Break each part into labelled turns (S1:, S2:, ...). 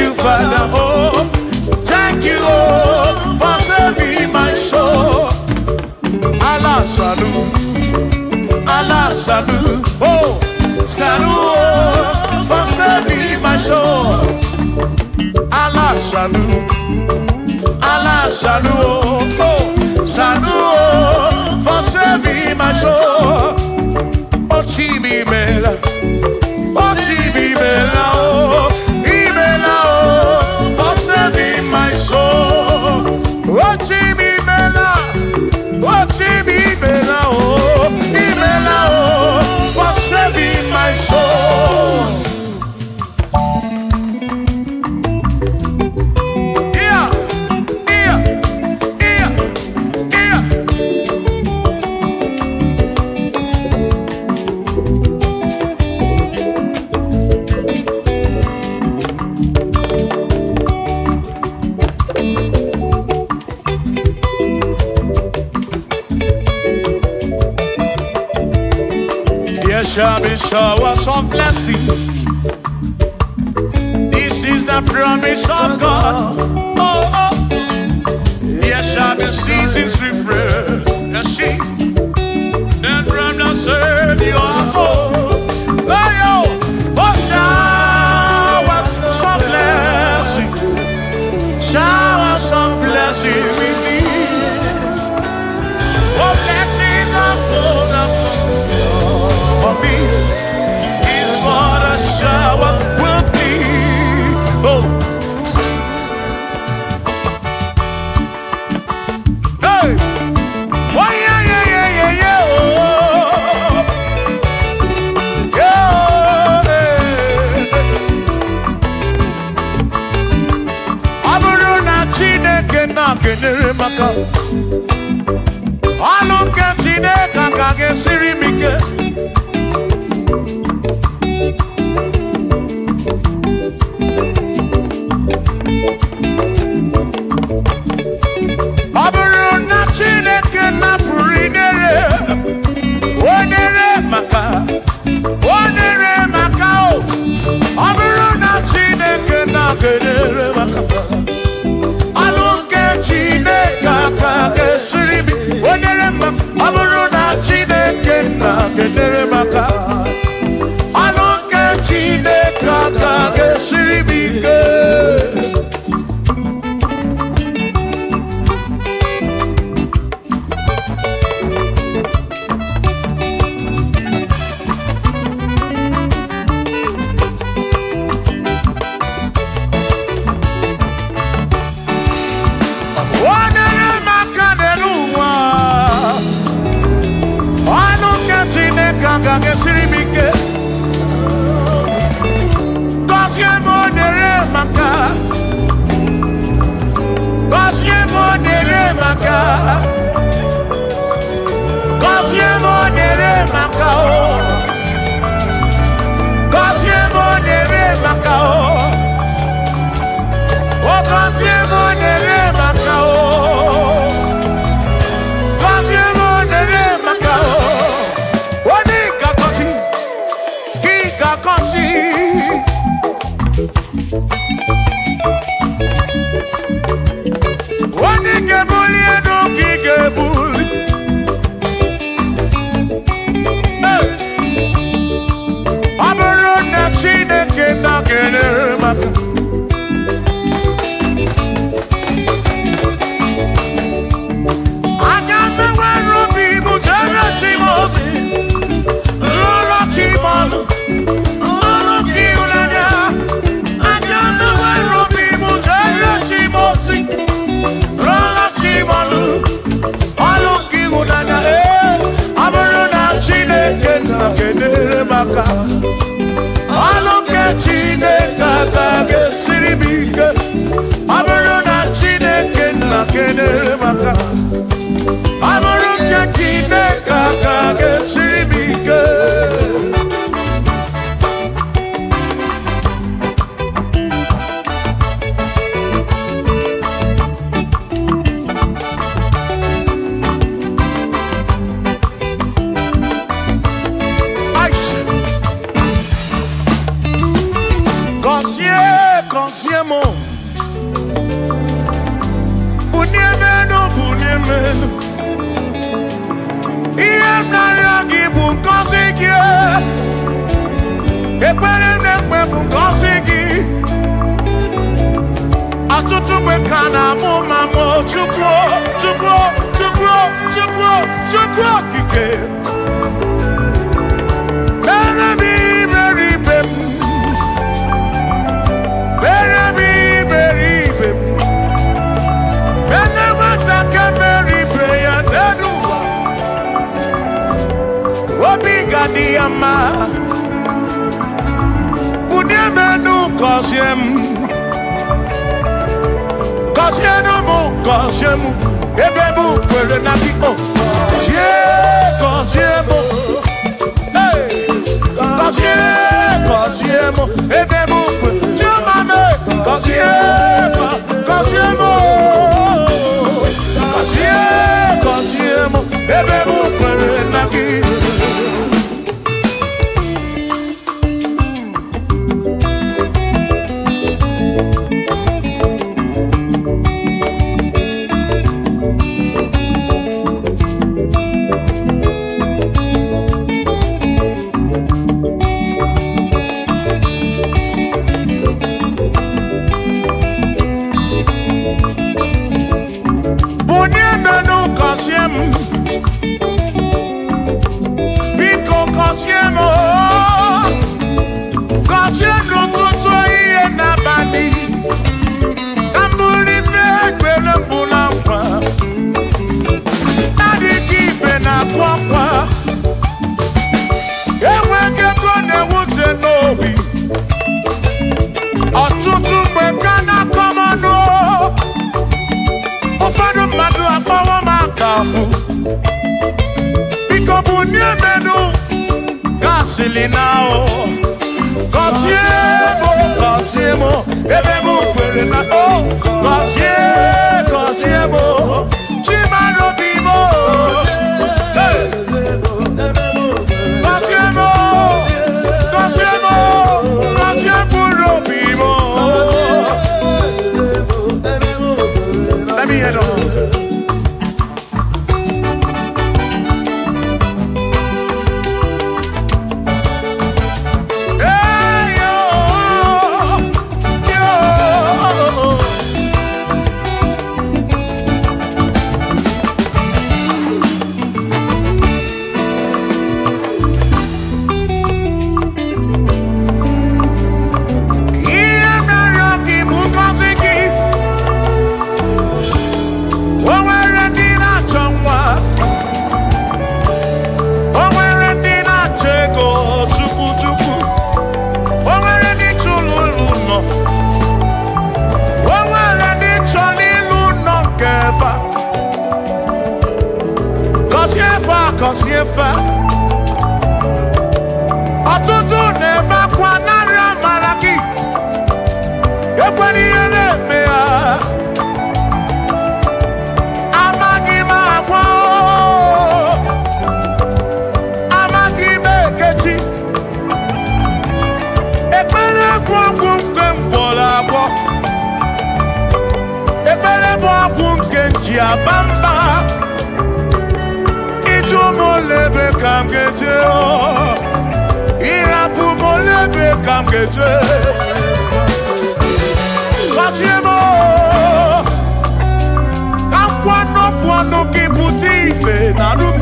S1: you, Father. Oh, thank you, oh, for saving my soul. Allah salut, Allah salut, oh, salut, oh, for saving my soul. Allah salut, Allah salut, oh, salut, oh, for saving my soul. Oh, Chibi Bella, oh, Chibi Bella, oh, Ibella, oh, for saving my soul. Oh, Chibi Bella, oh, Chibi Bella, oh, Ibella, oh, for saving my soul. Yeah, yeah, yeah, yeah. There shall be showers of blessing. This is the promise of God. Oh, oh. There shall be seasons refreshing. Then from the Savior, oh, oh, oh, showers of blessing. Showers of blessing we need. Oh, blessings of food for me is what a shower will be. Oh, hey, oh yeah, yeah, yeah, yeah, yeah, oh, yeah. Aburuna Chineke na kenere maka. Aluke Chineke kage sirimike. Aburuna Chineke na purinere. Onere maka. Onere maka o. Aburuna Chineke na kenere maka. Aluke Chineke kage sirimi. Onere maka. Aburuna Chineke na kenere maka. Aluke Chineke kage sirimi. amen. Iye mnara gibu kosiki. Ekwere nekwe bu kosiki. Atutu mekana mo mamo chukwo, chukwo, chukwo, chukwo, chukwo kike. Baby, very baby. Baby, very baby. Whenever I can marry prayer, Dadua. Obiga diama. Bunyamenu kosyem. Kosyemu, kosyemu. Ebebu kwere naki o. Kosyemu. Kosyemo, ebebu kwe, chumame, kosyemo, kosyemo, ebebu kwe naki. Now, Kosyemo, ebebu kwere na oh, Kosyemo, chimano bimo, Kosyemo, Kosyemo bimo. Let me head on. Kosiefa Atutu neba kwa nara maraki Ekwani yele mea Amagi magwa Amagi mekechi Ekpere kwa kumke mbola kwa Ekpere kwa kumke njiabamba Molebe kam geje o Irapu molebe kam geje Kosyemo Kam kwano kiputi ife nanum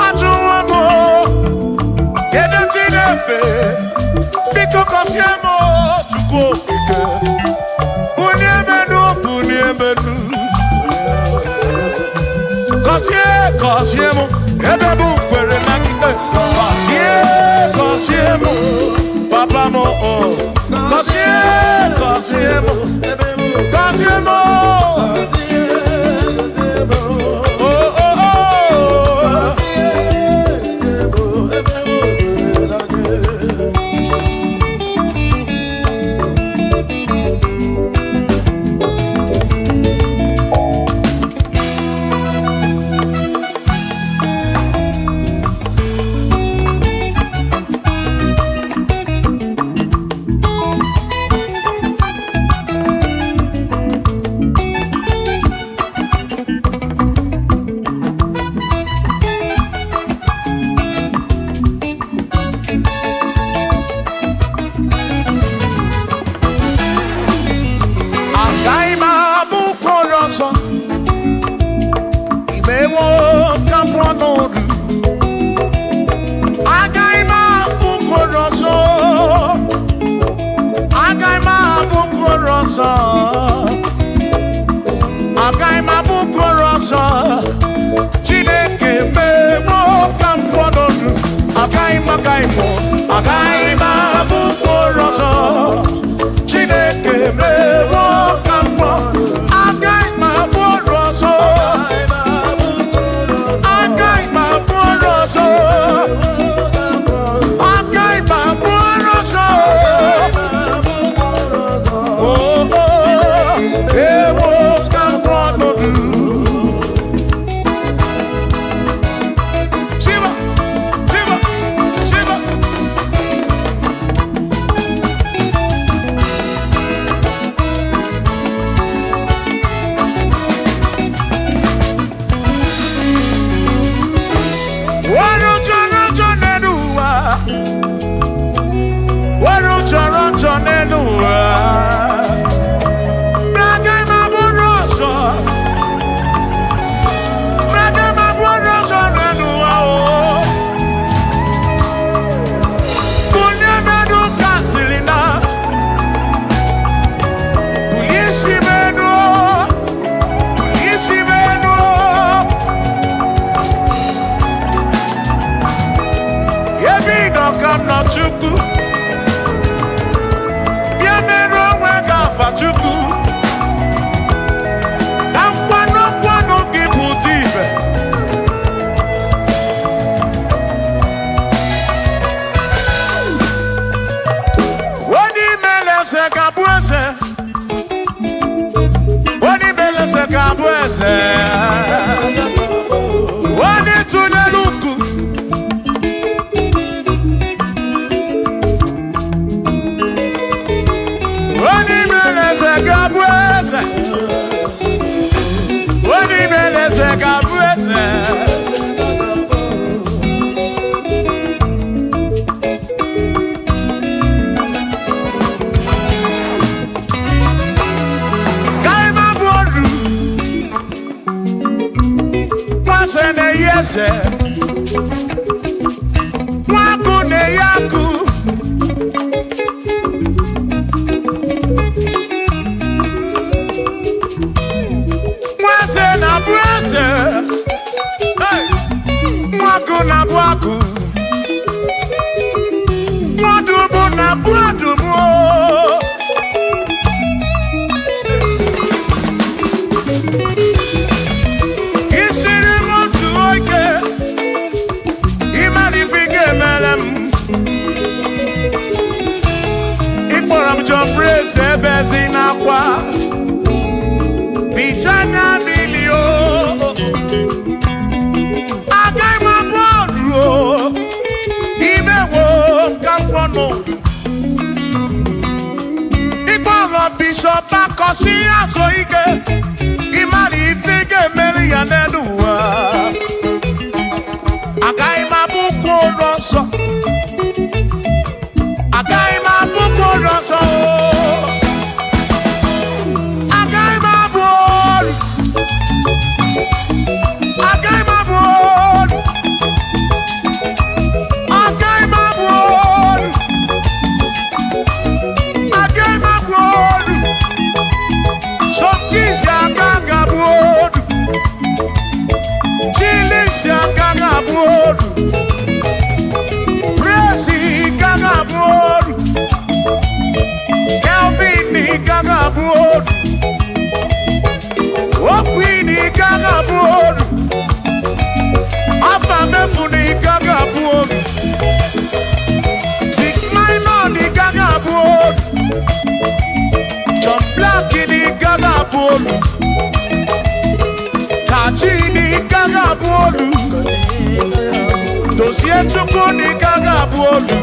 S1: Ajuwamo Yede tinefe Biko kosyemo Chukwo ike Bunyemenu Kosyemo, ebebu kwere nakite. Kosyemo, papa mo oh. Kosyemo, Kosyemo. Oh oh oh. makaimo agaghị abụ mkpụrụ ọzọ Chineke mewo ka mkpọ agaghị abụ ọrụ ọzọ agaghị abụ ọrụ ọzọ agaghị abụ ọrụ ọzọ ewo ka mkpọ nọdụ Waku ne yaku Mwase na bwase Hey Waku na bwaku Mwadumu na bwadumu Praise ebezina kwa Bichana milio Agai mabodro Imewo kampono Ikwara bishop akosi asoike Imari ifike meri yaneduwa Agai mabuko roso Agai mabuko roso Kachini gaga bolu Dosie chuku ni gaga bolu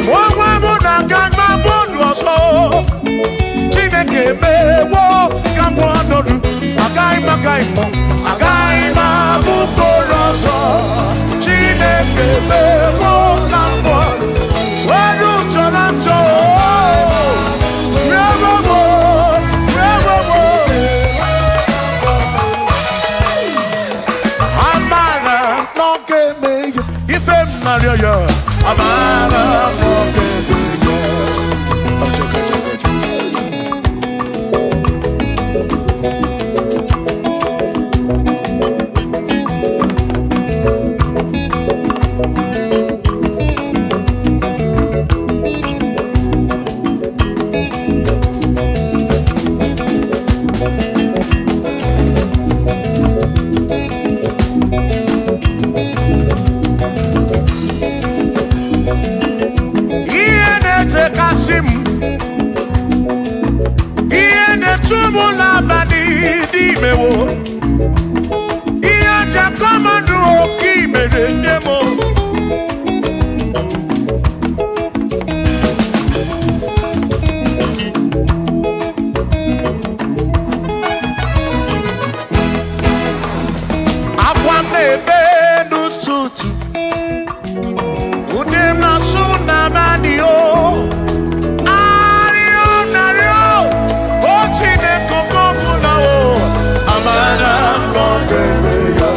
S1: Mwa muna gaga bolu oso Chineke mewo gambo anodu Agai mo Agai mabuko roso Chineke mewo gambo Waru chorancho Amara moke nabanio. Ario nario. Ochine kokobula o. Amara longebeya.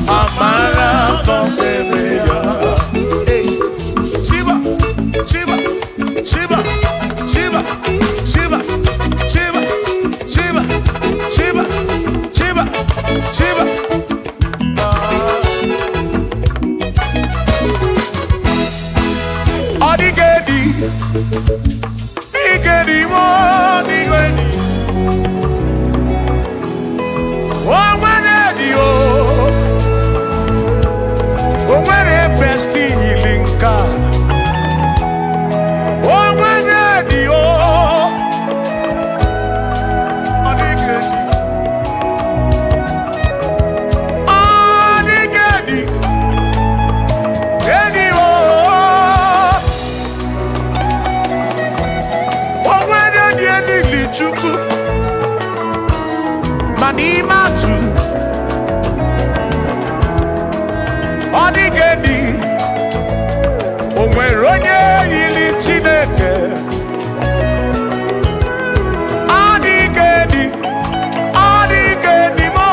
S1: Amara longebeya. Shiba, Shiba, Shiba, Shiba, Shiba, Shiba, Shiba, Shiba, Shiba, Shiba. Odigedi, Igedi, Odigedi. Manimatu Odigedi Onweronye yili Chineke Odigedi Odigedi mo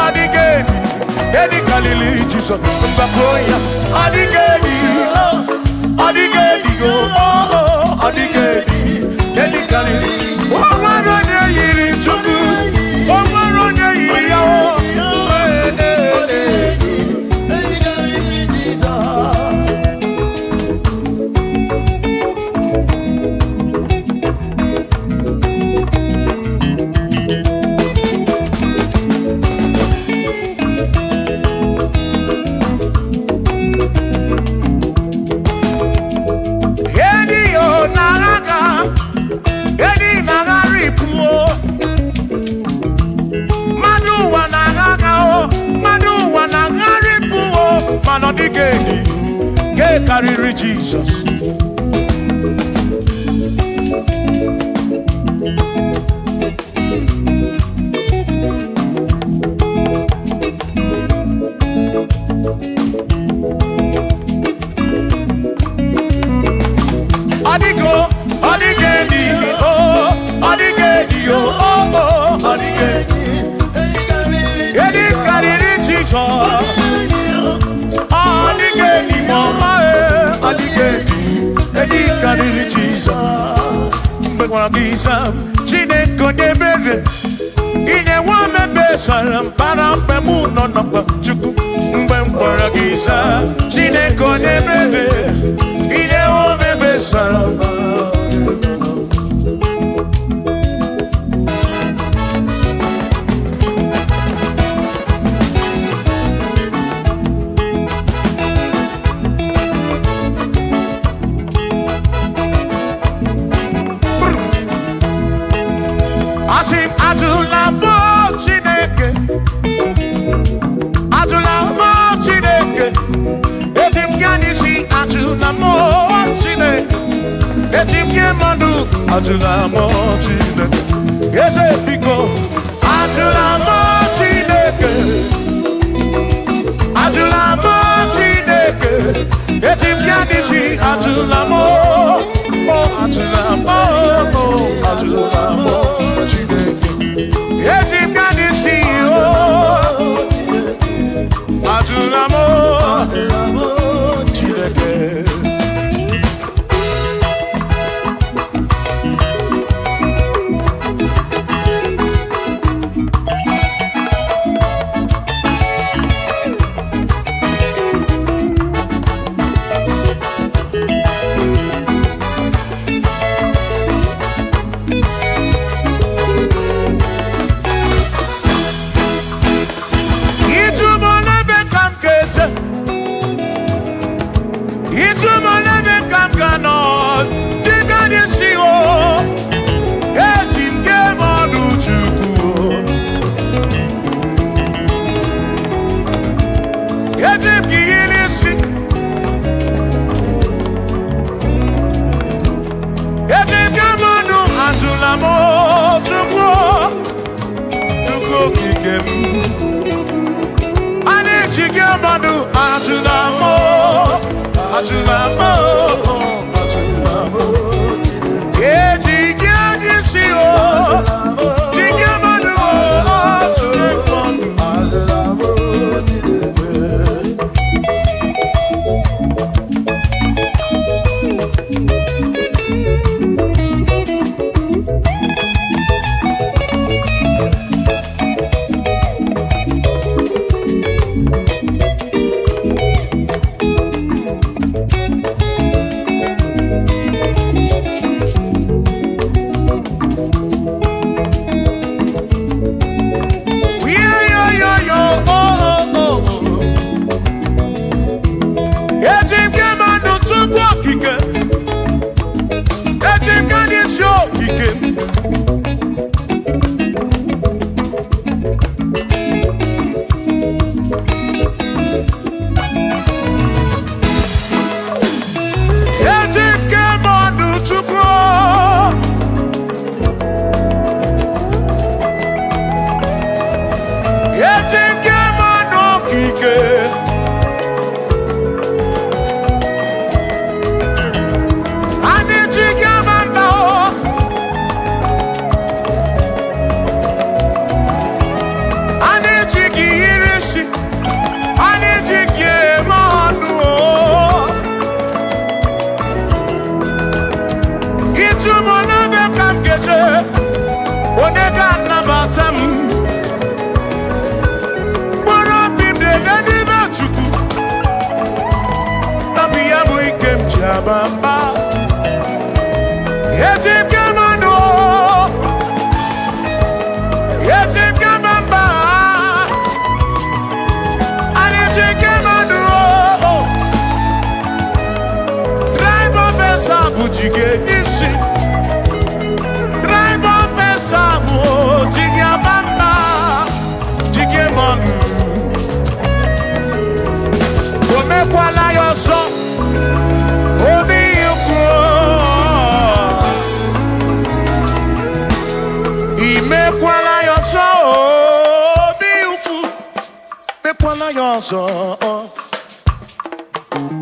S1: Odigedi Edi kalili Jesus Mbakoya Odigedi Odigedi go Odigedi Edi kalili Onweronye yili Chukwu Odigedi, get carry Jesus. Odigo, Odigedi, oh, Odigedi, oh, oh, Odigedi, get carry Jesus. Odigedi, mama, Odigedi, Edi kariri Jesus. Mbekwana bisa, Chineke nebere. Ine wame besara, mpara mpemu nonokwa Chukwu. Mbekwana bisa, Chineke nebere. Ine wame besara. Ajulamo Chineke. Eze biko. Ajulamo Chineke. Ajulamo Chineke. Etim yadisi ajulamo. Oh ajulamo. Oh ajulamo Chineke. Etim yadisi oh. Ajulamo Chineke.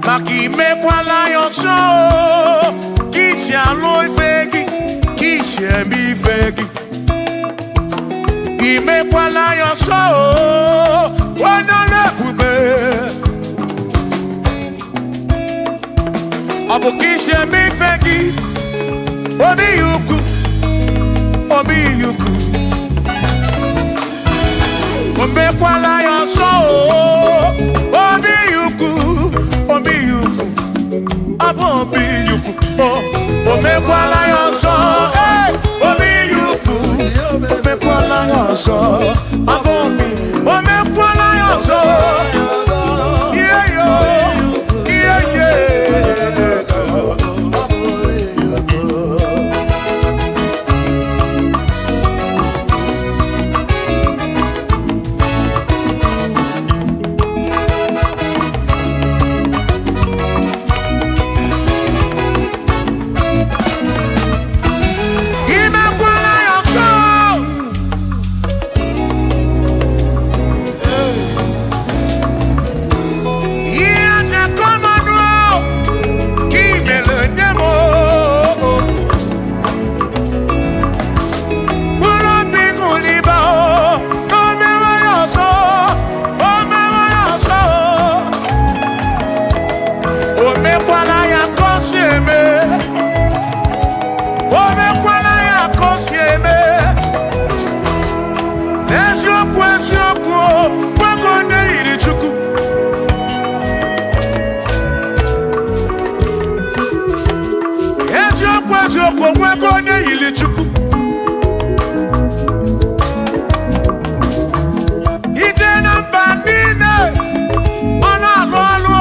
S2: Maki mekwala yoso, kisha loi fegi, kisha mi fegi. Imekwala yoso, wana lekube. Abu kisha mi fegi, obi yuku, obi yuku. Imekwala yoso, obi yuku. Obi yuku, oh, mekwala yoso, obi yuku, mekwala yoso, abomi, mekwala yoso, yeah yo, yeah yeah. eziokwu eziokwu nwego onye yiri Chukwu eziokwu eziokwu nwego onye yiri Chukwu ije na mba niile ọ na-alụ ọlụ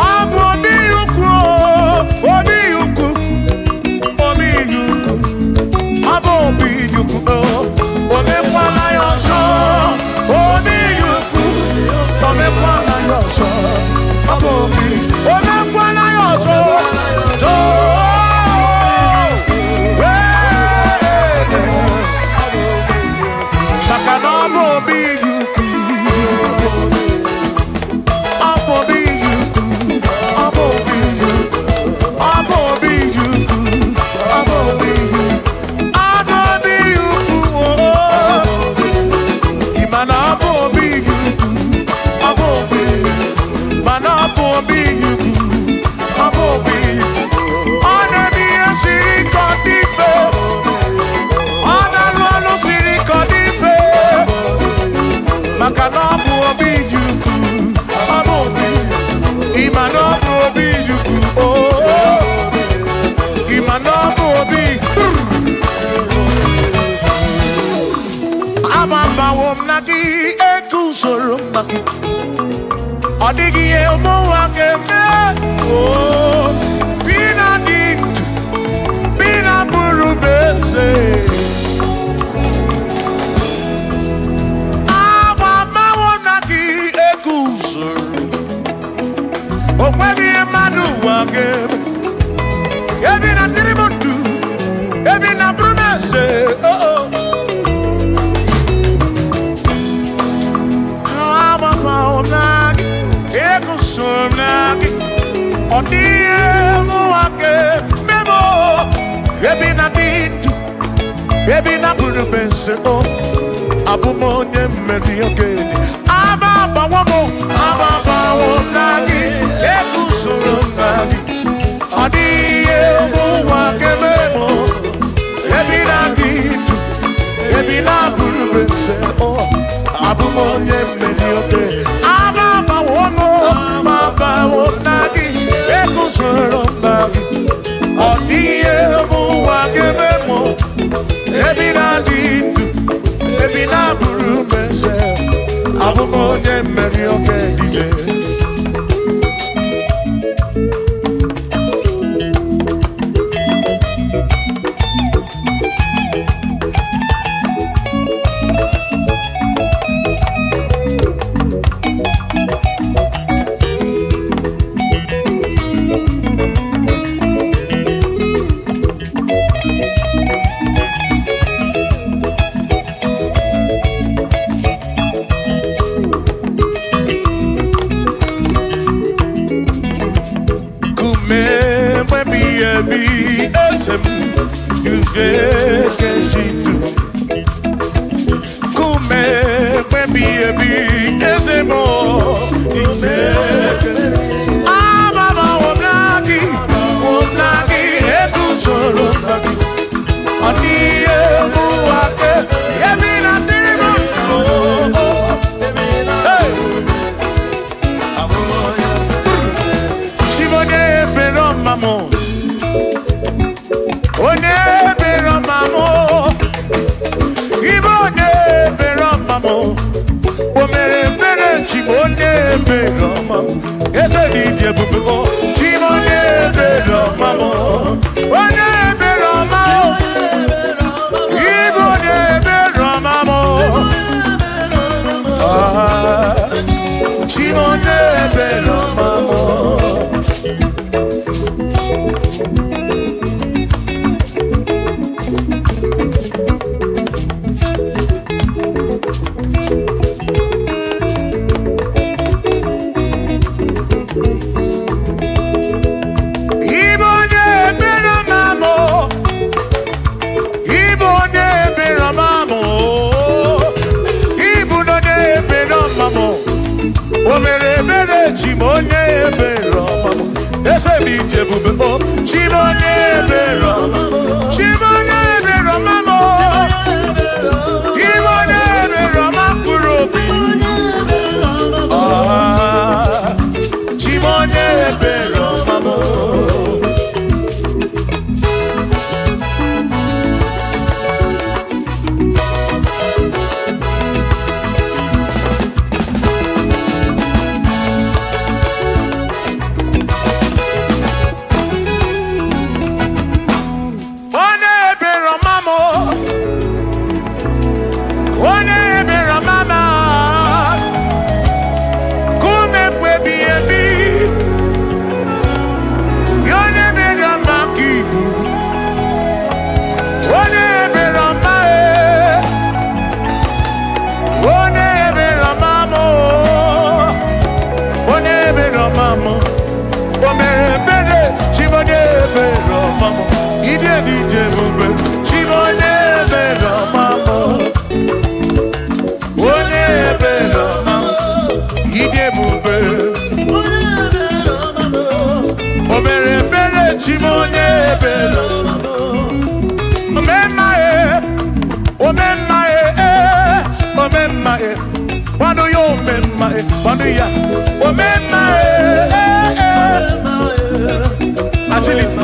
S2: ọ bụ obi ukwu obi ukwu obi ukwu ọ bụ obi ukwu o mekwala ya ọzọ obi ukwu o mekwala ya ọzọ ọ bụ obi o mekwala ya ọzọ maka na ọ bụ obi ukwu ọ bụ obi ukwu ọ bụ obi ukwu ọ bụ obi ukwu ọ bụ obi ukwu ọ bụ obi ukwu mana ọ bụ obi ukwu ọ bụ obi mana ọ bụ obi ukwu ọ bụ obi ọ na-eme ihe siri ka ọ dị mfe ọ na-arụ ọrụ siri ka ọ dị mfe maka na ọ bụ obi ukwu ọ bụ obi ịma na ọ bụ obi ukwu ịma na ọ bụ obi amambawo m na gị eke usoro m na gị ọ dịghị ihe ụmụ nwa ga-eme bi na dị ndụ bi na bụrụ m eze amambawo m na gị eke usoro o nweghị ihe mmadụ ụwa ga-eme ebi na dịrị m ndụ ebi na bụrụ m eze ọ dịghị ụwa ga-eme ebi na dị ndụ ebi na bụrụ m eze abụ m onye mmeri okenye ababawo m na gị ego usoro na gị ọ dịghị ụwa ga-eme ebi na dị ndụ ebi na bụrụ m eze abụ m onye mmeri okenye ababawo m na gị ego usoro na gị ọ dịghị ụwa ga-eme ebi na dị ndụ ebi na bụrụ m eze abụ m onye mmeri okenye ese mi jebube o Chimonye ebere Chimonye ebere mamo Chimonye ebere makuro Chimonye ebere mamo Chimonye ebere omemae Wano yo omemae Wano ya omemae Agility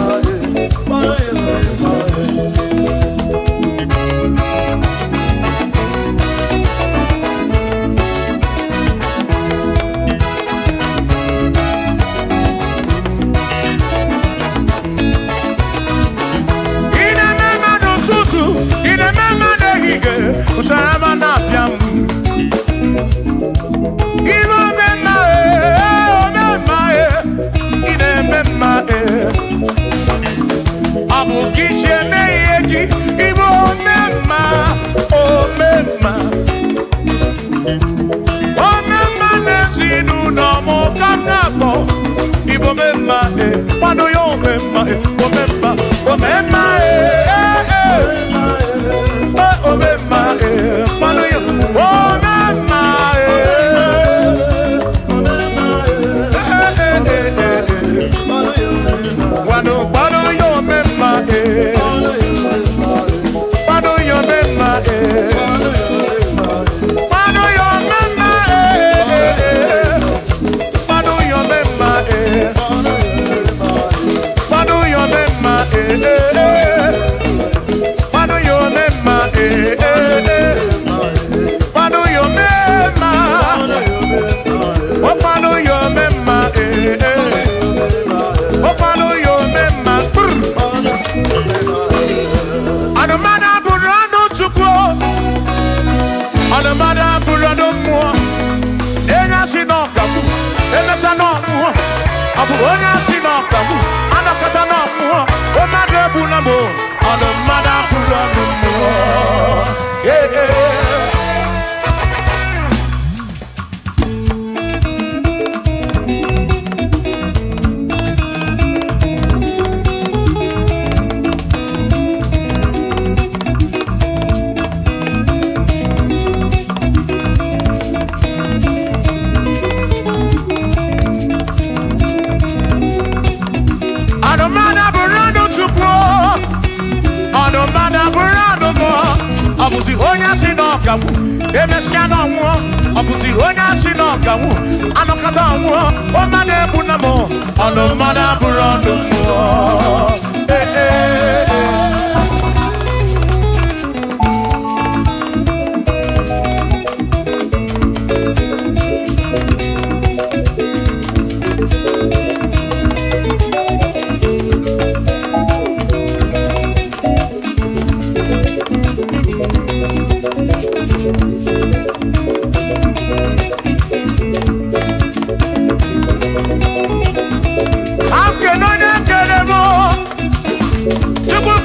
S1: Chukwu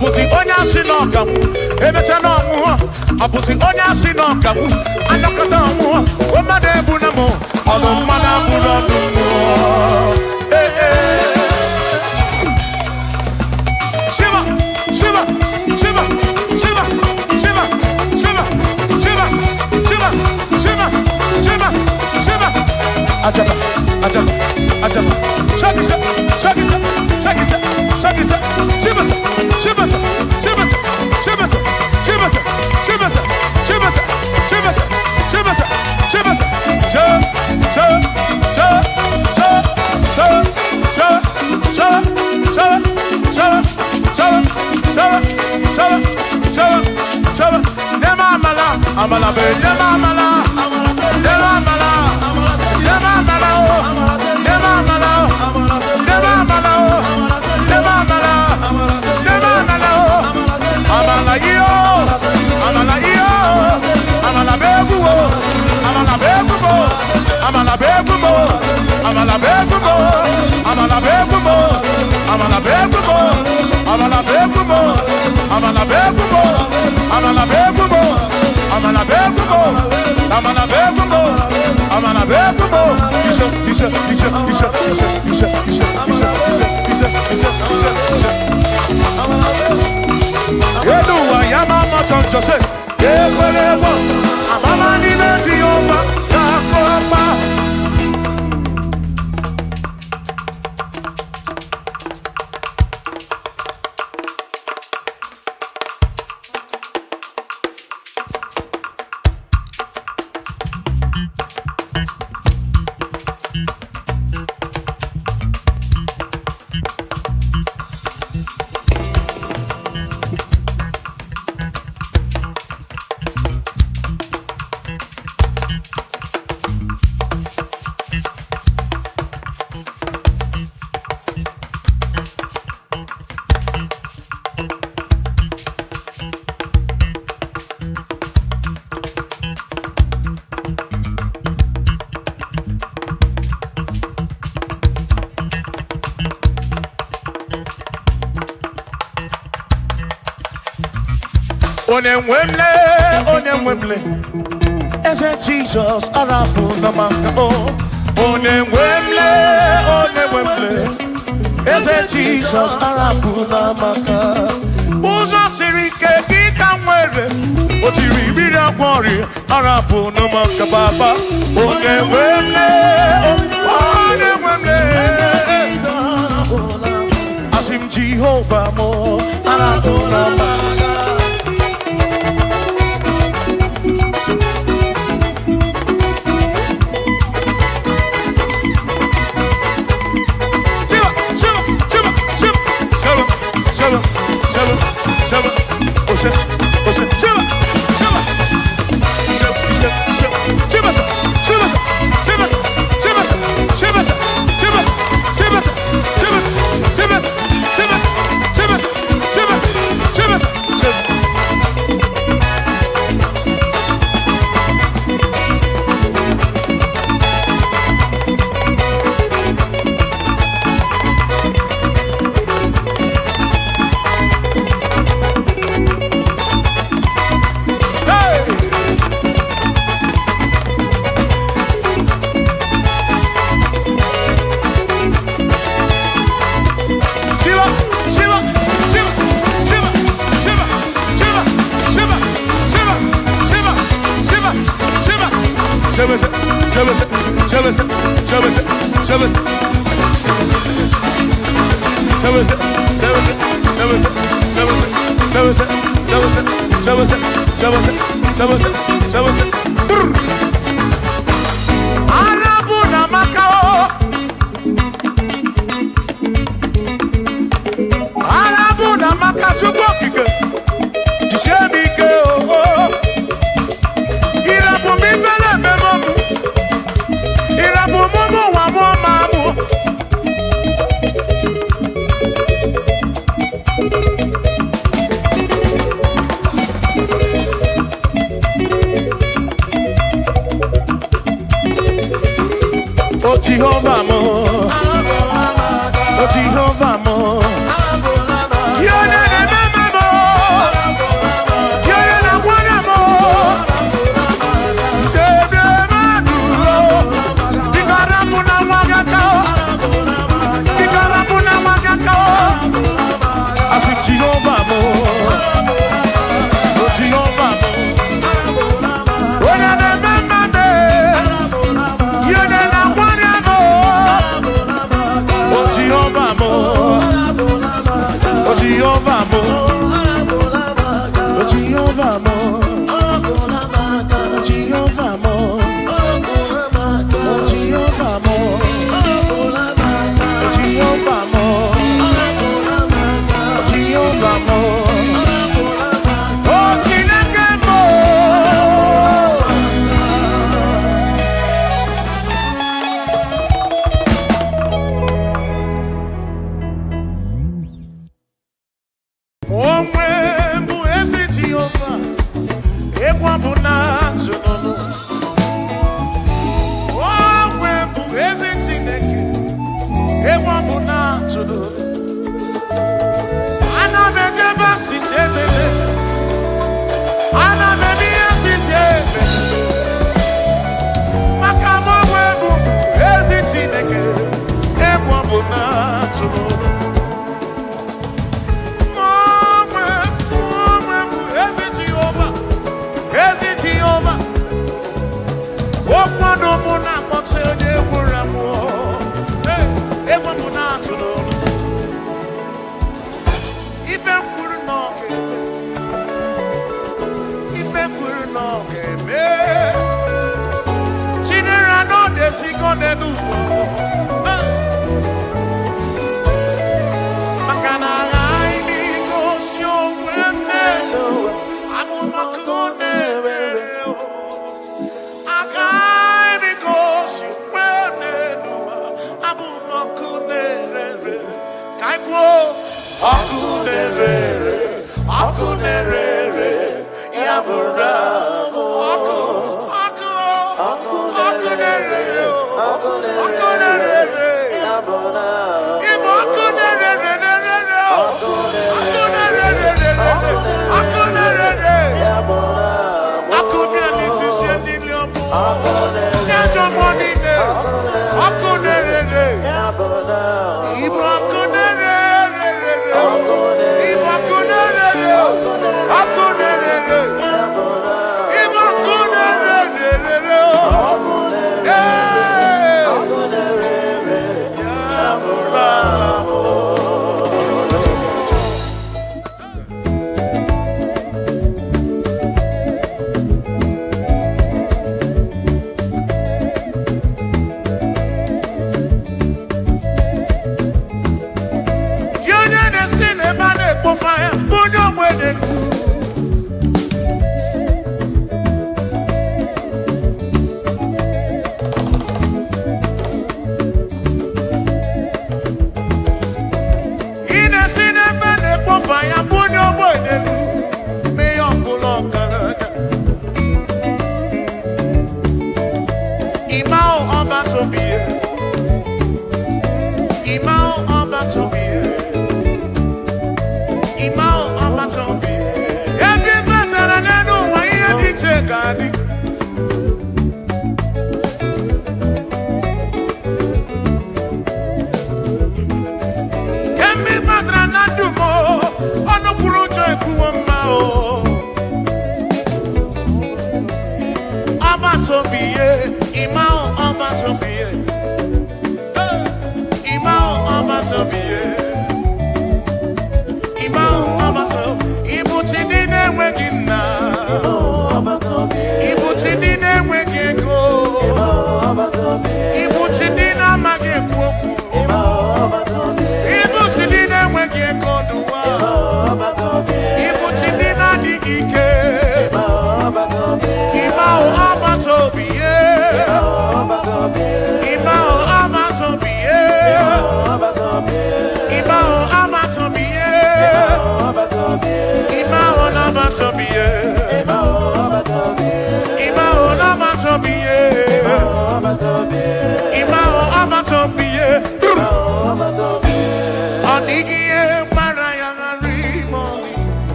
S2: Abusi onye asị n'ọkawu emecha n'ọnwụ Abusi onye asị n'ọkawu anọkọta ọnwụ mmadụ ebu na mụ ọnụ mmadụ abụrụ ọnụ Shiva Shiva Shiva Shiva Shiva Shiva Shiva Shiva Shiva Shiva Shiva Ajaba Ajaba Ajaba Shakisa Shakisa Shakisa Shakisa Shivasa Shivasa Shivasa Shivasa Shivasa Shivasa Shivasa Shivasa Shivasa Shivasa Sha Sha Sha Sha Sha Sha Sha Sha Sha Sha Sha Sha Sha Nema amala amala be nema amala nema amala nema amala nema amala nema amala nema amala nema amala amala yo amala yo amala begumo amala begumo amala begumo amala begumo amala begumo amala begumo amala begumo amala begumo amala begumo amala begumo amala begumo amala begumo isha Yeduwa ya mama choncho se Yekwelewa amama nile tiyomba Yakopa Onemwemle, eze Jesus arabu na maka Onemwemle, eze Jesus arabu na maka. Uzo sirike kika mwere, otiri bira kwori arabu na maka baba. Onemwemle, asim Jehovah mo arabu na maka. Jehovah mo, oh Jehovah mo, you know the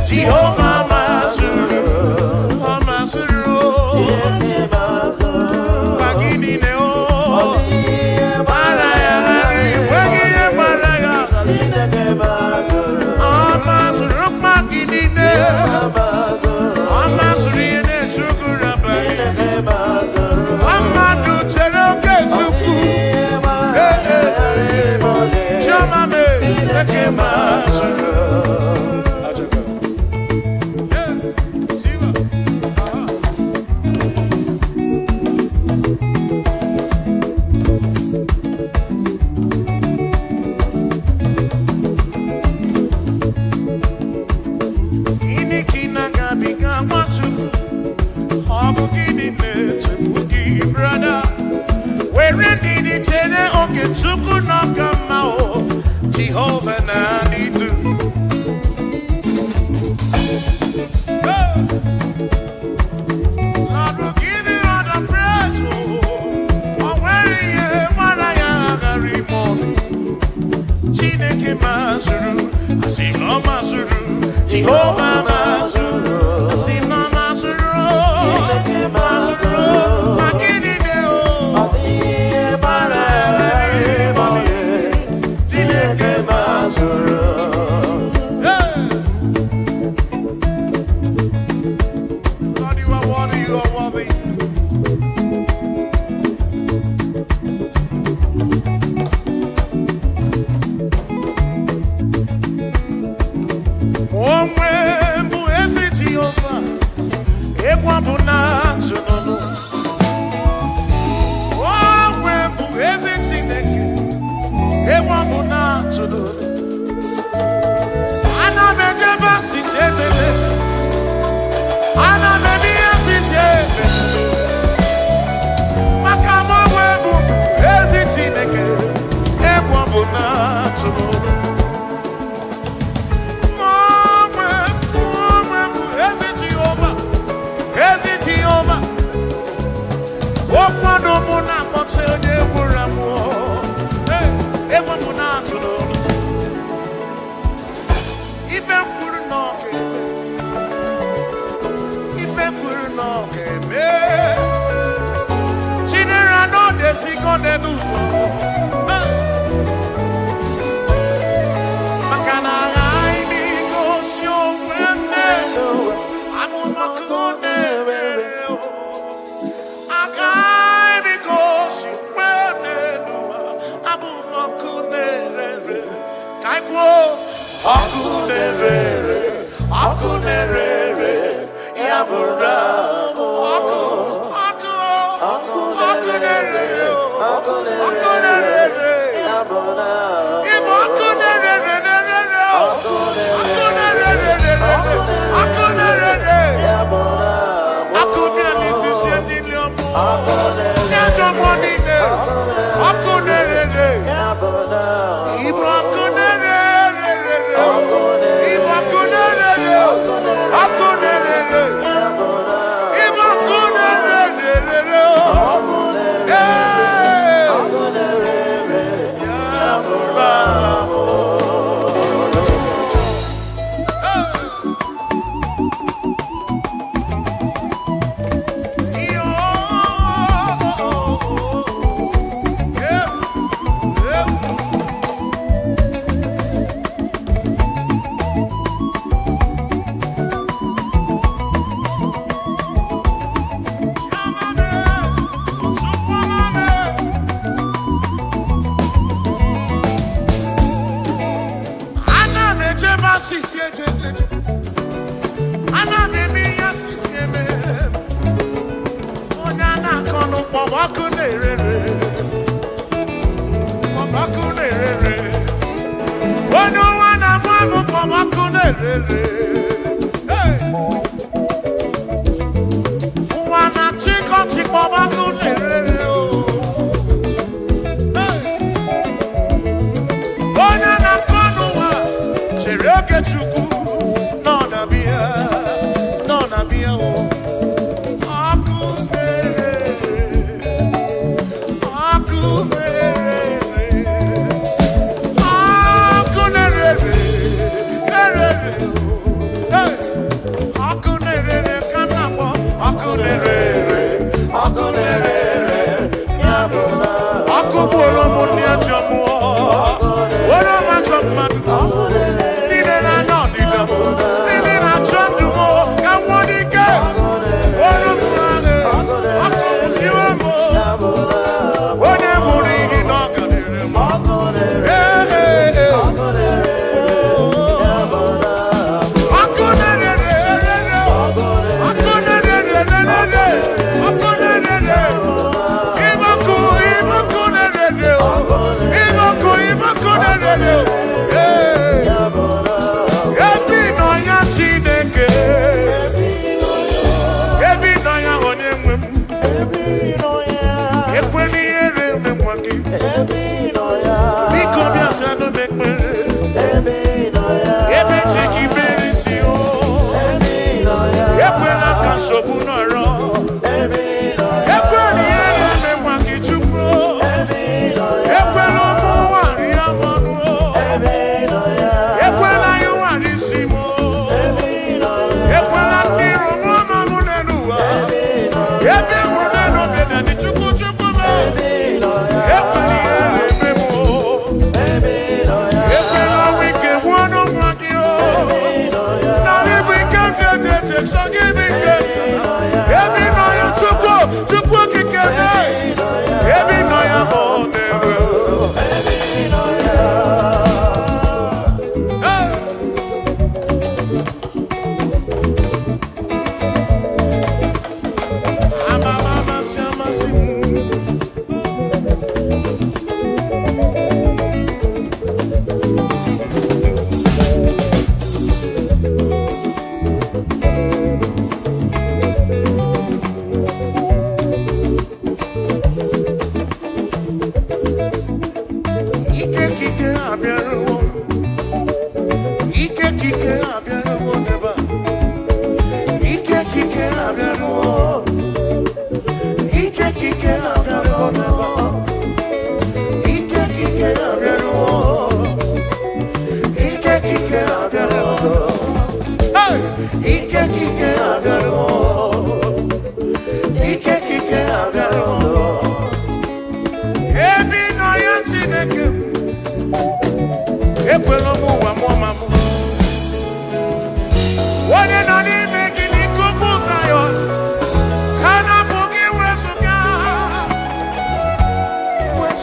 S2: Jehovah Mazuru, Mazuru, Bagini Neo, Maraya, Wagia Maraya, Mazuru, Magini Neo, Mazuri and Chukurabari, Amadu Cheroke Chuku, Shamame, Mazuru. Jehovah Nadidu. Lord will give you all the praise. Oh, where you Maraya Chineke Mazuru, Asino Mazuru, Jehovah Mazuru, Asino Mazuru, Mazuru, Magini Deo. Ana memi asise makama webu ezi Chineke egwu bụ na tụrụ mwe bụ ezi Jehova okwado mụ na akpọta onye egwuru amụọ egwu bụ na tụrụ ife kwuru na ọ ga-eme ife kwuru na ọ ga-eme Chinere na ọ desigo n'elu maka na aghaghị m igosi onwe m n'elu amụmakụ na-ewere aghaghị m igosi onwe m n'elu amụmakụ na-ere ka anyị kwuo ọkụ na-ere ya bụrụ ọkụ na-ere ịbụ ọkụ na-ere ọkụ na-alifisi niile ọmụ ndị ajọ mmụọ niile ọkụ na-ere ịbụ ọkụ na-ere ịbụ ọkụ na-ere ọkụ na-ere ịbụ ọkụ na-ere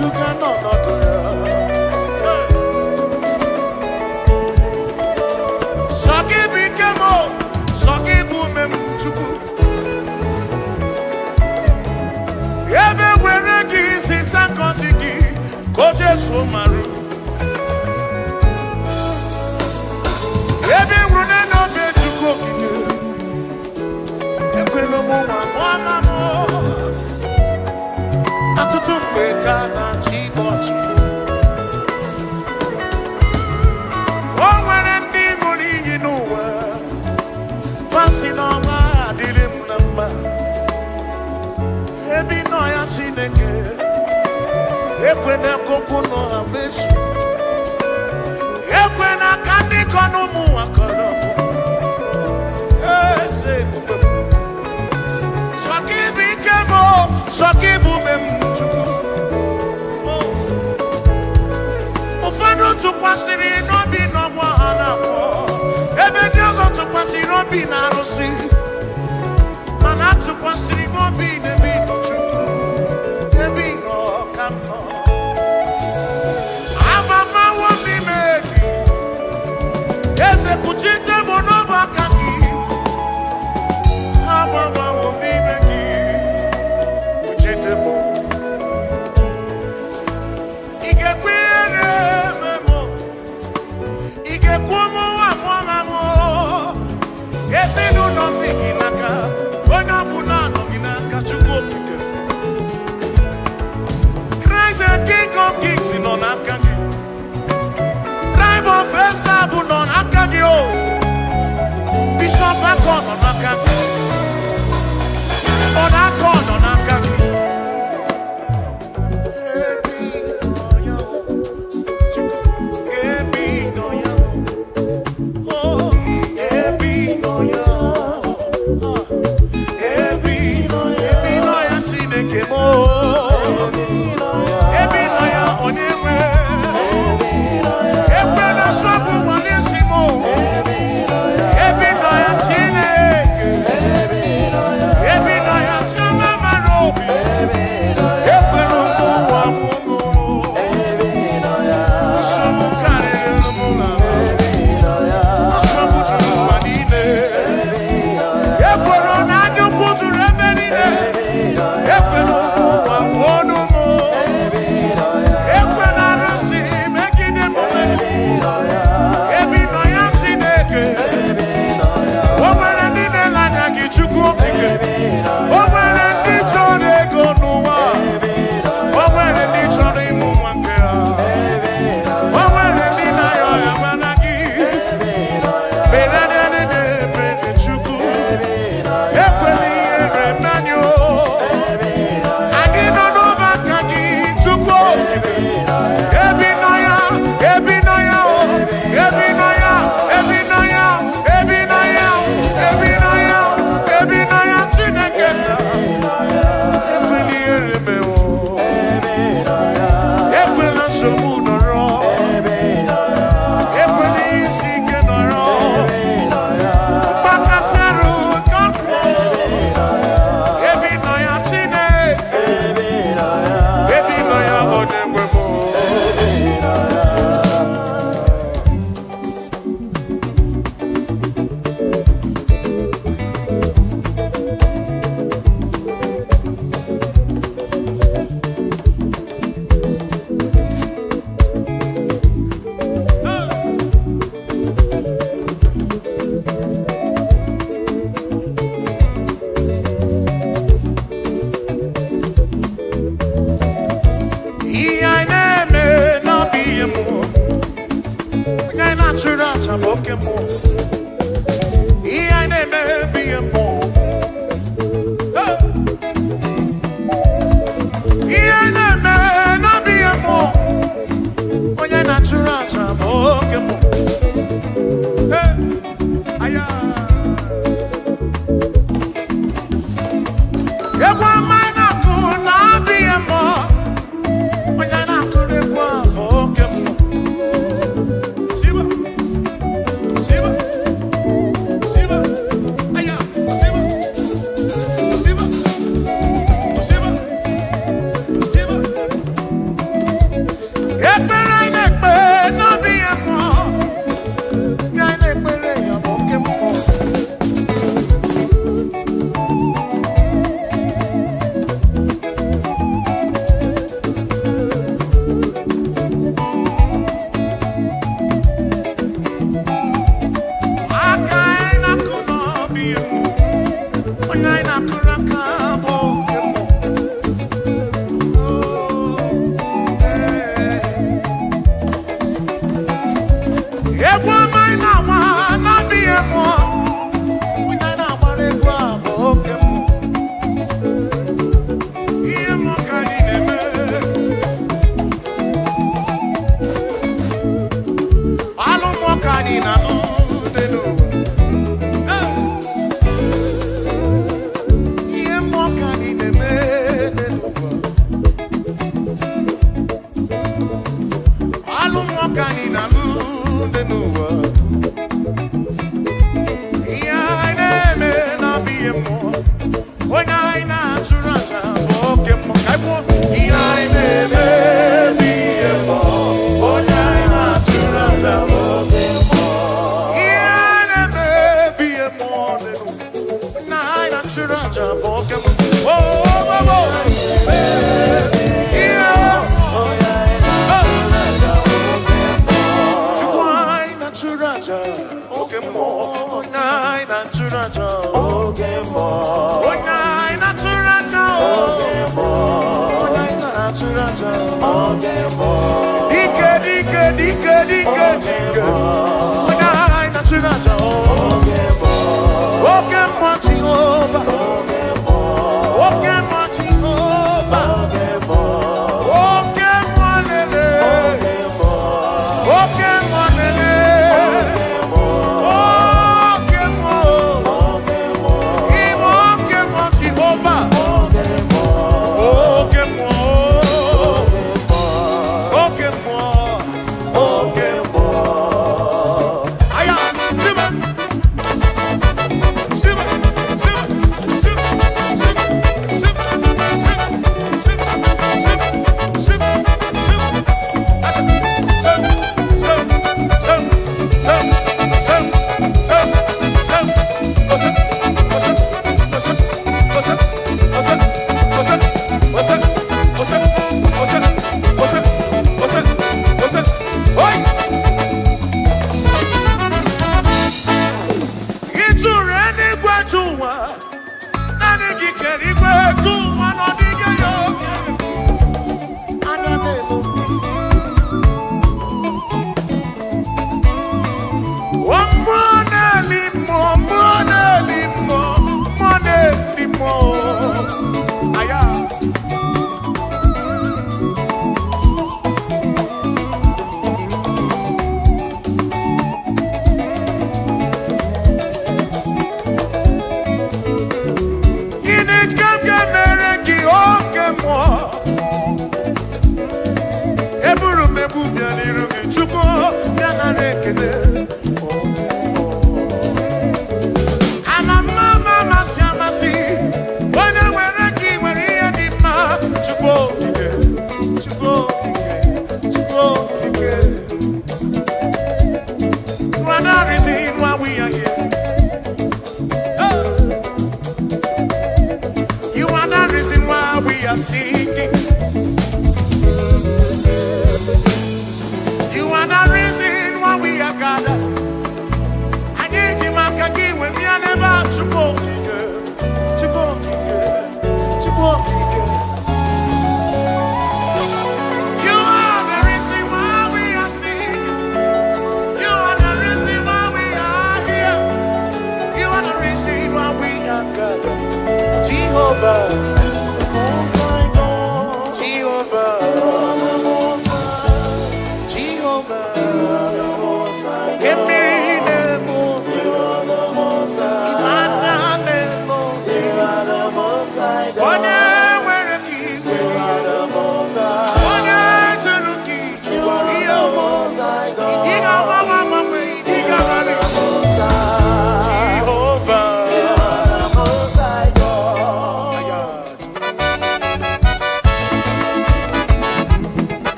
S2: Wetuga n'ọnọdụ ya. Sọ gị bụ ike m, sọ gị bụ ume m, Chukwu. Ebe were gị isi sakọsi gị ka o Jesu marụ. Ebe wuru n'obe Chukwu okike. Ekwela m nwa mụọma m. Atụtụ mgbe ka na-achị ọchị. O nwere ndị ṅụrụ iyi n'ụwa. Fasị n'ọma adịrị m na mma. Ebi nọ ya Chineke. Ekwena ka okwu nọ ha mezu. Ekwena ka ndị kọ n'ụmụ ụwa kọrọ. Eze ebube m. Sọ gị bụ ike m, sọ gị bụ ume m, Chukwu. Ụfọdụ tụkwasịrị n'obi n'ọgbọ ha na-akpọ. Ebe ndị ọzọ tụkwasịrị n'obi na-arụsị. Mana atụkwasịrị m obi n'ebe ị nọ, Chukwu. Ebe ị nọ ka m nọ. Amamawo n'ime gị. Eze kpuchite m n'ọbụ aka gị. Amamawo n'ime gị. Kpuchite m. Ị ga-ekwe ihere eme m. Ị ga-ekwu ụmụ nwa mụọma m. Ezinụlọ m dị gị n'aka. Onye ọbụla nọ gị n'aka, Chukwu okike. Christ the King of Kings nọ n'aka gị. Tribe of Esau nọ n'aka gị o. Bishop Akọ nọ n'aka gị. Ọdakọ nọ n'aka gị. Ebi nọ ya o. Chukwu. Ebi nọ ya o. Oh, ebi nọ ya o. Ebi nọ ya Chineke m o. Ebi nọ ya onye nwe. Ekwela nsogbu nwale isi m o. Ebi nọ ya Chineke. Ebi nọ ya Chioma mara obi. Ekwela ụmụ ụwa m nụrụ. Nsogbu karịrị m ụlọ. Nsogbu juru ụwa niile. Ekwela na anya ukwu juru ebe niile. Ekwela ụmụ ụwa gụọ ọnụ m. Ekwela arụsị megide m mmadụ. Ebi nọ ya Chineke. O nwere ndị na-ele anya gị, Chukwu okike. O nwere ndị chọrọ ego n'ụwa. O nwere ndị chọrọ ịmụ nwa nke ha. O nwere ndị na-arịọ ọrịa mana gị. Mere na-emere Chukwu. Ekwela ihere n'anya o. Anyị nọ n'ọba aka gị, Chukwu okike. Ebi nọ ya, ebi nọ ya o. Ebi nọ ya, ebi nọ ya, ebi nọ ya, ebi nọ ya, ebi nọ ya Chineke. Ekwela ihere mee o. Ekwela nsogbu nọrọ. Ekwela isi ike nọrọ. Mgbakasị arụ nke ọkụ. Ebi nọ ya Chineke. Ebi nọ ya onye nwe m. Ihe anyị na-eme n'ọbụ ihe mmụọ. Onye anyị na-achụrụ aja bụ oke mmụọ. Ihe anyị na-eme bụ ihe mmụọ. Ihe anyị na-eme n'ọbụ ihe mmụọ. Onye anyị na-achụrụ aja bụ oke mmụọ. Aya. Egwu ọma anyị na-akụ n'ọbụ ihe mmụọ. Onye anyị na-akụrụ egwu ahụ oke mmụọ. Siba.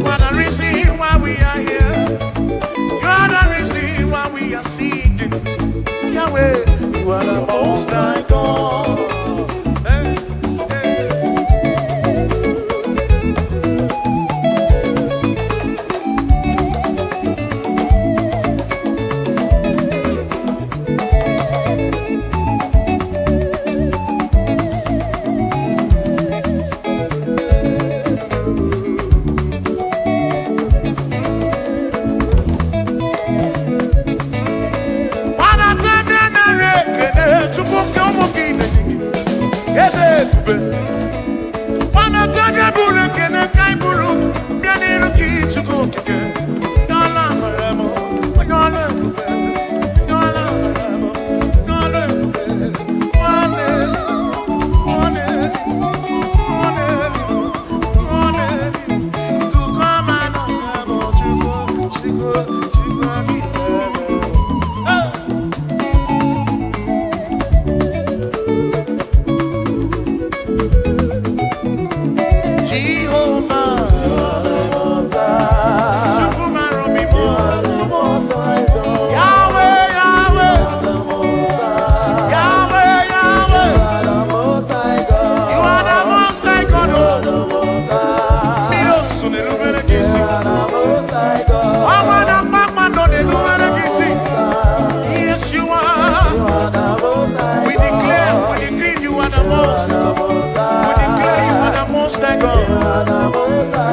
S2: What a reason why we are here. Yahweh, you are the most high God. Hey, hey.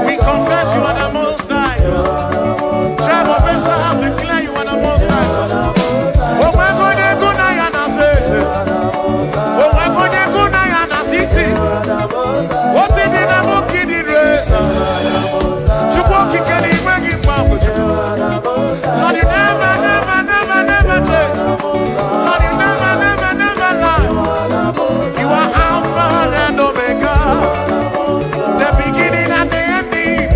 S2: We confess you are the most high God. Tribe of Israel, declare you are the most high God. Oh, we're going to go now and say, oh, we're going to go now and see. What did the Namo kid in race? Chukwaki can he bring him back? Lord, you never, never, never, never change. Lord, you never, never, never lie. You are Alpha and Omega. The beginning and the ending.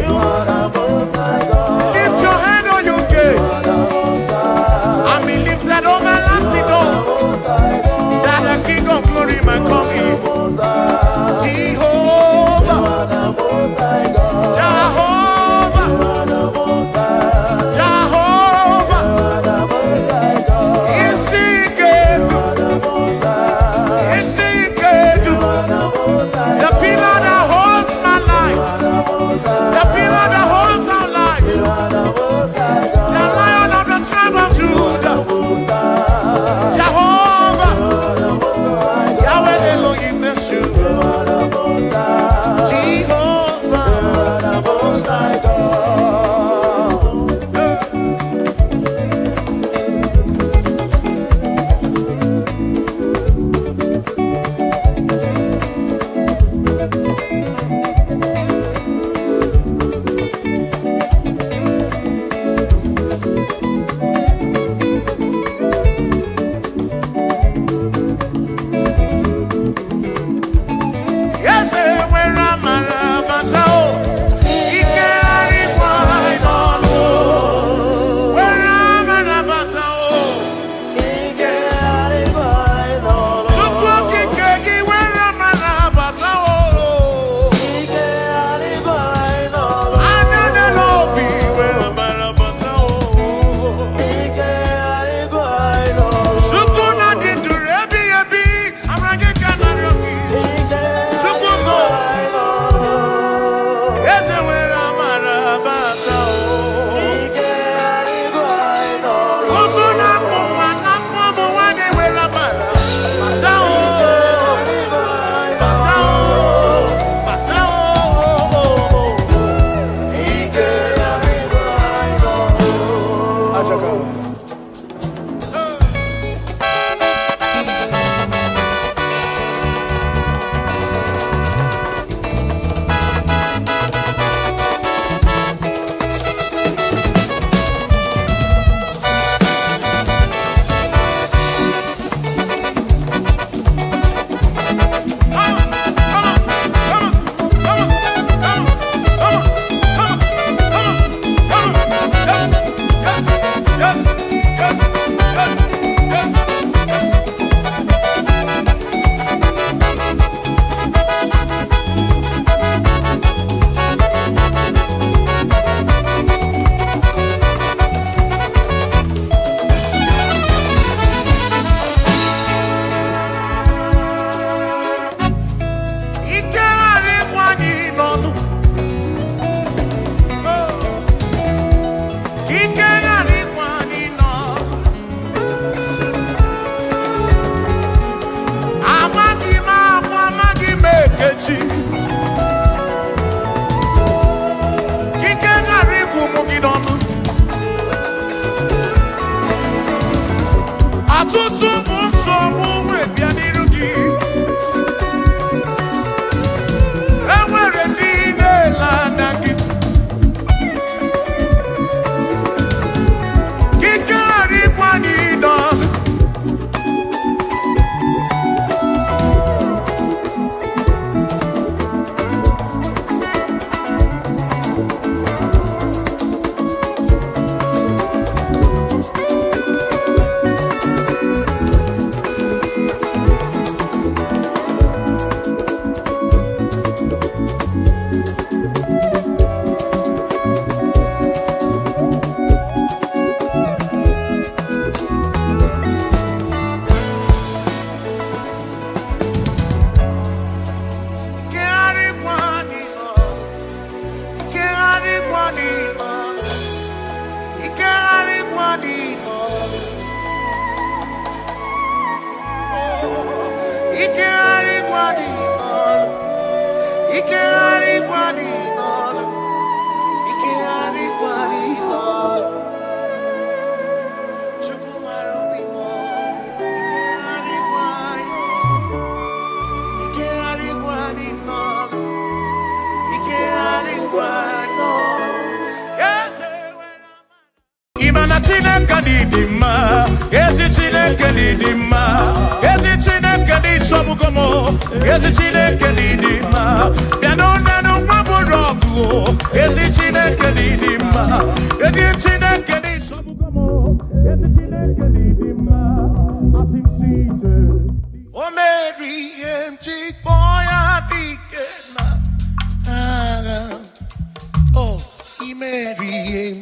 S2: Lift your hand on your gates and be lifted over everlasting door, that the King of glory might come in. Jehovah, Jehovah, Jehovah, is he good? Is he good? The pillar that holds my life, the pillar that holds our life, the Lion of the tribe of Judah, Jehovah, Yahweh Elohim Yeshua, Jehovah, Most High God. Yes. ọtụtụ bụ nsogbu wee bịa n'iru gị. Enwere ndị na-ele anya gị. Ike gharịkwa n'ịdọgụ. Imana Chineke dị mma, ezi Chineke dị mma, ezi Chineke dị sobugomo, ezi Chineke dị mma. Bịanụ nenu nwa bụrụ ọgụ, ezi Chineke dị mma, ezi Chineke dị sobugomo, ezi Chineke dị mma. Asịsị ije, o meri chikpọ ya dike na agha. Oh, imeri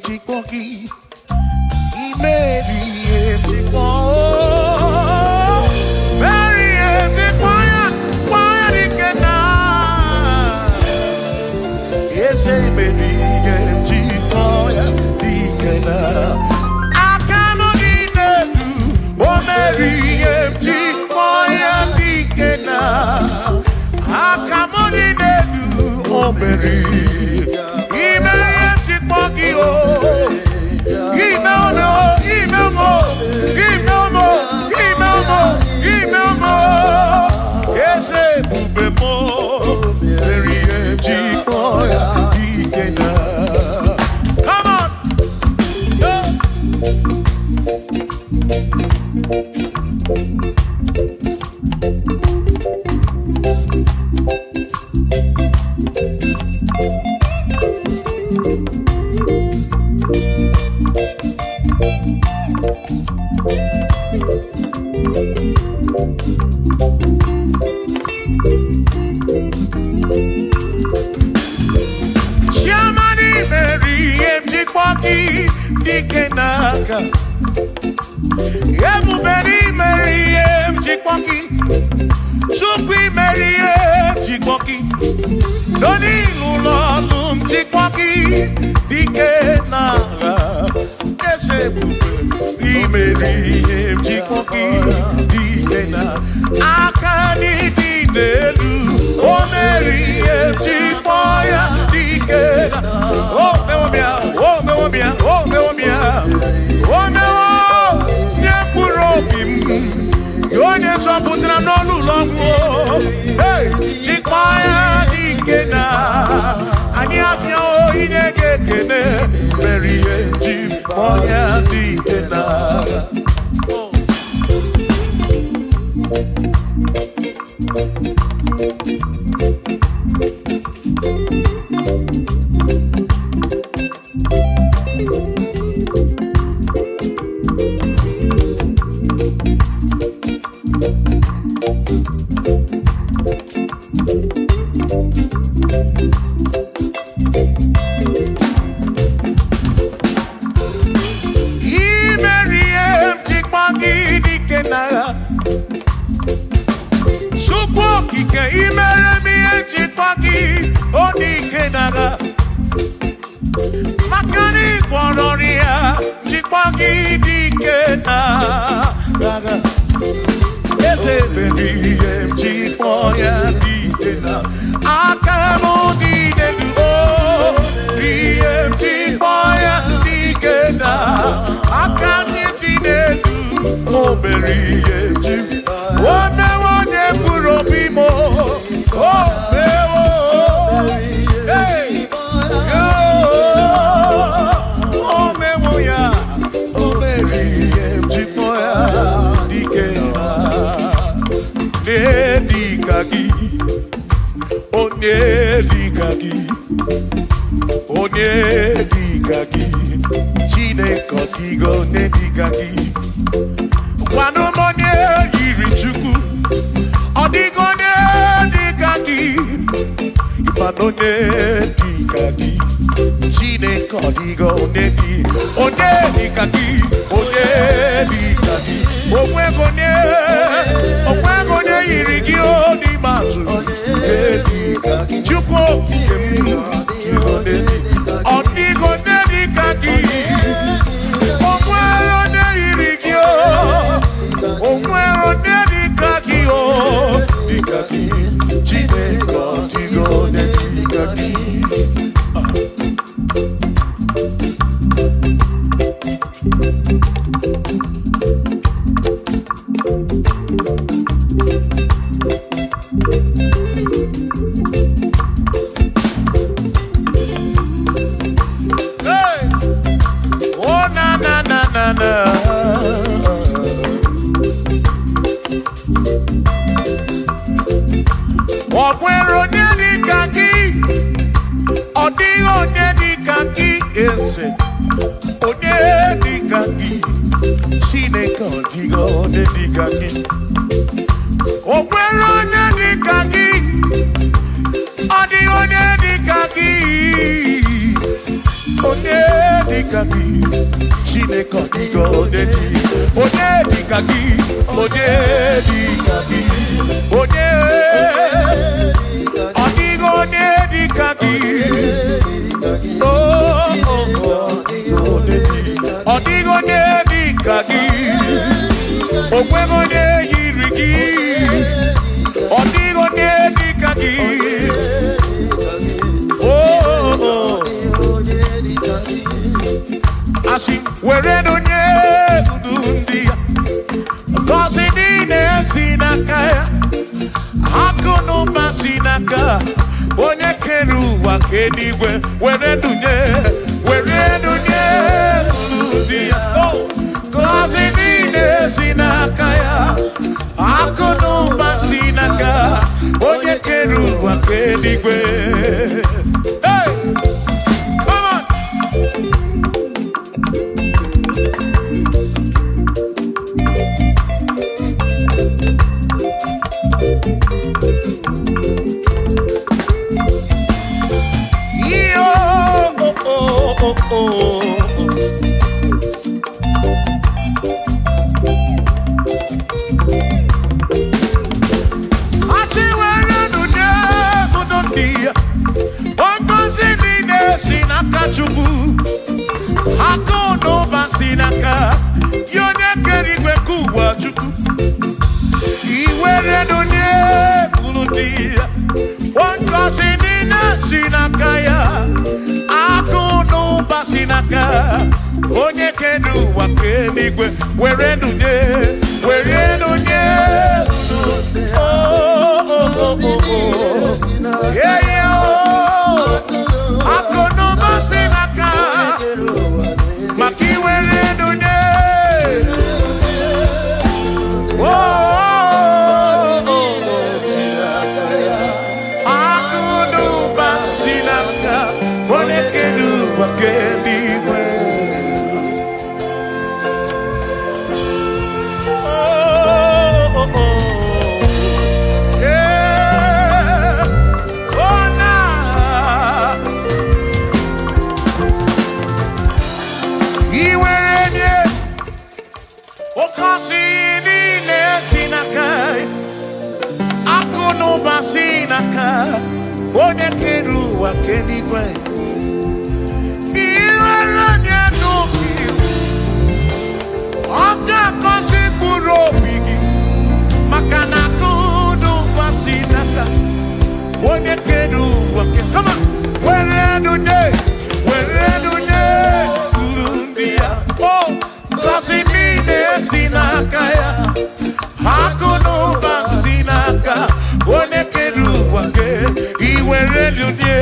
S2: chikpọ gị. Mary, Mary, quiet, na. Yes, Mary, quiet, na. I cannot do. Oh, Mary, quiet, na. I cannot do. Oh, Mary, come on. Dikenaka Ebuberi Meriem Chikwoki Chukwi Meriem Chikwoki Doni Lulolum Chikwoki Dikenaka Esebuberi Meriem Chikwoki Dikenaka Akani Dinelu O Meriem Chikwoya Dikenaka Oh Mewobia Oh Mewobia Oh Mewobia Oh Mewo Nyepurobim Yonye Soputra Nolu Longo Hey Chikwaya Dikena Anyapya O Inege Kene Merie Chikwaya Dikena Makani Kwanoria, Chikwagi Dikena, Gaga, Ese Bedi, Chikwoya Dikena, Akamo Dinedu, Chikwoya Dikena, Akami Dinedu, Oberi. gị onye dịka gị Chineke ọdịgo onye dịka gị gwanụ m onye yiri Chukwu ọdịgo onye dịka gị ịmanụ onye dịka gị Chineke ọdịgo onye dịka gị onye dịka gị onwego onye yiri gị n'ime atụ onye dịka gị Chukwu okike m ọdịgo onye dịka gị onwere onye yiri gị onwere onye dịka gị dịka gị Chineke ọdịgo onye dịka gị Ọ̀pẹ̀rọ̀ ní ẹ̀dínkà kí ọ̀díhò ní ẹ̀dínkà kí ẹsẹ̀ òní ẹ̀dínkà kí Chineke ọ̀díhò ní ẹ̀dínkà kí ọ̀pẹ̀rọ̀ ní ẹ̀dínkà kí ọ̀díhò ní ẹ̀dínkà kí òní ẹ̀dínkà kí Chineke ọ̀díhò ní ẹ̀dínkà kí òní ẹ̀dínkà kí òní ọdịgo onye dịka gị ọdịgo onye dịka gị onwego onye yiri gị ọdịgo onye dịka gị asị were onye udu ndị ya gọzi niile si n'aka ya akụ na ụba si n'aka onye kere ụwa ka eluigwe were dunye ndị ya gọzi niile si n'aka ya akụ na ụba si n'aka onye kere ụwa ka eluigwe Chukwu akụ n'ụba si n'aka ya onye kere igwe ka ụwa Chukwu iwere n'onye kwuru dị ya ngọzi niile si n'aka ya akụ n'ụba si n'aka onye kere ụwa ka eluigwe were n'onye akụ n'ụba si n'aka maka iwere n'onye akụ n'ụba si n'aka onye kere ụwa ka eluigwe onye kere ụwa ka eluigwe iwere onye n'obi ọ ga-akọzi mkpụrụ obi gị maka na akụ n'ụba si n'aka onye kere ụwa were nunye uru ndị ya ngọzi niile si n'aka ya akụ n'ụba si n'aka onye kere ụwa ka iwere nunye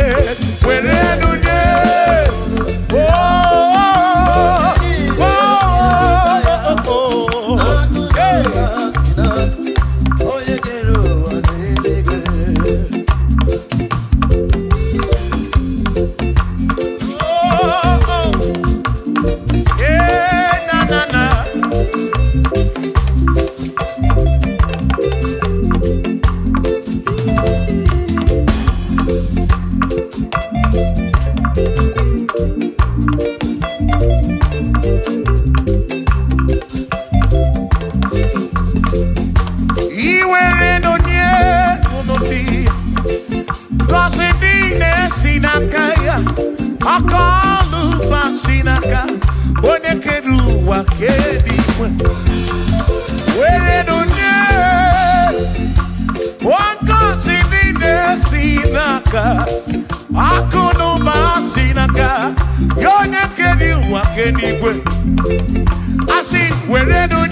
S2: where do you one cousin in the Sinaka? I could no Sinaka. You're not getting what can you? I see where do you?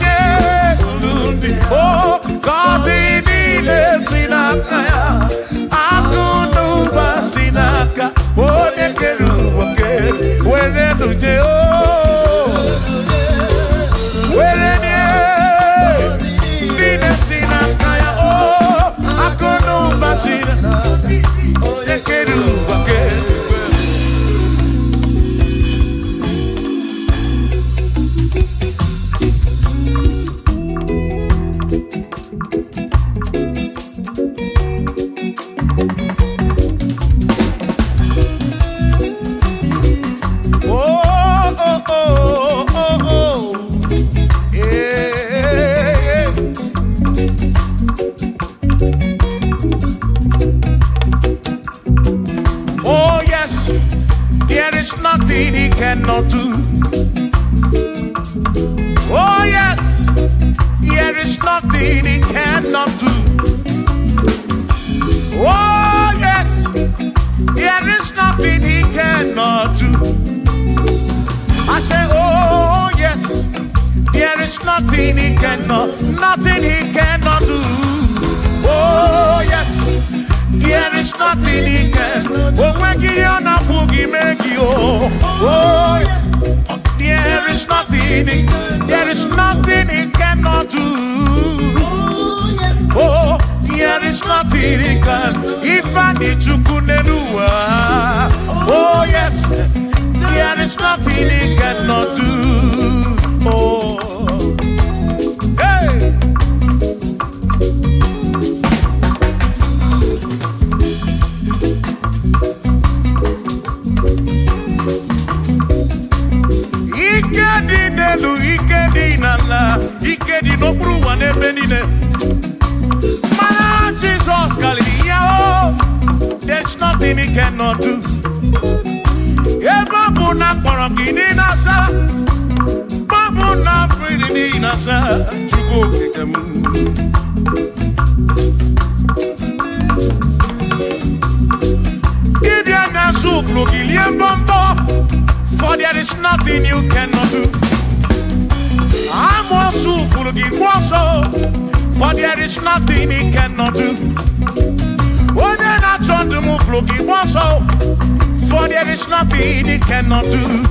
S2: Oh, cousin in the Sinaka. I could no Sinaka. Oh, they can do where do you? Nothing he cannot do. Oh yes, there is nothing he cannot do. Oh yes, there is nothing he cannot do. I say, oh yes, there is nothing he cannot do. Oh yes, there is nothing he can. Oh, when you are not boogie, make you. Oh, there is nothing he cannot do. Oh, there is nothing he can. If I need to kunenua. Oh yes, there is nothing he cannot do. Oh, hey. Ikedi no bruwa ne benine. Man, Jesus, Galileo, there's nothing he cannot do. Babu na parangini nasa, babu na pretty nasa, to go kick them. Gideon na suflu gillian bombo, for there is nothing you cannot do. I'm also full of Igbo, for there is nothing he cannot do. Oh, then I turn to move for Igbo, for there is nothing he cannot do.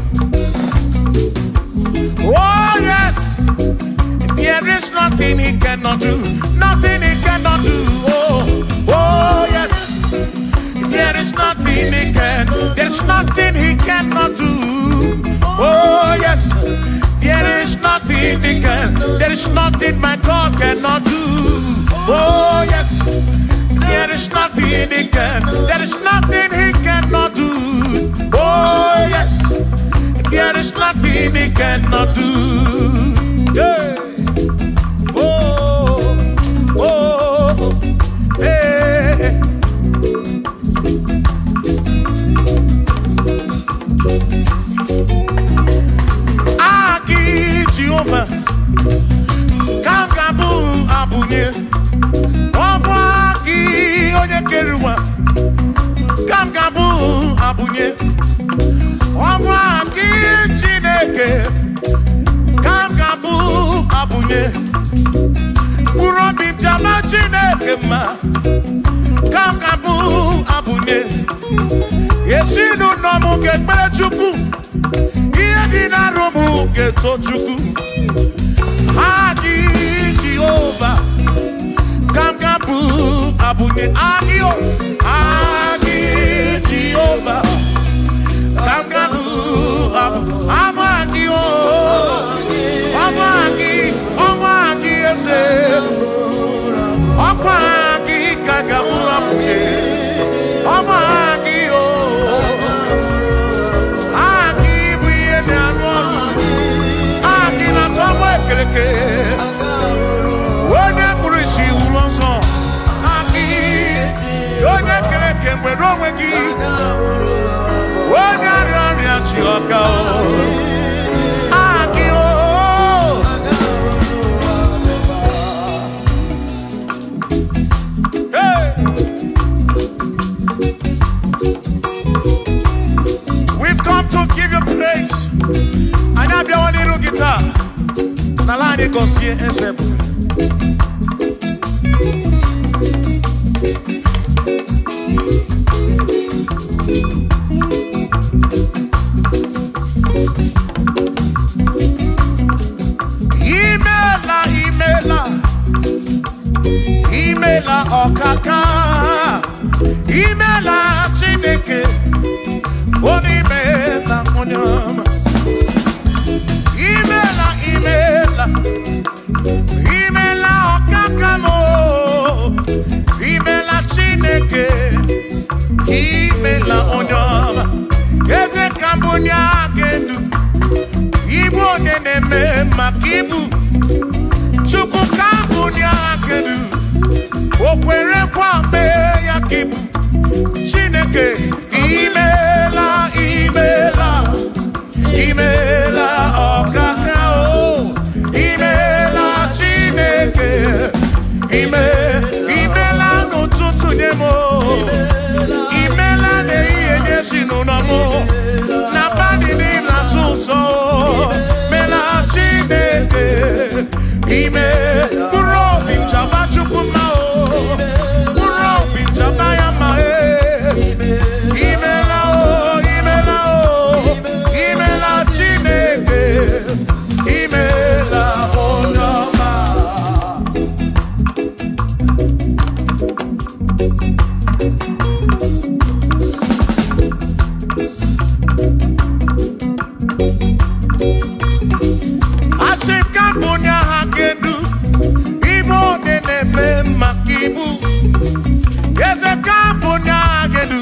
S2: Oh, yes, there is nothing he cannot do. Nothing he cannot do. Oh, yes, there is nothing he can. There's nothing he cannot do. Oh, yes. There is nothing he can. There is nothing my God cannot do. Oh yes. There is nothing he can. There is nothing he cannot do. Oh yes. There is nothing he cannot do. Yeah. Oh, oh, hey. Kamgabu abunye Obwaki onye keruwa Kamgabu abunye Obwaki Chineke Kamgabu abunye Urobi jama Chineke ma Kamgabu abunye Yesinu nomu gekpere chukwu Iye dina romu geto chukwu Agi Jehovah, Kamgabu abunye Agio, Agi Jehovah, Kamgabu Amagio, Amagi ese, Amagi Kagabu abunye, Amagio, Agi buye na nonu, Agi na towe keleke. gozie eze bụ imela ọkaka imela Chineke onye imela onye ọma imela ọkaka mo imela Chineke imela onye ọma eze kambunya kedu ibu onye na-eme maka ibu Chukwu kambunya kedu o kwere kwa mbe ya kibu Chineke imela ọkaka o imela Chineke imela n'ụtụtụ nye m imela n'ehihie nye si n'ụlọ m na bani n'ịla ụzọ mela Chineke mkpụrụ obi nchaba Chukwu mma o mkpụrụ obi nchaba ya mma imela Chineke imela onye ọma asị ka mbunye ha kedu ibe onye na-eme maka ibu eze ka mbunye ha kedu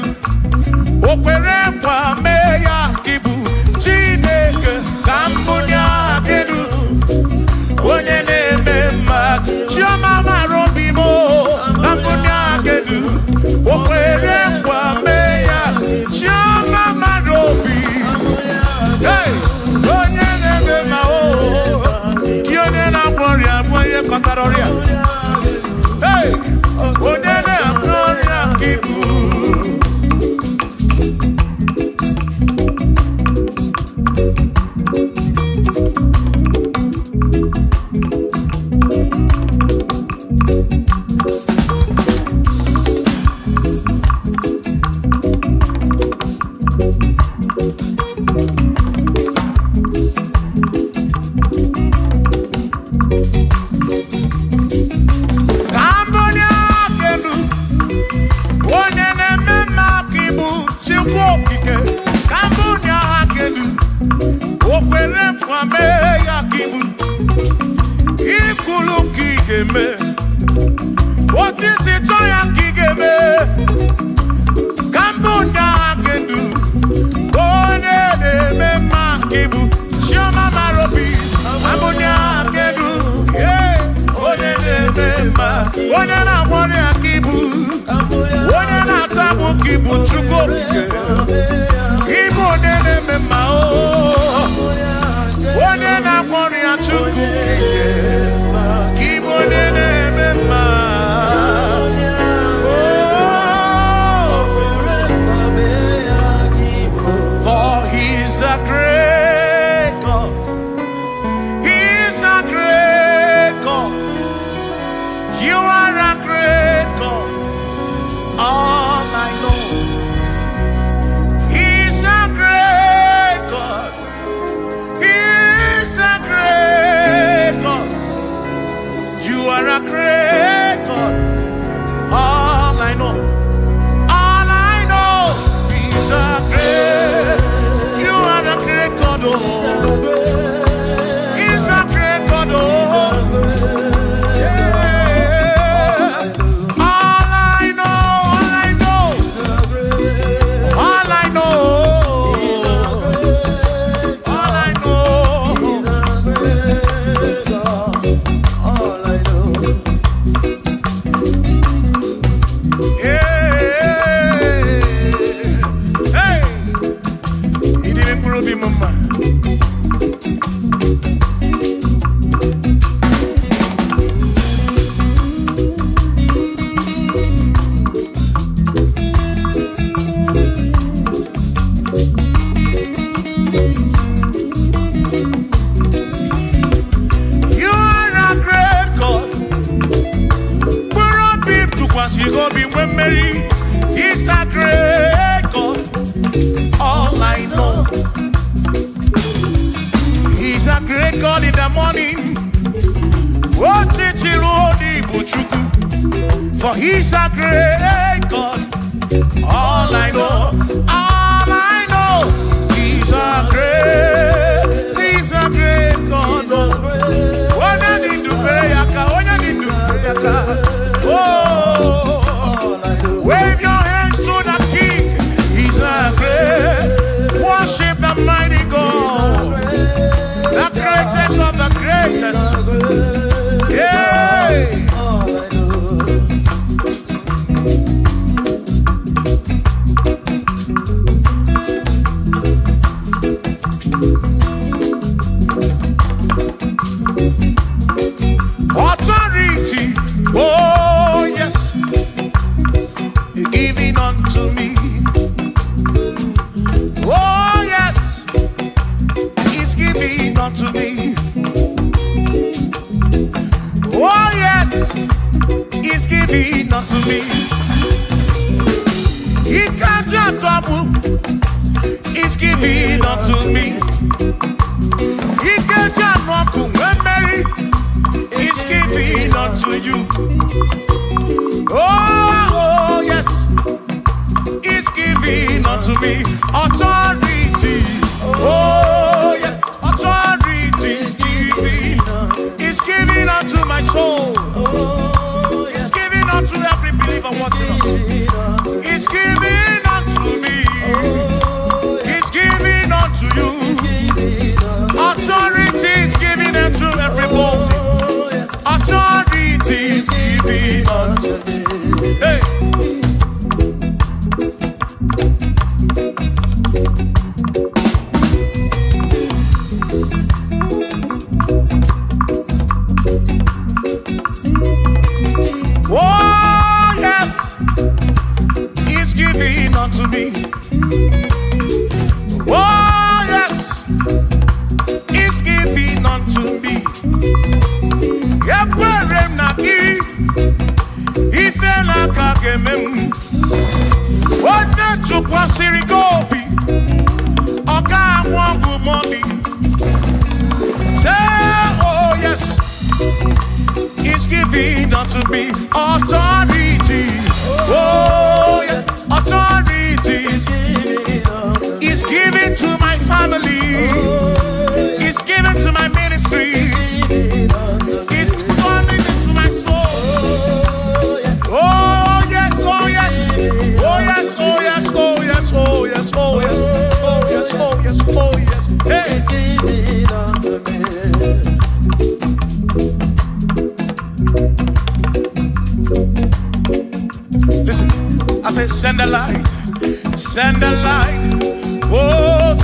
S2: o kwere kwa mee ya ibu Chineke ka mbunye ha kedu onye na-eme maka chioma mara obi m ka mbunye ha kedu o kwere kwa mee ya chioma mara obi onye na-eme ma onye na-agwọ ọrịa bụ onye kọtara ọrịa onye na-agwọ ọrịa ka ibu onye na-agbọrọ ya ka ibu onye na-atabụ ka ibu Chukwu okike ibu onye na-eme mma onye na-agbọrọ ya Chukwu okike ibu onye na-eme mma for he's a great God. He's a great God. You are a great God, all I know. He's a great God. He's a great God. You are a Obi when Mary. He's a great God. All I know. He's a great God in the morning. For he's a great God. All I know, he's a great God. When I need to pray, oh, wave your hands to the King. He's a great. Worship the mighty God, the greatest of the greatest. Yeah. Authority, oh yes, giving unto me. Oh yes, He's giving unto me. Oh yes, He's giving unto me. He can't just double. He's giving unto me. He can't just double when Mary. He's giving unto you. Oh yes, He's giving unto me. Authority. Oh yes, authority is giving. He's giving unto my soul. He's giving unto every believer watching us. He's giving unto me. He's giving unto you. Authority is giving unto everybody. Authority is giving unto me. Hey. Oh yes, He's giving unto me. Oh yes, He's giving unto me. Ekwere na gị, ife n'aka ga-eme m. Onye tụkwasịrị gị obi, ọ ga-anwụ ọgwụ mọlị. Say, oh yes, He's giving unto me authority. Oh yes, authority. He's giving to my family. He's giving to my ministry. He's funding into my soul. Oh yes, oh yes, oh yes, oh yes, oh yes, oh yes, oh yes, oh yes, oh yes, oh yes. Hey. Listen, I said send the light, send the light. Oh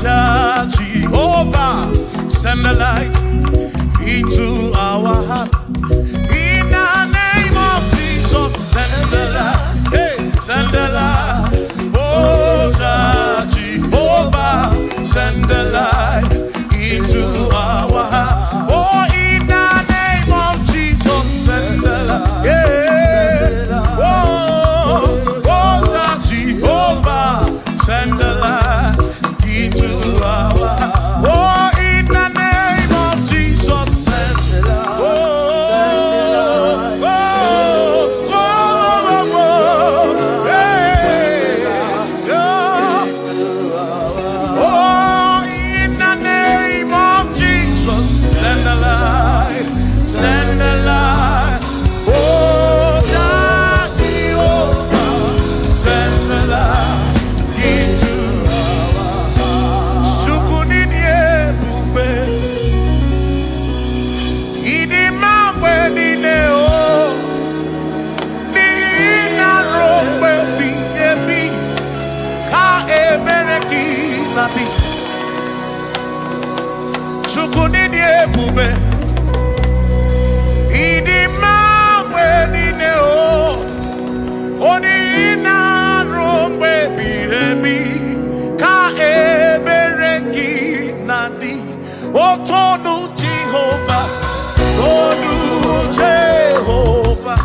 S2: Jehovah, send the light into our heart. In the name of Jesus, send the light. Hey, send the light. Oh Jehovah, send the light into our heart. Oh, in the name of Jesus, send the light. Yeah. Oh, Jehovah, send the light into our heart. Oh, in the name of Jesus, send the light. Oh, hey, oh, in the name of Jesus, send the light, send the light. Oh, Jehovah, send the light into our heart. Sukunini ebube, idimamwe nineo, nina rombe biyebi, ka ebereki nabi. Sukunini ebube, idimamwe nineo, onina rombe biyebi, ka ebereki nadi. Oh, tonu Jehovah, tonu Jehovah.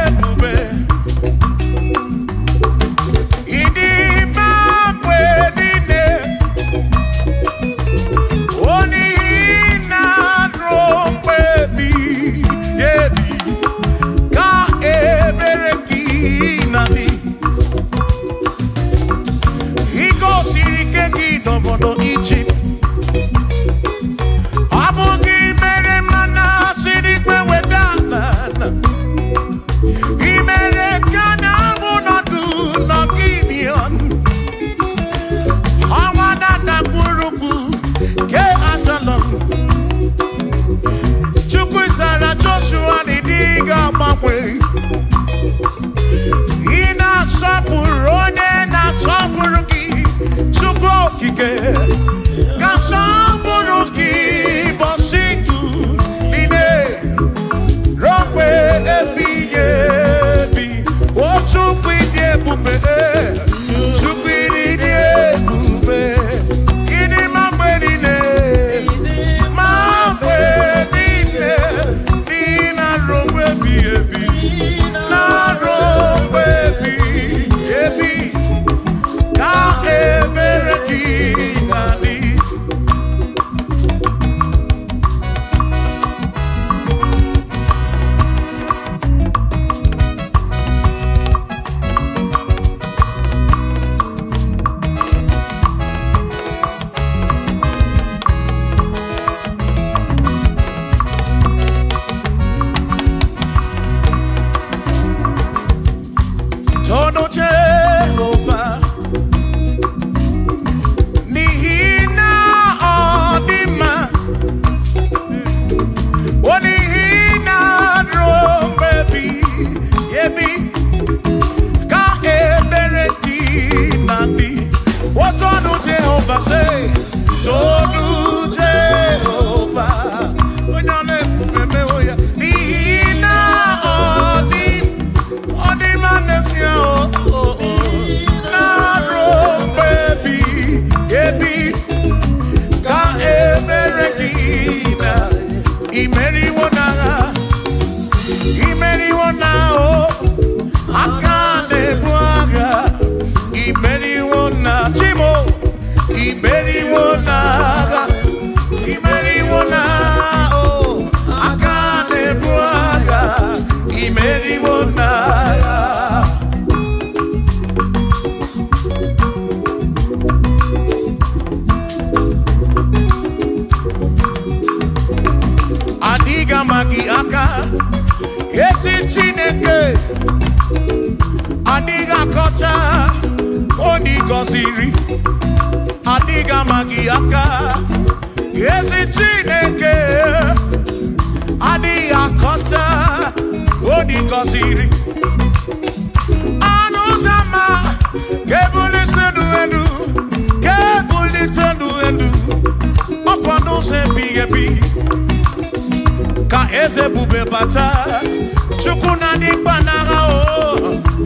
S2: ebube. Ịdị mma mgbe niile. Onye na-adụ mgbe ebighị ebi. Ka ebere gị na-adị. Ị gosiri ike gị n'obodo Ijipt. Ọ bụ gị mere mmanụ siri kwe weda n'ala. Ị mere ka na-abụ nọdụ n'Gibeon. Ọnwa na-adakpụrụkwu ke Ajalon. Chukwu zara Joshua n'ịdị ga-agbanwe. Ị na-asọpụrụ onye na-asọpụrụ gị. Chukwu okike ga-asọpụrụ gị ụbọchị niile ruo mgbe ebighị ebi. O Chukwu ịdị ebube, Chukwu ịdị ebube. Ịdị mma mgbe niile, ma mgbe niile. Dị na ruo mgbe ebighị ebi, na ruo mgbe ebighị ebi. Ka ebere gị na-adị. Tono Jehovah, n'ihi na ọ dị mma. O n'ihi na ruo mgbe ebighị ebi. Ka ebere gị na-adị. O tonu Jehovah say, tonu Jehovah. Onye ọ na-ebube mewo ya. N'ihi na ọ dị mma n'ezie na ruo mgbe ebighị ebi. Ka ebere gị na imeriwo n'agha, imeriwo n'ahụ. Aka na-ebu agha, imeriwo na Chimo, imeriwo n'agha, imeriwo n'ahụ. Aka na-ebu agha, imeriwo n'agha. Adịghị ama gị aka, ezi Chineke. Adịghị akọcha onye gọziri. Adịghị ama gị aka, ezi Chineke. Adịghị akọcha onye gọziri. Ọnụ ụzọ ama ga-ebulite elu, ga-ebulite elu. Ọkwa n'ụzọ ebighị ebi. Ka eze bube bata. Chukwu na-adị mkpa n'agha.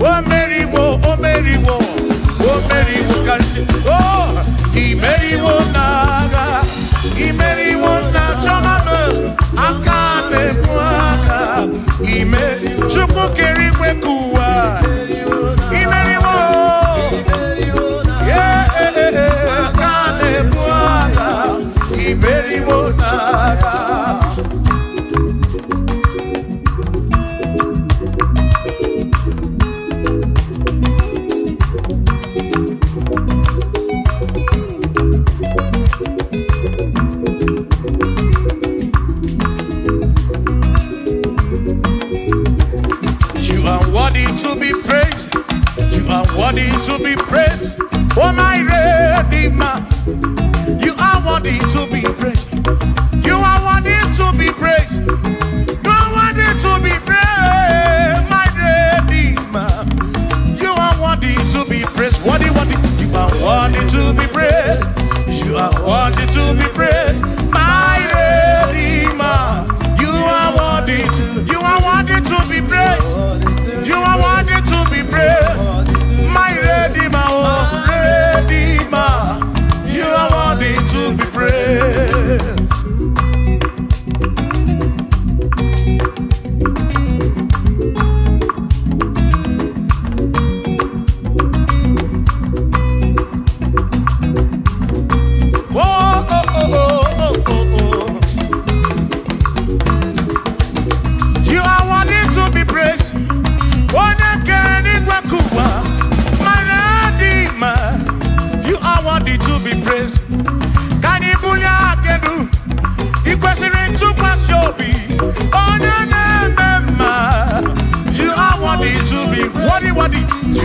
S2: O meriwo, o meriwo, o meriwo karịsị. Imeriwo n'agha, imeriwo na chọmame. Aka na-ebu agha, Chukwu kere igwe ka ụwa. Imeriwo, aka na-ebu agha, imeriwo n'agha. To be praised, you are worthy to be praised. Oh my Redeemer, you are worthy to be praised. You are worthy to be praised. You are worthy to be praised, my Redeemer. You are worthy to be praised. Worthy, worthy. You are worthy to be praised. You are worthy to be praised, my Redeemer. You are worthy to be praised. You are worthy to be praised, my Redeemer, oh Redeemer. You are worthy to be praised.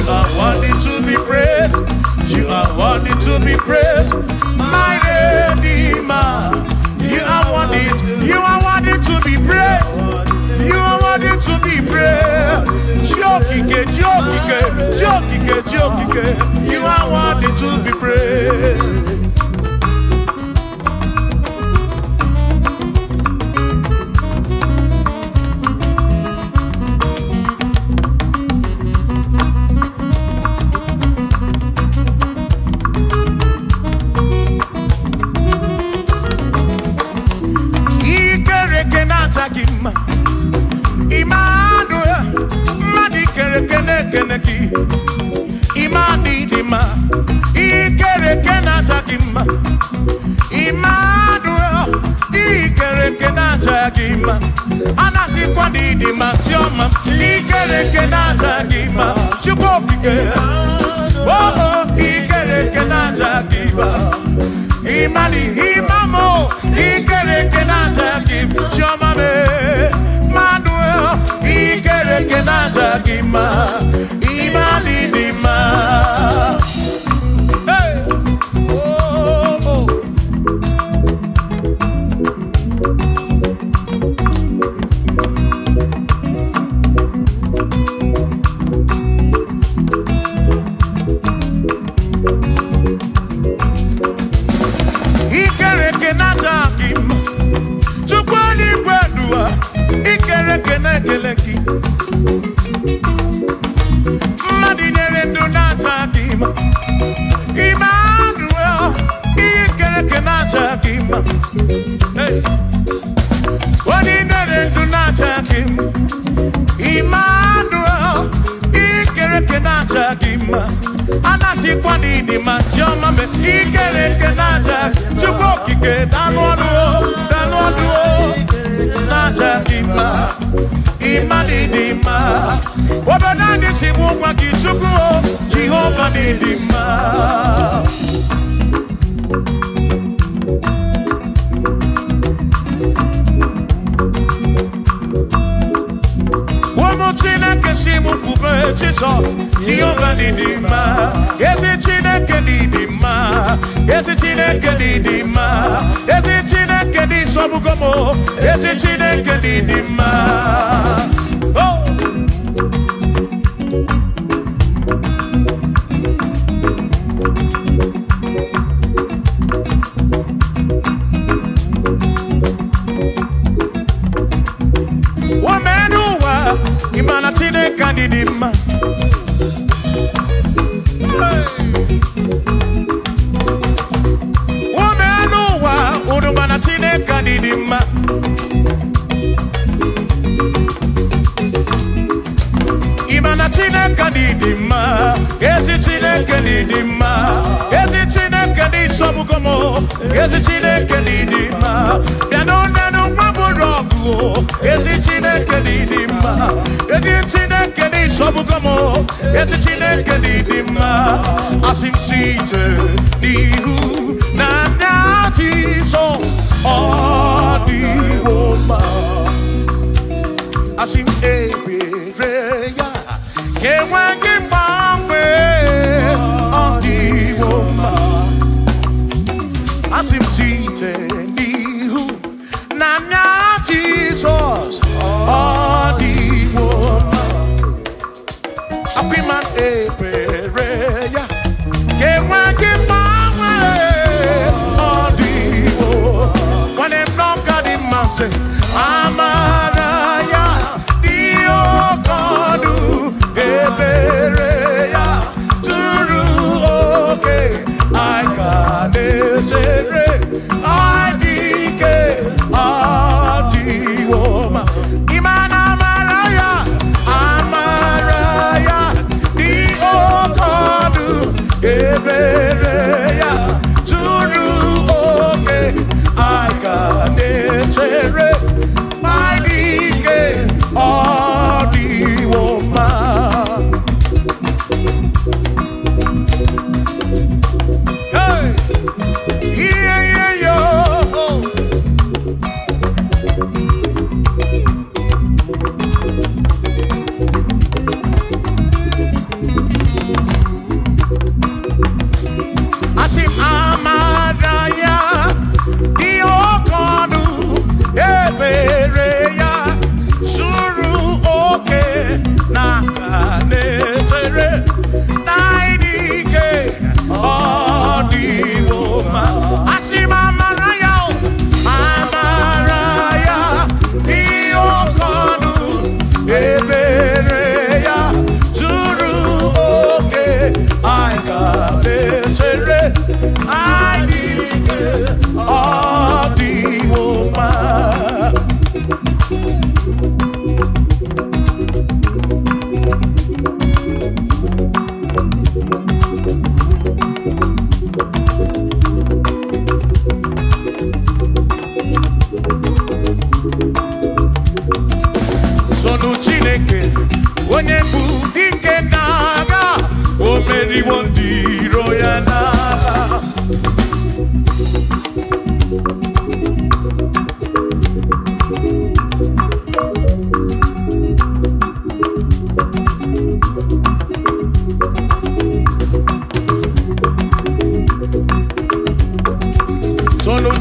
S1: You are worthy to be praised. You are worthy to be praised. My Redeemer. You are worthy. You are worthy to be praised. You are worthy to be praised. Jokike, jokike, jokike, jokike. You are worthy to be praised. Imani dima, ikere kenata kima. Emmanuel, ikere kenata kima. Anasi kwani dima tioma, ikere kenata kima. Chukokike, oh ikere kenata kima. Imani imamo, ikere kenata kima. Tioma me, Emmanuel, ikere kenata kima. Imani dima. Hey, oh, oh. Ikere kenata kima. Chukwani kwedua, ikere kenekeleki. Madinere do not him. Emmanuel, ikere kenata him. Hey, Madinere do not him. Emmanuel, ikere kenata him. Anasi kwani di majoma me ikere kenata. Chukokike danwadu, nata him. Imani dima, wabadani sibuwa kisuku, Jehovah ni dima. Wamotina kesimu kube Jesus, Jehovah ni dima. Yesi chineke ni dima, yesi chineke ni dima, yesi chineke ni sobugomo, yesi chineke ni dima. Oh. Womenuwa imana chineke ni dima. Womenuwa udumana chineke ni dima. Imana chineke ni dima. Ezi chineke ni dima. Ezi chineke ni sobugomo. Ezi chineke ni dima. Nanu waburogu. Ezi chineke ni dima. Ezi chineke ni sobugomo. Ezi chineke ni dima. Asim site nihu na nyati so odi woma. Asim ebereya kewangi mangwe odi woma. Asim site nihu na nyati so odi woma. Apiman ebereya kewangi mangwe odi woma. When them knock at him and say Amaraya Dio Kodu Ebereya Turu okay I can I dike Adiwoma Imana Amaraya Dio Kodu Ebereya Turu okay I can
S2: onye bụ dike n'agha, o meriwo ndị iro ya n'agha.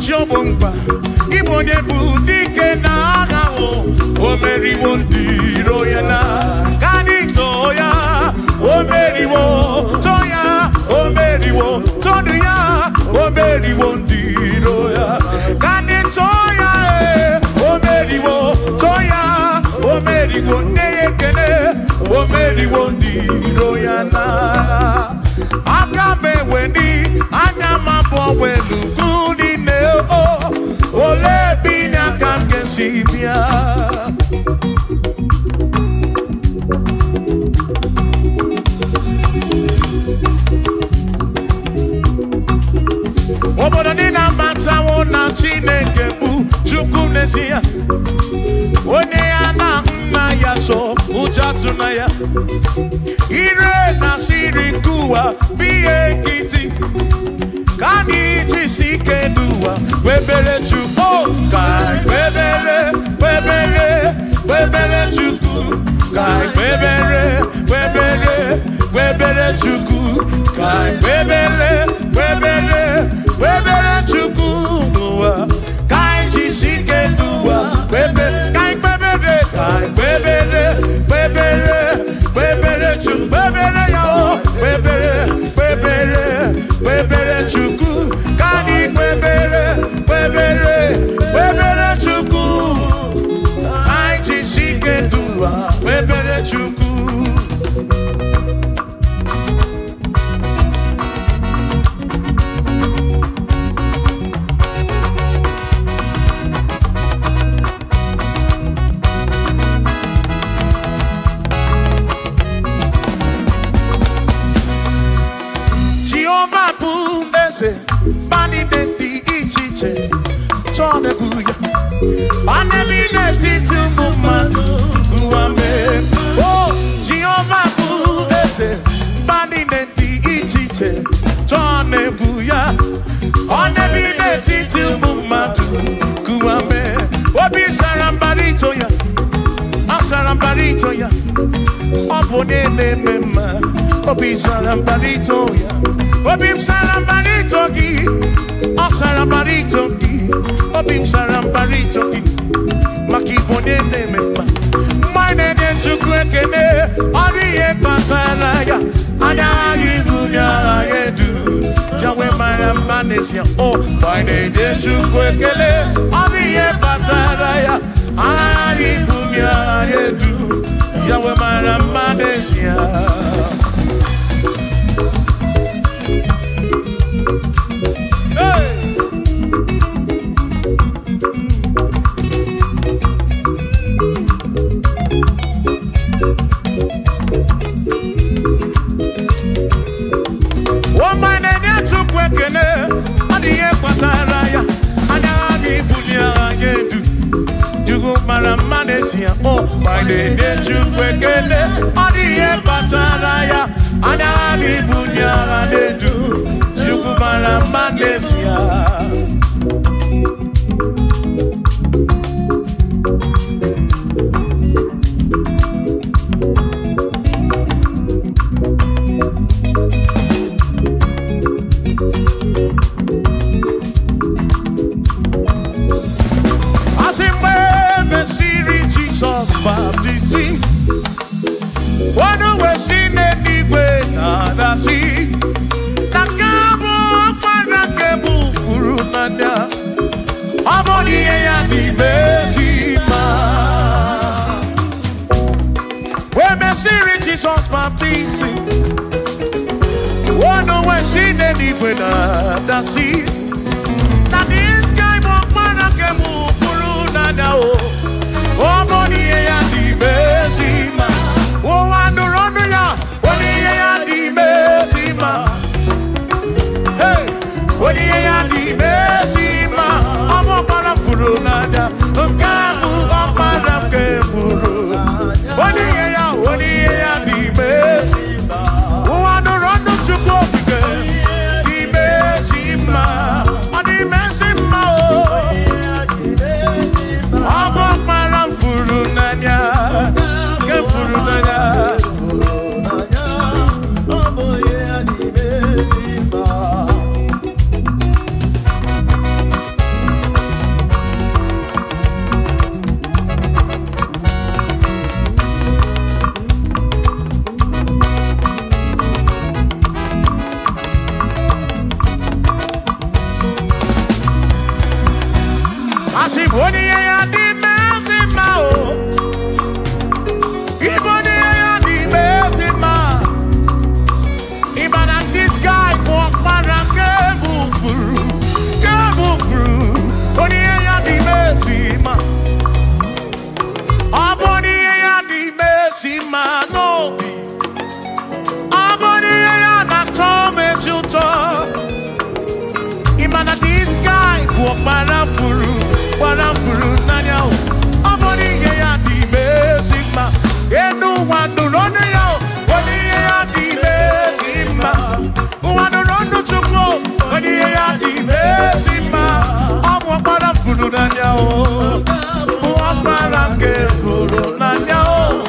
S2: Chiobomba, Igbo onye bụ dike n'agha, o meriwo ndị iro ya na kanito ya, o meriwo to ya, o meriwo todu ya, o meriwo ndị iro ya kanito ya, o meriwo to ya, o meriwo nne ekene, o meriwo ndị iro ya na aka meweni anya mabọ welugu. Ole binya kam kesibia obodo dị na matawo na Chineke bụ Chukwu n'ezie, onye ya na nna ya so ụjọ tụna ya, ire na siri nkuwa biye nkịtị ka anyị jisi ike n'ụwa webere Chukwu ka webere Chukwu ka webere Chukwu ka webere Chukwu n'ụwa ka anyị jisi ike n'ụwa webere ka webere Chukwu webere ya o webere Chukwu ka anyị webere Chukwu anyị jisi ike n'ụwa webere Chukwu. Bani de di ichiche chone buya bani bi de titu mumadu guame. Oh Jehovah bu ese bani de di ichiche chone buya bani bi de titu mumadu guame. Obi sarambarito ya, sarambarito ya, opone ne mema. Obi sarambarito ya, obi sarambarito gi, sarambarito gi, obi sarambarito gi. Makibone ne mema, mine ne chukwekene, ariye pasaraya, anya yibunya yedu. Jawe marambanesia, oh, mine ne chukwekene, ariye pasaraya, anya yibunya yedu. Jawe marambanesia. Oh, my name is Chukwekene, Odiye Bataraya, Anani Bunya Anedu, Chukwumara Manesia. Jesus baptizing. Oh no, when she did it with the sea. Now this guy won't wanna get move through now. Oh, money and the Messima. Oh, and the Ronia, money and the Messima. Hey, money and the Messima. I'm a parafuru nada. I'm a parafuru. Money and Awo parafuru nanya o. Amoni ye ya di mezima. Enu wanu ronu ya o. Oni ye ya di mezima. Wanu ronu chukwo. Oni ye ya di mezima. Awo parafuru nanya o. Awo parafuru nanya o.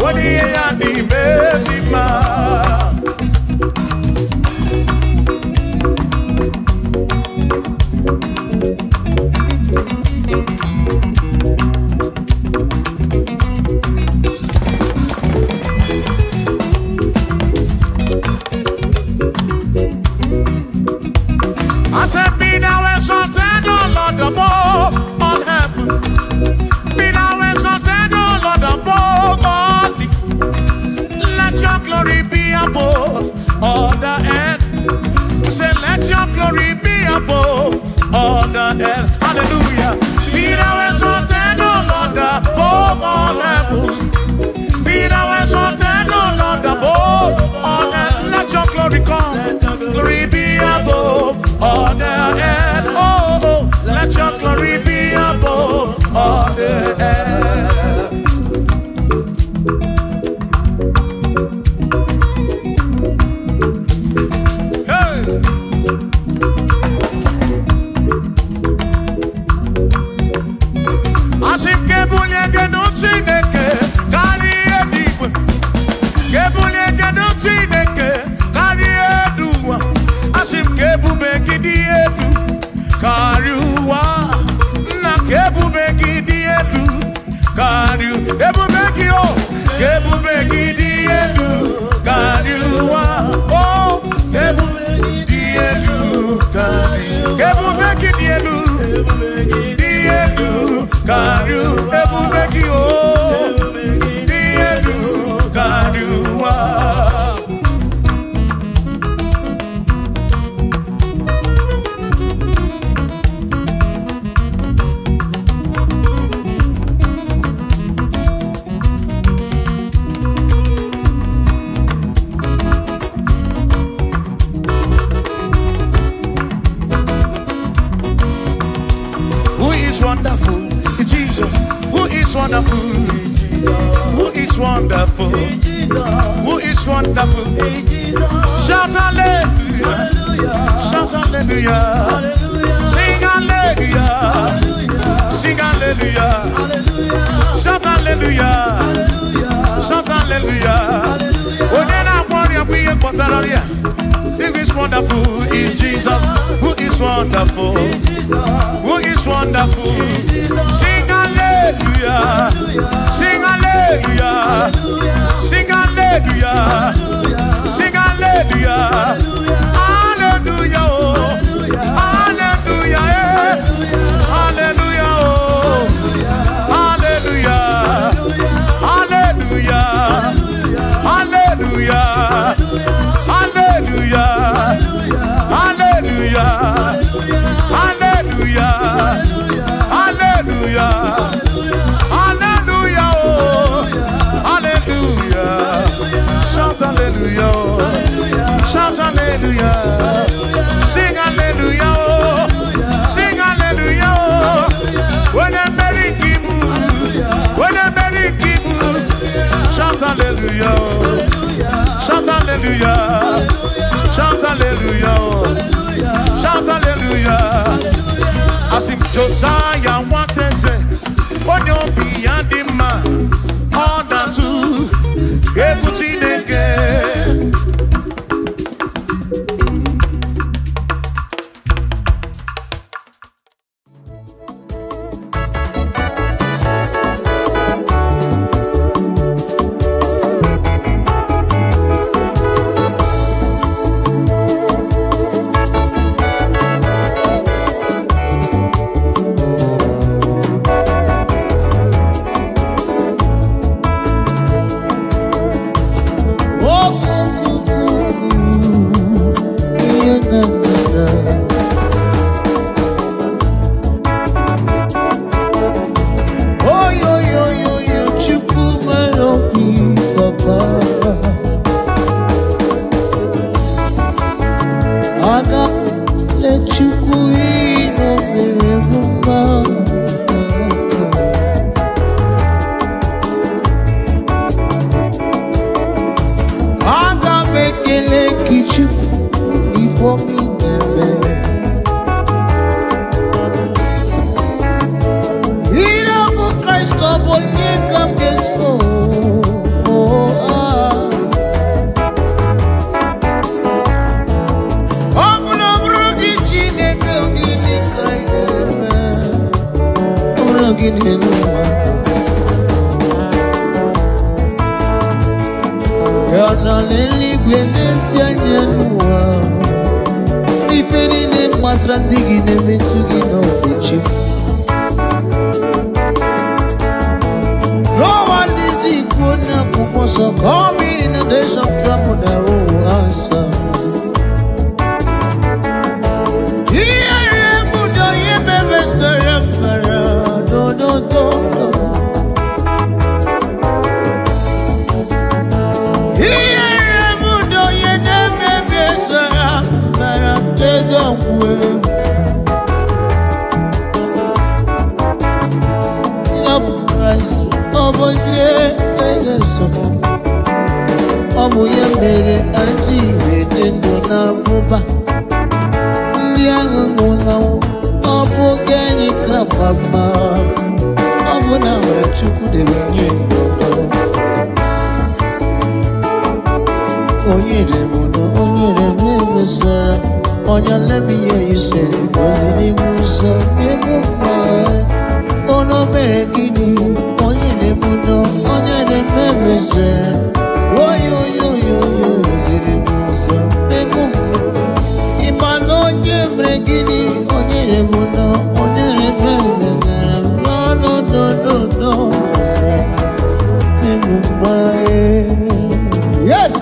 S2: Oni ye ya di mezima. I said, be thou exalted, O Lord, above all heaven. Be thou exalted, O Lord, above all the. Let your glory be above all the earth. We say, let your glory be above all the earth. Hallelujah. Be thou exalted, O Lord, above all heaven. Be thou exalted, O Lord, above all earth. Let your glory come. Glory be above all the earth. Oh, oh, let your glory be above all the earth. Hey. Asike buliege no chineke kari edigwe. Kebuliege no chineke kari eduwa. Asike bubegidi edu kari uwa. Na kebubegidi edu kari ebubegi o. Kebubegidi edu kari uwa. Oh, kebubegidi edu kari. Kebubegidi edu. Edu kari ebubegi o. Edu kari uwa. Wonderful, Jesus. Who is wonderful? Who is wonderful? Who is wonderful? Shout hallelujah! Shout hallelujah! Sing hallelujah! Sing hallelujah! Shout hallelujah! Shout hallelujah! Oh, then I worry, I'm being Potaria. Who is wonderful? Is Jesus. Who is wonderful? Who is wonderful? Sing hallelujah! Sing hallelujah! Sing hallelujah! Sing hallelujah! Hallelujah! Oh. Hallelujah! Hallelujah! Oh. Hallelujah! Hallelujah! Hallelujah! Hallelujah! Hallelujah! Hallelujah! Hallelujah! Hallelujah! Oh! Hallelujah! Shout hallelujah! Shout hallelujah! Sing hallelujah! Sing hallelujah! When a merry kibu, when a merry kibu, shout hallelujah! Shout hallelujah! Shout hallelujah! Shout hallelujah! As if Josiah wanted to say, on your beyond the man, all that to Ebutin again.
S3: gini n'ụwa ya nọ n'eluigwe n'ezi anya n'ụwa ife niile gbasara ndị gị na-emetụ gị n'obi chi no one did equal na akwụkwọ nsọ call me in the days of trouble that will answer Obu ya mere aji ede ndụ na abụba ndị ahụ nwụrụ ọ bụ oge anyị kafa mma ọ bụ na nwere Chukwu dere nye ndụ onye remono onye reme mesara onye lemiye ise oziri m ụzọ ebe mma ono mere gịnị onye remono onye reme mesara oyo yo yo yo oziri m ụzọ ebe mma ịma na onye mere gịnị onye remono onye reme mesara no ebe mma yes.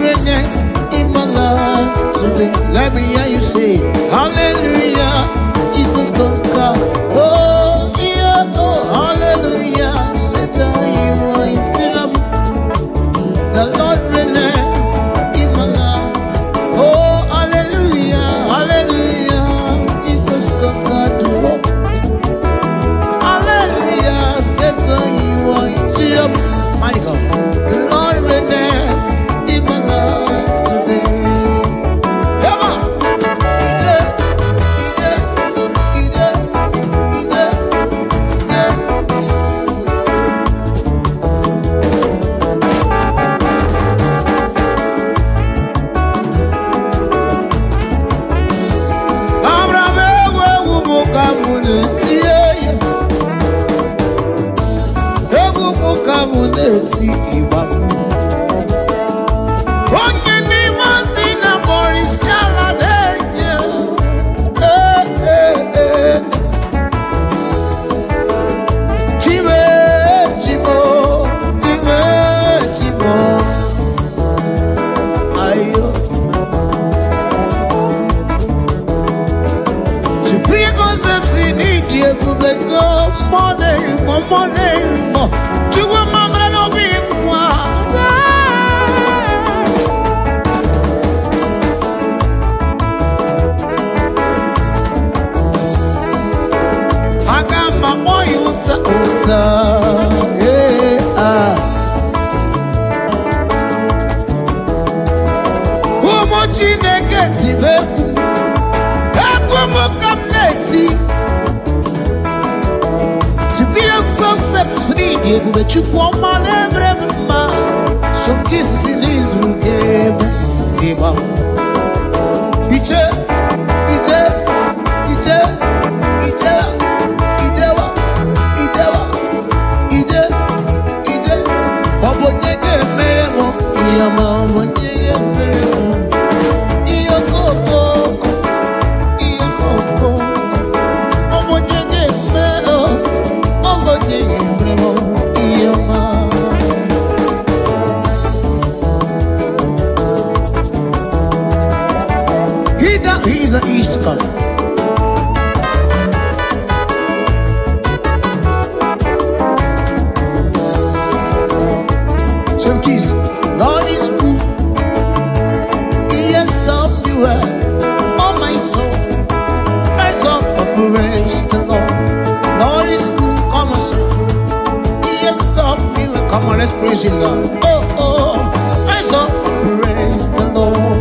S3: reigneth in my life today. Let me hear you say, hallelujah, Jesus conquered. Oh, yeah, oh, hallelujah, Satan, you are infallible. The Lord reigneth in my life. Oh, hallelujah, hallelujah, Jesus conquered the world. Hallelujah, Satan, you are infallible. My God, the Lord reigneth in my life today. Come on. Some kisses in his room came. He's an East come. So keys, Lord is good. He has done you well. Oh my soul, rise up and praise the Lord. Lord is good, come on, sir. He has done you well. Come on, let's praise Him now. Oh, oh, rise up and praise the Lord.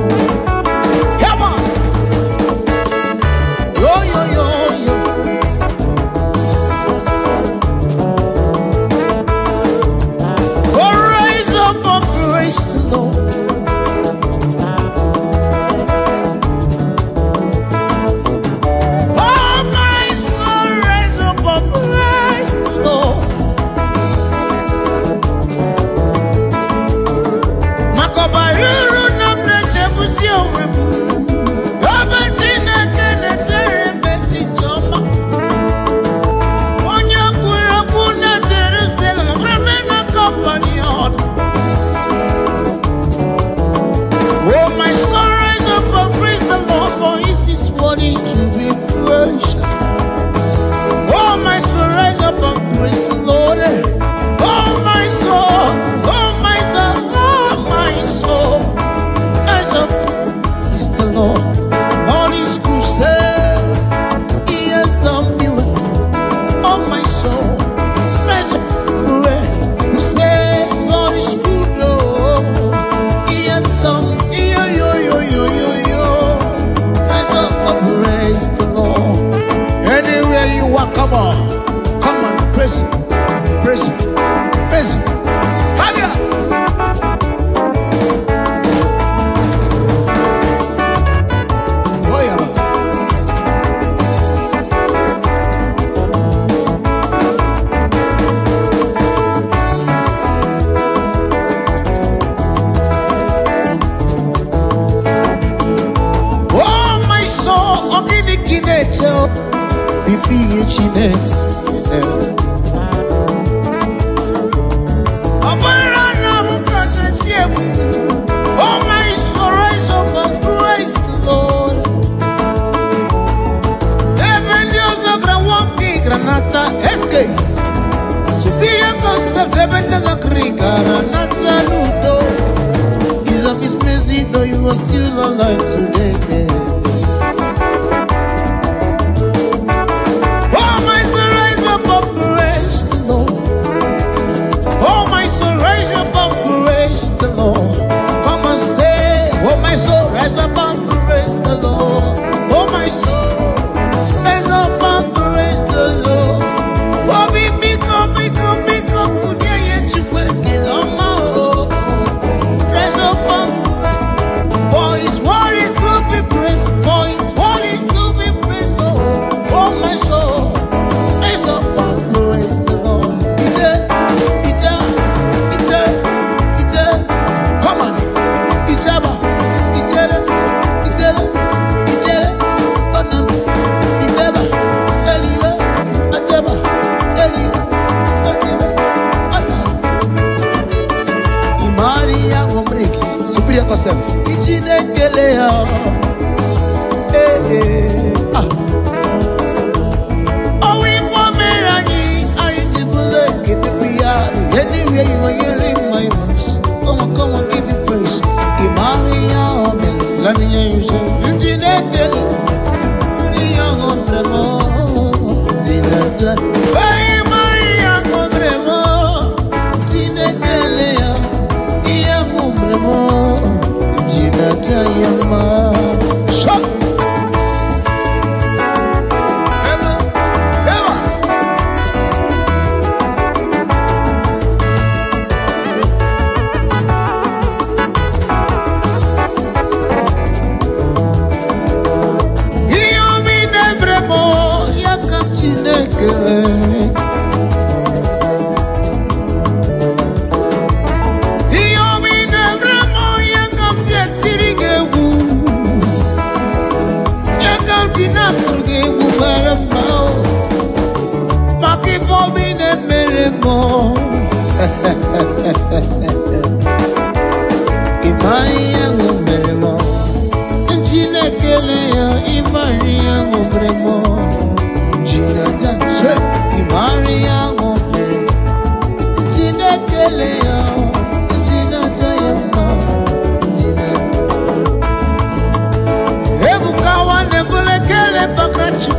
S3: Oh my was still alive today. Oh, my soul, rise up and praise the Lord. Oh, my soul, rise up and praise the Lord. Come and say, oh, my soul, rise up and praise the Lord. Oh, my soul, rise up and praise the Lord. Oh, be kunya yetu kweke loma. Rise up and for His word is to be praised. For His word is to be praised. Oh, my soul, rise up and praise the Lord. Ije. Come on, Ijaba, Ijele, Onam, Ijeba, Eliba, Ajaba, Eliba, Ajaba, Onam. Imari yangu mriki, superior concepts. Ijine kelea, Owi pomerani, aijibule kitipia. Anywhere you are hearing my voice, come on, give me praise. Imari yangu, let me hear you say, Ijine kelea, yangu mremo, zinada. Imari yangu mremo, Ijine kelea, yangu mremo, zinada yama. Shut. Imari yangu mremo, njine kelea. Imari yangu mremo, njine janse. Imari yangu mremo, njine kelea. Njine jayama, njine. Hebu kawa nebule kele pakachu.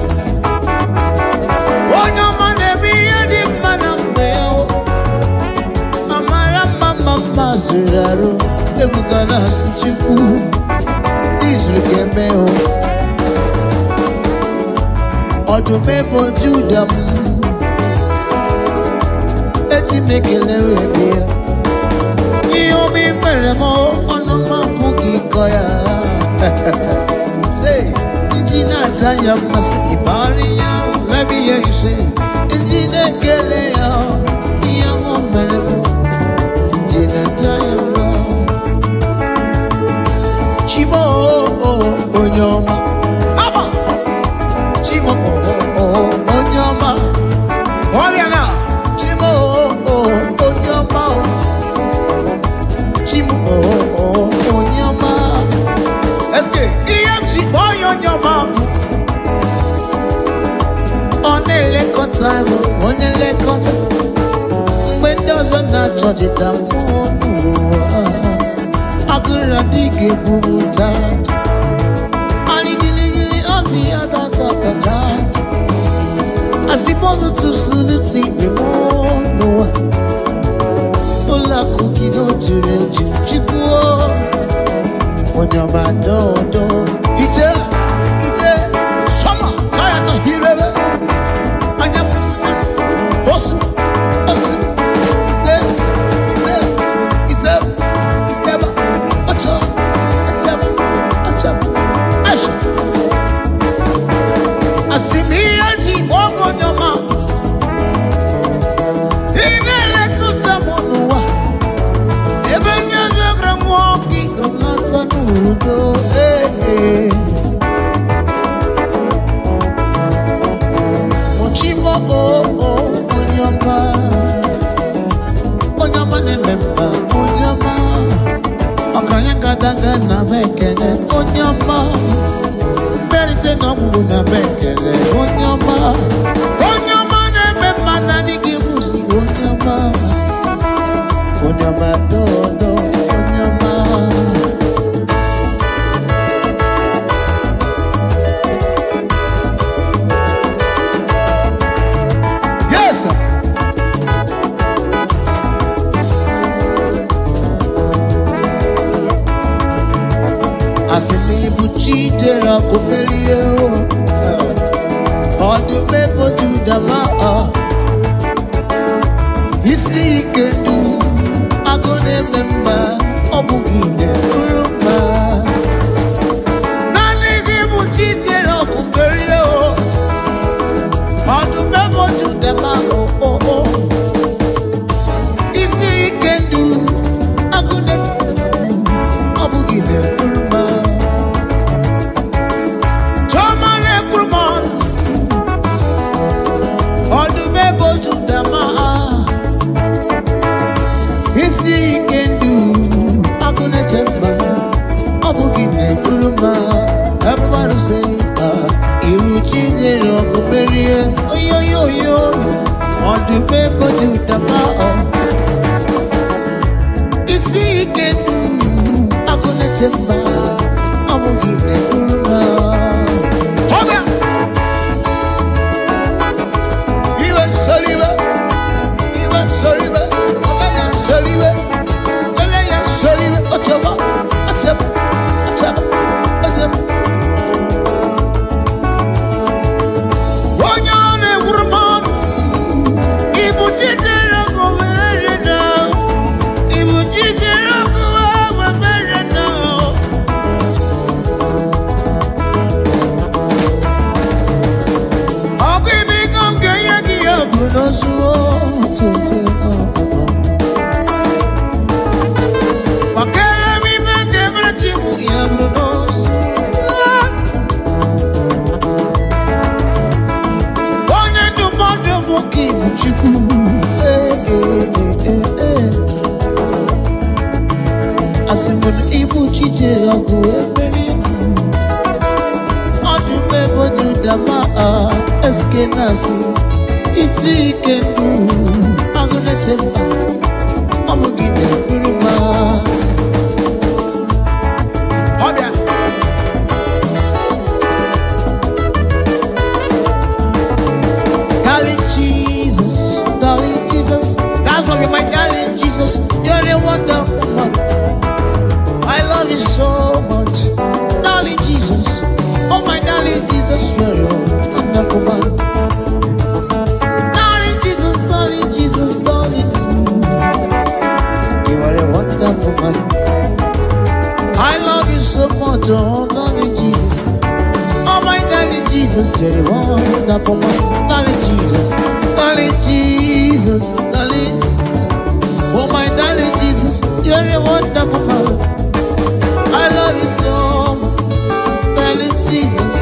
S3: Onyo manebi yadi manambeo. Amara mama zuraro. Hebu kana sichiku. Isru kemeo. Odumebo judam. Eti mekelewe bia. Iyomi meremo. Onoma kuki koya. Say, Injina Jaya Mas Imari ya. Let me hear you say, Injina Kele ya. Iyamo meremo. Injina Jaya Ma. Chimo Onyoma. Aba. Chimo Onyoma. Oriana. Chimo Onyoma. Chimo Onyoma. Let's go. EMG boy Onyoma. Onele kota, onele kota. Mendoza na George Damu. Agura dike bubu tat. Ali gili on the other tat. Asipozu to suluti remono. Ola kuki no jureju chikuo. Onyoma dodo. Ije. Sama kaya to hirebe. Anya. Osu. Iseba. Acha. Asha. Asimia ji bogo nyoma. Inele kutamonua. Ebenya zagramu ki gramnata nudo. Mochimo Onyoma ne memba Onyoma. Akanya kadanga na mekele Onyoma. Berite na mungu na mekele Onyoma. Onyoma ne memba na nikimusi Onyoma. Onyoma dodo Onyoma. Asimi buchi jera kumelio Odu mebo judama Isi ikendu Agone memba Obugide uruma Nani di buchi jera kumelio Odu mebo judama Isi ikendu Agone Obugide uruma Everybody say, you cheese it up, oh yo yo yo, on the paper you the bar. You see, you can do, I'm gonna check I'm gonna give it hold on. You are sorry, you are sorry, I am sorry, I am sorry, October. Isi kendu, I'm gonna tell you, I'm gonna give you a darling Jesus, that's what you're my darling Jesus, you're a wonderful one. I love you so much, darling Jesus, oh my darling Jesus, you're a wonderful one. I love you so much, oh darling Jesus. Oh my darling Jesus, you're the wonderful one. Darling Jesus, darling Jesus, darling. Oh my darling Jesus, you're the wonderful one. I love you so much, darling Jesus.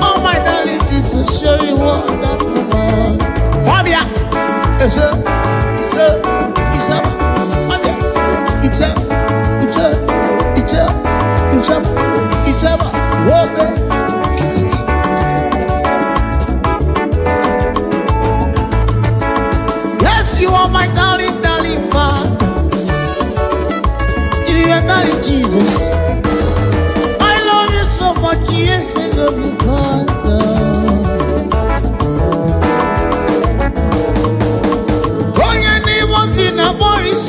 S3: Oh my darling Jesus, you're the wonderful one. Wazobia, it's a. Yes, you are my darling, darling Father. You are darling Jesus. I love you so much. Yes, I love you, Father. When your name was in a Boris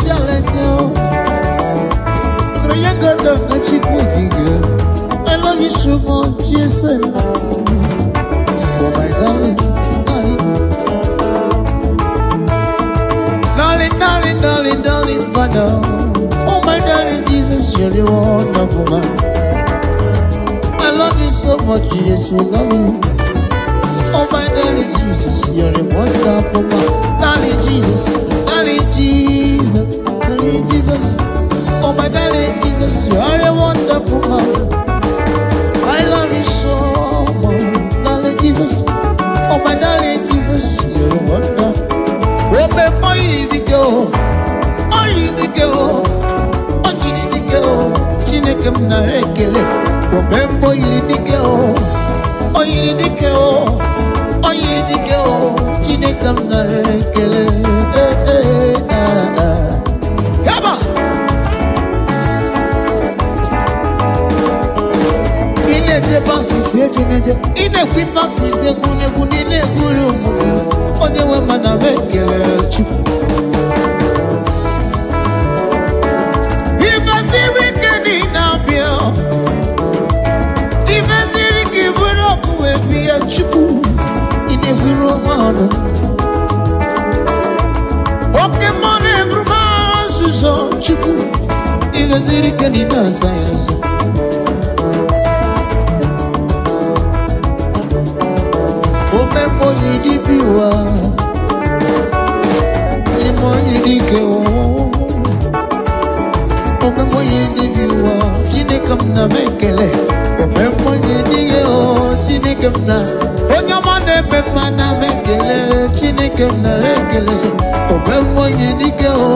S3: I love you so much, yes I love you. Oh my darling, darling, darling, darling, Father. Oh my darling Jesus, you're the wonderful man. I love you so much, yes we love you. Oh my darling Jesus, you're the wonderful man. Darling Jesus, darling Jesus, darling Jesus. Oh my darling Jesus, you are a wonderful man. I love you so much, darling Jesus. Oh my darling Jesus, you're a wonder. Oh you the girl, oh you the girl, oh you the girl. Chineke na rekele. Oh you the girl, oh you the girl, oh you the girl. Chineke na rekele. Ine kwipasi de gune ne guru mu onye we mana bekele chu Ibasi weekend na bio gaziri kanina science. Ome moyi di biwa, ni moyi di keo. Ome moyi di biwa, chine kamna mekele. Ome moyi di keo, chine kamna. Onyama ne pepana mekele, chine kamna rekele. Ome moyi di keo,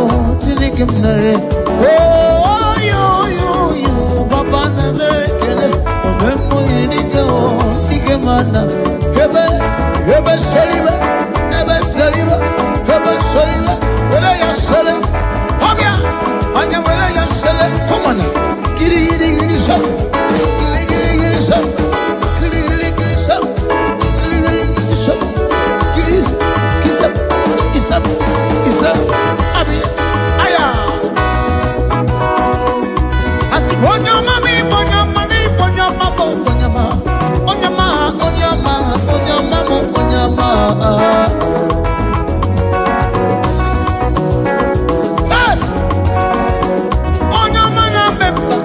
S3: chine kamna re. Oh yo yo yo, baba na mekele. Ome moyi di keo, chine kamna. Hebe soliva, hebe soliva, hebe soliva. Where are you selling? Hobia, anya where are you selling? Come on, giddy giddy giddy some, giddy giddy giddy some, giddy giddy giddy some, giddy giddy giddy some, giddy kiss up, kiss up, kiss up. Abi, aya. Asi bonyama mi bonyama ni bonyama bonyama, bonyama bonyama bonyama bonyama. Yes. Bonyama na mepa.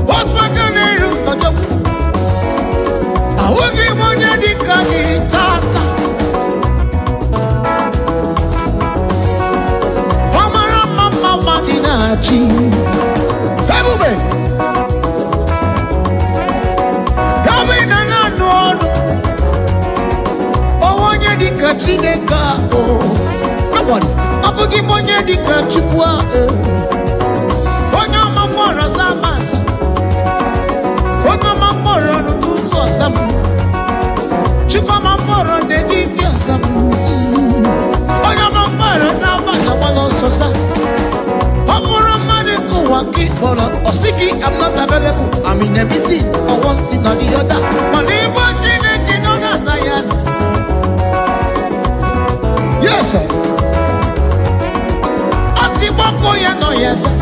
S3: What's my name? Bonyama. Awogi monya dikani tata. Mama mama madina chi. Ebube. Chineka oh nobody abugi monye dika chipwa onya mamora samasa onya mamora nutuzo sam chikwa mamora ne divya sam onya mamora na bana walo sosa amora mane ko waki ora osiki I'm not available I'm in a meeting or one thing or the other mane bo chineke no na sayas. Yes, sir. Asiboko ya no yes, sir.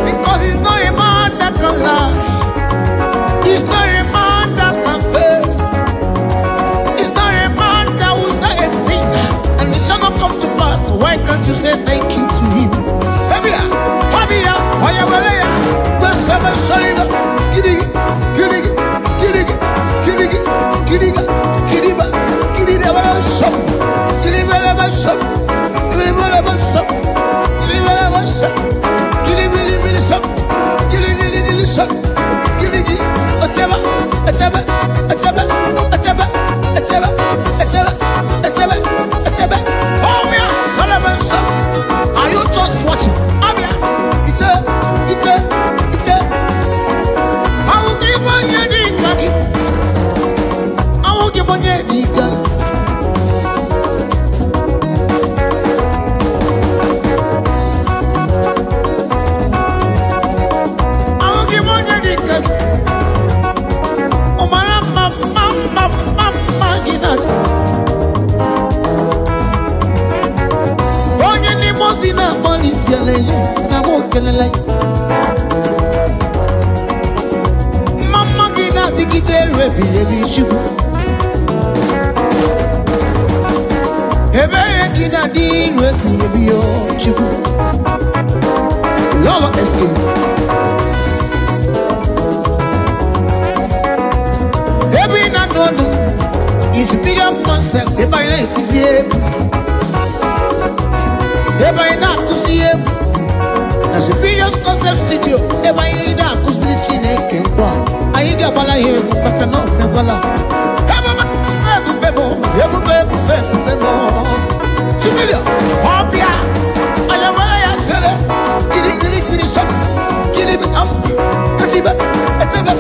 S3: Because he's not a man that can lie. He's not a man that can fail. He's not a man that will say a thing and it shall not come to pass. Why can't you say thank you to him? Habia, habia, hoya walaya. Basaba soliva, gidi, gidi, gidi, gidi, gidi, gidiba, gidida wala shop. Are you just watching? I will give one year. I will give one year. Mama gina digite rebi ebi chubu. Ebe gina di rebi ebi o chubu. Lolo escape. Ebi na nono is bigger concept. Eba ina itizie. Eba ina kusiye. Na superior concept studio eba ida kusiri chineke kwa ayiga bala hebu paka no bala ebu bebo superior hobia aya bala ya sele gidi shop gidi am kasiba etebe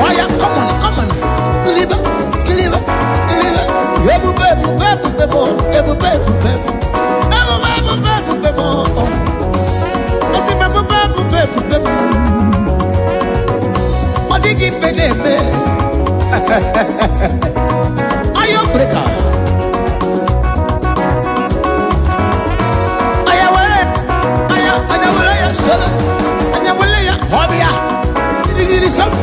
S3: aya come on kiliba ebu Odigi penebe ayo breaker aya wale ya solo aya wale ya hobia gidi sap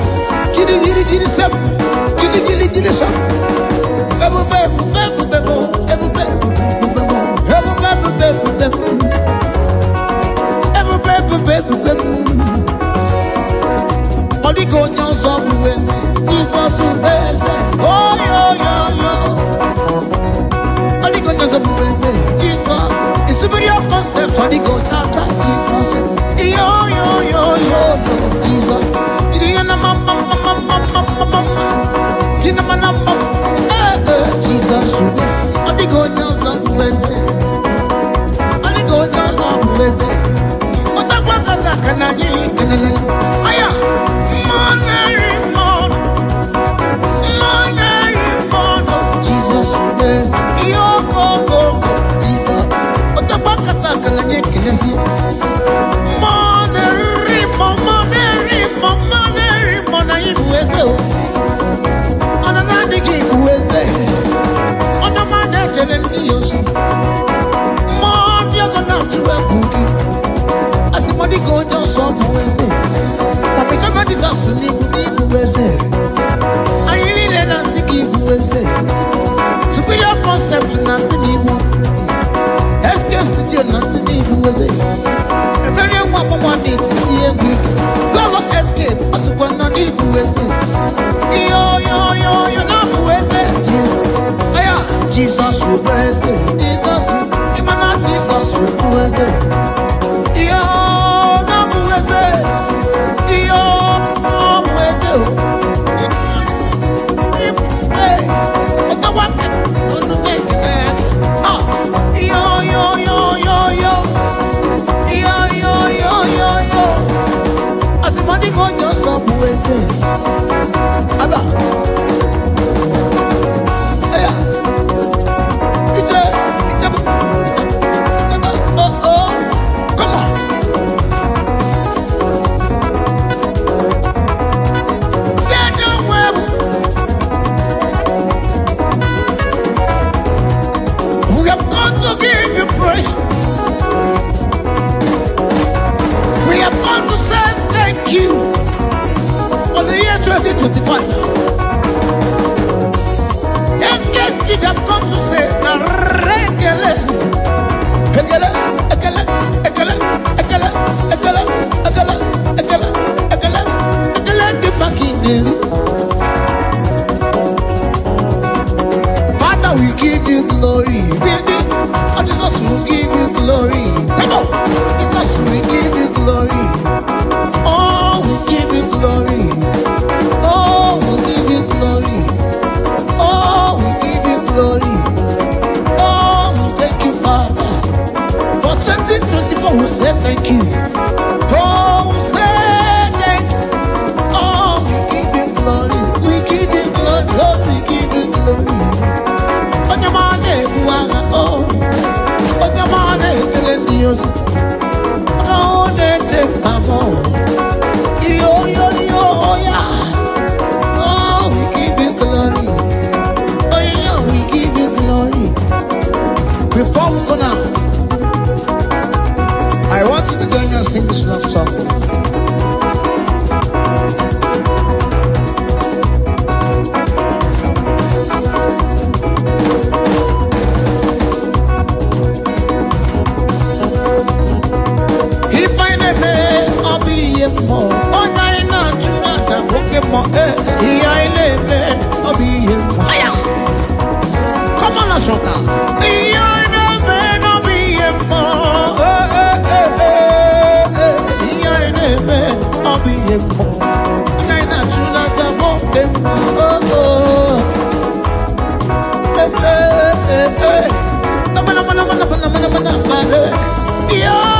S3: ebu Odi go nyansa buweze. Jesus buweze. Oh yo yo yo. Odi go nyansa buweze. Jesus. It's superior concept. Odi go chata. Jesus. Yo yo yo yo yo. Jesus. Ina mama mama mama mama. Ina mama mama. Jesus. Odi go nyansa buweze. Odi go nyansa buweze. Kanani, kanani, aya, money, Jesus, yes, yo, go, Jesus, what the bakata kanani, kanasi, money, USA, on another gig, USA, on a man, and the ocean, money, as a natural boogie. Body go down some USA. But we come at this house in USA. I really not see USA. Superior concept in a city. Escape studio in a city USA. A very one need to see a week. Global escape as one not in USA. Yo, you're not USA. Jesus, USA. Jesus, Imana, Jesus, USA. Yo. Father, we give you glory, baby. Oh, Jesus, we give you glory. Come on, Jesus, we give you glory. Oh, we give you glory. Oh, we give you glory. Oh, we give you glory. Oh, we thank you, Father. For 2024, we say thank you. Oh, we say thank you. Oh, we give you glory. We give you glory. Oh, we give you glory. On your money, oh, on your money, Dios. Oh, they take my more. Yo, yeah. Oh, we give you glory. Oh, yeah, we give you glory. Before we go now, I want you to join me and sing this love song. If I never, I'll be a more. Oh, I not you not a Pokemon. Here I live, I'll be a more. Come on, let's rock now. Here I never, I'll be a more. Here I never, I'll be a more. And I not you not a Pokemon. Yo.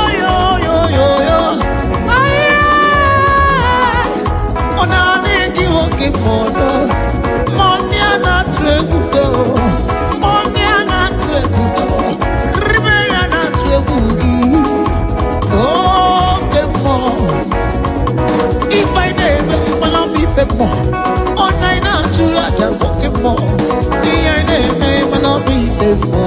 S3: Ona negi woke mono. Money ana twegudo. Ribe ana twegugi. Oh, demo. If I never, I'll be femo. Ona ina tuaja woke mo. I never, I'll be femo.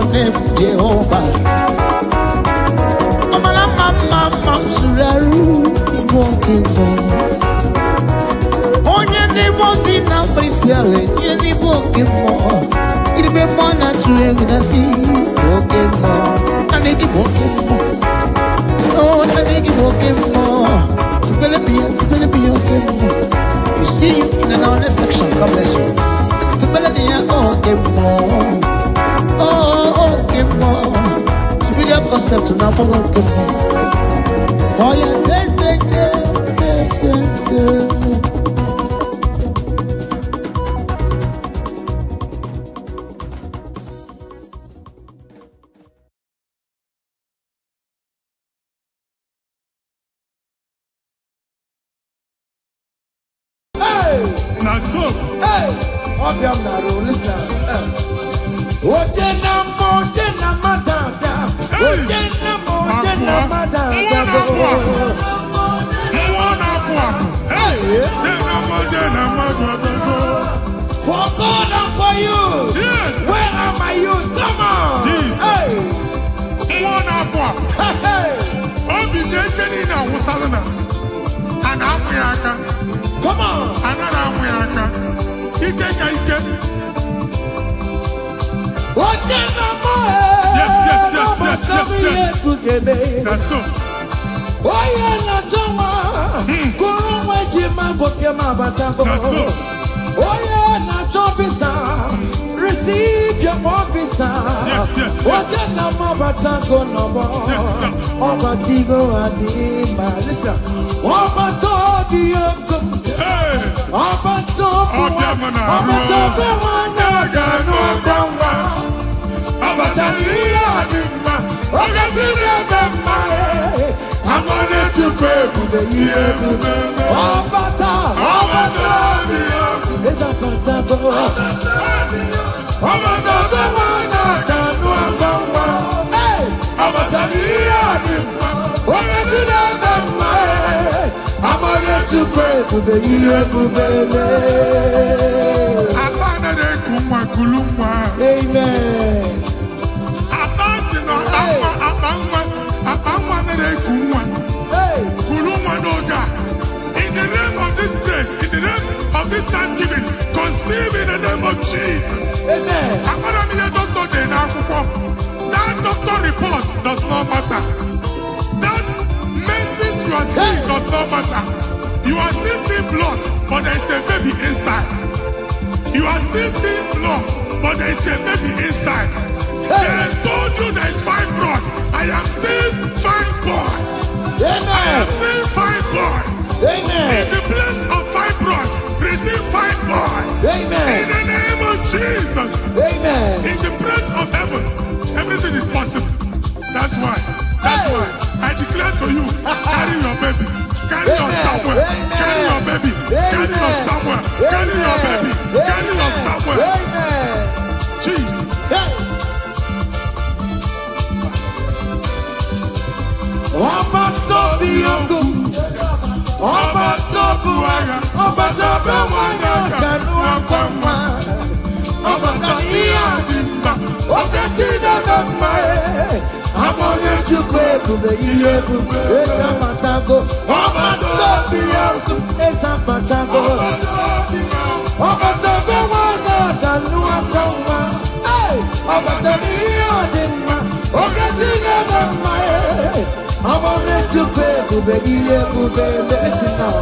S3: your name, Jehovah. Amala mama suraru ibokimo. Onye nebo sina prisiale, onye nebo kimo. Iribe mwana tuwe nasi bokimo. Anegi bokimo. Oh, anegi bokimo. Tupele biya kimo. You see you in another section. God bless you. Tupele biya kimo. Oh, kimo. Video concept na follow kimo. Oh yeah,
S2: Naso.
S4: Hey, Obiam Naro, listen. Ojena madada. Ojena madada.
S2: Hey,
S4: For God and for you.
S2: yes.
S4: Where are my youth? Come on.
S2: Jesus.
S4: Hey. Hey.
S2: Obi jekeni na wusalana. Ana amuyaka.
S4: Come on.
S2: Ana amuyaka. Ike.
S4: Ojena mo.
S2: Yes. That's so.
S4: Oye na jama. Kuruma jima goke mabatango.
S2: That's so.
S4: Oye na chopisa. Receive your officer.
S2: Yes.
S4: Oje na mabatango no mo.
S2: Yes, sir.
S4: Obatigo adima. Listen. Obatobi yoko.
S2: Hey.
S4: Obatobi wana gano gamba. Obatali adima. Ogatini bema. I'm gonna to pray for the year. Obata. It's a patago. Obata wana gano gamba. Hey. Obatali adima. Ogatini bema. I'm gonna to pray for the year, baby.
S2: Abana de kumwa kulumwa.
S4: Amen.
S2: Abasi no abangwa de kumwa.
S4: Hey.
S2: Kulumwa noga. In the name of this place, in the name of this Thanksgiving, conceive in the name of Jesus.
S4: Amen.
S2: Abana mi de doctor de na akwụkwọ. That doctor report does not matter. That message you are seeing does not matter. You are still seeing blood, but there is a baby inside. You are still seeing blood, but there is a baby inside. They told you there is fine blood. I am seeing fine boy. I am
S4: Amen.
S2: seeing fine boy. In
S4: Amen.
S2: the place of fine blood, receive fine boy. In
S4: Amen.
S2: the name of Jesus.
S4: Amen.
S2: In the place of heaven, everything is possible. That's why I declare to you, carry your baby. Carry your somewhere. Carry your baby. Carry your somewhere. Carry your baby. Carry your somewhere.
S4: Amen.
S2: Jesus.
S4: Obatobi yoko. Obatobi wana. Obatobi wana gano gamba. Obatobi adima. Ogatina bema. I'm gonna to pray for the year. It's a patago. Obatobi yoko. It's a patago. Obatobi wana gano gamba. Hey. Obatobi adima. Ogatina bema. I'm gonna to pray for the year. Listen now.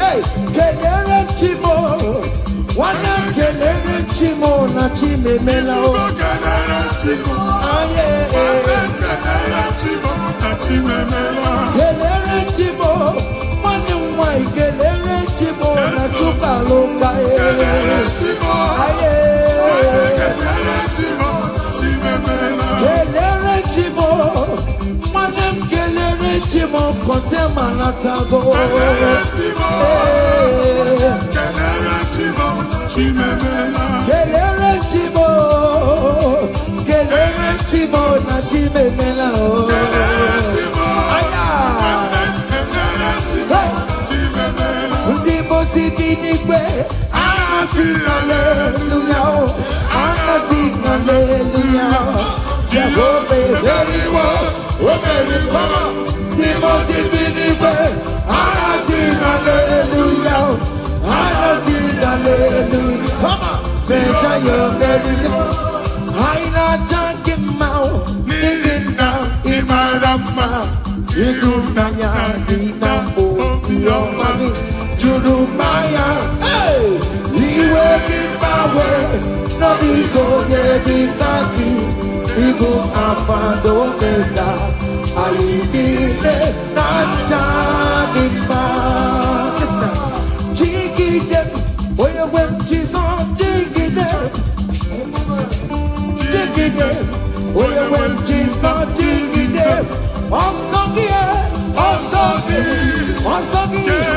S4: Hey, kelere chimo. Wana kelere chimo na chime melao. Aye. Kelere chimo. Mani mwai kelere chimo na chuka loka. Aye. Kelere chimo. Manem kelere chimo kote manatago. Kelere chimo na chime mela. Ndimo si binigwe. Anasi hallelujah. Anasi hallelujah. Jehovah, very well. Oh, very come. The most infinite. I sing hallelujah. I sing hallelujah. Come on. Says that you're very listen. I not talking about. Digging down in my rama. You do not know. Your money. Judumaya, hey, he will give away. No, he go get it back. He go up the Omega. I did it, not talking about. Listen, jiggy them, where you went, Jesus, jiggy them. Jiggy them, where you went, Jesus, jiggy them. Also, yeah, also, yeah.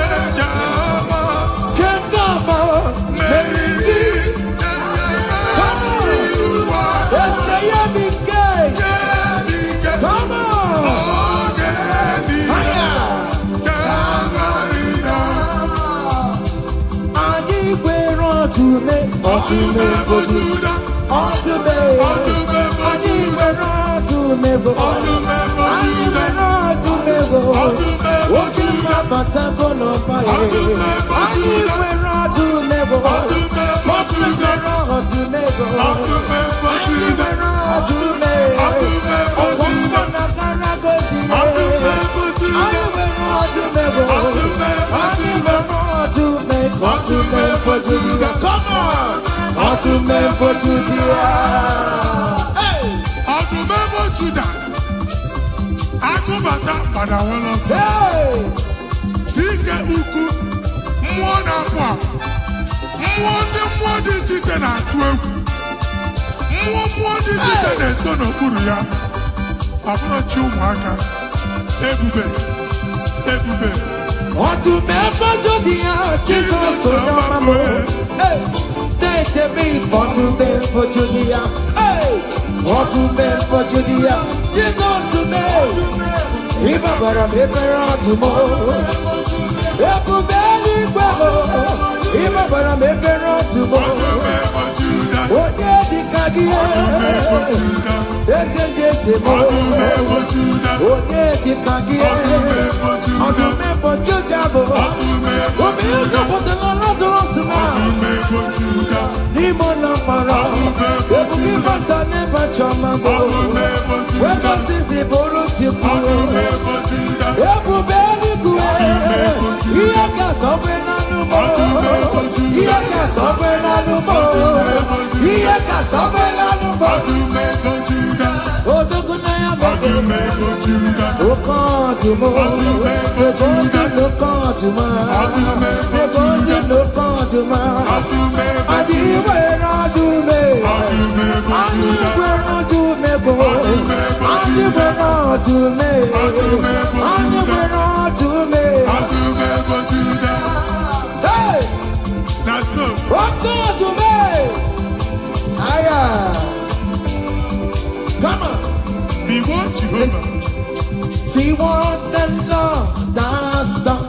S4: See what the Lord has done.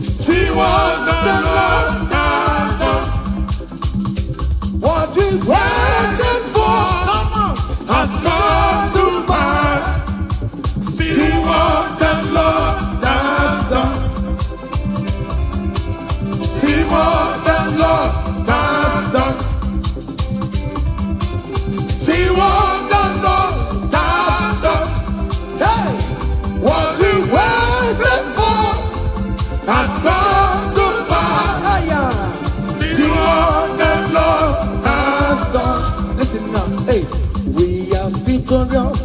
S4: See what the Lord has done. What we waited for has come to pass. See what the Lord has done. See what the Lord has done. See what the Lord has done. Hey, what we waited for has come to pass. See what the Lord has done. Listen now, hey, we are victorious.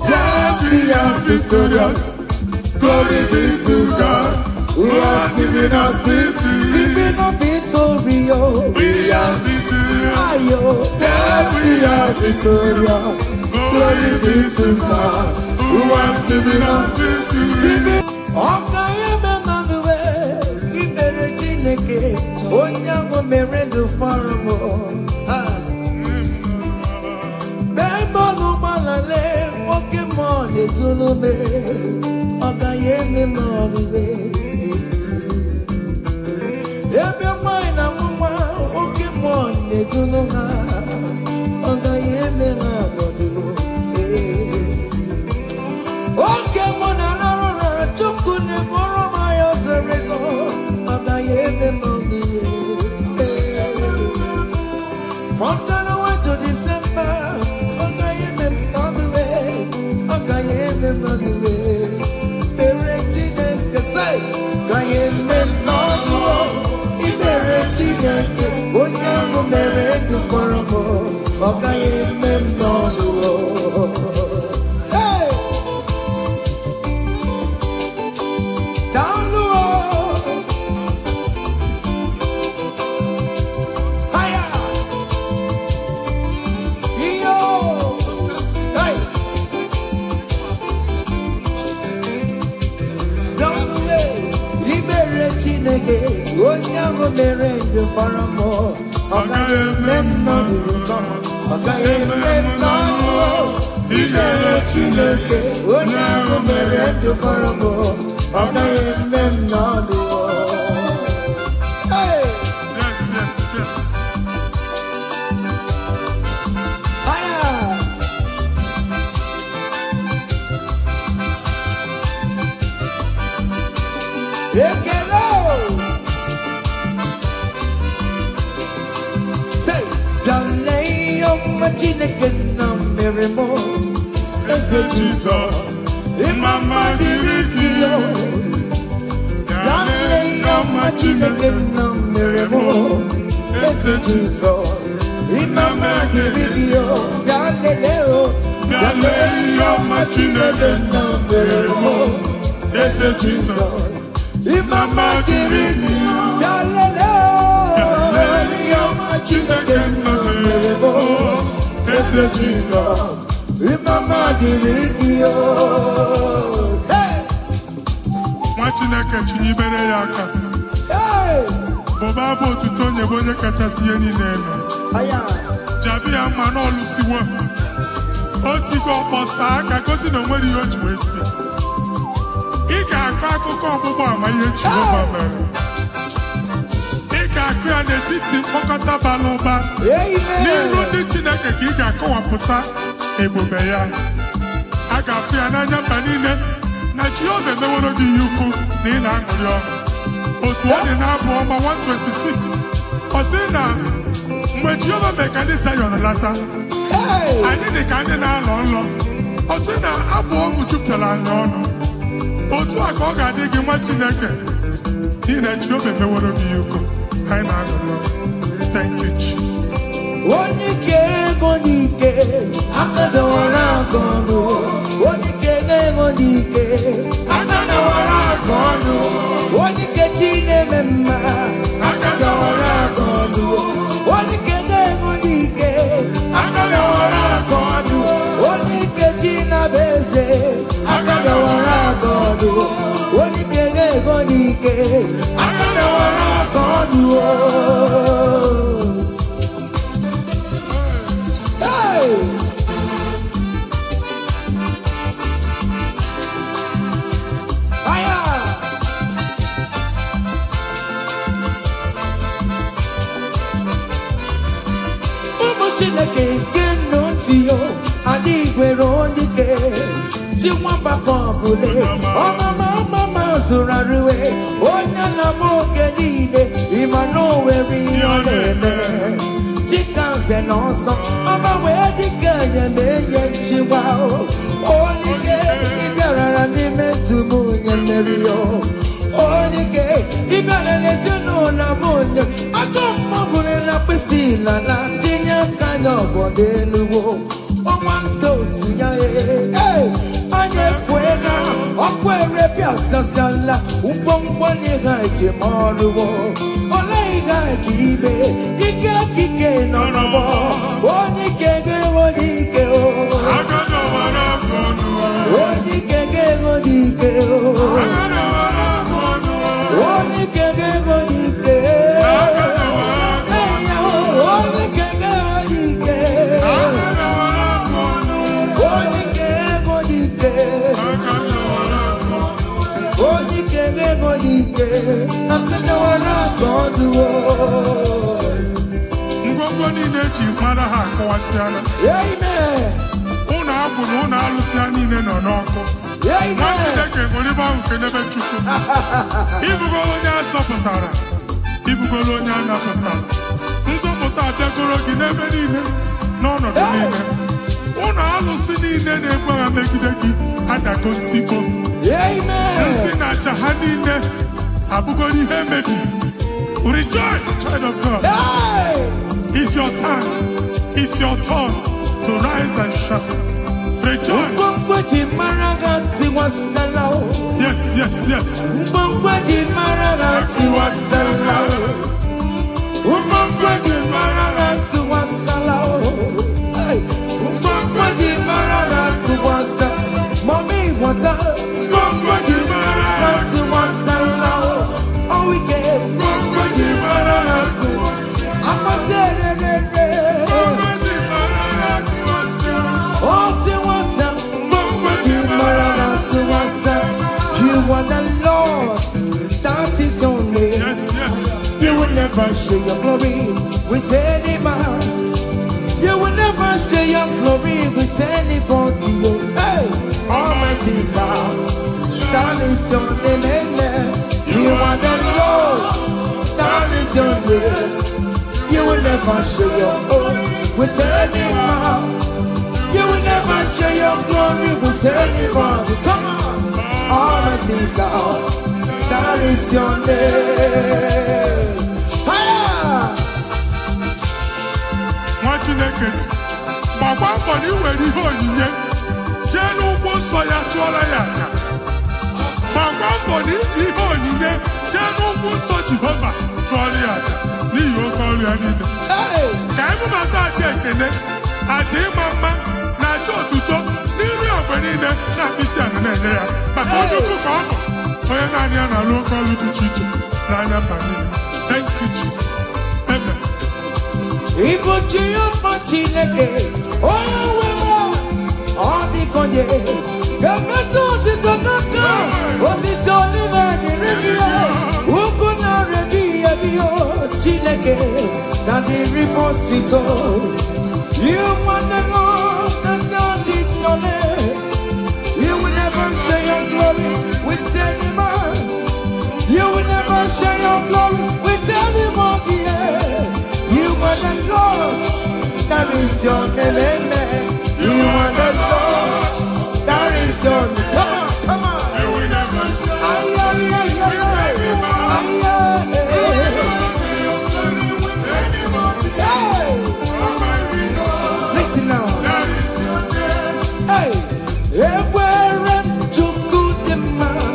S4: Yes, we are victorious. Glory be to God who has given us victory. Giving us victory, oh. We are victorious. Yes, we are victorious. Glory be to God who has given us victory. Okay, Emmanuel, Ibere Chineke, Onyango Merendu Farmo. Bembo Malale, Pokemon, Etulume, Okayemi Moniwe. If your mind, I'm Pokemon, Etuluma, Okayemi. On January to December, okay, I'm on the way. Okay, I'm on the way. Beretina, say, I'm on the way. Beretina, when you're married to Coramo, okay, I'm on the way. Hey, down the road. Higher. Yo. Hey. Down the way. Ibere Chineke, onyango merende faramo. Agaye memno diruka. Agaye memno. Ibere Chineke, onyango merende faramo. Agaye memno diruka. Hey.
S1: Yes, yes, yes.
S4: Higher. Ekelo. Say, Dalei Chineke na mere mo. Eze Jesus, in my mind irikio. Dalei Chineke na mere mo. Eze Jesus, in my mind irikio. Dalei Chineke na mere mo. Eze Jesus, in my mind irikio. Chineke na mere mo. Eze Jesus, imama dirigio. Hey,
S1: Nwa Chineke chinyibere ya aka.
S4: hey,
S1: Bọba bụ otuto onye bụ onye kachasị ihe niile eme.
S4: aya,
S1: Jabi ya mma n'ọlụsiwo. O tigo ọkpọsa aka gosi na o nwere ihe o ji wee tie. Ị ga-akọ akụkọ ọgbụgbọ ama ihe Jehova mere. Ị ga-akụ ya n'etiti mkpọkọta bara ụba. N'iru ndị Chineke ka ị ga-akọwapụta ebube ya. A ga-afụ ya n'anya mba niile na Jehova emeworo gị ihe ukwu na ị na-aṅụrị ọṅụ. Otu ọ dị n'abụ ọma 126, ọ sị na mgbe Jehova mere ka ndị Zayọn lata,
S4: hey,
S1: anyị dị ka ndị na-alọ nlọ. Ọ sị na abụ ọṅụ jupụtara anyị ọnụ. Otu a ka ọ ga-adị gị nwa Chineke n'ihi na Jehova emeworo gị ihe ukwu. Anyị na-aṅụrị ọṅụ. Thank you, Jesus.
S4: onye ike ego n'ike, aka dọwara aka ọnụ. Onye ike ego n'ike, aka dọwara aka ọnụ. Onye ike chi na-eme mma, aka dọwara aka ọnụ. Onye ike ego n'ike, aka dọwara aka ọnụ. Onye ike chi na-bụ eze, aka dọwara aka ọnụ. Onye ike ego n'ike, aka dọwara aka ọnụ. Hey! Aya! Ụmụ Chineke nke ntị yo, adị gwere onye ike, ji nwambakọ ọgụle, ọmama zụrụ arụwe, onye na-ama oge niile, ịma na o nwere ihe ọ na-eme. Dịka nze na ọzọ, ọma wee dịka enyeme enye nchịgwa. Onye ike ịbịarara n'ime ntụm onye mmeri yo. Onye ike ịbịara n'ezinụlọ m onye aka mmagụrụ na mkpịsị ila na tinye aka ya ọgọdọ eluwo. Ọnwa ndị otu ya anya efuela ọkụ erepịa sasiala ngwongwo n'ihe ejem ọrụwo. Ole ihe ka ibe ike kike nọ n'ọgbọ. Onye ike ga-enwe n'ike o. Onye ike ga-enwe n'ike o. Onye ike ga-enwe n'ike. Onye ike ga-enwe n'ike. Onye ike ga-enwe n'ike. Onye ike ga-enwe n'ike. Akadawara aka ọdụ o.
S1: Ngwongwo niile eji mara ha akọwasịala.
S4: Amen.
S1: Ụlọ akwụ na ụlọ alụsị ha niile nọ n'ọkụ. Nwa Chineke ṅụrịba ahụ kenebe Chukwu. Ibugolo onye a zọpụtara, ibugolo onye a napụtara. Nzọpụta abịagoro gị
S2: gị n'ebe niile n'ọnọdụ niile. Ụnụ alụsị niile na-egbu agha megide gị adago ntikpo. Nsị na aja ha niile abụgoro ihe emebi. Rejoice, child of God. It's your time. It's your turn to rise and shine. Rejoice. Yes, yes, yes.
S4: Mommy, what's up? All we get. I must say, you are the Lord, that is your name.
S2: Yes, yes.
S4: You will never share your glory with any man. You will never share your glory with anybody. Hey, Almighty God, that is your name. You are the Lord, that is your name. You will never share your glory with any man. You will never share your glory with anybody. Come on. Almighty God, that is your name.
S2: Chineke gbagba mbọ na iwere ihe onyinye jee n'ụkwụ nsọ ya chụọrọ ya aja. Gbagba mbọ na iji ihe onyinye jee n'ụkwụ nsọ Jehova chụọrọ ya aja n'ihi oke ọrụ ya niile. Ka emebata aja ekele, aja ịma mma na aja otuto n'iru ogbe niile na mkpịsị ana na-enye ya maka onye ukwu ka ọ bụ onye naanị ya na-alụ oke ọrụ dị iche iche n'anya mba niile. Thank you, Jesus. Amen.
S4: Igbo Jehova Chineke onye nwe m ọ dịka onye ga-emetụ otito n'aka otito n'ime dịrị gị ugwu na-arịa gị ebi Chineke na dịrị m otito. You want the Lord that God is your name. You will never share your glory with any man. You will never share your glory with anybody. You are the Lord, that is your name. You are the Lord, that is your name. Come on, come on.
S2: You will never share
S4: with anybody. Listen now.
S2: That is your name.
S4: Hey, everywhere to good the man.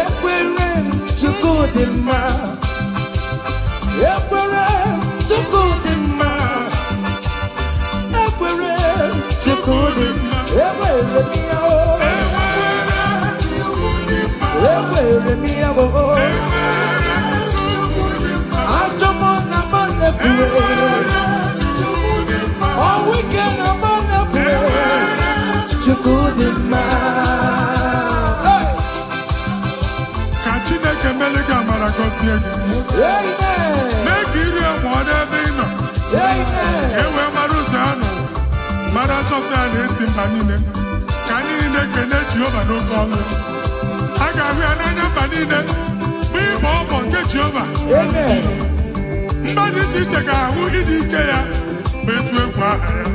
S4: Everywhere to good the man. Everywhere to good the man. Everywhere to good the man. Everywhere me oh. Everywhere me oh. I'm the one about everywhere. All weekend about everywhere. To good the man.
S2: Ka Chineke mele gị amara gọzie gị.
S4: Amen.
S2: Mee ka iri amụọ n'ebe ị nọ.
S4: Amen.
S2: Ka e wee mara ụzọ ya nọ. Mara asọpụta ya na-eti mba niile. Ka anyị niile kene Jehova n'oke ọlụ. A ga-ahụ ya n'anya mba niile. Bụ ịgba ọbọ nke Jehova.
S4: Amen.
S2: Mba dị iche iche ga-ahụ ịdị ike ya bụ etu egwu aha ya.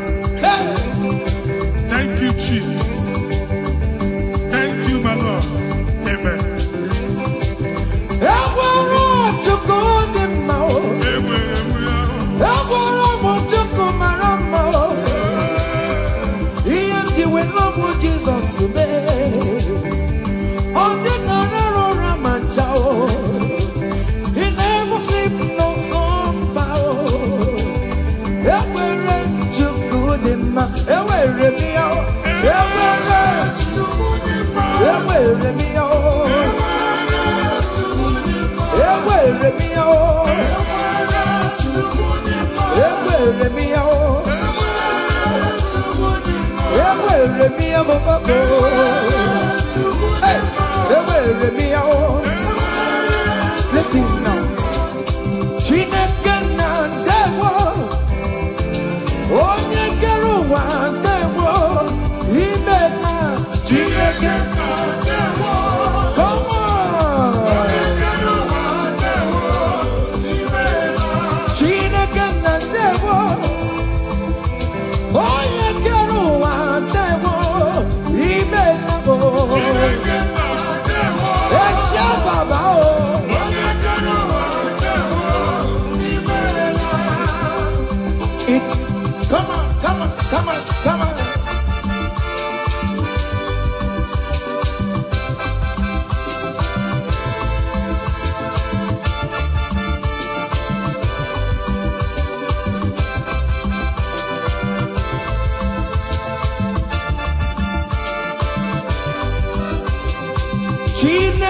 S2: Thank you, Jesus. Thank you, my Lord. Amen.
S4: Everywhere to good the man.
S2: Enwere m ya.
S4: Everywhere to good marama. Ihe ndị we love Jesus mee. Ọ dị ka rọrọ ma chao. He never sleep no slumber. Everywhere to good the man. Everywhere me out. Everywhere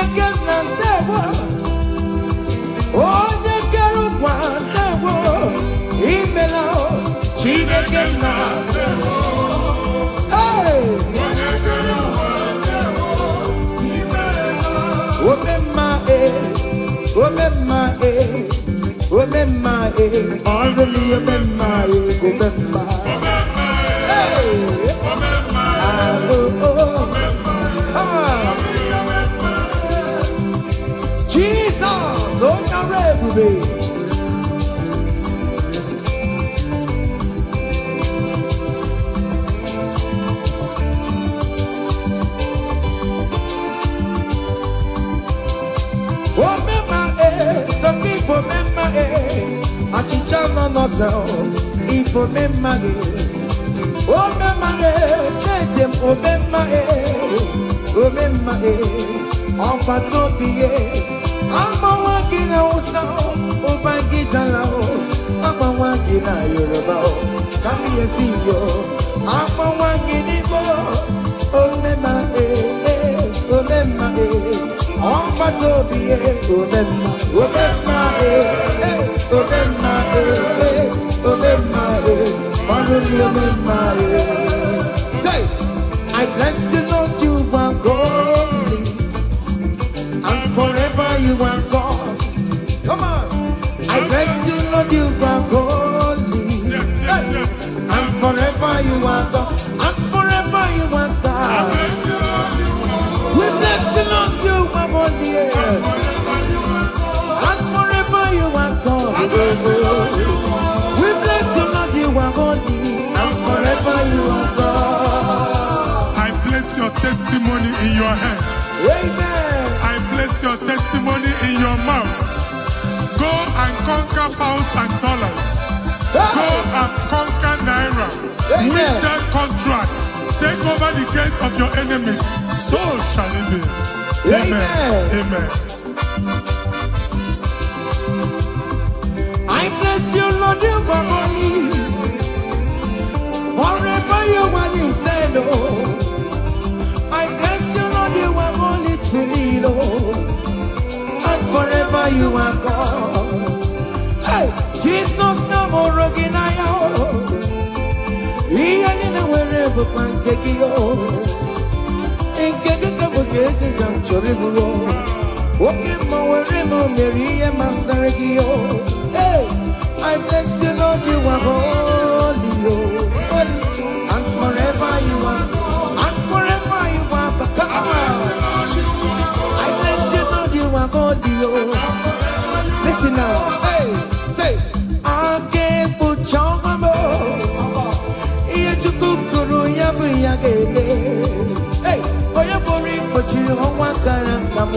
S4: Chineke na ndewo onye kere ụwa ndewo imela Chineke na ndewo onye kere ụwa ndewo imela omemma omemma omemma ọdụli omemma omemma Jesus, oh Yarebube. Oh mema some people mema achichana not Ipo mema oh mema them oh mema on patopie Amawagina usa ubangijala Amawagina Yoruba Kami yesiyo Amawagini bo Omema Omema Omatobie Omema Omema Omema Omema Manuli Omema Say I bless you Lord you are holy and forever you are God. Come on. I bless you, Lord, you are holy.
S2: Yes, yes, yes.
S4: And forever you are God. And forever you are God. We bless you, Lord, you are holy. And forever you are God. We bless you, Lord, you are holy. And forever you are God.
S2: I place your testimony in your hands.
S4: Amen.
S2: I place your testimony in your mouth. Go and conquer pounds and dollars. Go and conquer naira. Win that contract. Take over the gates of your enemies. So shall it be. Amen. Amen.
S4: I bless you, Lord, you are holy. Forever you are inside, Lord. I bless you, Lord, you are holy to me, Lord. And forever you are God. Hey, Jesus, no more roginaya. He ain't in wherever pancake yo. In Kekaka, jam choribulo. Okay, my wherever Mary and Masaragio. Hey, I bless you, Lord, you are holy, holy. And forever you are God. And forever you are God. Come on. I bless you, Lord, you are holy, listen now. Hey, say, I can't put your mama. Hey, oh, you're boring, but you don't want to come.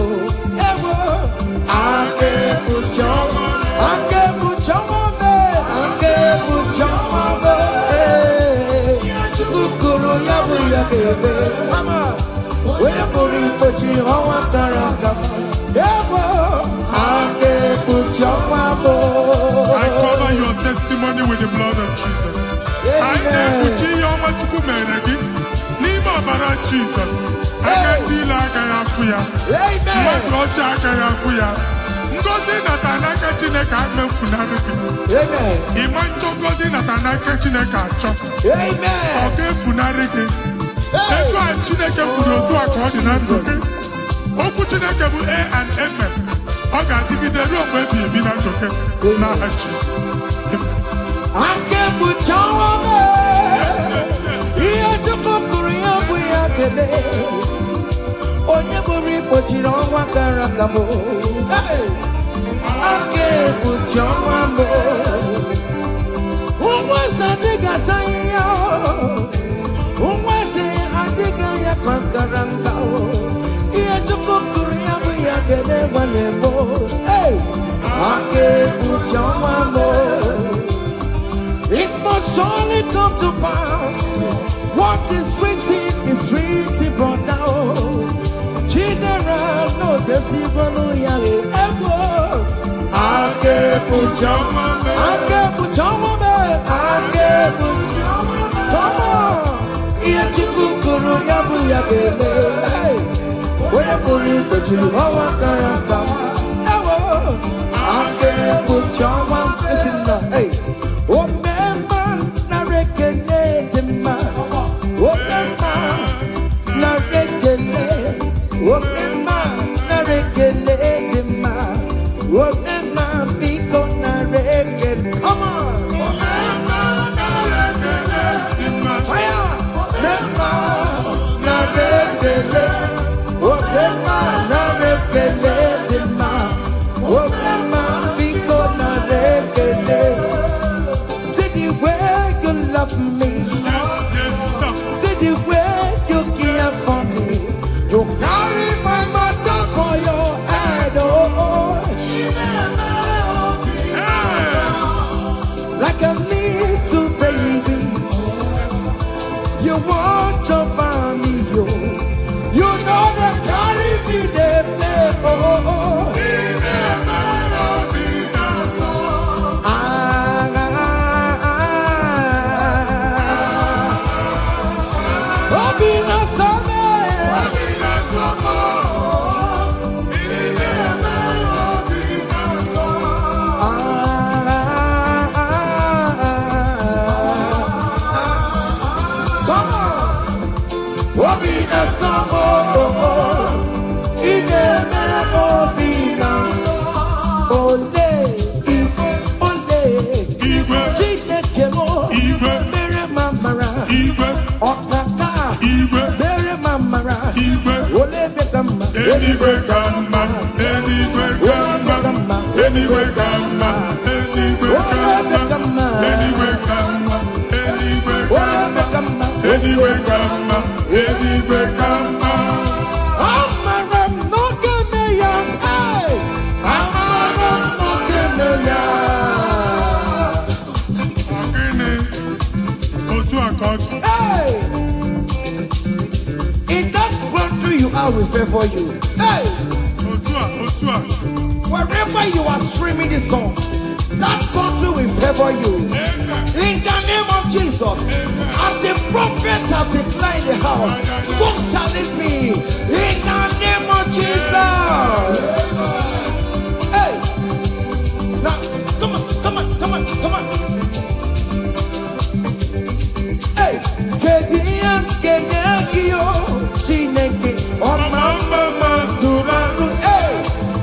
S4: I can't put your mama. I can't put your mama. I can't put your mama. Hey, come on. Oh, you're boring, but you don't want to come. I
S2: cover your testimony with the blood of Jesus. I put your matukumenegi. Nima bara Jesus. I can deal like I am for ya. Amen. Ngozi natanaka Chineke amefunariki.
S4: Amen.
S2: Imancho ngozi natanaka Chineke acho.
S4: Amen.
S2: Oge funariki. Etu a Chineke furu otu aka ọ dị na ndụ gị. Okwu Chineke bụ A and Amen. Ọ ga-adịgide ruo mgbe ebi na ndụ gị n'aha Jizọs. Amen. Yes, yes, yes.
S4: Onye buru ikpochiri ọnwa kara aka m. Aka ekpuchi ọnwa m. Ụmụ eze adịghị ata ya. Ụmụ eze adịghị ya ka nkara nka. Ihe Chukwu kụrụ ya bụ ya ga-eme gbalị mbụ. Aka ekpuchi ọnwa m. It must surely come to pass. What is written, brother. General, no decibel, yale, ebo. Ake puchama, ake puchama, ake puchama. Come on, iya chikukuru yabu yakele. Oye buri bechuru awa karaka. Ewo, ake buchama esina. Hey, omema na rekele tema. Omema na rekele. Omema na rekele tema. Omema biko na rekele. Come on. Omema na rekele tema. Fire. Omema na rekele. Omema na rekele tema. Omema biko na rekele. See the way you love me. See the way you care for me. You carry my matter for your head, oh. Like a little baby, you want to find me, yo. You know that carry me, they play, oh.
S1: Anyway, come on, anyway, come on, anyway, come on, anyway, come on, anyway, come on, anyway, come on, anyway, come on, anyway, come on.
S4: Amaram no kemeya, hey. Amaram no kemeya.
S1: Agene, go to a court.
S4: Hey. In that country you are, we favor you. Hey.
S1: Otua.
S4: Wherever you are streaming this song, that country will favor you. In the name of Jesus, as the prophet have declared the house, so shall it be. In the name of Jesus. Hey, now come on. Hey, Kedian Kenakio, Chineke, or Mama Suraru. Hey,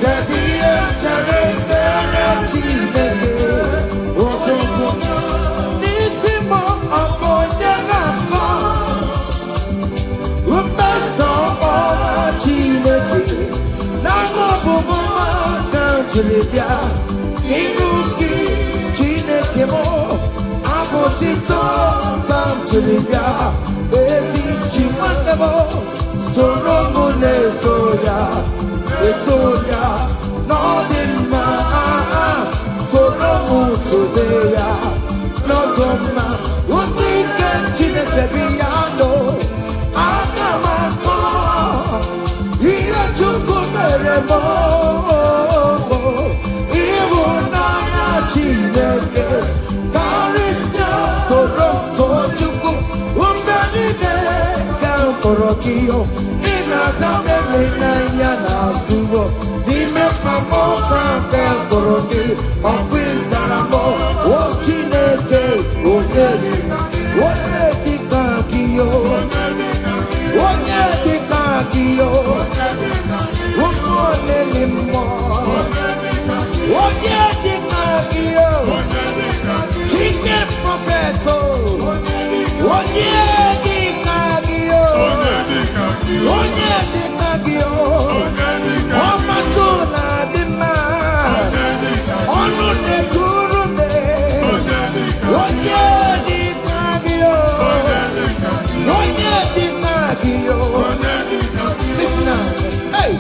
S4: Kedian Chineke, Otomo, Nisimo, Aponyaga, Upeso, Chineke, Namo Buma, Tantribia, Inuki, Chineke mo, Abotito, Tantribia, Ezi Chimandebo, Soromune Etoya, Nodima, Soromu Todeya, Nodoma, Udike Chineke Biano, Akamako, Iya Chukumeremo, Iwunaya Chineke, Karisia, Soroto Chuku, Umbanine, Kamporokio, Inazamele Nayana Subo, Nime Pamoka, Kamporoki, Okwizaramo, O Chineke, Onyedikakio, Umonelimo, Onyedikakio, Chicken Propheto, Onyedikakio, Omatuna Dima, Onune Kurume, Onyedikakio, listen now, hey,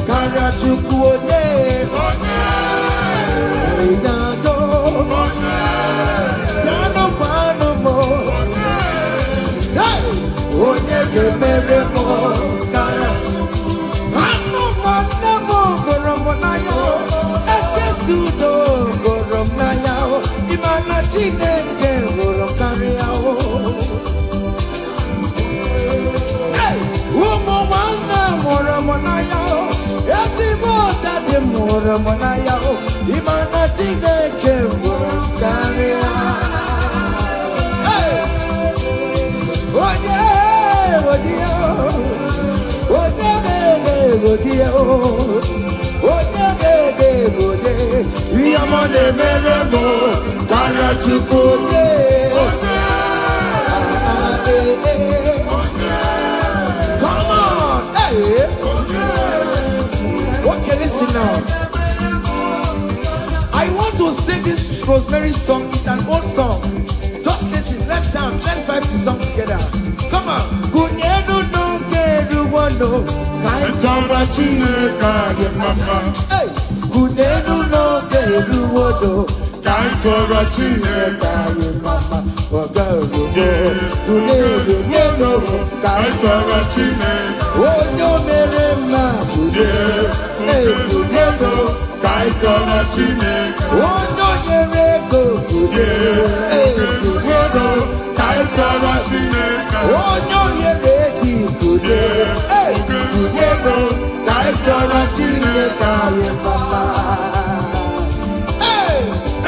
S4: Karachukwu onye ga-emere m Karachukwu anụ nwanne m gụrụ m n'anya Eskestudo mụrụ m na ya ịma na Chineke mụrụ karịa onye ga-egode ihe ọma na-emere m karịa Chukwu come on okay listen now I want to sing this Rosemary song. It's an old song. Just listen, let's dance, let's vibe the song together. Come on. Kunyenu no keru wano kaitara Chineke ye mama. Hey, kunyenu no keru wano kaitara Chineke ye mama. Ogaru kunyenu no kaitara Chineke. Onyo mere ma kunyenu kaitara Chineke. Onyo mere go kunyenu kaitara Chineke. Onyo mere ti kunyenu kaitara Chineke ye mama. Hey,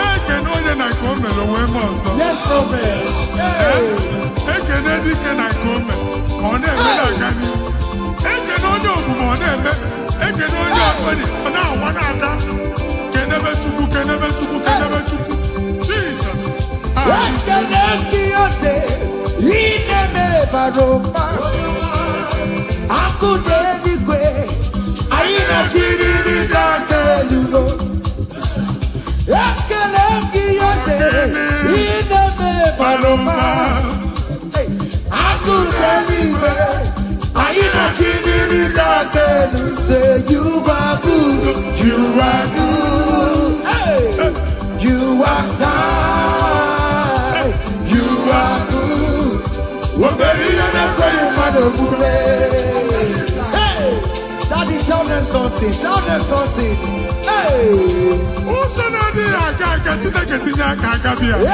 S2: Ekene onye na nke o mere onwe m ọzọ.
S4: yes prophet. Hey,
S2: Ekene dike na nke o mere ka ọ na-eme na-aga n'ihu. Ekene onye omume ọ na-eme. Ekene onye akpịrị ọ na-awa na-aga. Kenebe Chukwu, kenebe Chukwu, kenebe Chukwu. Jesus.
S4: ekele kiyote ineme baroma akụ n'eluigwe anyị na-achịrịrị ga-akelugo ekele kiyote ineme baroma akụ n'eluigwe anyị na-achịrịrị ga-akelu say you are good, you are good, hey, you are kind, you are good. Hey, Daddy, tell them something, tell them something. Hey,
S2: Ụzọ na-adịghị aga aga Chineke tinye aka aga bịa.
S4: amen,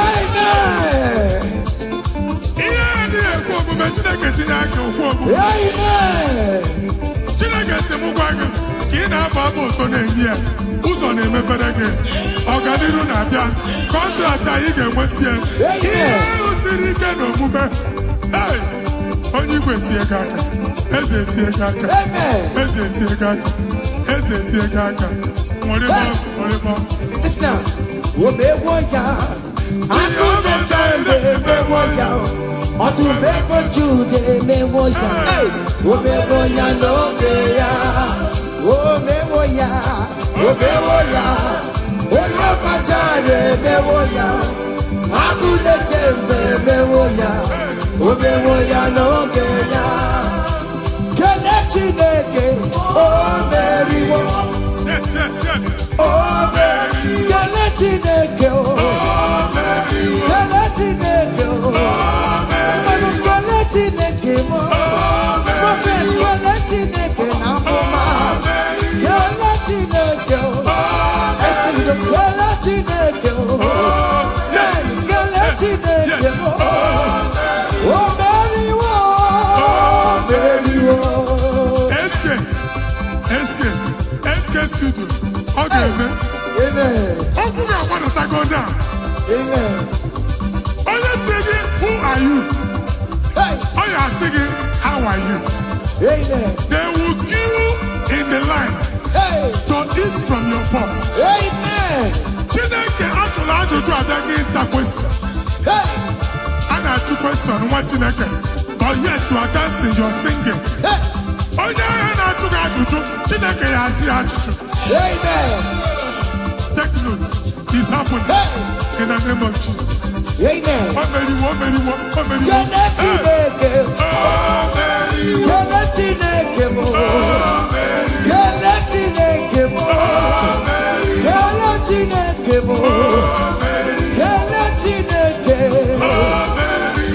S2: Ihe adịghị ekwe omume Chineke tinye aka okwu omume.
S4: amen.
S2: Chineke si m gwa gị ka ị na-aba abụ ụtọ na-enye ya ụzọ na-emepere gị ọganiru na-abịa kọntraktị anyị ga-enweta ya ihe ahụ siri ike na omume hey! Onye igwe tie gị aka eze tie gị aka eze tie gị aka eze tie gị aka nwere
S4: Listen now. Omewoya, akunecha emewoya, otumebo jude emewoya. Omewoya n'oge ya, omewoya, omewoya, olobajare emewoya, akunecha emewoya, omewoya n'oge ya. Kele Chineke, omeriwo.
S2: Yes.
S4: Oh, Mary, Kele Chineke, oh, Mary, Kele Chineke, oh, Mary, Kele Chineke, oh, Prophet, Kele Chineke, Namoma, Kele Chineke, oh, Esther, Kele Chineke, oh, yes, Kele Chineke, oh, Mary,
S2: SK studio ọ ga-eme okwu ga-agbanatago down. Onye si gị who are you? Ọ ga-asị gị how are you? They will queue in the line to eat from your pot. Chineke ajụrụ ajụjụ abịaghị ịsa question. A na-ajụ question nwa Chineke but yet you are dancing, you are singing. Onye ahịa na-ajụ gị ajụjụ Chineke ya asị ajụjụ. Take notes. It's happening in the name of Jesus.
S4: Amen.
S2: Kele
S4: Chineke mo, Kele Chineke mo, Kele Chineke mo, Kele Chineke,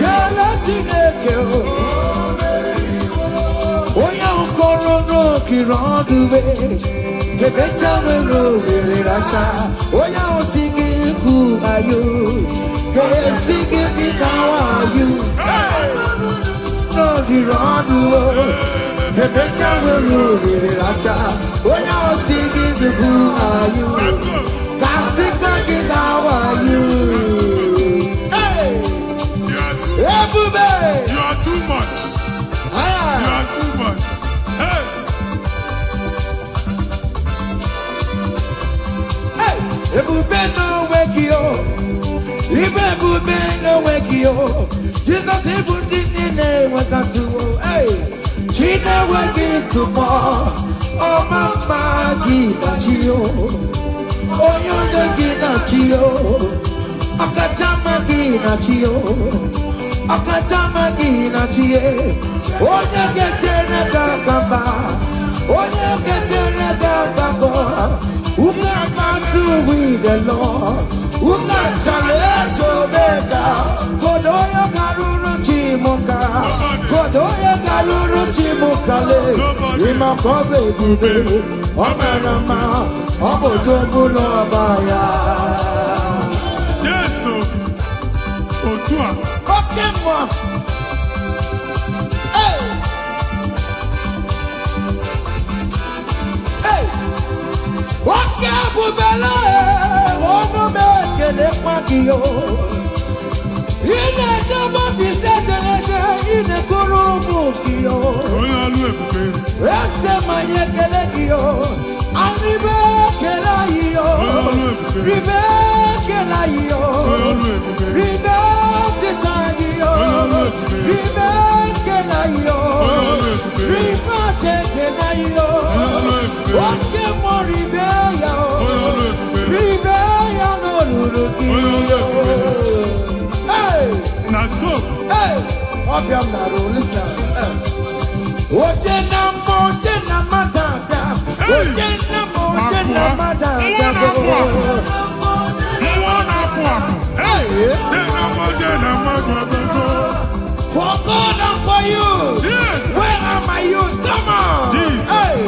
S4: Kele Chineke mo. Oya ukoro no kiroduwe, kebecha wero racha. Oya osigi ku ayu, kesigi bikawayu. No kiroduwe, kebecha wero racha. When I was singing, who are you? How are you? Hey!
S1: You are too
S4: Everybody!
S1: You are too much. You are too much. Hey!
S4: Hey! Everybody no wake you. Everybody no wake you. Jesus everything in there wake up to. Hey! She never wake it tomorrow. Oh mama, give you. Oh, you're gina chio, akatama gina chio, akatama gina chie. Oh, you get in kakamba, oh, you get in kakamba. Who can to with the Lord? Who can challenge Omega? Kodoya Garuru Chimoka, Kodoya Garuru Chimokale, Imakobe Bibe, Omerama.
S1: Yes, Otua.
S4: Okay, moi. Hey, hey. Okay, Bubela. Oh, no, make it Makio. In a double, he said, in a Kurumukio. Yes, my Yakelekio. Arriba que la yo, ribe que la yo, ribe te tanio, ribe que la yo, ribe te la yo, oke mo ribe ya no luluki yo. Hey,
S1: Naso,
S4: hey, obiam na ro listen. Oje na matanga. For God and for you.
S1: Yes.
S4: Where are my youth? Come on.
S1: Jesus.
S4: Hey.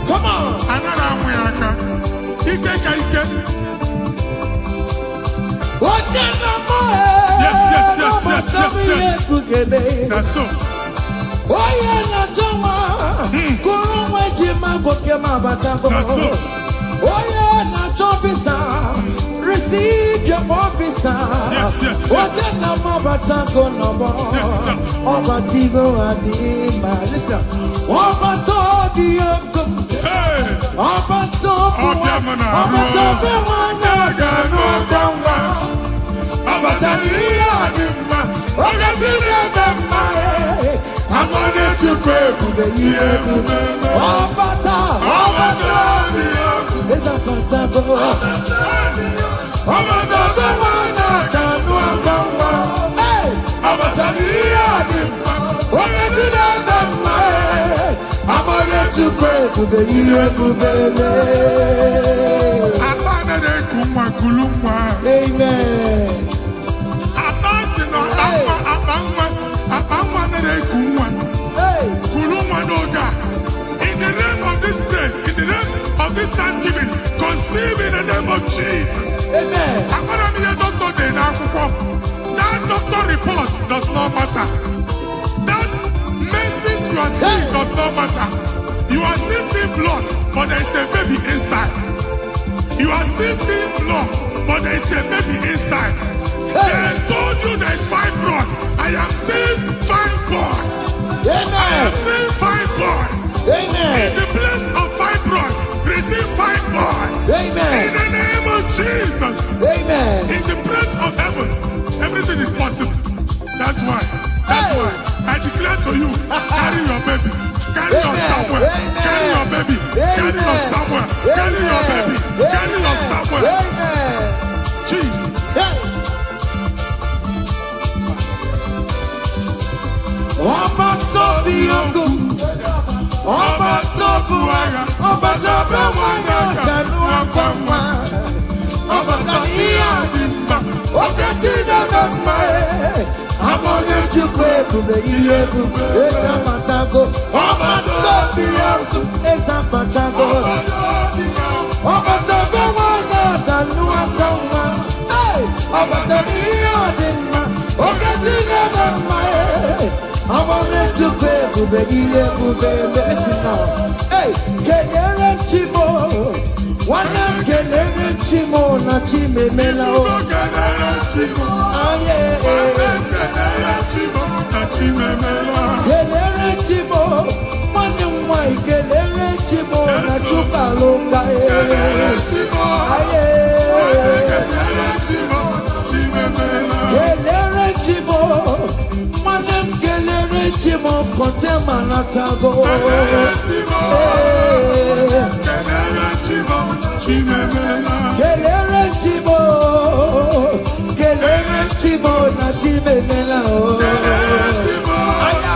S4: Come on.
S1: Yes. That's so.
S4: Oh yeah, na choma. Kurumwe jima gokema batango.
S1: That's so.
S4: Oh yeah, na chopisa. Receive your officer.
S1: Yes.
S4: Oh yeah, na mabatango no.
S1: Yes, sir.
S4: Obatigo adima. Listen. Obatobi yoko.
S1: Hey.
S4: Obatobi. Obatobi wana gano gamba. Abatania dimma, ogatine bemma. I'm gonna to pray for the year. Obata, it's a patago. Obata, kanu ambamba. Hey, Abatania dimma, ogatine bemma. I'm gonna to pray for the year, baby.
S1: Abana kuma kulumwa.
S4: Amen.
S1: In the name of this place, in the name of this Thanksgiving, conceive in the name of Jesus.
S4: Amen.
S1: I'm going to be a doctor then. That doctor report does not matter. That message you are seeing does not matter. You are still seeing blood, but there is a baby inside. You are still seeing blood, but there is a baby inside. They told you there is fibroid. I am seeing fibroid.
S4: Amen.
S1: I am seeing fibroid.
S4: Amen.
S1: In the place of fibroid, receive fibroid.
S4: Amen.
S1: In the name of Jesus.
S4: Amen.
S1: In the place of heaven, everything is possible. That's why I declare to you, carry your baby. Carry your somewhere. Carry your baby. Carry your somewhere. Carry your baby. Carry your somewhere.
S4: Amen.
S1: Jesus.
S4: Oba tobi yoko, Oba tobu aya, Oba tobu wanya kanu akwama, Oba tobi adimba, Okatina bamba Amone chukwe kube iye kube, Esa patago, Oba tobi yoko, Esa patago, Oba tobi wanya kanu akwama, Oba tobi adimba, Okatina bamba ebube ihe ebube mesi now. Hey, kelere chimo, wana kelere chimo na chimemela o.
S1: Kelere chimo,
S4: aye,
S1: kelere chimo na chimemela.
S4: Kelere chimo, wana mwai kelere chimo na chukaloka e.
S1: Kelere chimo,
S4: aye,
S1: kelere chimo na chimemela.
S4: Kelere chimo, wana kelere chimo kote manatago.
S1: Kelere chimo, kelere chimo chimemela.
S4: Kelere chimo, kelere chimo na chimemela o.
S1: Kelere chimo,
S4: aya,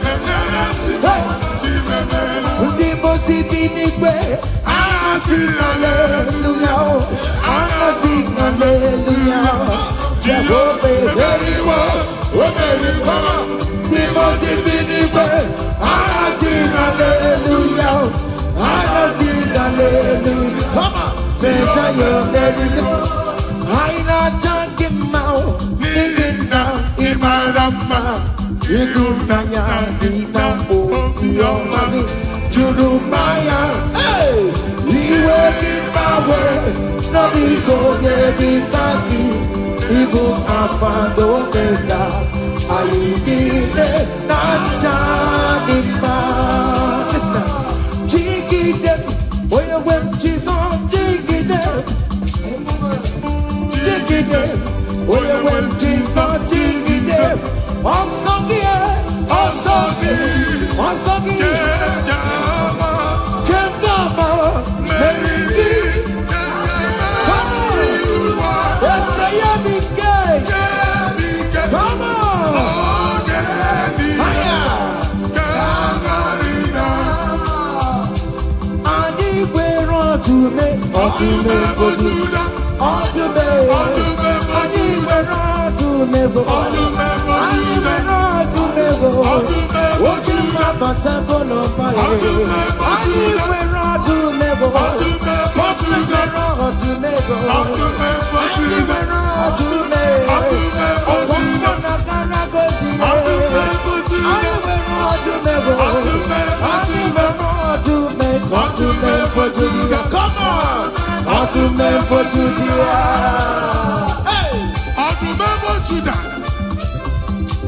S1: kelere chimo chimemela.
S4: ndimo sibinigwe, anasi hallelujah, anasi hallelujah. Jehovah very well, very well. Ndimo sibinigwe, anasi hallelujah, anasi hallelujah. Come on, say your very listen. I not talking about living now in my rama. You na ya na o your money to do maya. Hey, we will give away. No we go get it back. Ibu afando mega. I need it not talking about. Listen, jiggy them. Where you went, Jesus, jiggy them. Jiggy them. Where you went, Jesus, jiggy them. Onsogi, Kendama, Mary, come on, let's say you be gay, come on, Adi we're on to me, Adi we're on to me, what you have a taco no fire? I we're on to me, what you we're on to me, come on, to me for Judah. Hey,
S1: I remember Judah.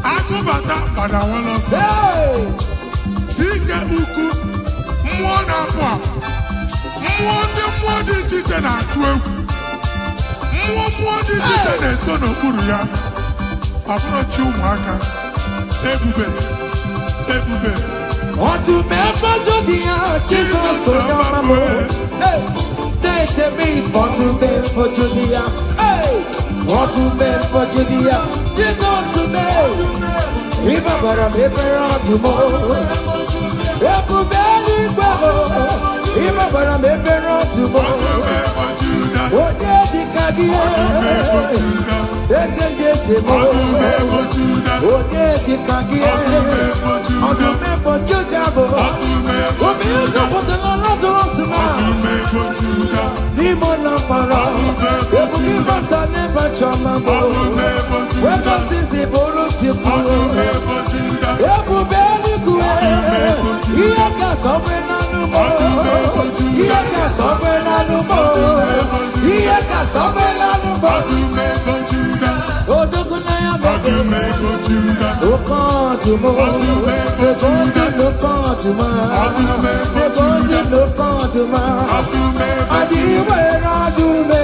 S1: I go back that, but I want to say, Dike Uku, Mwana Pwa, Mwadi Chichen and Twelve, Mwadi Chichen and Son of Kuruya. Approach you, Maka, Ebube.
S4: Want to remember Judah, Jesus, so Yamamo. Hey, they tell me, want to remember Judah. Hey, want to remember Judah, Jesus, so me. Ibabara mebera tomorrow. Ebubeli kwabo. Ibabara mebera tomorrow. Ode dikagie. Dese mo. Ode dikagie. Odume bojudabo. Obi uzo potela Lazarus ma. Nimo na para. Ebuki bata never chamambo. Weka sisi boro tiku. Ebubeli kue. Iyaka sobe na numo. Iyaka sobe na numo. Iyaka sobe na numo. Odogu na ya bebe. Okan tumo. Okan tuma. Okan tuma. Adiwe na dume.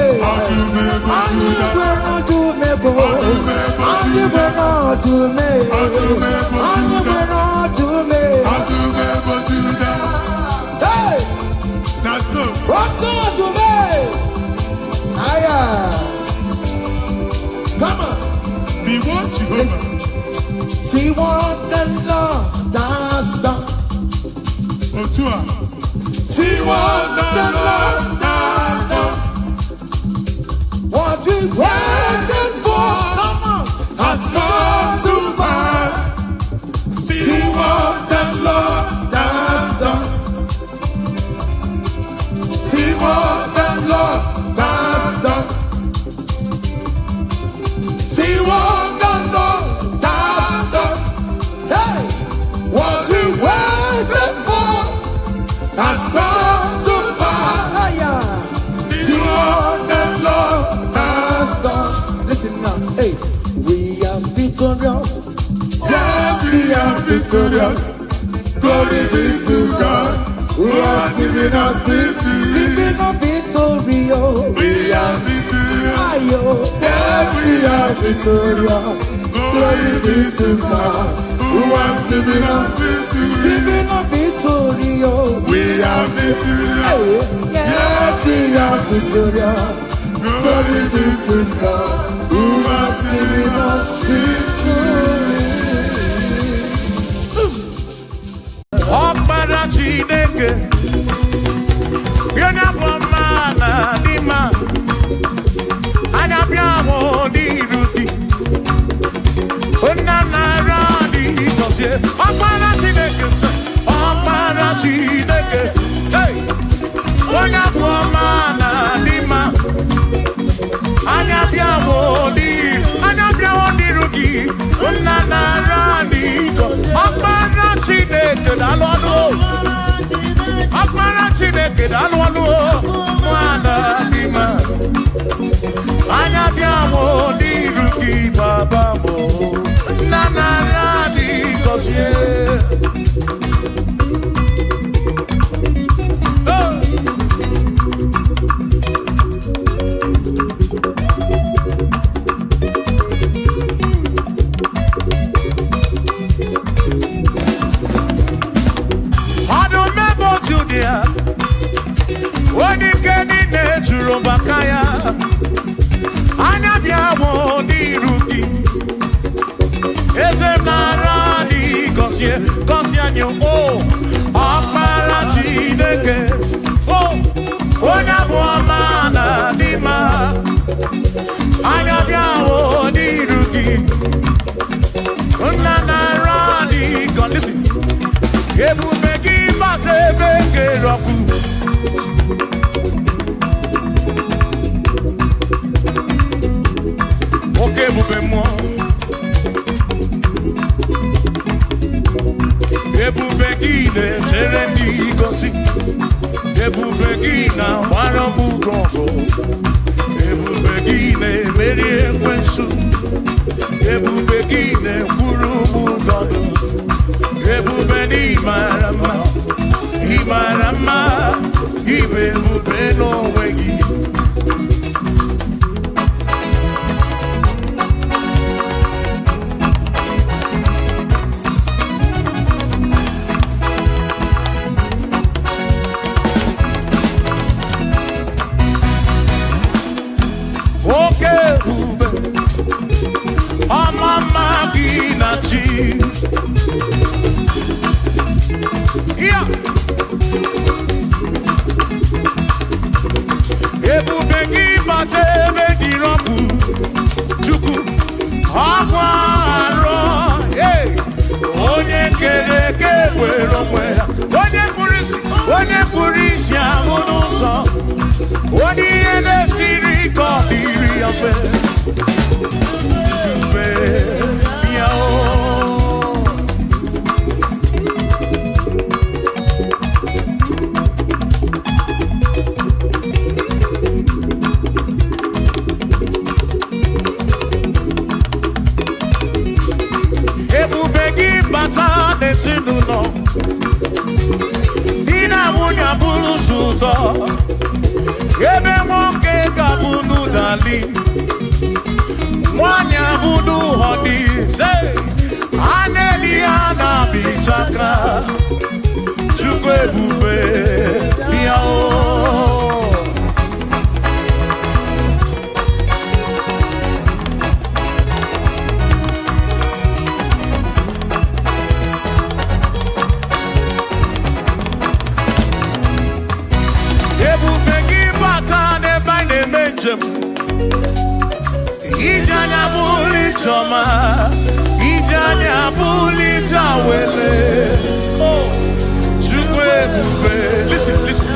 S4: Adiwe na dume bo. Adiwe na dume. Adiwe na dume. Hey!
S1: That's so.
S4: Okan tume. Aya. Come on.
S1: Be what Jehovah.
S4: See what the Lord has done.
S1: Otua.
S4: See what the Lord has done. What we waited for, come on, has come to pass.
S1: See what the Lord has done.
S4: See what the Lord has done. See what the Lord has done. Hey, what victorious. Glory be to God, who has given us victory. Giving us victory, oh. We are victorious. Yes, we are victorious. Glory be to God, who has given us victory. Giving us victory, oh. We are victorious. Yes, we are victorious. Glory be to God, who has given us victory.
S2: Ọkpara Chineke onye bụ ọmana n'ime anya bịa hụ n'iru gị nna nara dị gọzie ọkpara Chineke nsọ ọkpara Chineke onye bụ ọmana n'ime anya bịa hụ n'iru gị nna nara dị gọzie ọkpara Chineke daalụ ọnụ ọkpara Chineke daalụ ọnụ nwana n'ime anya bịa hụ n'iru gị baba m nna nara dị gọzie onye ike niile juru maka ya anya bịa hụ n'iru gị eze m nara dị gọzie anyị o ọkpara Chineke o onye bụ ọma na dị mma anya bịa hụ n'iru gị nna nara dị gọzie ebube gị gbasa ebe kere ọkụ oke ebube mmụọ ebube gị na-echere ndị gosi ebube gị na-agbara m ọgụ ebube gị na-emeri ekwensu ebube gị na-ekwuru m ụgọdụ ebube n'ịmara mma ịmara mma ibe ebube n'onwe gị oke ebube ọma mma gị na chi ya ebube gị bata ebe dị rọpụ Chukwu ọkwa arọ onye kere eke were onwe ya onye kpụrụ isi ahụ n'ụzọ onye ihe na-esiri ka ọ dịrị ya mfe mfe ya ebube gị bata n'ezinụlọ di na nwunye bụrụ ụzọ ụtọ ebe nwoke ga-abụ n'ụdali nwanyị abụ n'ụhọ dị ise a na-eli ya na-abịchaka Chukwu ebube ya ebube gị bata n'ebe anyị na-eme njem ije anya bụrụ ijeọma ije anya bụrụ ije awele Chukwu ebube listen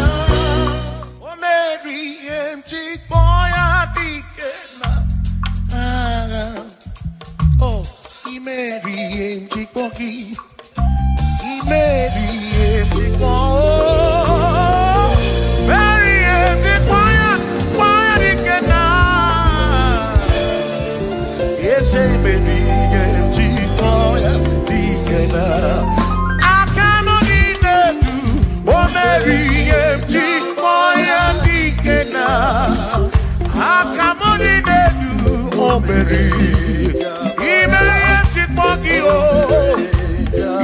S2: o mere ihe m ji kpọọ ya dike na agha i mere ihe m ji kpọọ gị i mere ihe m ji kpọọ Yes, baby, get you, boy, akamoni nedu oberi ime chikpoki o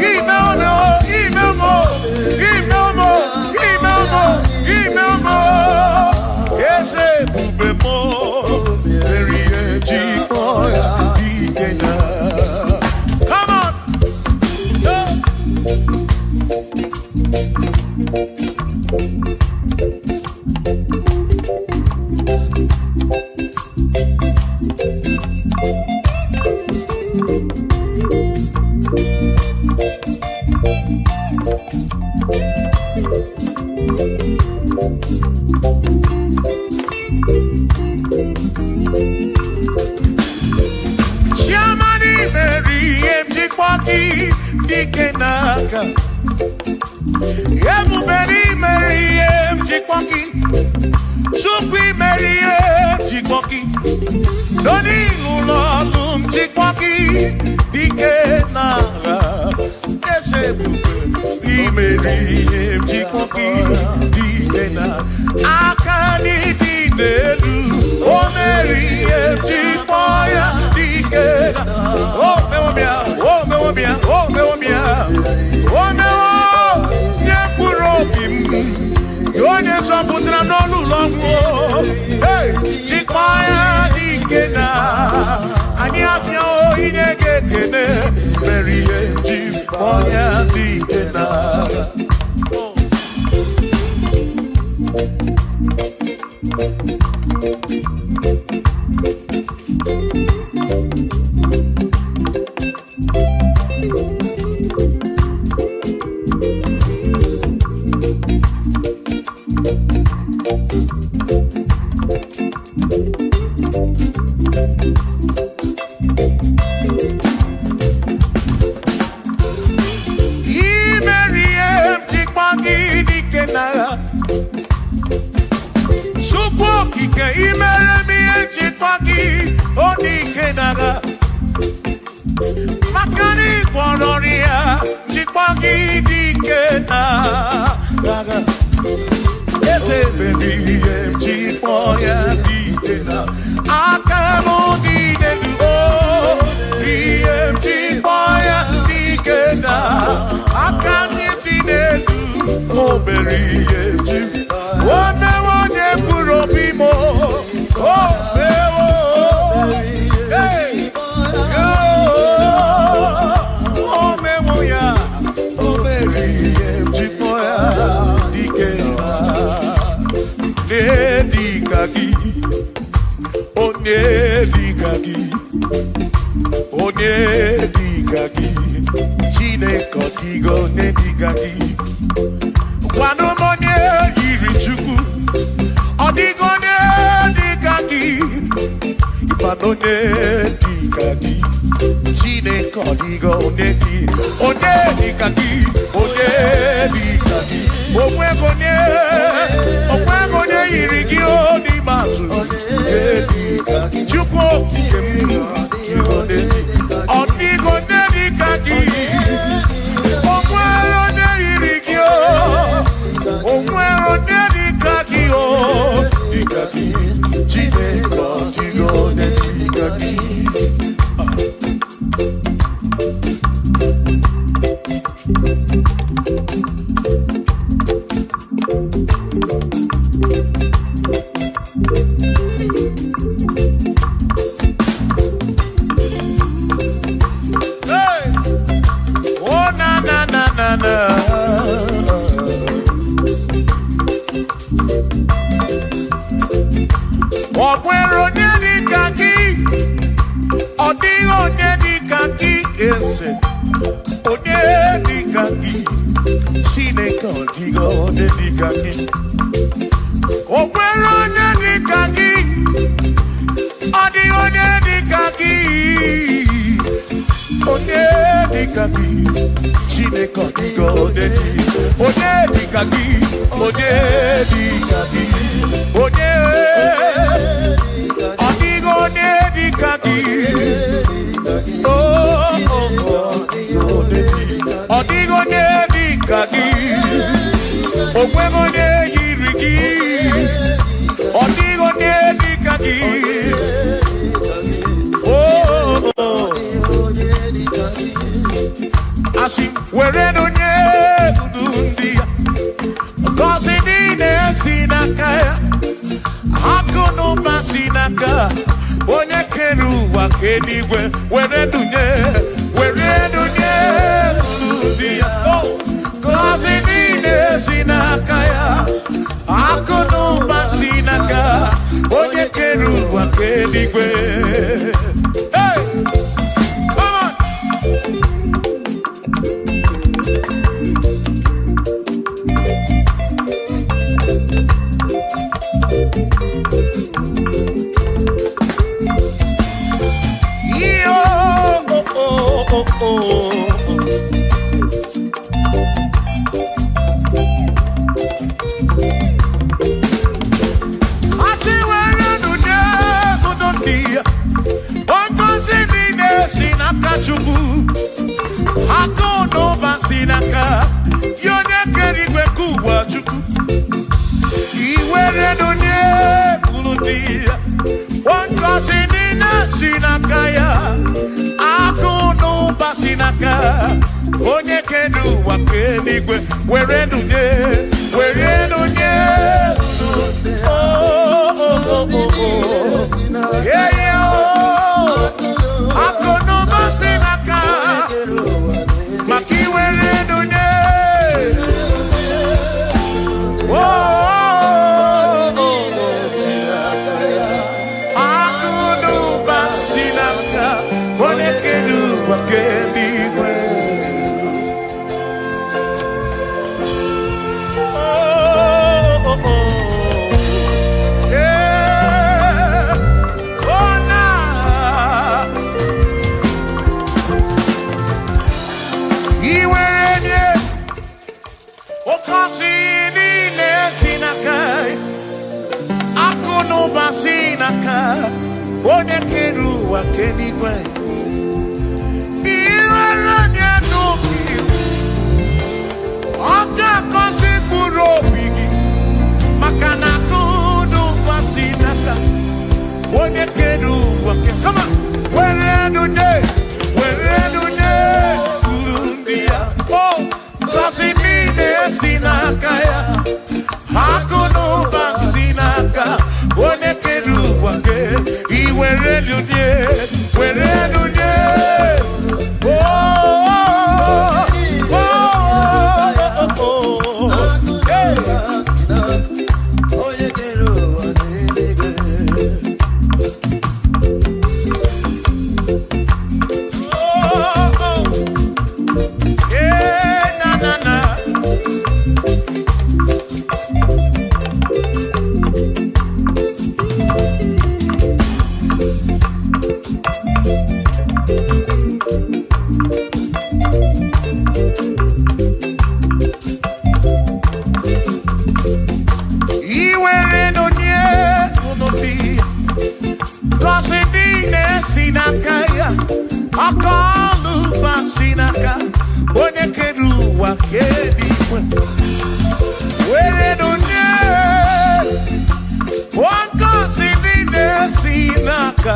S2: ime omo ime omo ime omo ime omo ime omo ese bube mo beri chikpoya digena. Come on. Shamani Mary Mjikwaki Dikenaka Yebu Mary Mary Mjikwaki Chukwi Mary Mjikwaki Doni Lulolum Mjikwaki Dikenaka Yesebu Mary Mjikwaki Dikenaka Akani Dinelu O Mary Mjikwoya Dikena Oh mewomia Oh mewomia Oh mewomia Oh mewo Nyepurobim Yonye Samputra Nolu Longo Hey Chikwoya Dikena Anyapya O Inegekene Mary Mjikwoya Dikena Makani Kwanoria, Chikwaki Dikena, Ese baby, Chikwoya Dikena, Akamo Dikena, Chikwoya Dikena, Akami Dikena, Oberi, One Purobimo, Oh, hey. Onedikaki Chineke Onedikaki Wanumonye Irichuku Odigo Onedikaki Ipanonedikaki Chineke Odigo Onedikaki Omwegonye Irigi Odimatu Chukwu Odigo Nedikaki Omwero Irigio Omwero Nedikaki Dikaki Chineke Odigo Nedikaki Omwero Nedikaki Odigo Nedikaki Ese Onedikaki Chineke Odigo Onedikaki Omwero Nedikaki Odigo Onedikaki Onedikaki Chineke Odigo Onedikaki Onedikaki Odigo Onedikaki Odigo Onedikaki Omwegonye Irigi Odigo Onedikaki n'aka onye kere ụwa ka eluigwe were dunye ndị ya ngọzi niile si n'aka ya akụ na ụba si n'aka onye kere ụwa ka eluigwe. Onye kedu ụwa ka eluigwe were dunye akụ n'ụba si n'aka maka iwere dunye akụ n'ụba si n'aka onye kedu ụwa ka eluigwe. Onye kere ụwa ka eluigwe iwere onye n'obi ọ ga-akọzi mkpụrụ obi gị maka na akụ n'ụba si n'aka onye kere ụwa kama were dunye uru ndị ya ngọzi niile si n'aka ya akụ n'ụba si n'aka onye kere ụwa ka were dunye onye kere ụwa ka eluigwe were dunye ngọzi niile si n'aka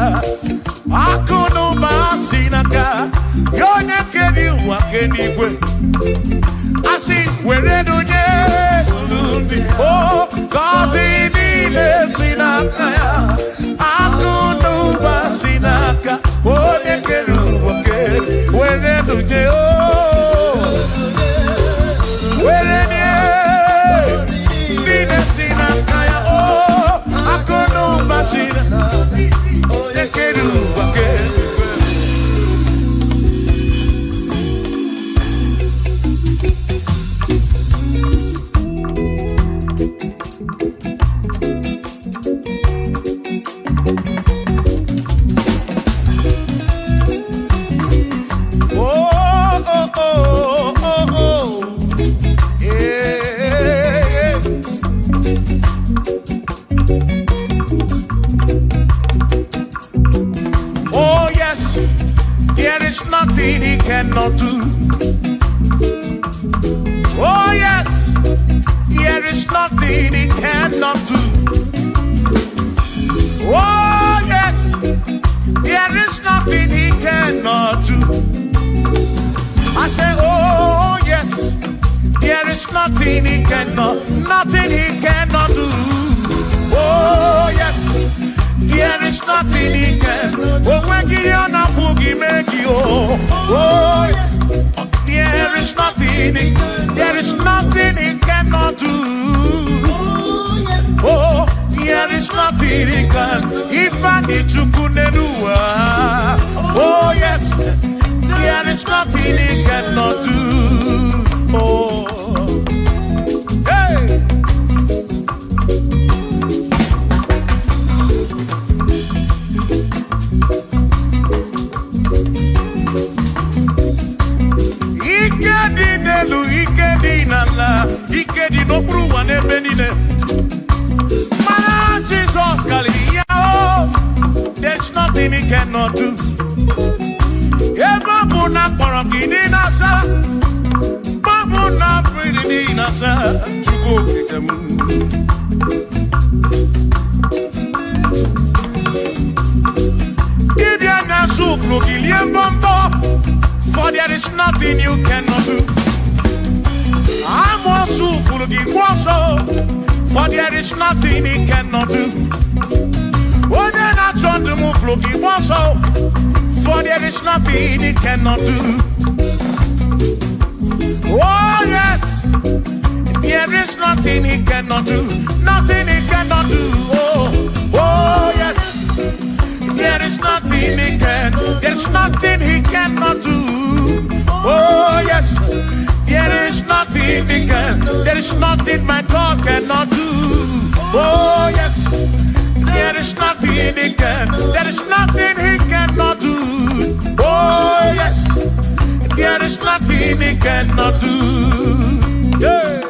S2: akụ na ụba si n'aka ya onye kere ụwa ka eluigwe asị were dunye ndị ngọzi niile si n'aka ya akụ na ụba si n'aka onye kere ụwa ka were dunye Nothing he cannot do. Oh yes, there is nothing he cannot do. Oh yes, there is nothing he cannot do. I say, oh yes, there is nothing he cannot do. Oh yes, there is nothing he can. Oh, when he on a boogie make you. Oh, there is nothing he cannot do. Oh, there is nothing he can. If I need to kunenua. Oh yes, there is nothing he cannot do. Oh, hey. Ikedi nala, ikedi no bruwa ne benine. Mana Jesus Kali, oh, there's nothing he cannot do. Babu na parangini nasa, babu na pretty nasa, to go pick them. Gideon nasu flugilian bombo, for there is nothing you cannot do. I'm also full of for there is nothing he cannot do. Oh, then I trying to move looking for there is nothing he cannot do. Oh, yes, there is nothing he cannot do. Nothing he cannot do. Oh, yes, there is nothing he can. There's nothing he cannot do. Oh, yes. There is nothing he can. There is nothing my God cannot do. Oh yes. There is nothing he can. There is nothing he cannot do. Oh yes. There is nothing he cannot do. Yeah.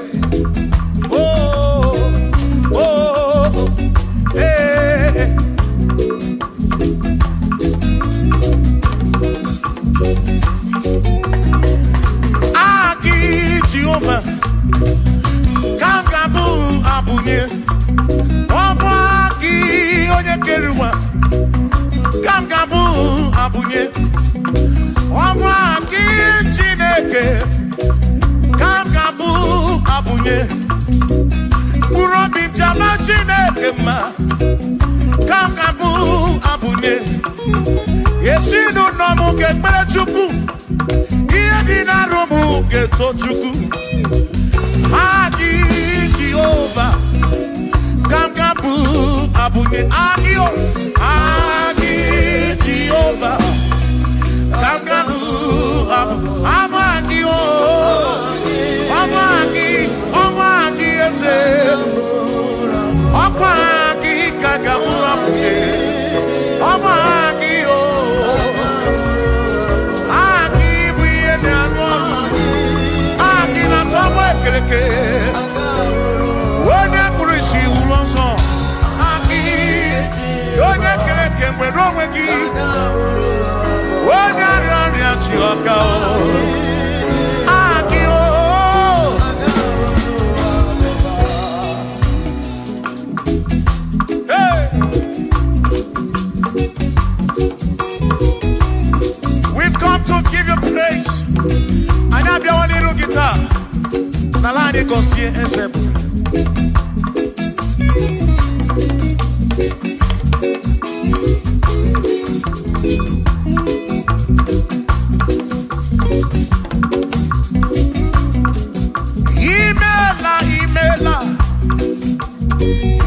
S2: Oh, oh, hey. Jehovah, Kangabu Abunye, Obaki Oyekeruwa, Kangabu Abunye, Obaki Chineke, Kangabu Abunye, Urobi Jama Chineke ma, Kangabu Abunye, Yesinu Nomu Gekmere Chukwu. Dina romu geto chuku Agi Jehovah Kangabu Abunye Agio Agi Jehovah Kangabu Amagio Amagi ese Amagi Kangabu Abunye Amagio Wone kurishi ulonso aki yone kereke mwerowegi wone arari achioka aki o hey. We've come to give you praise. And I be one little guitar. Nalani konsie ensebu.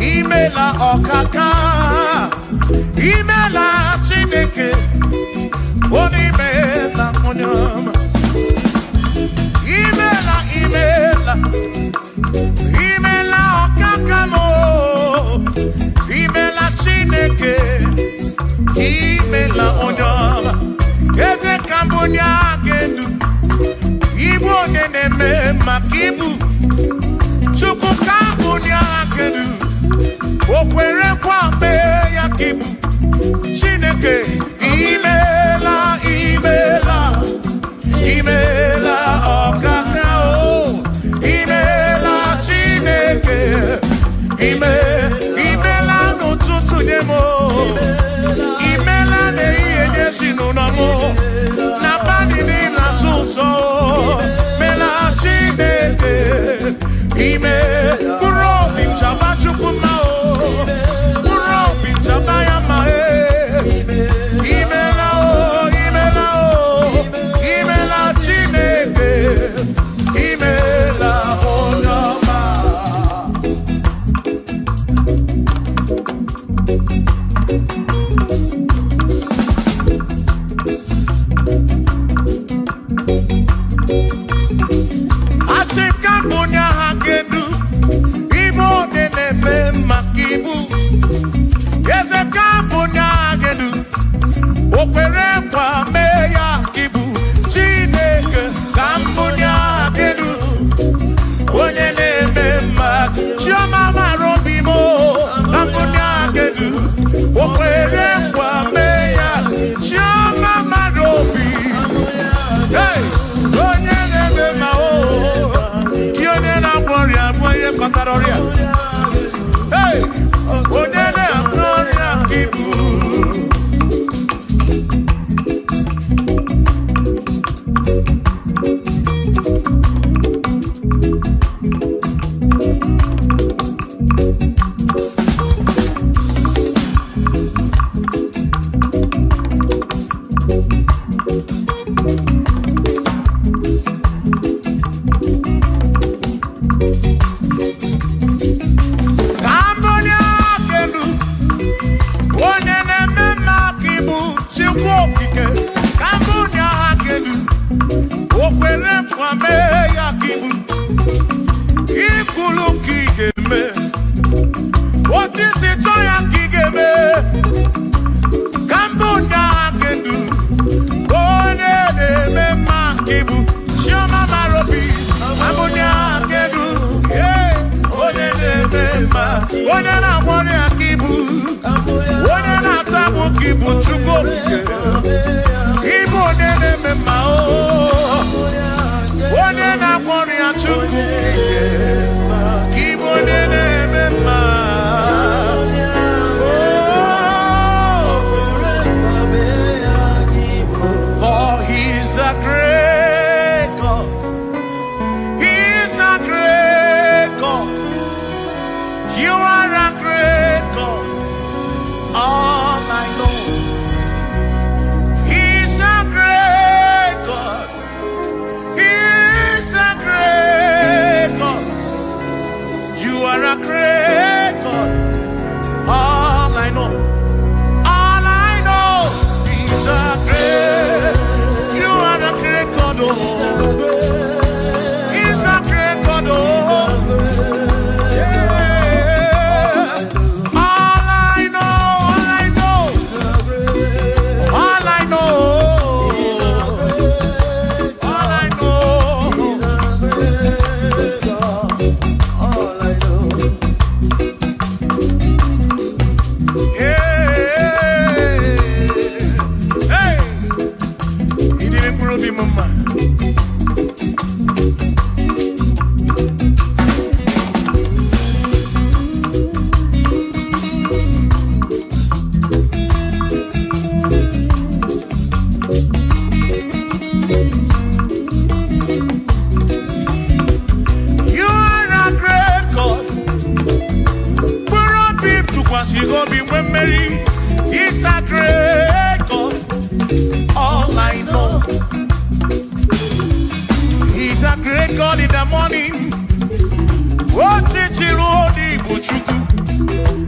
S2: Imela okaka. Imela chineke. Onimela onyama. Imela okakamo. Imela chineke. Imela onyama. Eze kambonya gendu. Ibu neneme makibu. Chuku kambonya gendu. Okwere kwambe yakibu. Chineke. Imela okakamo. Imela chineke. Imela n'ụtụtụ nye mo. Imela n'ehihie nye si n'ụlọmụ. Na bani n'ịla sụsọ. Mela chineke. Asikabunya hakedu Ibo neneme makibu Ezekabunya hakedu Okwere kwa meya kibu Chineke kambunya hakedu Onyeneme mak Chioma marobimo Kambunya hakedu Okwere kwa meya Chioma marobi Hey, onyeneme mao Hey, onene gloria kibu.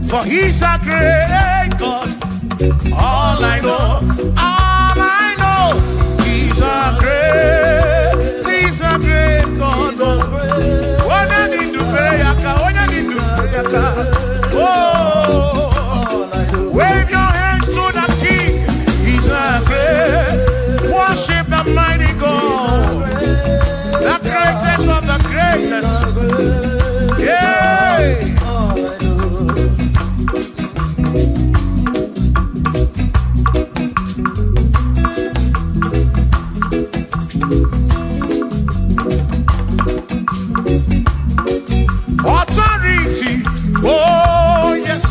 S1: For he's a great God. All I know, he's a great God. When I need to pray, oh, wave your hands to the King. He's a great. Worship the mighty God, the greatest of the greatest. Yeah. Authority, oh yes,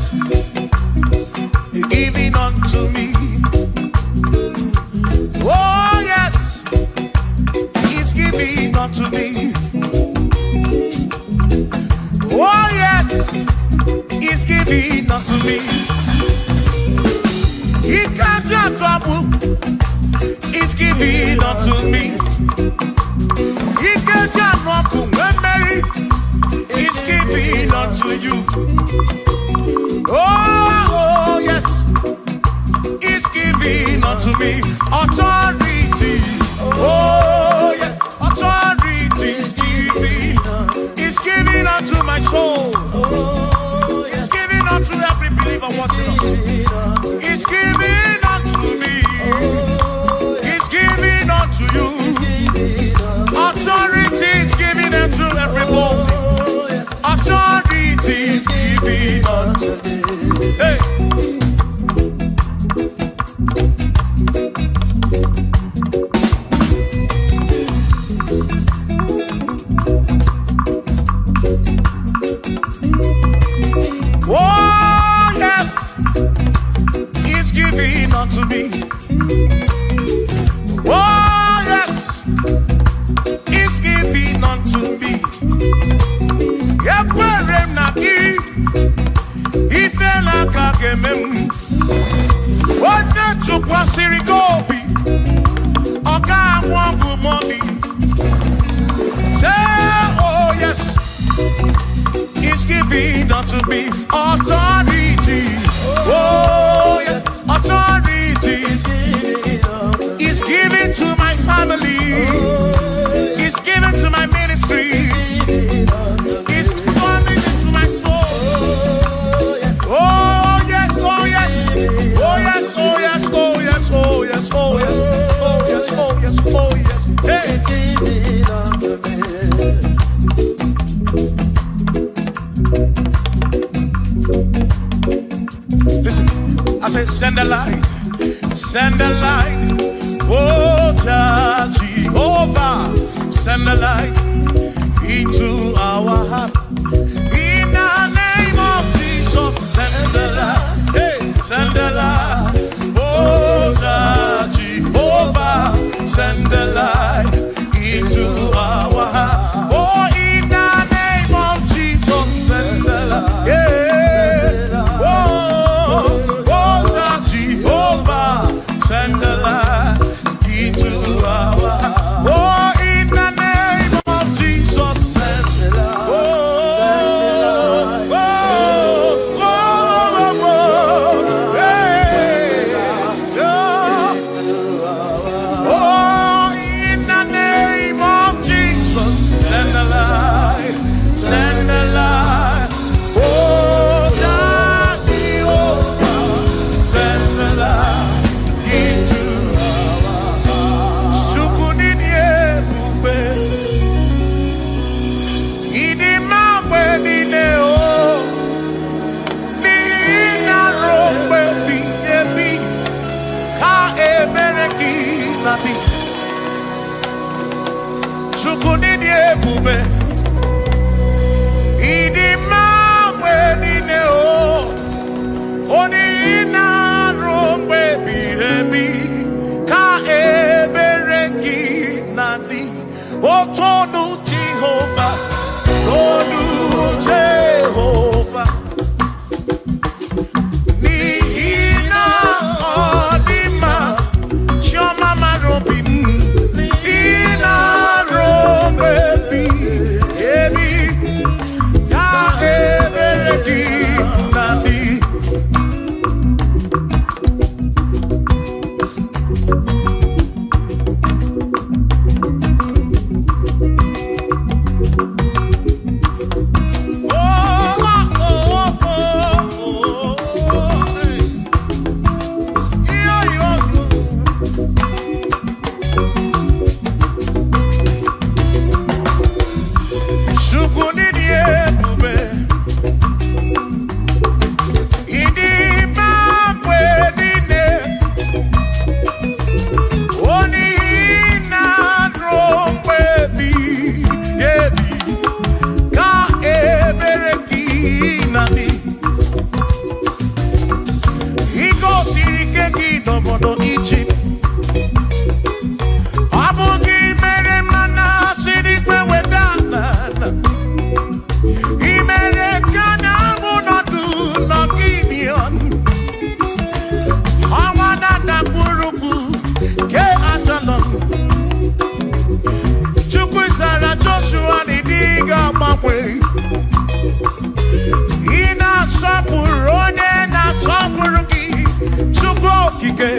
S1: giving unto me. Oh yes, He's giving unto me. Oh yes, He's giving unto me. He can't just trouble. He's giving unto me. He can't just walk away. He's giving unto you. Oh yes,
S2: me. Authority. Oh, yes. Authority is giving. It's giving unto my soul. It's giving unto every believer watching us. It's giving unto me. It's giving unto you. Authority is giving unto everybody. Authority is giving unto me. Hey. Oh, yes, it's giving unto me. Oh, yes, it's giving unto me. Yakwere naki, ife la kakemem. Wone chukwa sirikopi, oka wangu money. Say, oh yes, it's giving unto me authority. Oh yes, authority is given to my family. It's given to my ministry. It's coming into my soul. Oh yes, oh yes, oh yes, oh yes, oh yes, oh yes, oh yes, oh yes, oh yes, oh yes. Hey. Listen, I say send a light, send a light. Oh, Jehovah, send a light into our heart. In the name of Jesus, send a light. Hey, send a light. Oh, Jehovah, send a light into our heart. Oh, in the name of Jesus, send a light. Yeah. Send the light into our heart. Oh, in the name of Jesus, send the light. Oh, oh, oh, oh, oh, hey, oh, in the name of Jesus, send the light, send the light. Oh, Jehovah, send the light. Chukunidie bube, idi mamwe nine o, oni ina rombe bihebi, ka ebereki nandi, o tonu Jehovah, tonu Jehovah. Ni ina odima, choma marobim. Ina sapurone na sapuruki chukwu okike.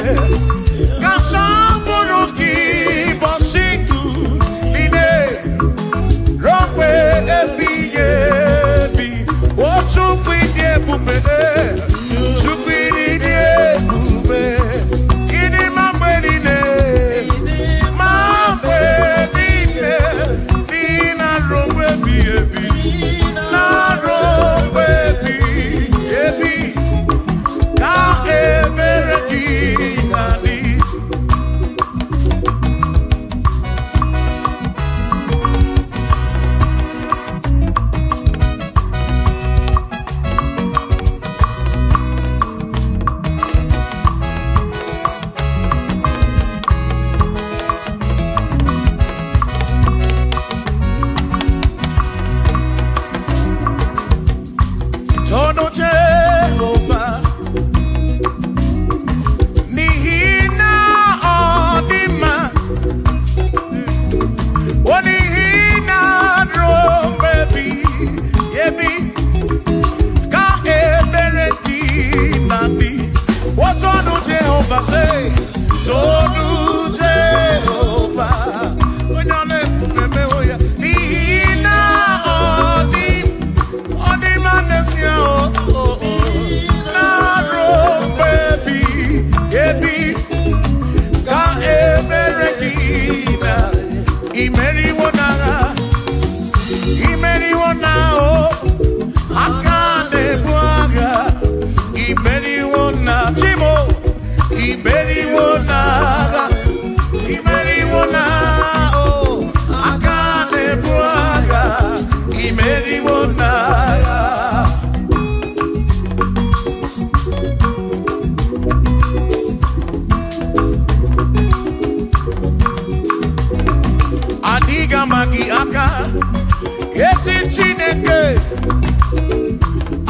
S2: ezi Chineke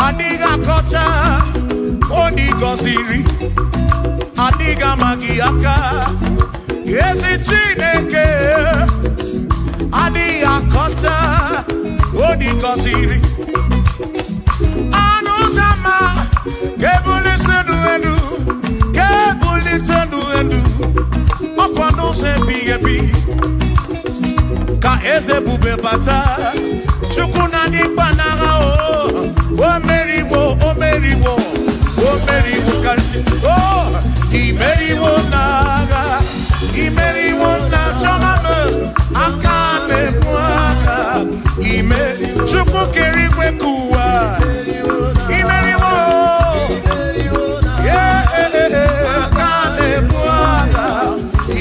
S2: adịghị akọcha onye gọziri adịghị amaghị aka ezi Chineke adịghị akọcha onye gọziri anụ ụzọ ama ga-ebulite elu ga-ebulite elu ọkwa n'ụzọ ebighị ebi ka eze bube bata Chukwu na dịkpa n'agha o meriwo karịsị imeriwo n'agha imeriwo na chọmama aka na-ebu aka Chukwu kere igwe ka ụwa imeriwo aka na-ebu aka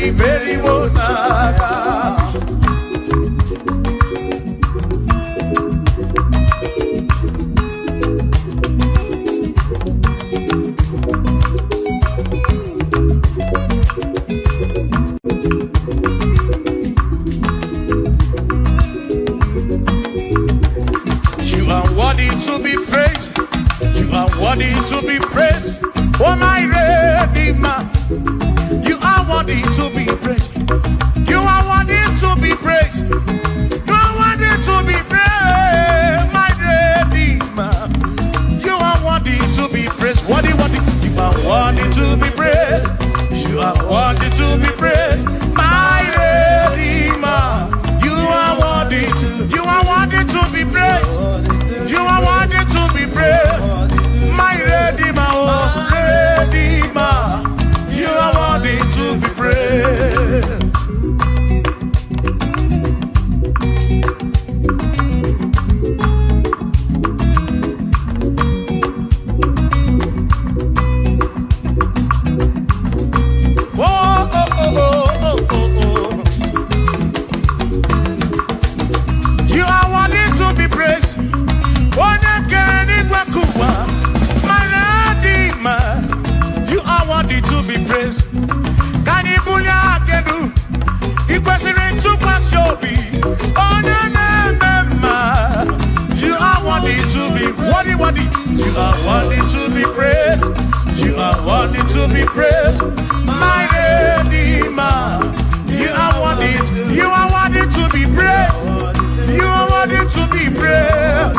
S2: imeriwo n'agha. Worthy to be praised, oh my Redeemer. You are worthy to be praised. You are worthy to be praised. You are worthy to be praised, my Redeemer. You are worthy to be praised. Worthy. You are worthy to be praised. You are worthy to be praised, my Redeemer. You are worthy to be praised. You are worthy to be praised. My Redeemer, oh Redeemer, you are worthy to be praised. You are worthy to be praised. You are worthy to be praised. Can you believe I can do? You question to pass your be. Oh no. You are worthy to be worthy. You are worthy to be praised. You are worthy to be praised. My Redeemer. You are worthy to be praised. You are worthy to be praised.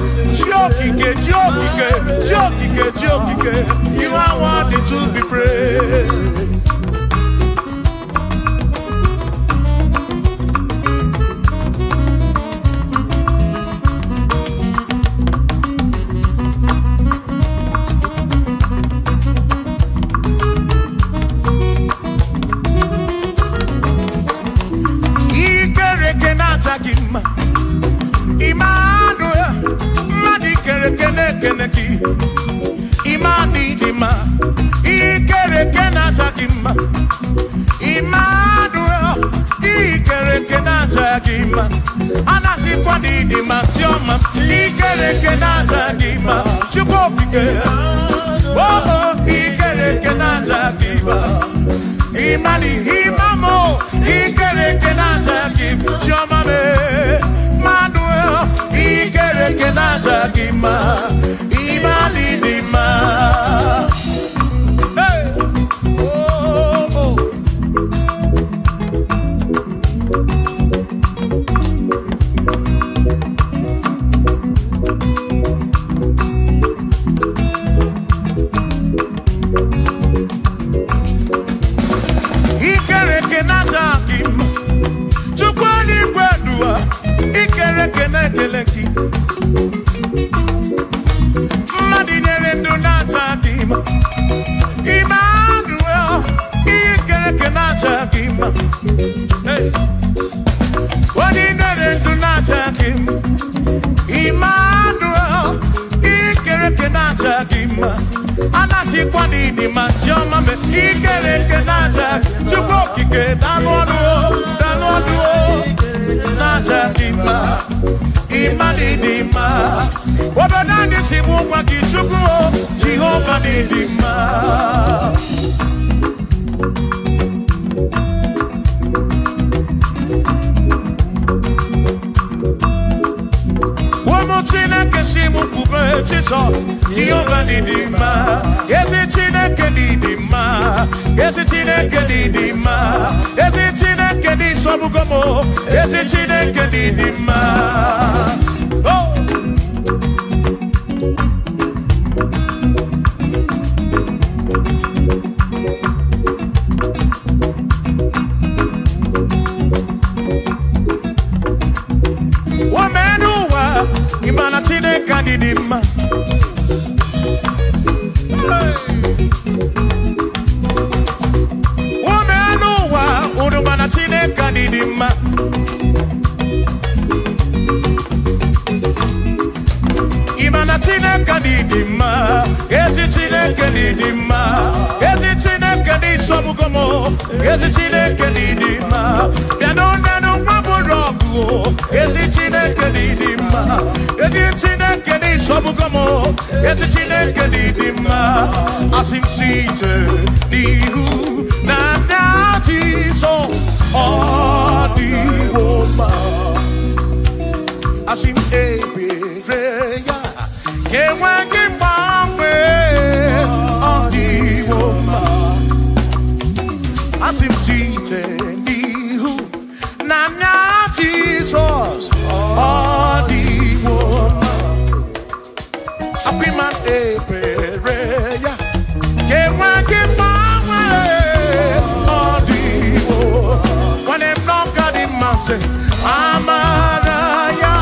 S2: Jokike. You are worthy to be praised. Imani dima, ikere kenata kima. Emmanuel, ikere kenata kima. Anasi kwani dima tioma, ikere kenata kima. Chukopike, oh, ikere kenata kima. Imani imamo, ikere kenata kima. Tioma me, Emmanuel, ikere kenata kima. Imani dima. Hey, oh. Ikere kenata kima. Chukwani kwedua, ikere kenekeleki. Madinere ndunata kima. Emmanuel, ikere kenata kima. Hey, Madinere ndunata kima. Emmanuel, ikere kenata kima. Anasi kwani di majoma me ikere kenata. Chukokike danwaduo. Nata kima. Imani dima. Wabadani simu kwa kichukuo. Jehova ni dima. Chineke di ma, ezi Chineke di sobugomo, ezi Chineke di ma. Oh. Womenuwa, imana Chineke di ma. Chineke di mma Imana Chineke di mma Ezi Chineke di mma Ezi Chineke di sobugomo Ezi Chineke di mma Bianonano mwaburogu Ezi Chineke di mma Ezi Chineke di sobugomo Ezi Chineke di mma Asim site nihu na nyati so the woman, as in Ebereya, can we get my way on the woman, as in seated who Nana Jesus, the woman, up in my Ebereya, can we get my Amaraya,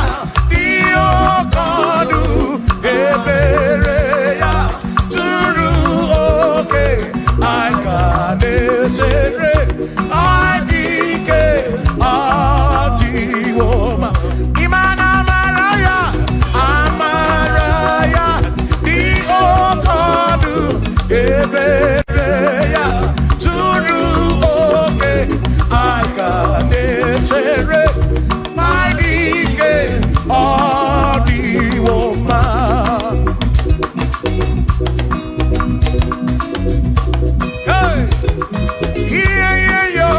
S2: Dio Kodu, Ebereya, Turu, okay, I got it, I dike, Adiwoma, Imana Maraya, Amaraya, Dio Kodu, Ebereya, Turu, okay, I got it. All the woman. Hey, yeah, yo.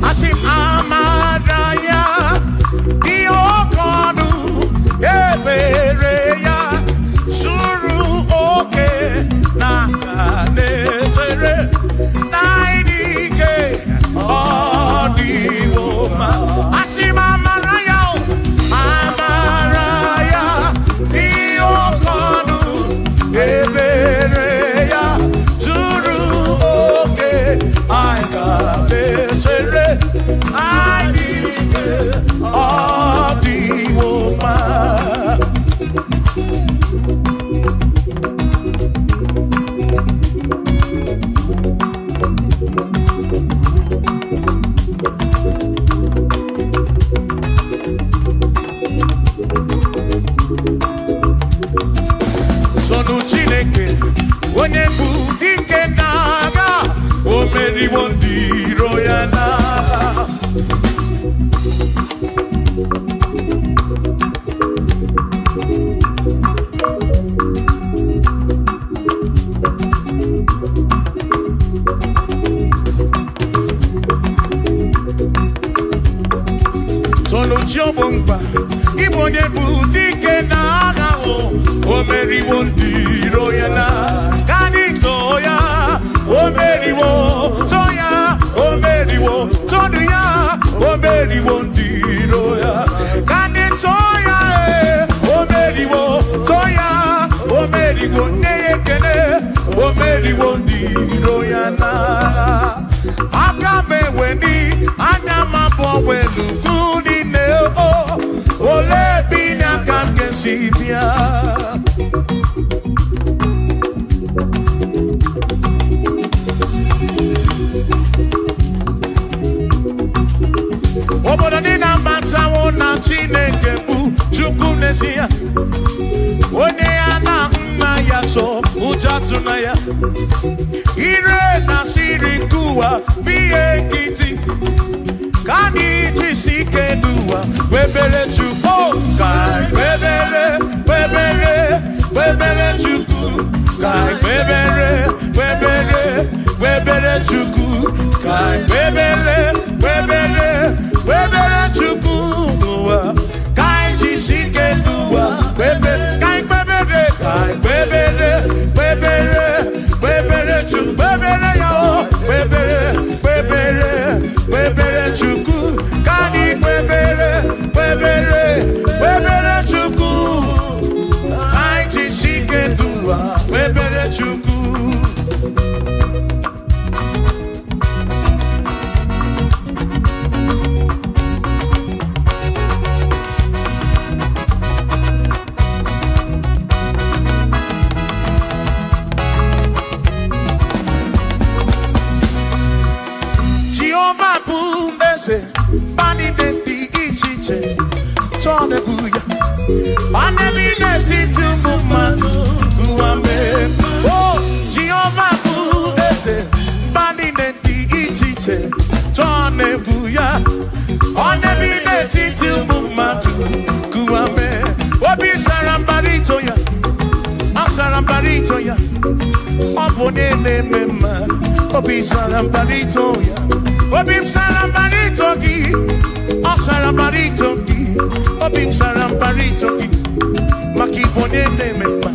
S2: Asim Amadaya, Dio Kodu, Ebereya. Onye bụ dike na-aga o meriwo ndị iro ya n'agha Toluchi Obongba ịbụ onye bụ dike na-agha o meriwo ndị iro ya n'agha Omeriwo, Toya, Omeriwo, Toya, Omeriwo, Ndiroya, Kani Toya, Omeriwo, Toya, Omeriwo, Neyekene, Omeriwo, Ndiroya na. Akame weni, anyama bowe lukuni neo, ole binya kamke sibia. Obodo dị na mbatawụ na Chineke bụ Chukwu n'ezie onye ya na nna ya so ụjọ atụna ya ire na siri nke ụwa bụ ihe nkịtị ka anyị jisi ike n'ụwa webere Chukwu ka webere Chukwu ka webere Chukwu ka webere Vanity ichiche Tonebuya Anebineti Tumumanu Guame Oh Jehovah Bu Eze Vanity ichiche Tonebuya Anebineti Tumumanu Guame Obi Sarambarito ya Sarambarito ya Obone Mema Obi Sarambarito ya Obi Sarambarito gi Sarambarito gi Obi Sarambarito gi Maki Bone Mema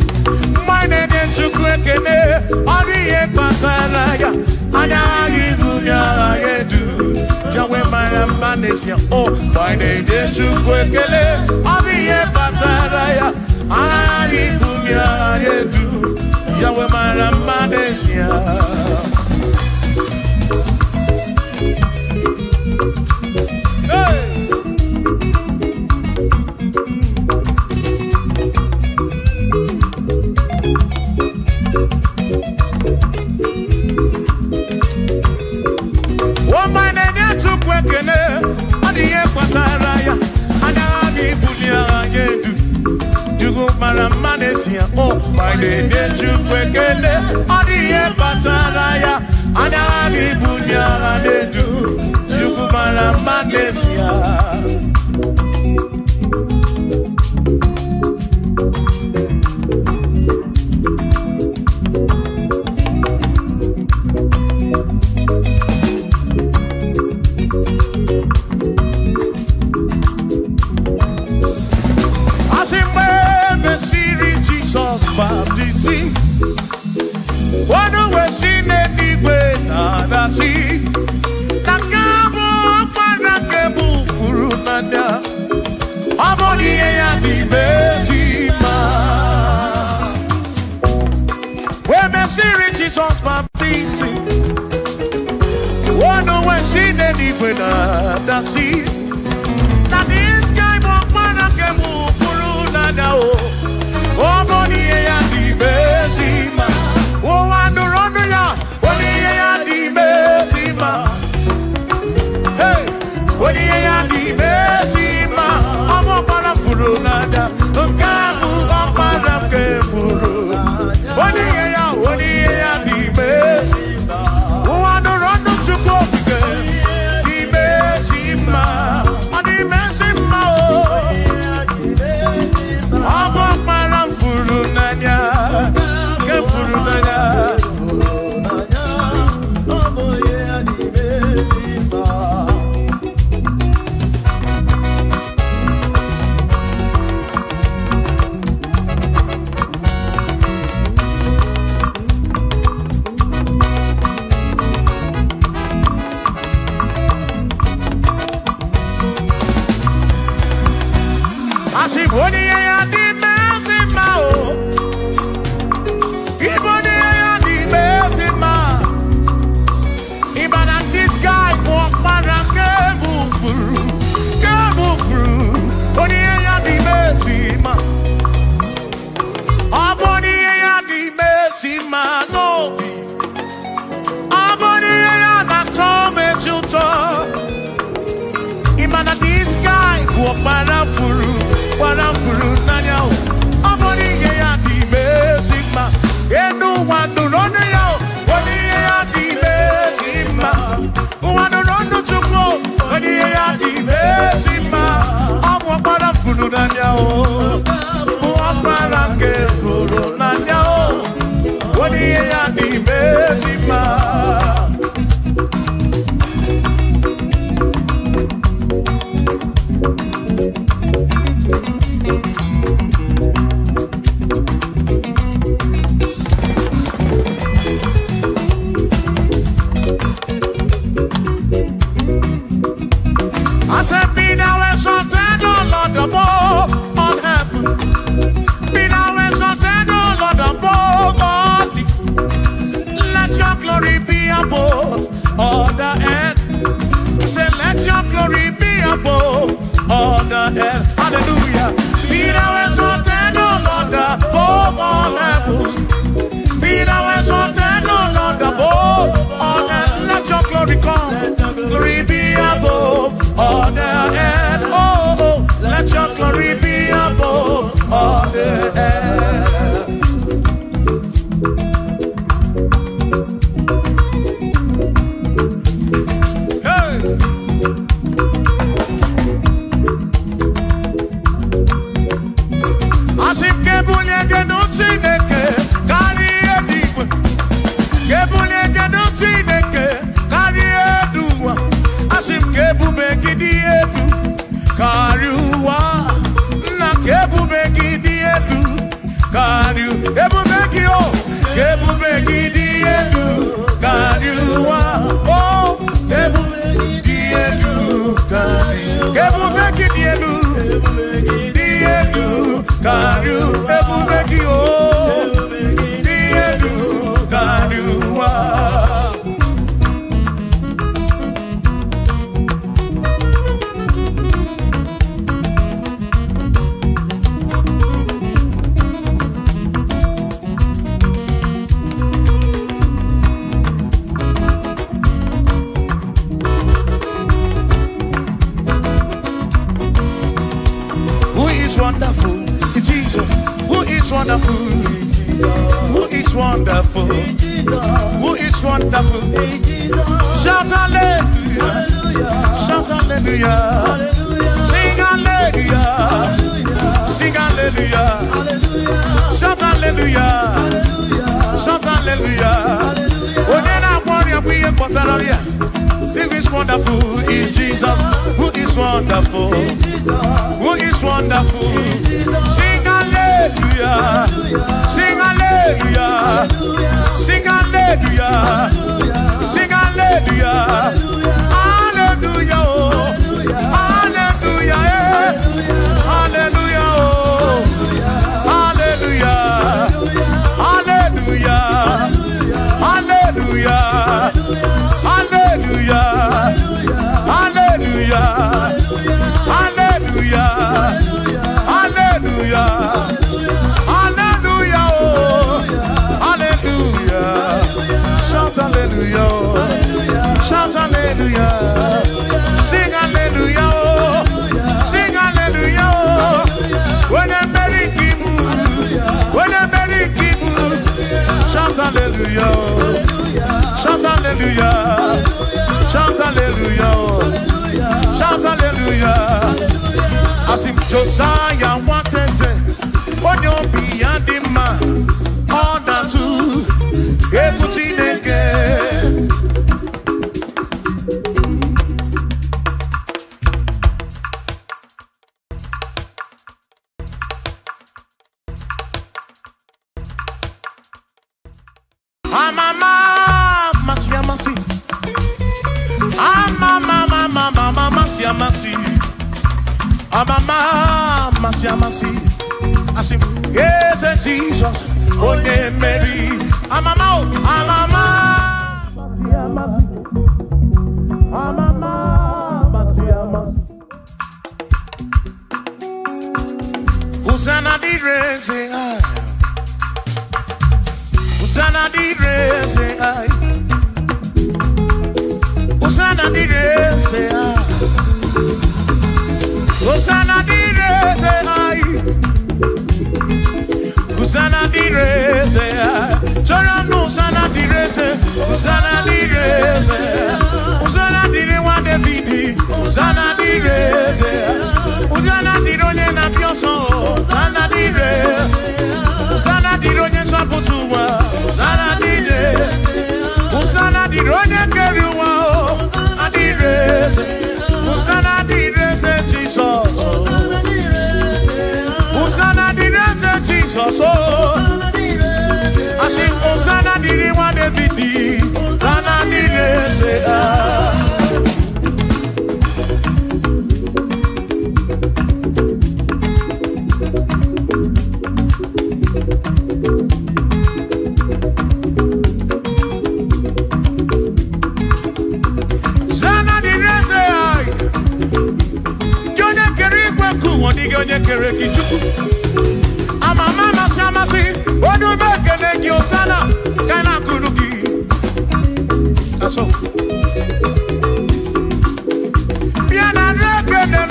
S2: Mine Den Chukwekene Oriye Pataraya Anya Gibunya Yedu Jawe Marambanesia Oh Mine Den Chukwekene Oriye Pataraya Anya Gibunya Yedu Jawe Marambanesia Oh, my name is Chukwekene, Odiye Pataraya, Anani Bunya, they do, Yukumara Manesia. Baptisi, wano wesine niwe na dasi, nakabo parakebu furunanda, amoni ya dimezima. We mesiri Jesus baptisi, wano wesine niwe na dasi, na this guy mo parakebu furunanda o. Oh, money ya di bezima. Oh, rondo ya. Money ya di bezima. Hey, money ya di bezima. Amo para furunada. Kamu para ke furu. Money ya di bezima. Oh, rondo chuko ke di bezima. Adi bezima oh. Amo para furunanya, ke furunanya. Asiboni ya di mezima o. Iboni ya di mezima. Ibana this guy walk para kebu furu. Oni ya di mezima. Aboni ya di mezima no bi. Aboni ya na tome chuto. Ibana this guy walk para furu. Para furu nanya o. Aboni ya di mezima. Enu wanu rono ya o. Oni ya di mezima. Wanu rono chukwo. Oni ya di mezima. Amo para furu nanya o. Para ke furu nanya o. Oni ya di mezima. I said, be now exalted, O Lord, above all heaven. Be now exalted, O Lord, above all the. Let your glory be above all the earth. Say, let your glory be above all the earth. Hallelujah. Be now exalted, O Lord, above all heaven. Be now exalted, O Lord, above all earth. Let your glory come. Glory be above all the head. Oh, oh, let your glory be above all the earth. Hey. Así que bully que no tiene que carry anyone. Que bully que no tiene que carry anyone. Así que bube que diedu carry wa na que bube que diedu carry bube que o que bube que diedu carry wa oh que bube que diedu carry que bube que diedu diedu carry bube que o diedu carry wa. Wonderful, Jesus. Who is wonderful? Who is wonderful? Who is wonderful? Shout hallelujah! Shout hallelujah! Sing hallelujah! Sing hallelujah! Shout hallelujah! Shout hallelujah! Onena warrior we are Potararia. Who is wonderful is Jesus. Who is wonderful? Who is wonderful? Sing hallelujah! Sing hallelujah! Sing hallelujah! Sing hallelujah! Hallelujah! Hallelujah! Hallelujah! Hallelujah! Hallelujah! Hallelujah! Hallelujah! Hallelujah! Hallelujah! Hallelujah! Hallelujah! Oh, hallelujah! Shout hallelujah! Shout hallelujah! Sing hallelujah! Sing hallelujah! When a merry kibu, when a merry kibu, shout hallelujah! Shout hallelujah! Shout hallelujah! Shout hallelujah! As if Josiah wanted to, when you're beyond the man, all that too, everything again. Yes, Jesus, oh, Mary, Hosanna di rese, Hosanna di rese, Hosanna di rese, Hosanna di rese, Hosanna di rese, Chorano Hosanna di rese, Hosanna di rese, Hosanna di rewa Davidi, Hosanna di rese, Hosanna di rogne na pioso, Hosanna di rese, Hosanna di rogne saputua, Hosanna di rese, Hosanna di rogne keruwa, Hosanna di rese, Hosanna di rese Jesus, Hosanna di rese Jesus, I sing Hosanna di rewa Davidi, Hosanna di rese. Amama Shamasi, what do you make a leg your sana? Can I kuruki? That's all. Piana reckon the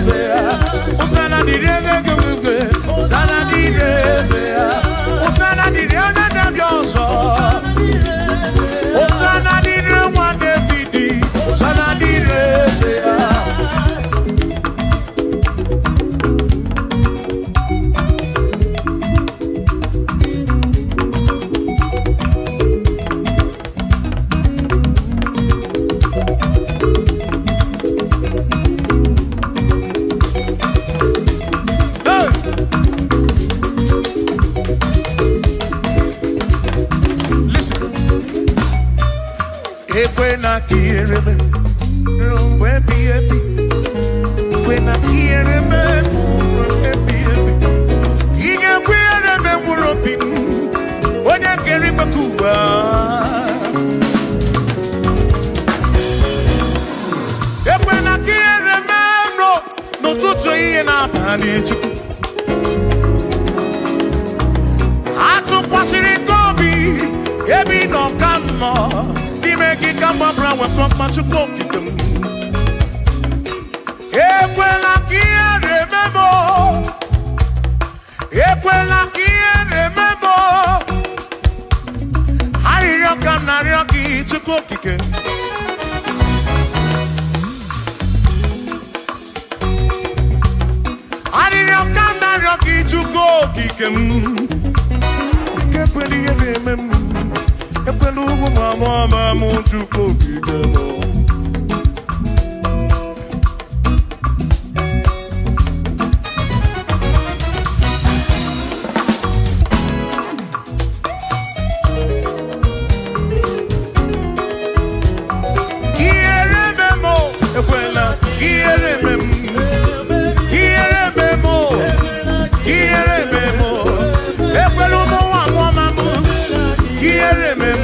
S2: Usana direze gumugwe, usana direze, usana direze nabioso, usana dire wande fidi, usana direze. When I hear him, when be happy. When I hear him, be happy. He can wear him and we're up in. When I get him a Cuba. When I hear him, no to say in our manage. I took what's in Gobi, every no come more. Make kamba brawe kwa machuko kitem. Ekwela kiere memo. Ekwela kiere memo. Hariyo kamnariyo ki chuko kike. Hariyo kamnariyo ki chuko kike. Ekweli ere memo. Epelugu mama mutu kokigemo. Kiere memo, ekwela kiere memo, kiere memo, kiere memo, epelugu mama mu, kiere memo.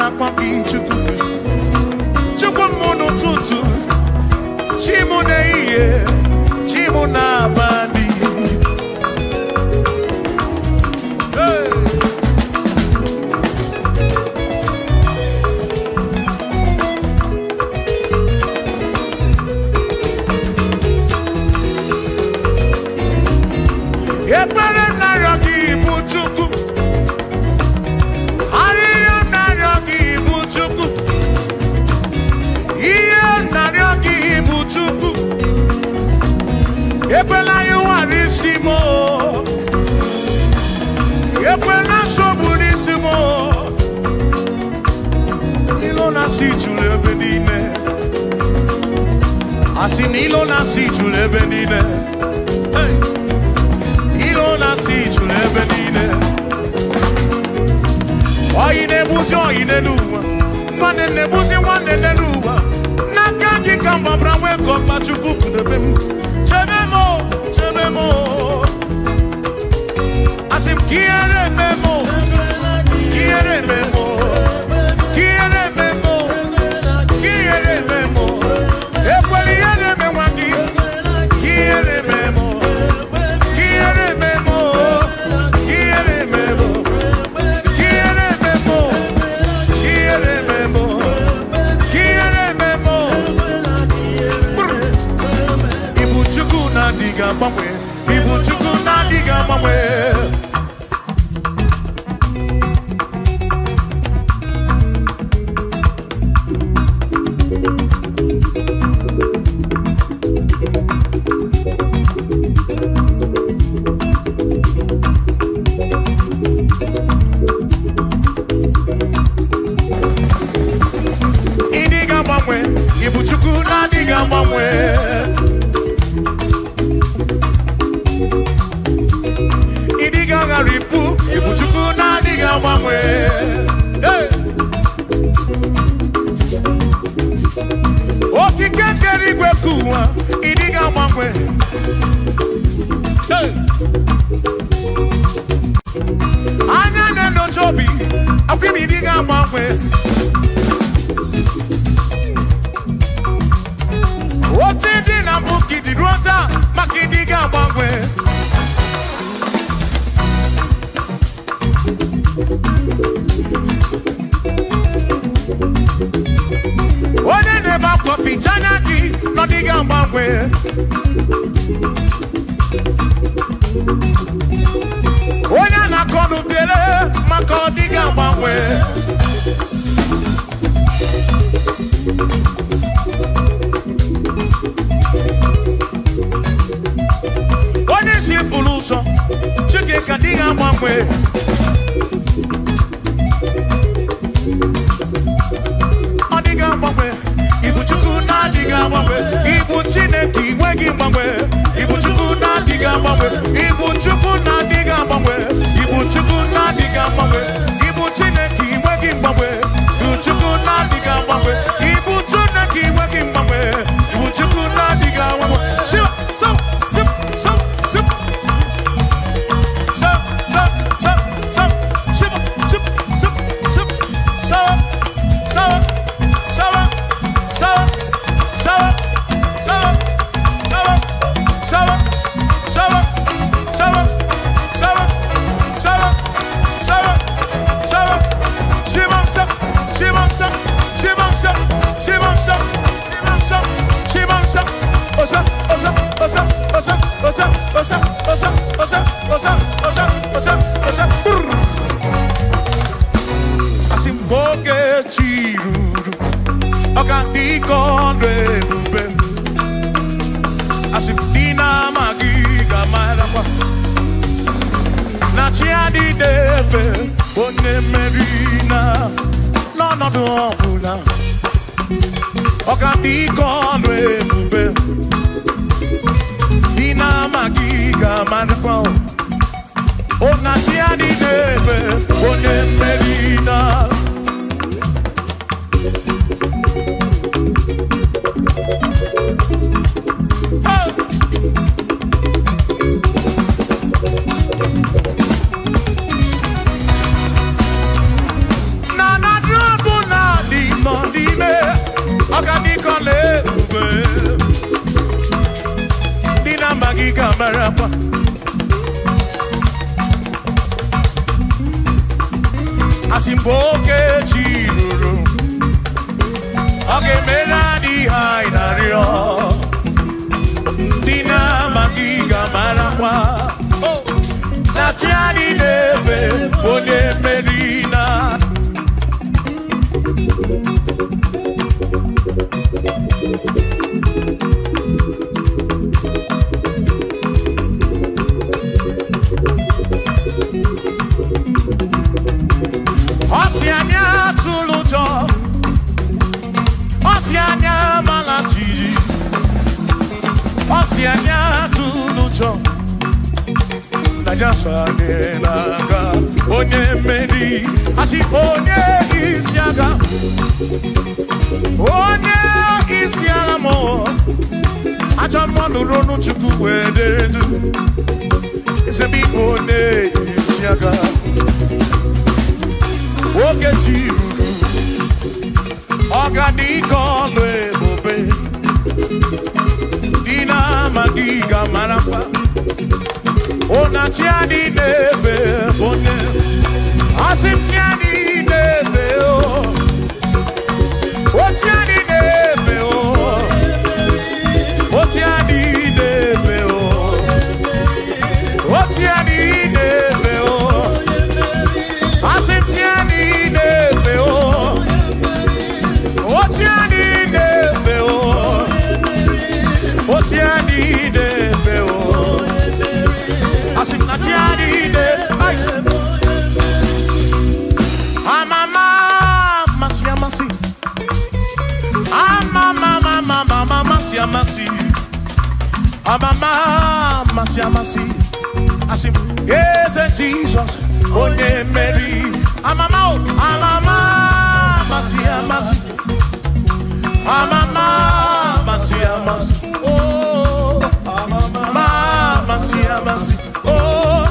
S2: na-akpọghị Chukwu Chukwu m n'ụtụtụ chi m n'ehihie chi m n'abalị ekpere narịọ gị bụ Chukwu arịrịọ narịọ gị bụ Chukwu ihe narịọ gị bụ Chukwu ekwela ya ụwara isi m ekwela nsogbu n'isi m ilo na-asị juru ebe niile asị na ilo na-asị juru ebe niile ilo na-asị juru ebe niile oyi na-ebuzi oyi n'elu ụwa nwanne na-ebuzi nwanne n'elu ụwa n'aka gị ka mgbabara nwee ka ọkpa Chukwu pụdebe m chebe m chebe m asị m ka ihere eme m ka ihere eme m ka ihere eme m ka ihere eme m ekwela ihere eme nwa gị ka ihere eme m Ibu Chukwu na-adịghị agbanwe ịdịghị agbanwe Ibu Chukwu na-adịghị agbanwe Ripu Ibu Chukwu na-adịghị agbanwe okike kere igwe ka ụwa ịdịghị agbanwe anya na-enyocha obi akwụ m ịdịghị agbanwe otu dị na mbụ ka ịdị ruo taa maka ịdịghị agbanwe onye na-ebe akwa ficha anya gị n'ọdịghị agbanwe onye a na-akọ n'ubele maka ọdịghị agbanwe onye si fụrụ ụzọ Chike ka dịghị agbanwe Ibu Chukwu na-adịghị agbanwe Ibu Chineke inweghị mgbanwe Ibu Chukwu na-adịghị agbanwe Ibu Chukwu na-adịghị agbanwe Ibu Chukwu na-adịghị agbanwe Ibu Chineke inweghị mgbanwe Ibu Chukwu na-adịghị agbanwe Ibu Chineke inweghị mgbanwe Ibu Chukwu na-adịghị agbanwe onye mmeri na n'ọnọdụ ọbụla ọ ga dị ike ọnụ ebube dị na-amaghị ga-amarịkwa onachi ya dị n'ebe onye mmeri na na na marapa. Asimboke chiruru. Oge meladi hainario. Dina magiga marapa. Natiani neve one merina. Oceania tulujo, Oceania malati, Oceania tulujo. Najasane naga, onye meri, asi onye isiaga mo. Acha mmadụ ronu chukwu wederedu, isebi onye isiaga. Oge jiruru, ọganike ọlụ ebube, dị na magiga marakwa. Ona tiani neve bonne, asim tiani neve o, o tiani neve o, o tiani neve o, o tiani neve o, asim tiani neve o, o tiani neve o, o tiani neve o. Amama masiamasi, amama masiamasi, amama masiamasi. Asim yes Jesus, onye Mary. Amama masiamasi, amama masiamasi. Oh, amama masiamasi. Oh,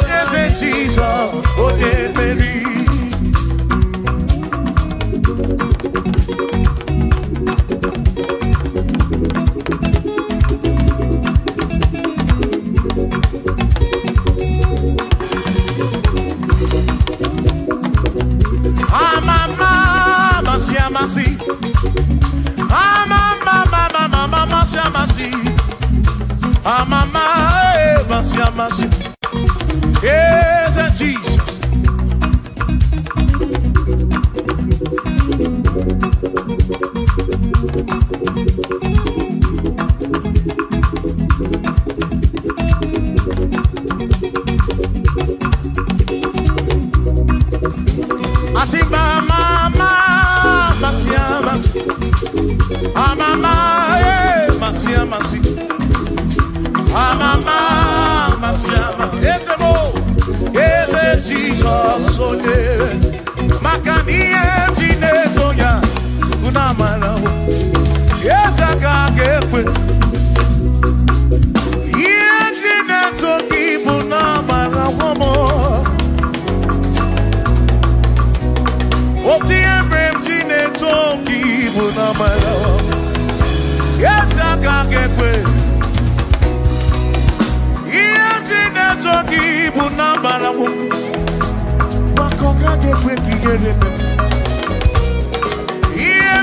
S2: yes Jesus, onye Mary. Yes, Jesus. Asimba mama masiamasi, amama masiamasi, amama masiama. Ese mo, ese Jesus ole, makani emjine toya, unamala wo, ese kakekwe, emjine toki bunamala wo mo. Oti emjine toki bunamala wo, ese kakekwe. Toki bunambara wo makoka gekwe kigere iye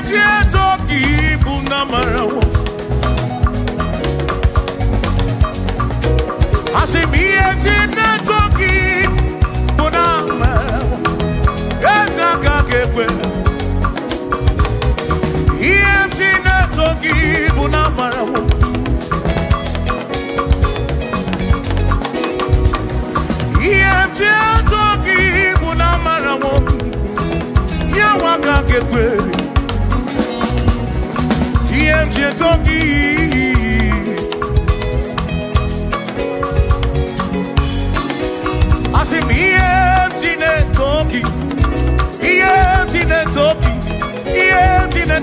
S2: toki bunambara wo asimiye toki bunambara wo ezaka gekwe iye toki bunambara wo toki bunamara wo ya waka gekwe toki asimiye toki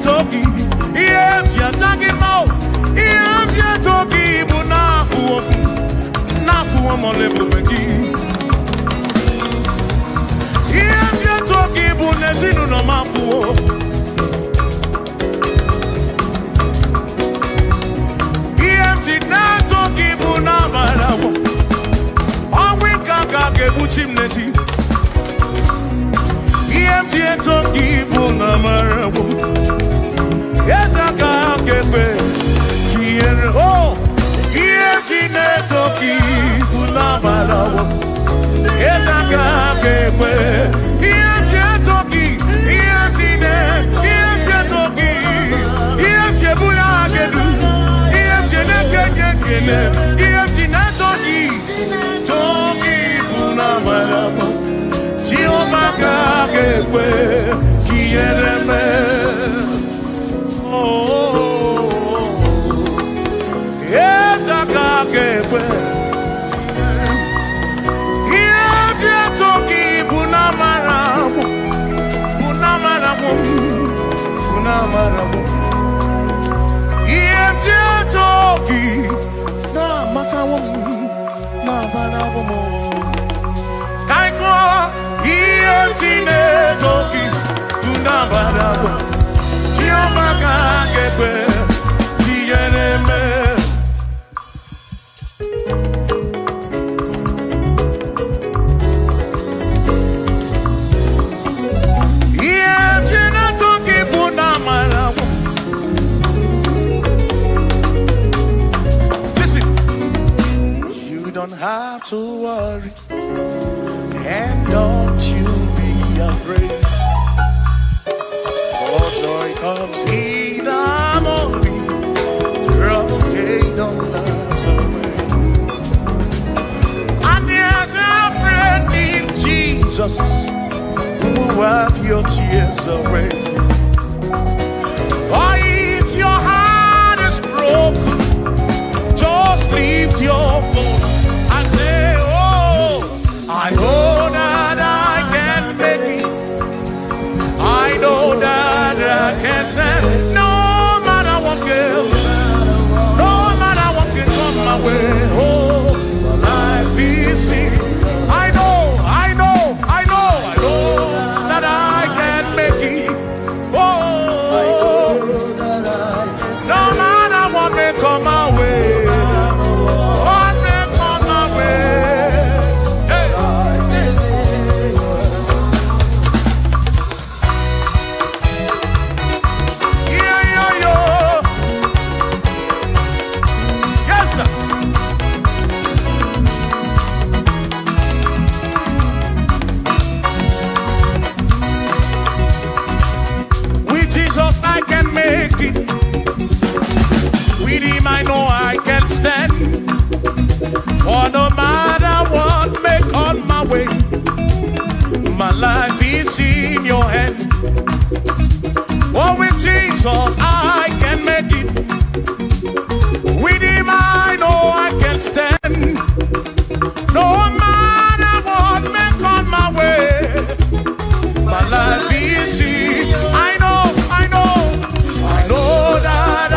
S2: toki toki mo toki nafu molebu begi toki bunezinu no mafu toki bunamara Jesi. EMT Toki Bunamarabu. Yes, I can't get back. Oh, EMT Toki Bunamarabu. Yes, I can't get back. EMT Toki, EMT Toki, EMT Bulagedu, EMT Nekekele, EMT Toki, Toki Bunamarabu. Jehovah Kakekwe, Kiereme. Oh, yes, I Kakekwe. Here, Toki, Bunamaramu, Bunamaramu, Bunamaramu. Here, Toki, Namatamu, Namaramu. Kaiko. Ientine Toki, Tunabarabu, Jehovah Kakekwe, Kiereme. Ientine Toki, Tunabarabu. Listen, you don't have to worry. And don't you be afraid, for joy comes in the morning, trouble they don't last away. And there's a friend in Jesus who will wipe your tears away. For if your heart is broken, just lift your voice and say, oh, I know that I can make it. I know that I can stand. No matter what can, no matter what can come my way. Oh, life is easy. I know that I can make it. Oh, no matter what may come my way. What may come my way. With him I know I can stand. For no matter what may come my way, my life is in your hands. Oh, with Jesus I can make it. With him I know I can stand. No matter what may come my way, my life is in. I know that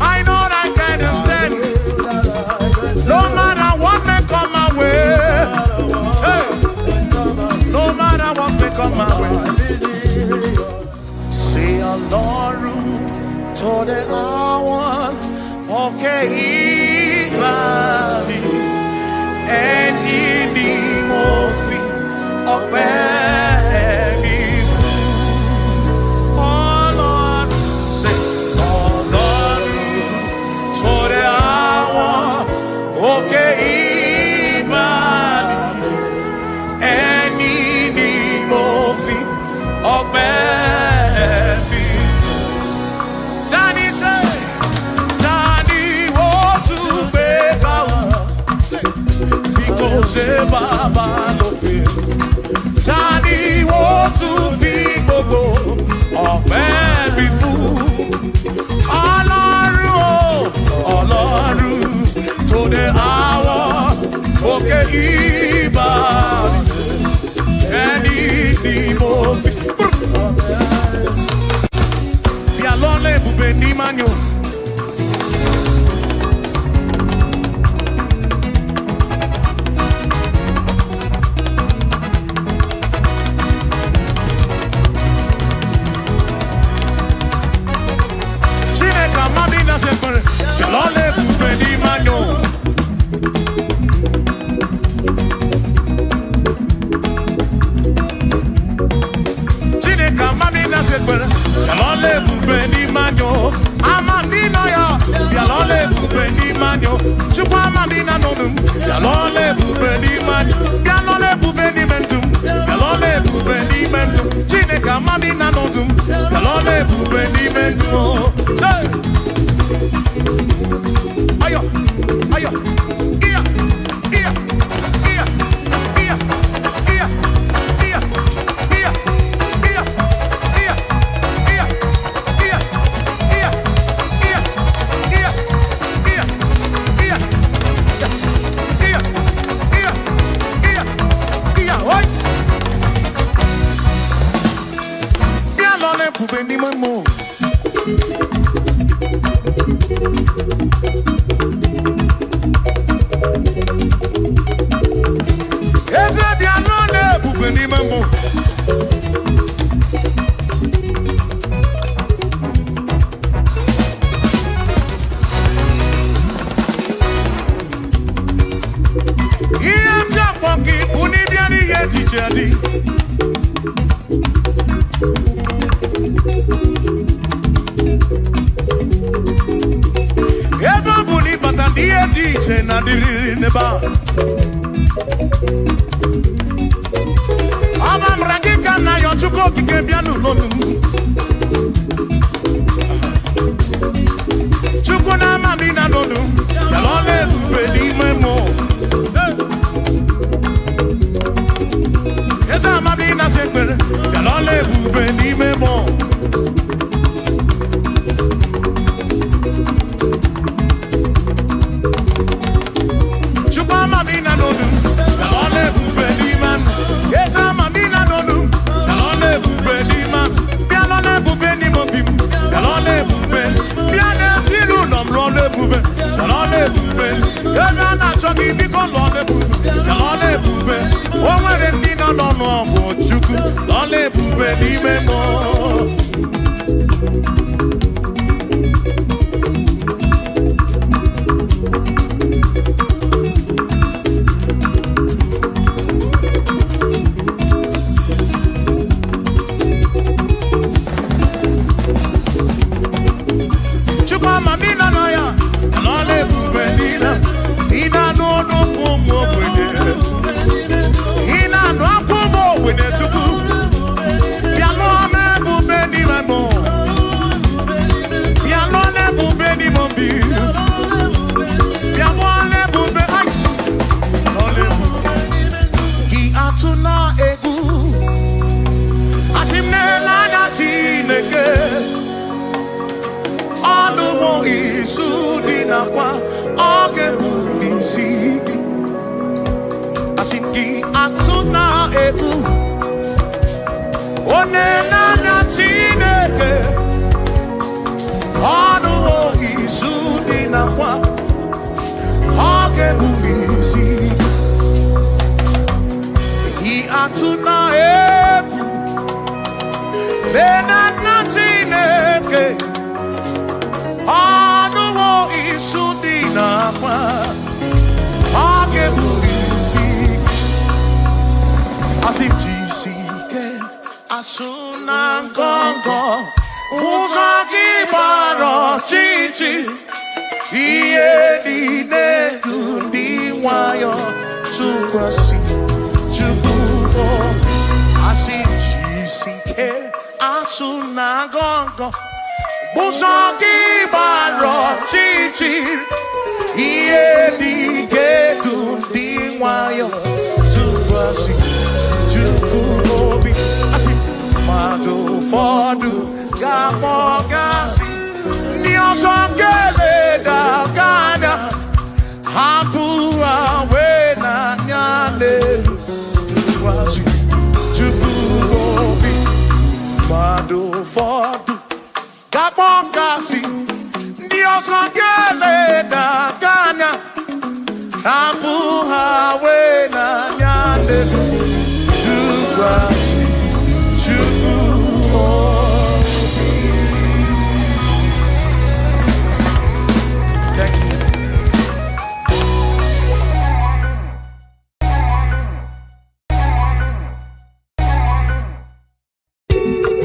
S2: I know that I can stand. No matter what may come my way. Hey. No matter what may come my way. Say Ọlọ́run tó dé àwọn òkè ìgbà mi. Ẹni ni mo fi ọpẹ́ mi fún. Okay, Imani, any mofi, or baby. Danny say, Danny want to make out because Baba no pay. Danny want to be go or baby fool. Ọlọ́run tó dé àwọn òkè ìbàdí ẹni ni mo fi. Bí alọ́lẹ̀ ebùbè ní mánú. Chineke amadi na sekpere, bí alọ́lẹ̀ ebùbè ní mánú. chukwa mamina nodum yalole bubeni man yalole bubeni mendum yalole bubeni mendum chineka mamina nodum yalole bubeni mendum ayo ayo iya iya iya iya iya iya iya iya iya iya iya iya iya iya iya iya oi bien lole bubeni memo eze bien lole bubeni memo Jadi Eba buni batandi DJ na diri neba Amam ragika na yochuko kike bianu lonu Chuko na mamina lonu Yalole bubeli memo Esa mamina sekbere Yalole bubeli memo Chupa mamina nonu Yalole bubeli man Esa mamina nonu Yalole bubeli man Yalole bubeli mobim Yalole bubeli Yalole siru nom lole bubeli Yalole bubeli Yalole na choki biko lole bubeli Yalole bubeli Omere ndina nono mo chuku Lole bubeli memo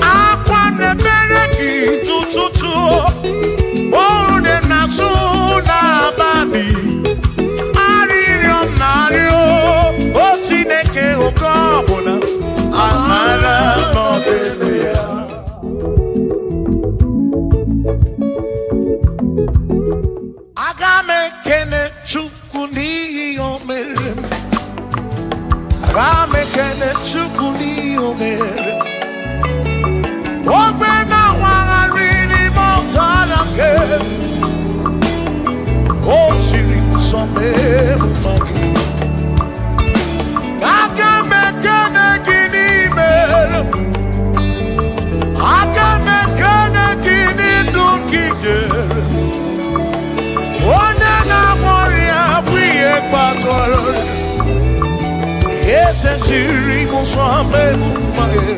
S2: Akwa nebere ki tututu, oh de nasu Chukwu n'ihi o mere m. Aga m ekele Chukwu n'ihi o mere m. Ogbe na-awagharị n'ime ọzara nke o siri nsọ mee mma gị. Aga m ekele gị n'imere m. Aga m ekele gị n'ndụ gị nyere m. Onye na-agwọ ọrịa bụ ihe kpatara eze siri nsọ mee mma gị.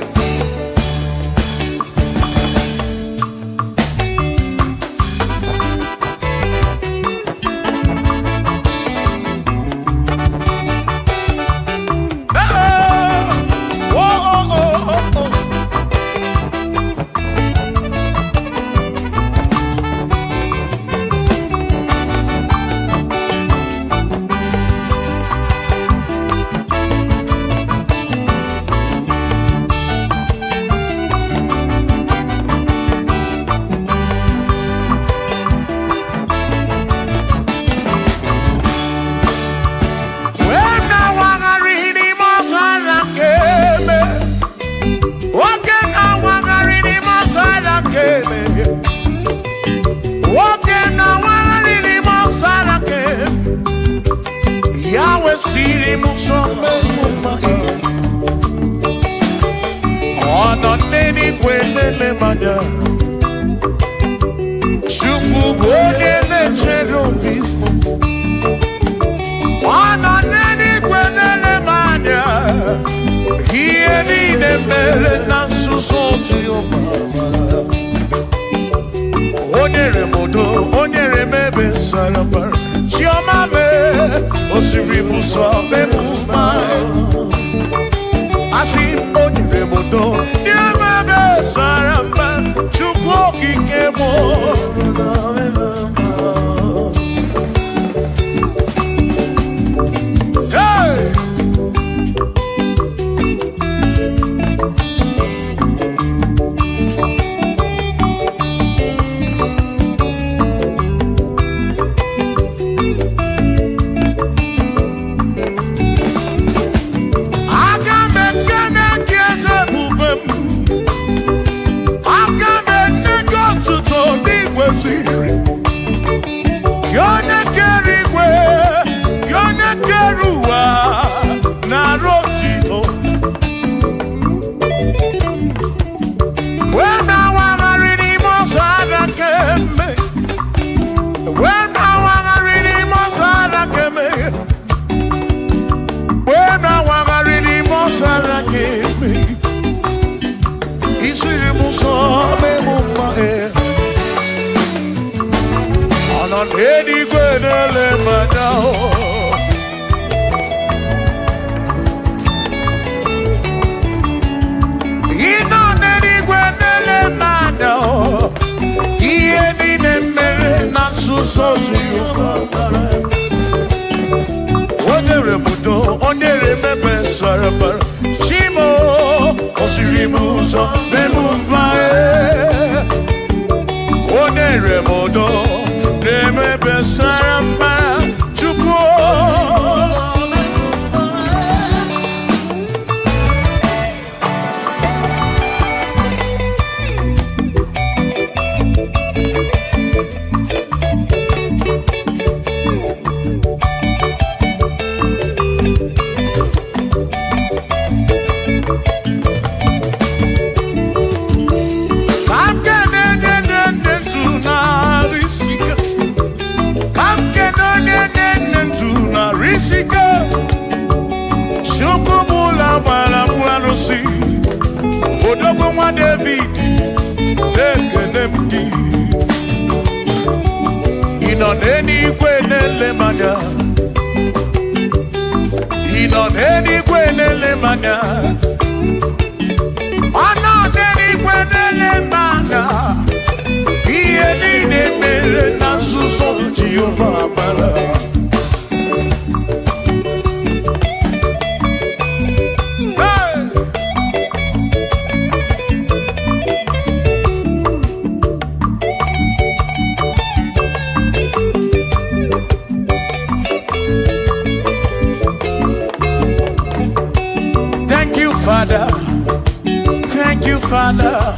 S2: Father.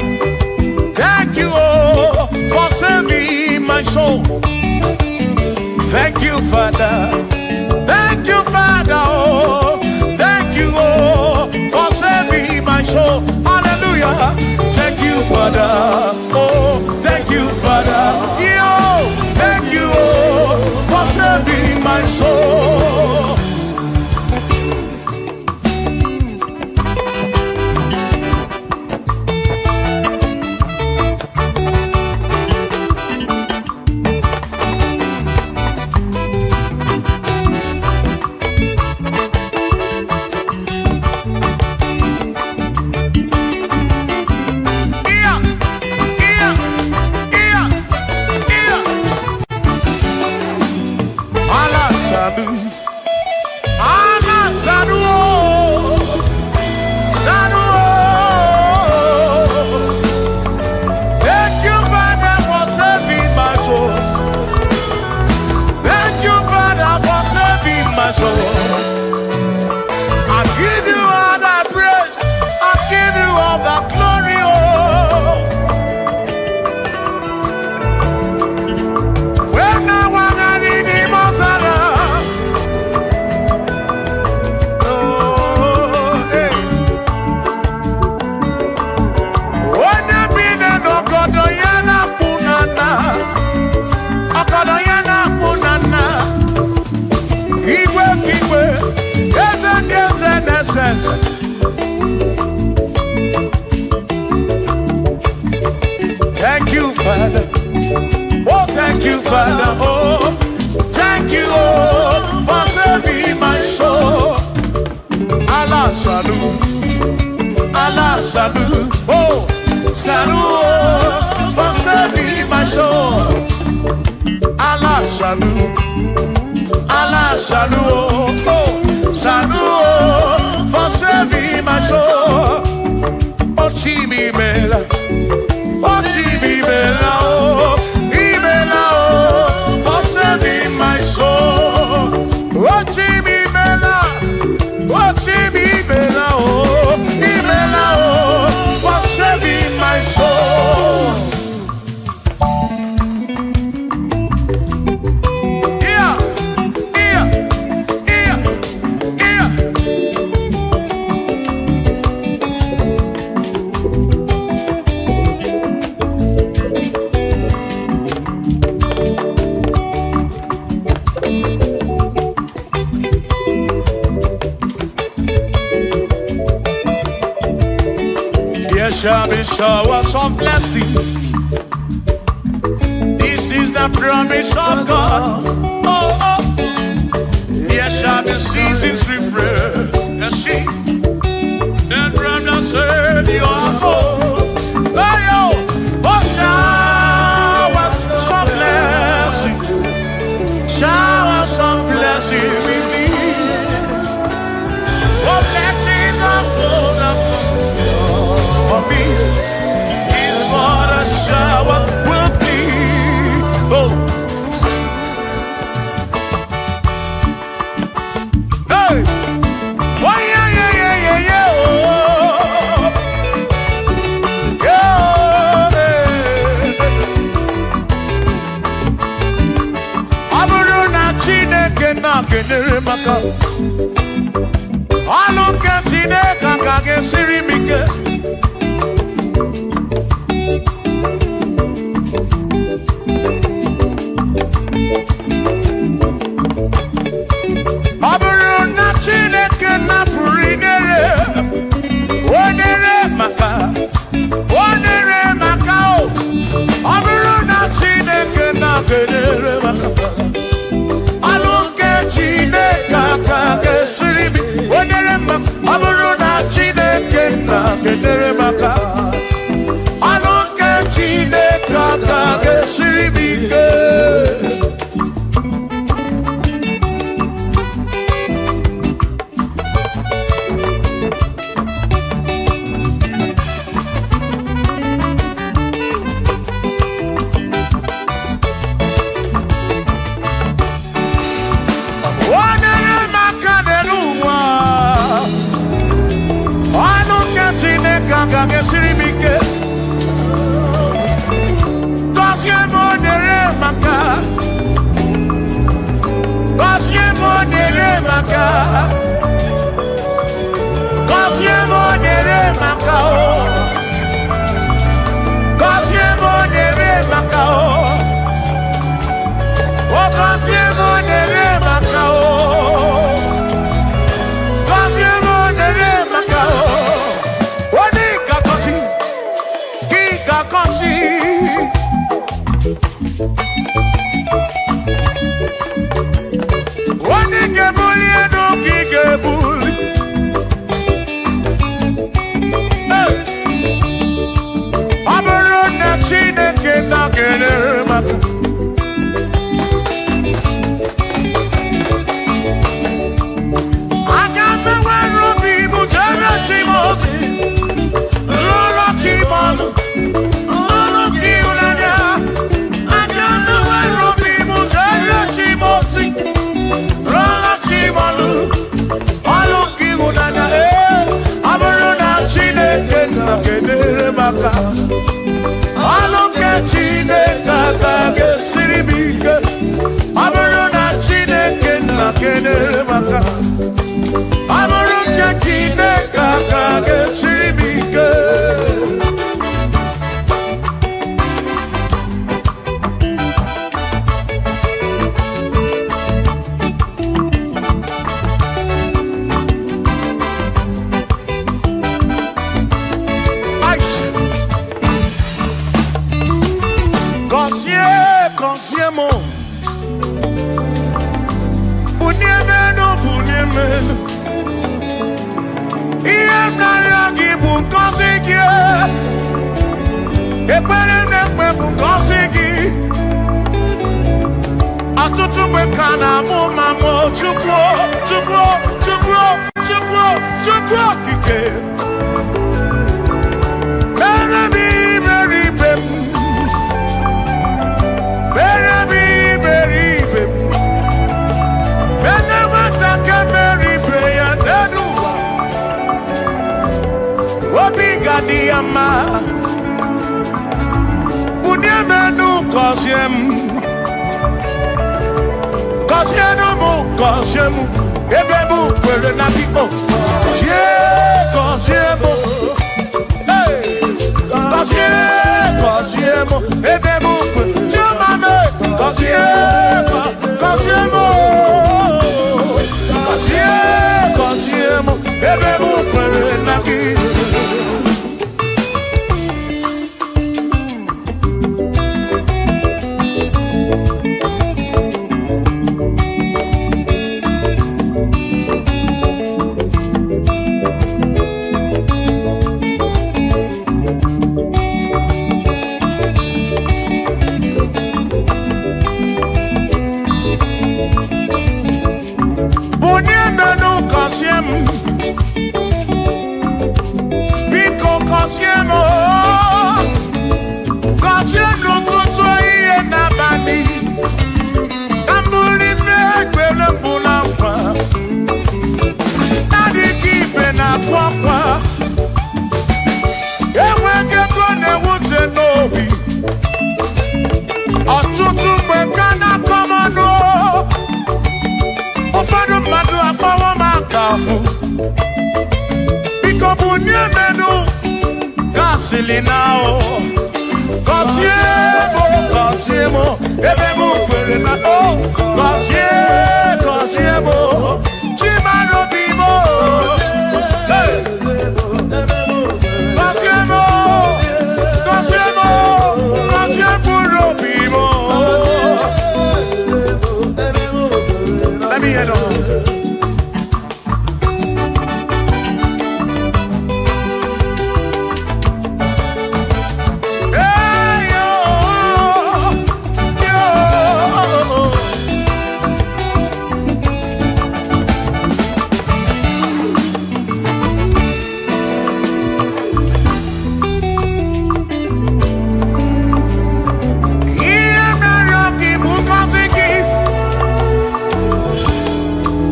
S2: Thank you, oh, for saving my soul. Thank you, Father. Thank you, Father. Oh, thank you, oh, for saving my soul. Hallelujah. Thank you, Father. Oh, thank you, Father. Yo, thank you, oh, for saving my soul. Thank you, Father. Oh, thank you, Father. Oh, thank you, oh, for saving my soul. Allah salut, Allah salut. Oh, salut, oh, for saving my soul. Allah salut, Allah salut. Oh, salut, oh, for saving my soul. Oh, Chimi Mela. Oh, Chimi Mela. Oh, Imela. Oh, for saving my soul. Oh, Chimi Mela. Oh, Chimi Mela. Oh, Imela. Oh, for saving my soul. Yeah, yeah, yeah, yeah. There shall be showers of blessing. This is the promise of God. Oh, oh. There shall be seasons refreshing. And from the sun you are home. Oh, showers of blessing. Showers of blessing we need. Oh, blessing of for me is what a shower will be. Oh, hey, oh yeah, yeah, yeah, yeah, yeah. Oh, yeah. Aburu na Chineke na kenere maka. Alu ke Chineke ka gesiri mike. Chineke maka. Gọzie m nyere maka o. Gọzie m nyere maka o. O gọzie m nyere maka o. Gọzie m nyere maka o. O ní ka gọzi, kí ka gọzi. O ní ka buli enu kí ka buli. Ọ bụrụ na Chineke na-enyere maka. All que Chineke ga-esiri m ike. Ọ bụrụ na Chineke na-enyere maka. Ọ bụrụ na Chineke ga-esiri m ike. Gọzie bunyemenu. Ihe m na-arịọ gị bụ ngọzi gị. Ekpere m na-ekpe bụ ngọzi gị. Ọtụtụ mgbe ka na-amụ ma mụ Chukwu okike. Mere m iberibe m. Mere m iberibe m. Mene nwata ka meribe ya n'elu ụwa. Obi ga-adị ya mma. Bunyemenu gọzie m. Gọzienụ m, gọzie m. Ebe m kwere na gị o. Gọzie m. Gọzie m. Ebe m kwere. Chioma me. Gọzie m. Gọzie m. Ebe m kwere na gị. Biko gọzie m. Gọzie n'ụtụtụ ihe n'abalị. Ka m bụrụ ife ekpere mbụ n'akwa. Adịghị ibe na-akwa akwa. Enweghị ego na-ewute n'obi. Ọtụtụ mgbe ka na-akọ m ọnụ. Ụfọdụ mmadụ akpọrọ m aka afụ. Biko bunyemenu gasili na o. Gọzie m, ebe m kwere na o. Gọzie m, Chimarobi m. Gọzie m, gọzie mkpụrụ obi m. Let me hear it.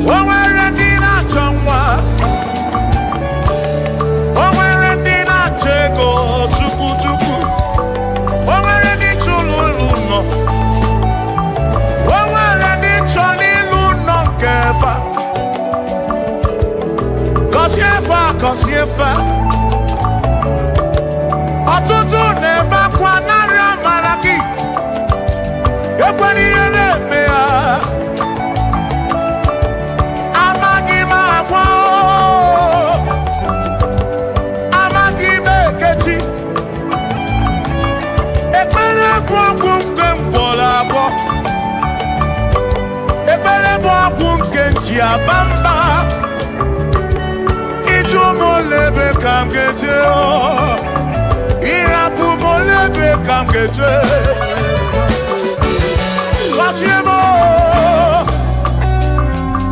S2: Well, nyefa ọtụtụ na-ebe akwa narị amara gị ekwere ihe na-eme ya amaghị m agwa amaghị m ekechi ekpere bụ ọgwụ nke mgbọrọ abụọ ekpere bụ ọgwụ nke nji aba mba ịjụ m olebe ka m ga-eje ịrapụ m olebe ka m ga-eje gọzie m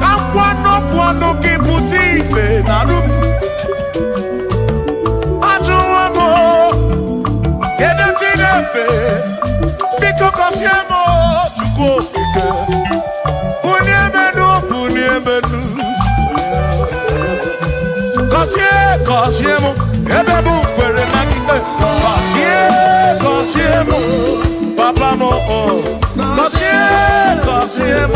S2: ka nkwanọpụ ọnụ gị pụta ife na rụ m ajụwa m kedu chi na-efe biko gọzie m Chukwu okike bunye menu gọzie m ebe bụ kwere na gide gọzie m papa m gọzie m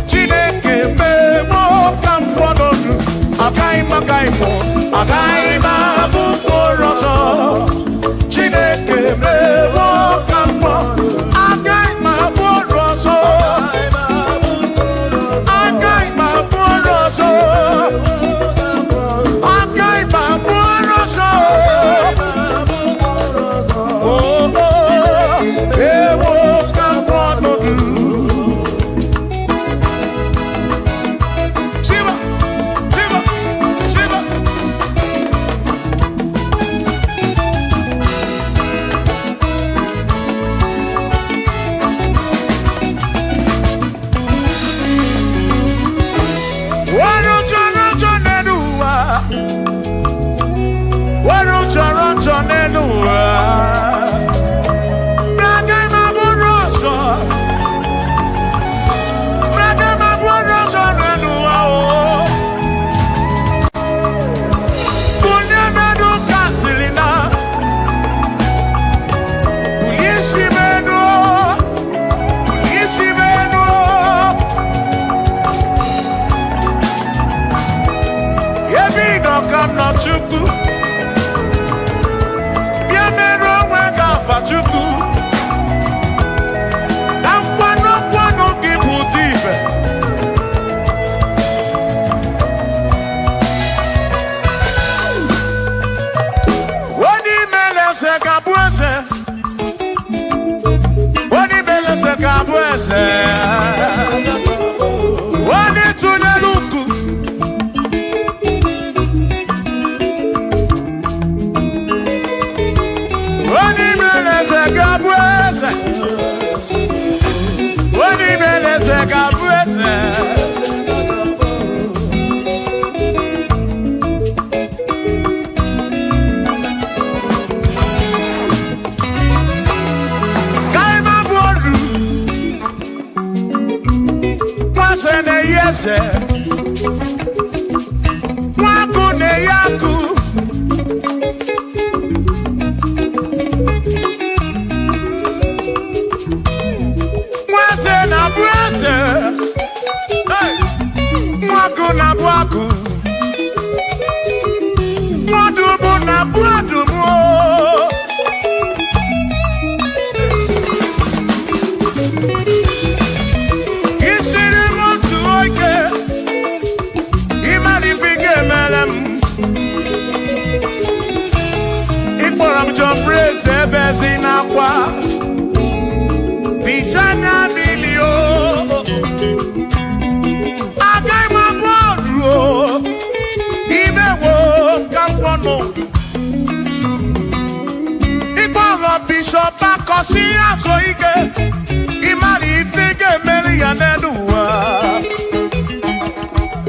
S2: Chineke mewo ka m kwọnọdụ agaghị m abụ mkpụrụ ọzọ Chineke mewo ka m kwọnọdụ agaghị m abụ ọrụ ọzọ agaghị m abụ ọrụ ọzọ agaghị m abụ ọrụ ọzọ ewo ka m kwọnọdụ Isiri motu Ebezinakwa Bichanya milio Agai mabodro Imewo kampono Igboro Bishop Akosi Asoike Imari Ifige Melianeluwa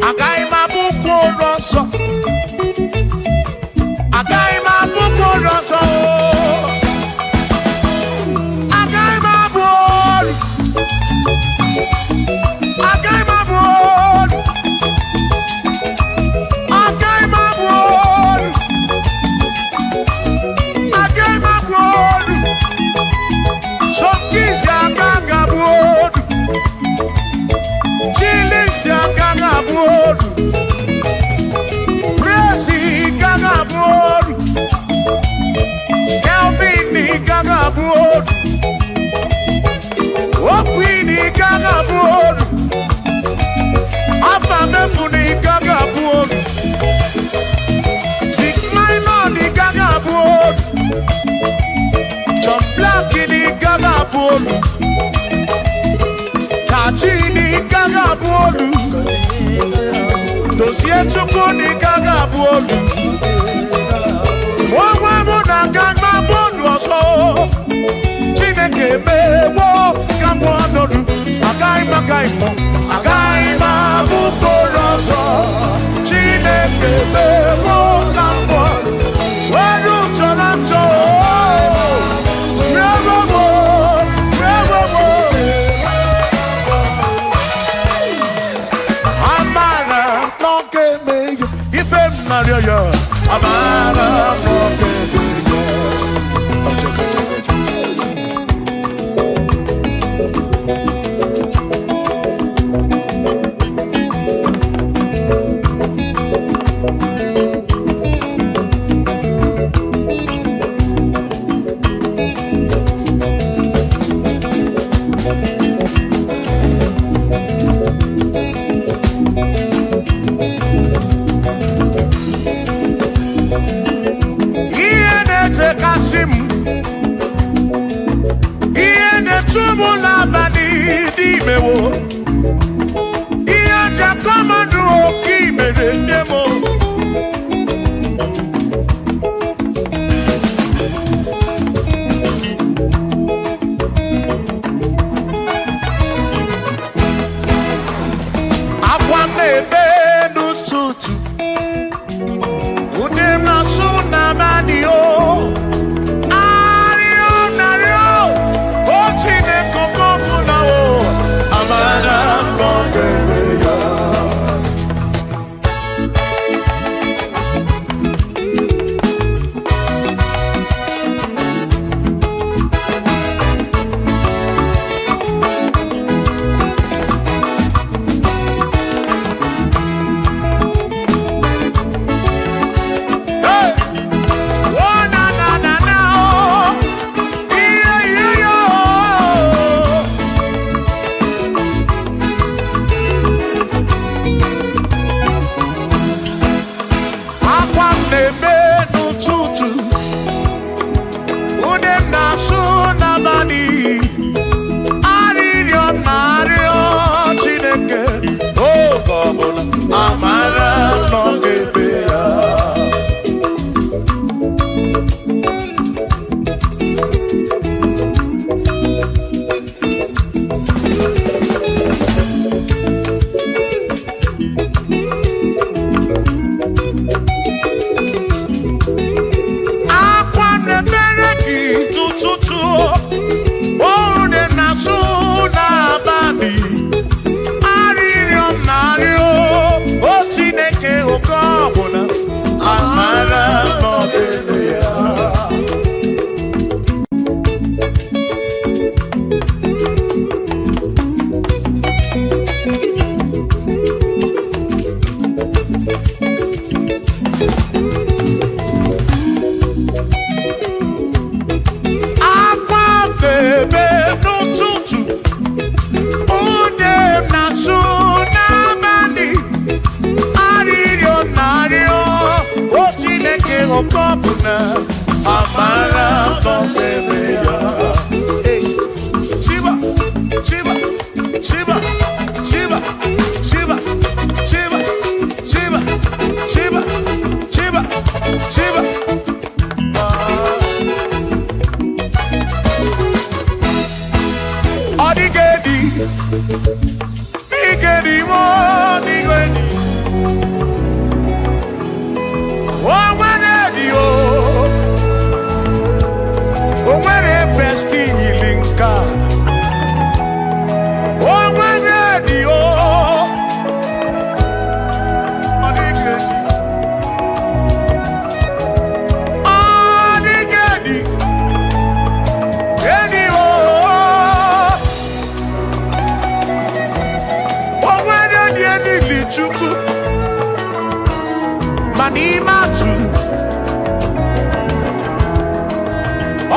S2: Agai mabuko roso Agai mabuko roso Kachini Gagabuolu Dosie Chukuni Gagabuolu Wawamuna Gagabuolu Oso Chineke Mewo Gagabuolu Agaima Gaimo Agaima Bukoroso Chineke Mewo Gagabuolu Waru Toronto Maria, Amara, Amara, Odigedi, Igedi mo, Igedi. Owere o, Owere besti ilinka. Owere o, Odigedi, Odigedi, Edi o. Owere di eni lichuku. Manimatu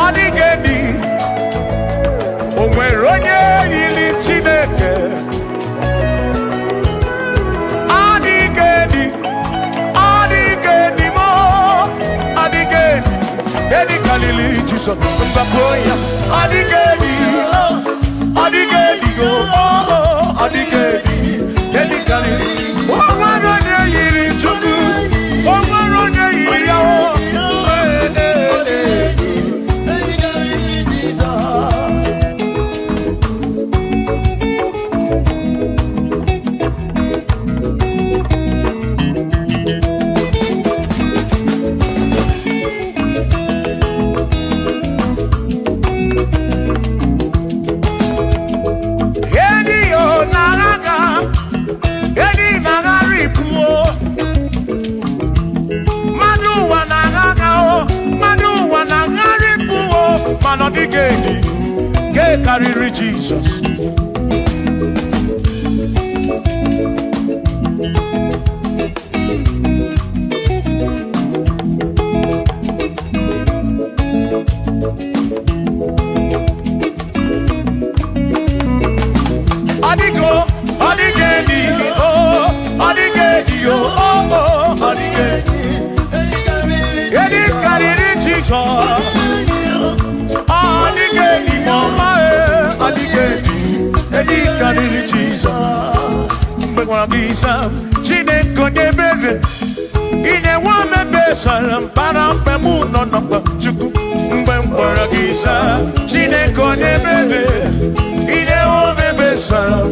S2: Odigedi Onwere onye yili Chineke Odigedi Odigedi mo Odigedi Edi kalili Jesus Mbapoya Odigedi Odigedi go Odigedi Edi kalili Onwere onye yili Chukwu Odigedi, get carry Jesus. Odigo, Odigedi, oh, Odigedi, oh, Odigedi, get carry Jesus. Odigedi mama Odigedi Edi kariri Jesus Mbegwa gisa Chineke onye bere Ine wame besara Mpara mpemu nonokwa Chukwu Mbegwa gisa Chineke onye bere Ine wame besara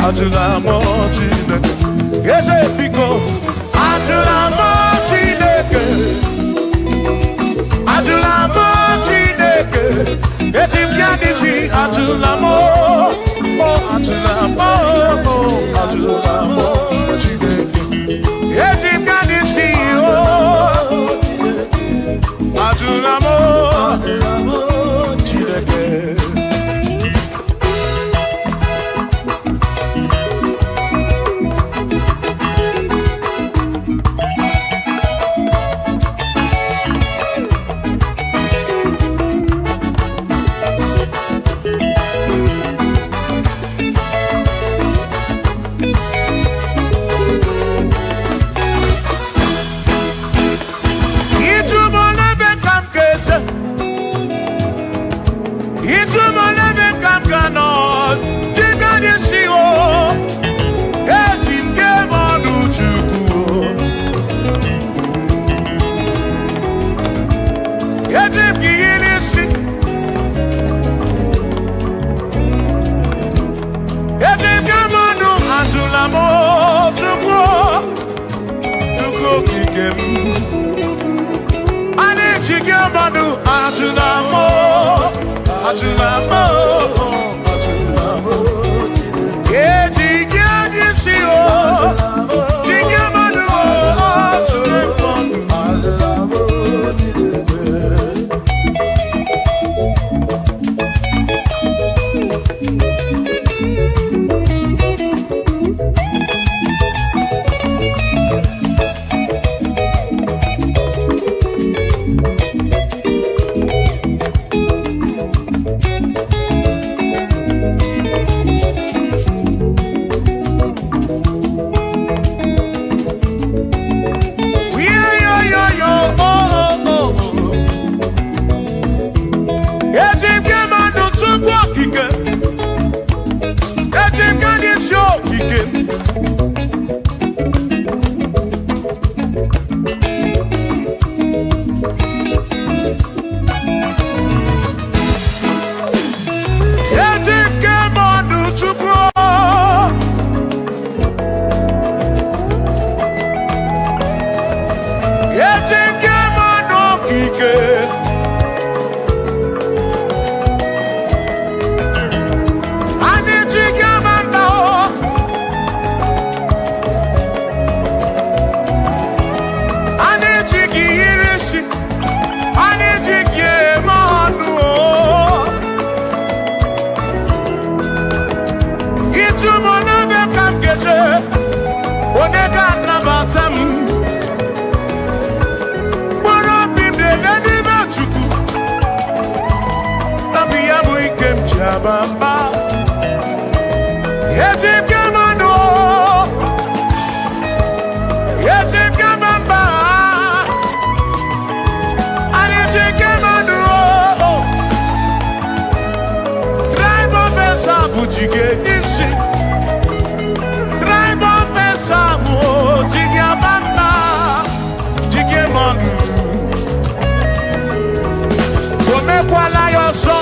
S2: Atula mo Chineke, ese pico. Atula mo Chineke, atula mo Chineke. Etim kanisi atula mo, oh atula mo, oh atula mo Chineke. Etim kanisi oh, atula mo Chineke. gabamba Yetim gamano Yetim gabamba Yetim gamano Drive of a sabu jige isi Drive of a sabu jige bamba Jige manu Ome kwala yoso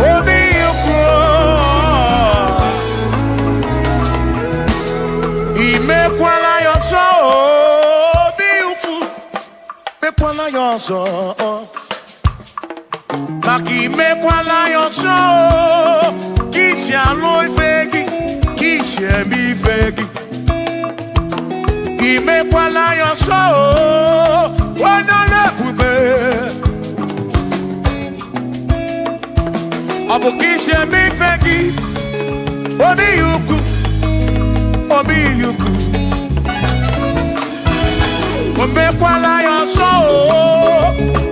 S2: Obi yukro Ime kwala yoso Obi yukro Me kwala yoso Maki me kwala yoso Kishi alo ifegi Kishi emi ifegi Ime kwala yoso Wana lekube Abukishe mi fegi Obi yuku Ombe kwala yoso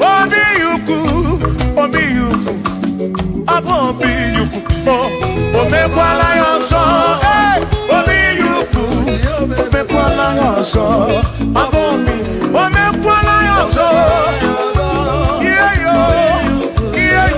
S2: Obi yuku Abo obi yuku Ombe kwala yoso Obi yuku Ombe kwala yoso Abo obi Ombe kwala yoso Yeah yo Yeah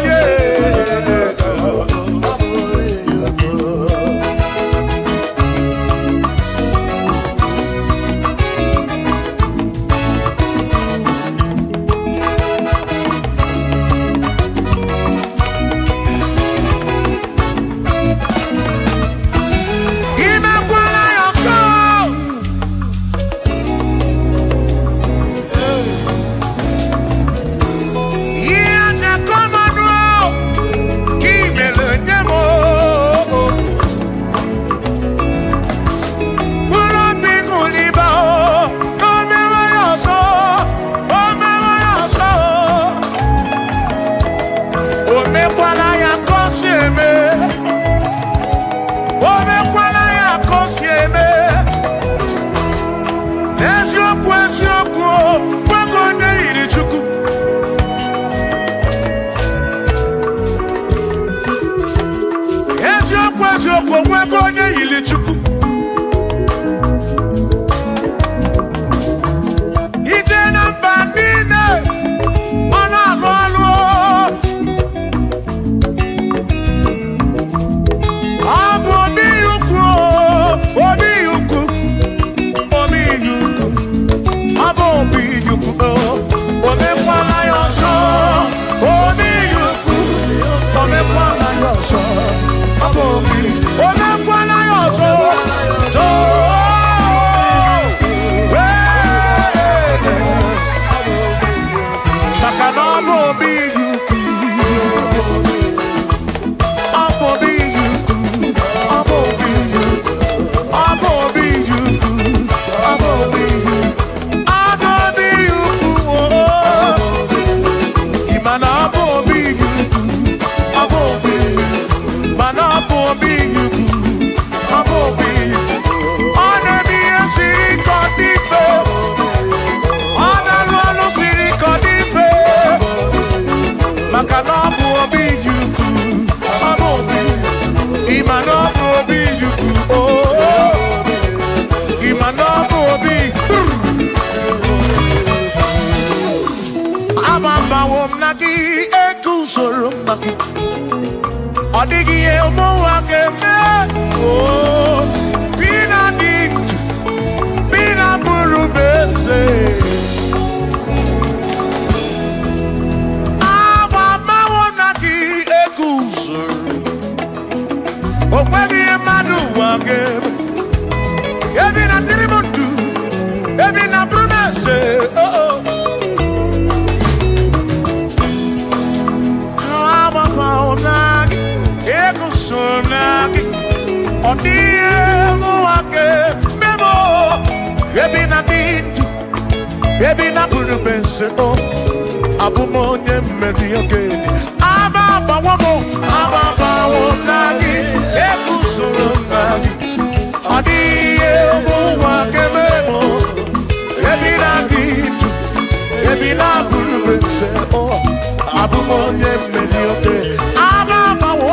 S2: Baby na puru bense o Abumo nye meri ogeni Aba bawomo nagi Eku soro nagi Adiye omuwa kememo Baby na ditu Baby na puru bense o Abumo nye meri ogeni Aba bawomo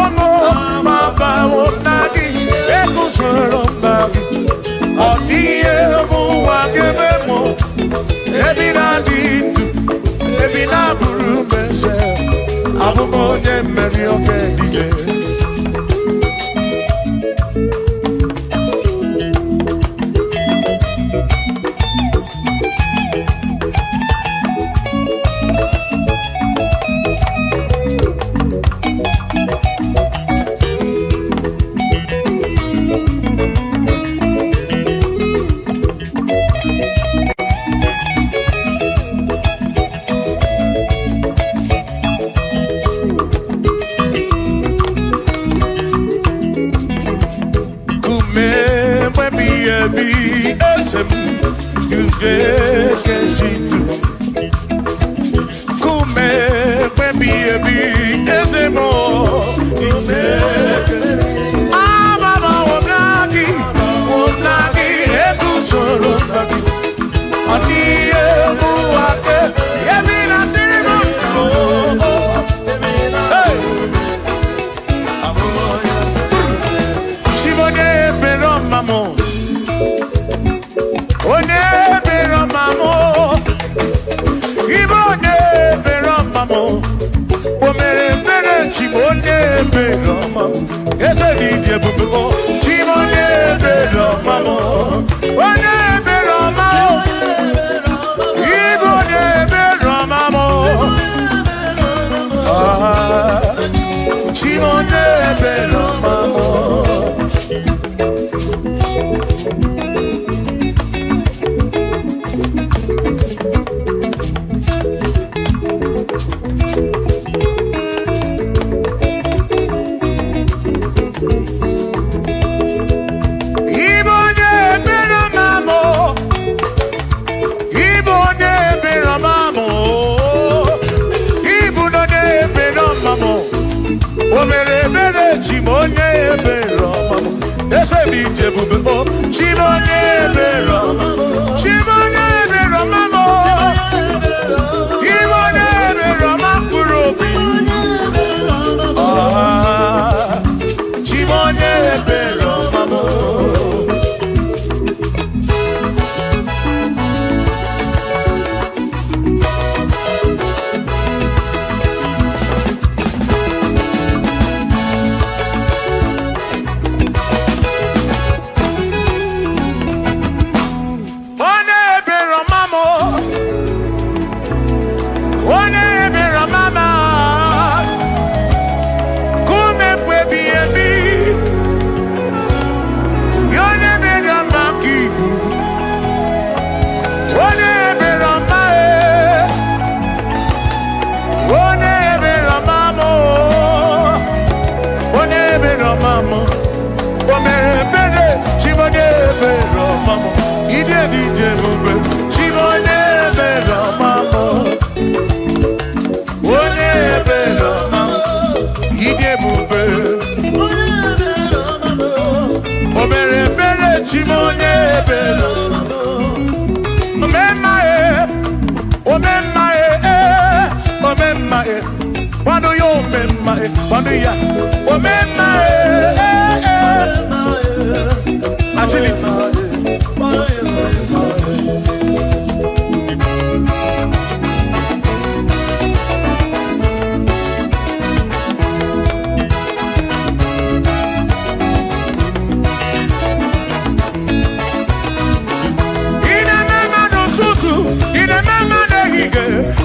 S2: ebi na dị ndụ ebi na bụrụ meze abụ m onye mmeri oge niile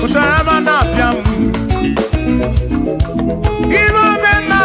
S2: Utara mana piam. Ibo mema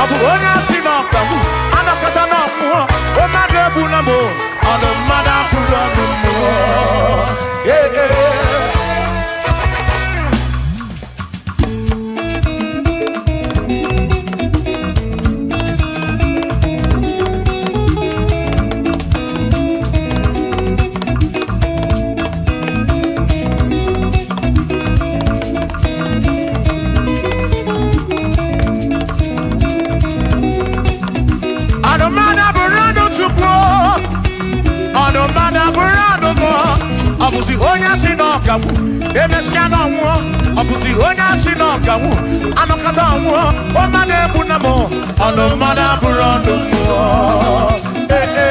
S2: Abu onya sino kamu, anakata na muo, o madebu na mo, alo madabu na muo. Yeah, yeah. Abusi honya sino kamu, emesia no mo. Abusi honya sino kamu, anokata mo. O mane bunamo, ono mana burando mo. Eh eh.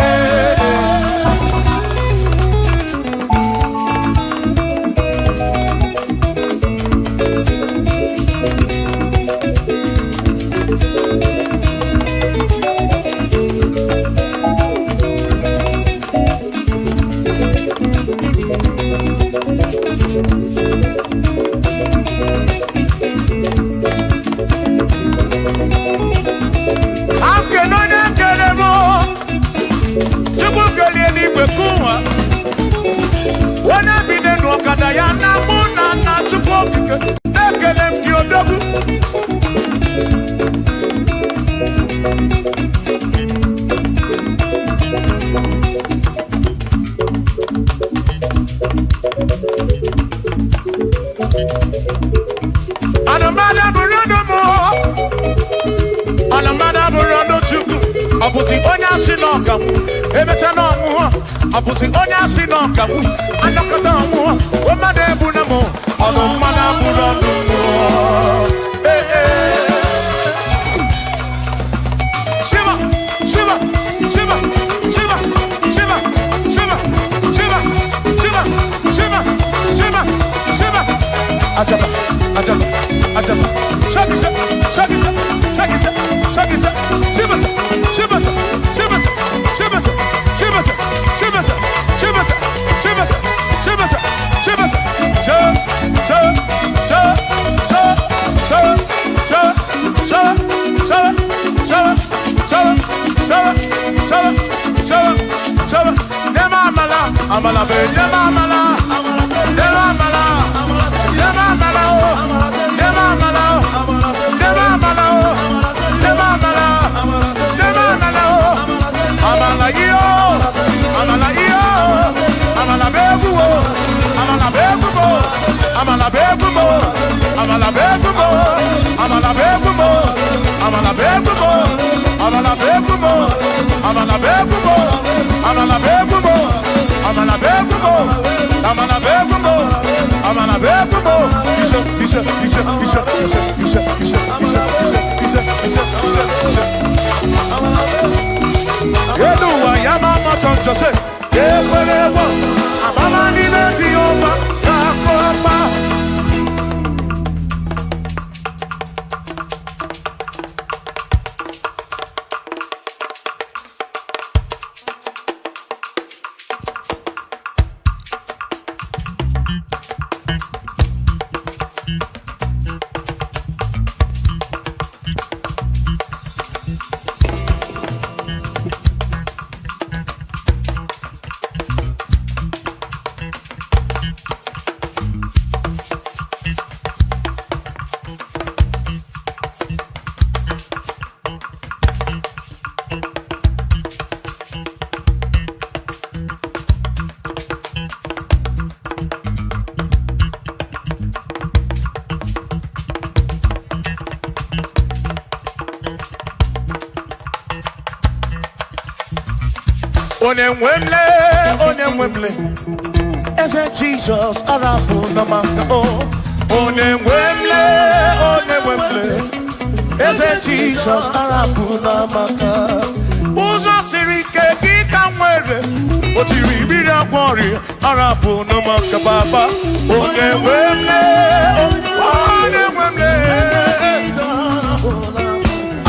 S2: Abusi onya sino kamu, emecha no mu. Abusi onya sino kamu, anakata mu. O madebu na mo, ono madabu na mo. Eh eh. Shiva, Shiva, Shiva, Shiva, Shiva, Shiva, Shiva, Shiva, Shiva, Shiva, Shiva. Ajaba, ajaba, ajaba. Shakisa, shakisa, shakisa, shakisa. Shiva, Shiva, Shiva, Shiva, Shiva, Shiva, Shiva, Shiva, Shiva, Shiva, Amala be, amala, amala, amala, amala yo, amala yo, amala bebu, amala bebu, amala bebu, amala bebu, amala bebu, amala bebu, amala bebu, amala bebu, amala bebu, amala bebu, amala bebu, amala bebu, isa. Yeduwa yamama chonjose, yekwelewa, amama nibeti yoma, yakwama. Onemwemle, ese Jesus arafu na maka oh. Onemwemle, ese Jesus arafu na maka. Uzo sirike kika mwere, otiri bira kwori arafu na maka baba. Onemwemle,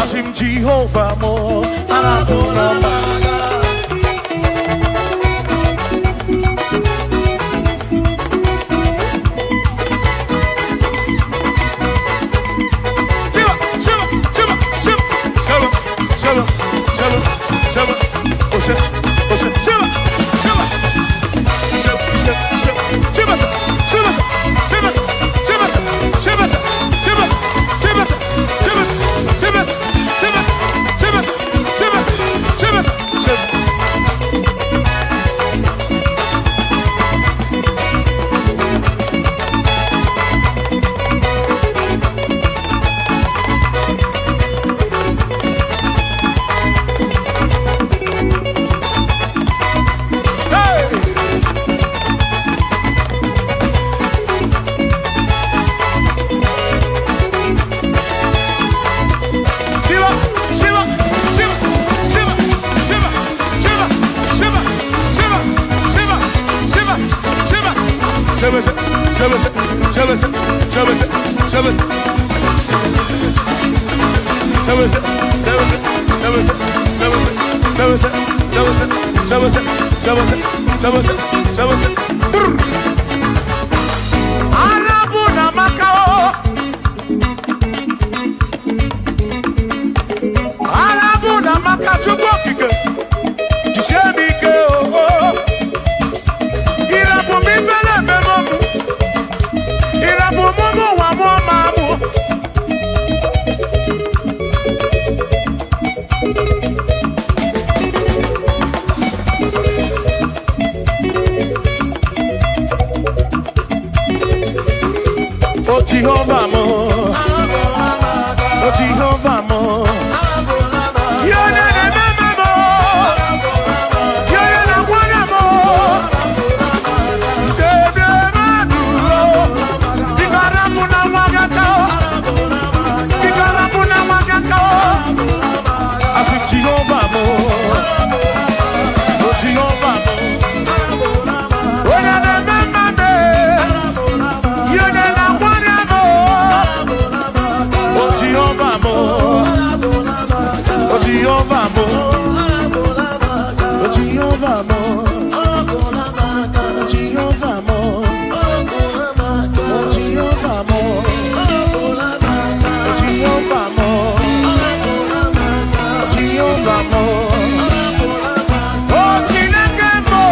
S2: asim Jehovah mo arafu na maka. Jehovah mo, oh Jehovah mo, you're the remember mo, you're the one mo, the maduro, bikarabuna wagakao, bikarabuna wagakao, I said Jehovah mo, oh Jehovah mo, oh the remember me, you're the Jehovah mo, Jehovah mo, Jehovah mo, Jehovah mo, Jehovah mo, Jehovah mo, oh Chineke mo.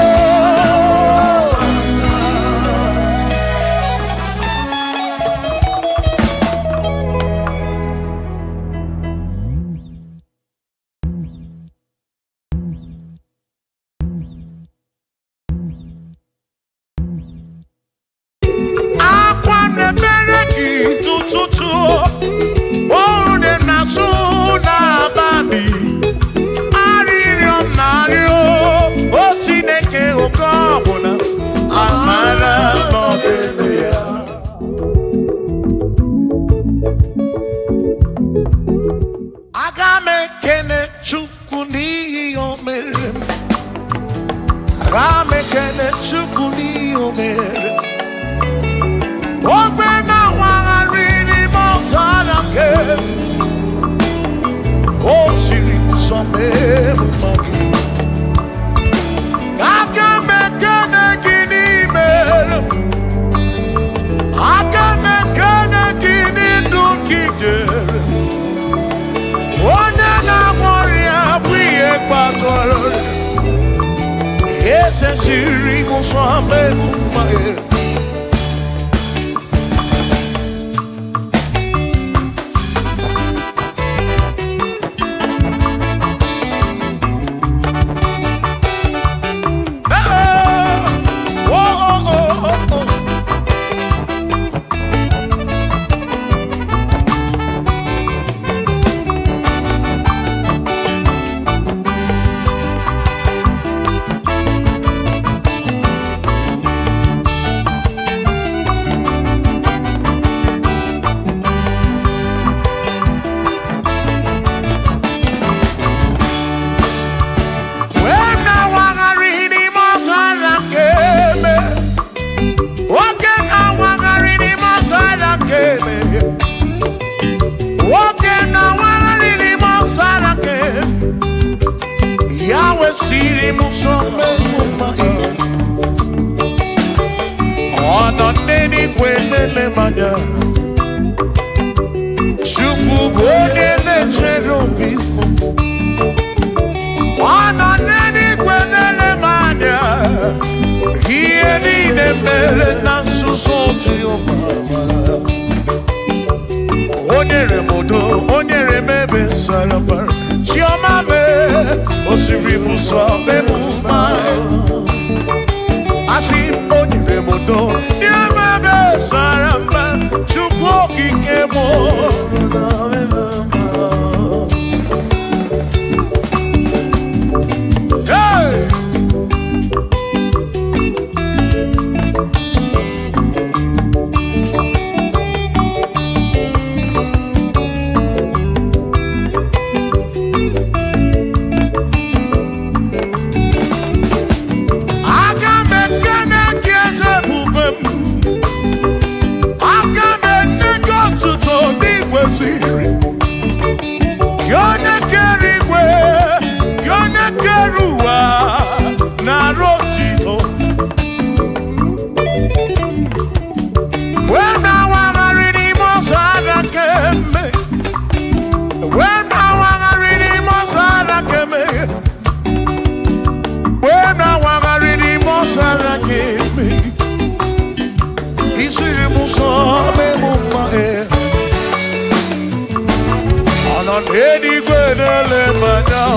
S2: on any good now.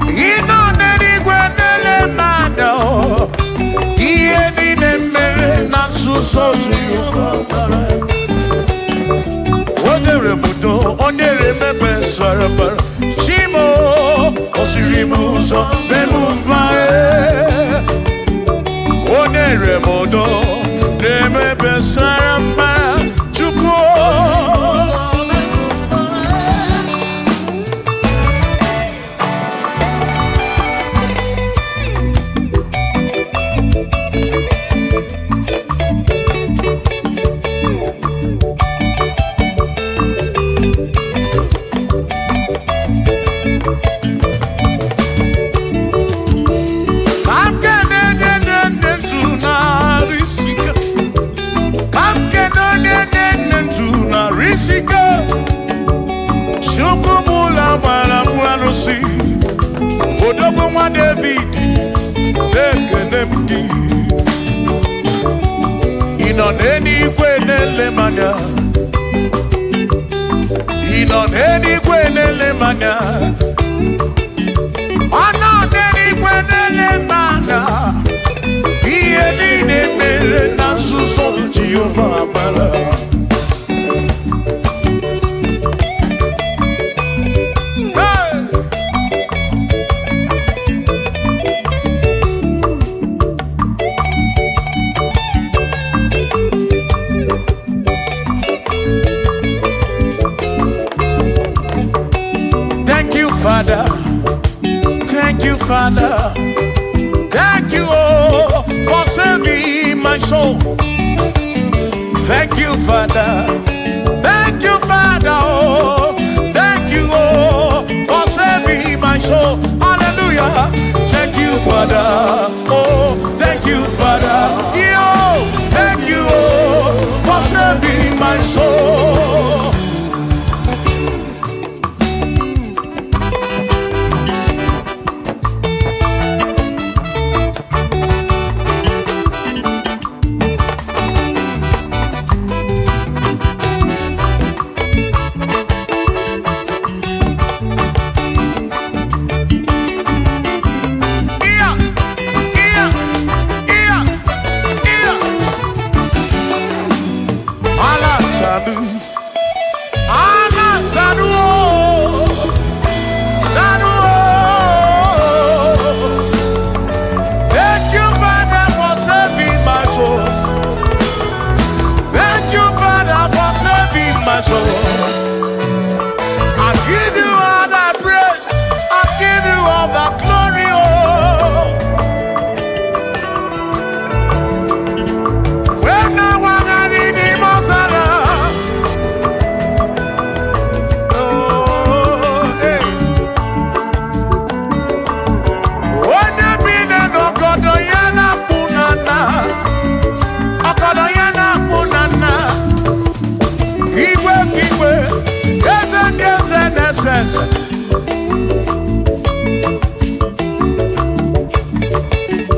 S2: In on any good now. He ain't in a not so Remudo, on the remember Sarapar, Shimo, Osirimuso, Remumbae, on the Remodo, remember Saramba, Chuko. David, in on any Gwenelemania, in on any Gwenelemania, on any Gwenelemania, he ain't in a Nasu Jehovah. Father, thank you, Father, thank you, oh, for saving my soul. Thank you, Father, oh, thank you, oh, for saving my soul. Hallelujah. Thank you, Father, oh, thank you, Father, yo, thank you, oh, for saving my soul.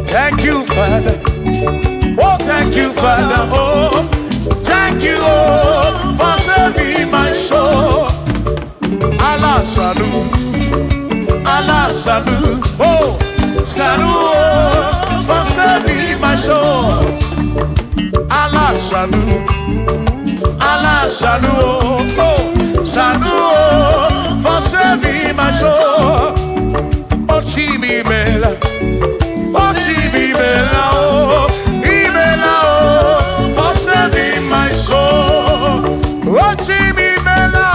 S2: Thank you, Father. Oh, thank you, Father. Oh, thank you, oh, for saving my soul. Allah salut, oh, salut, oh, for saving my soul. Allah salut, oh, salut, oh, for saving my soul. Oh, Chimimela, oh, Chimimela, oh, Imela, oh, for saving my soul. Oh, Chimimela,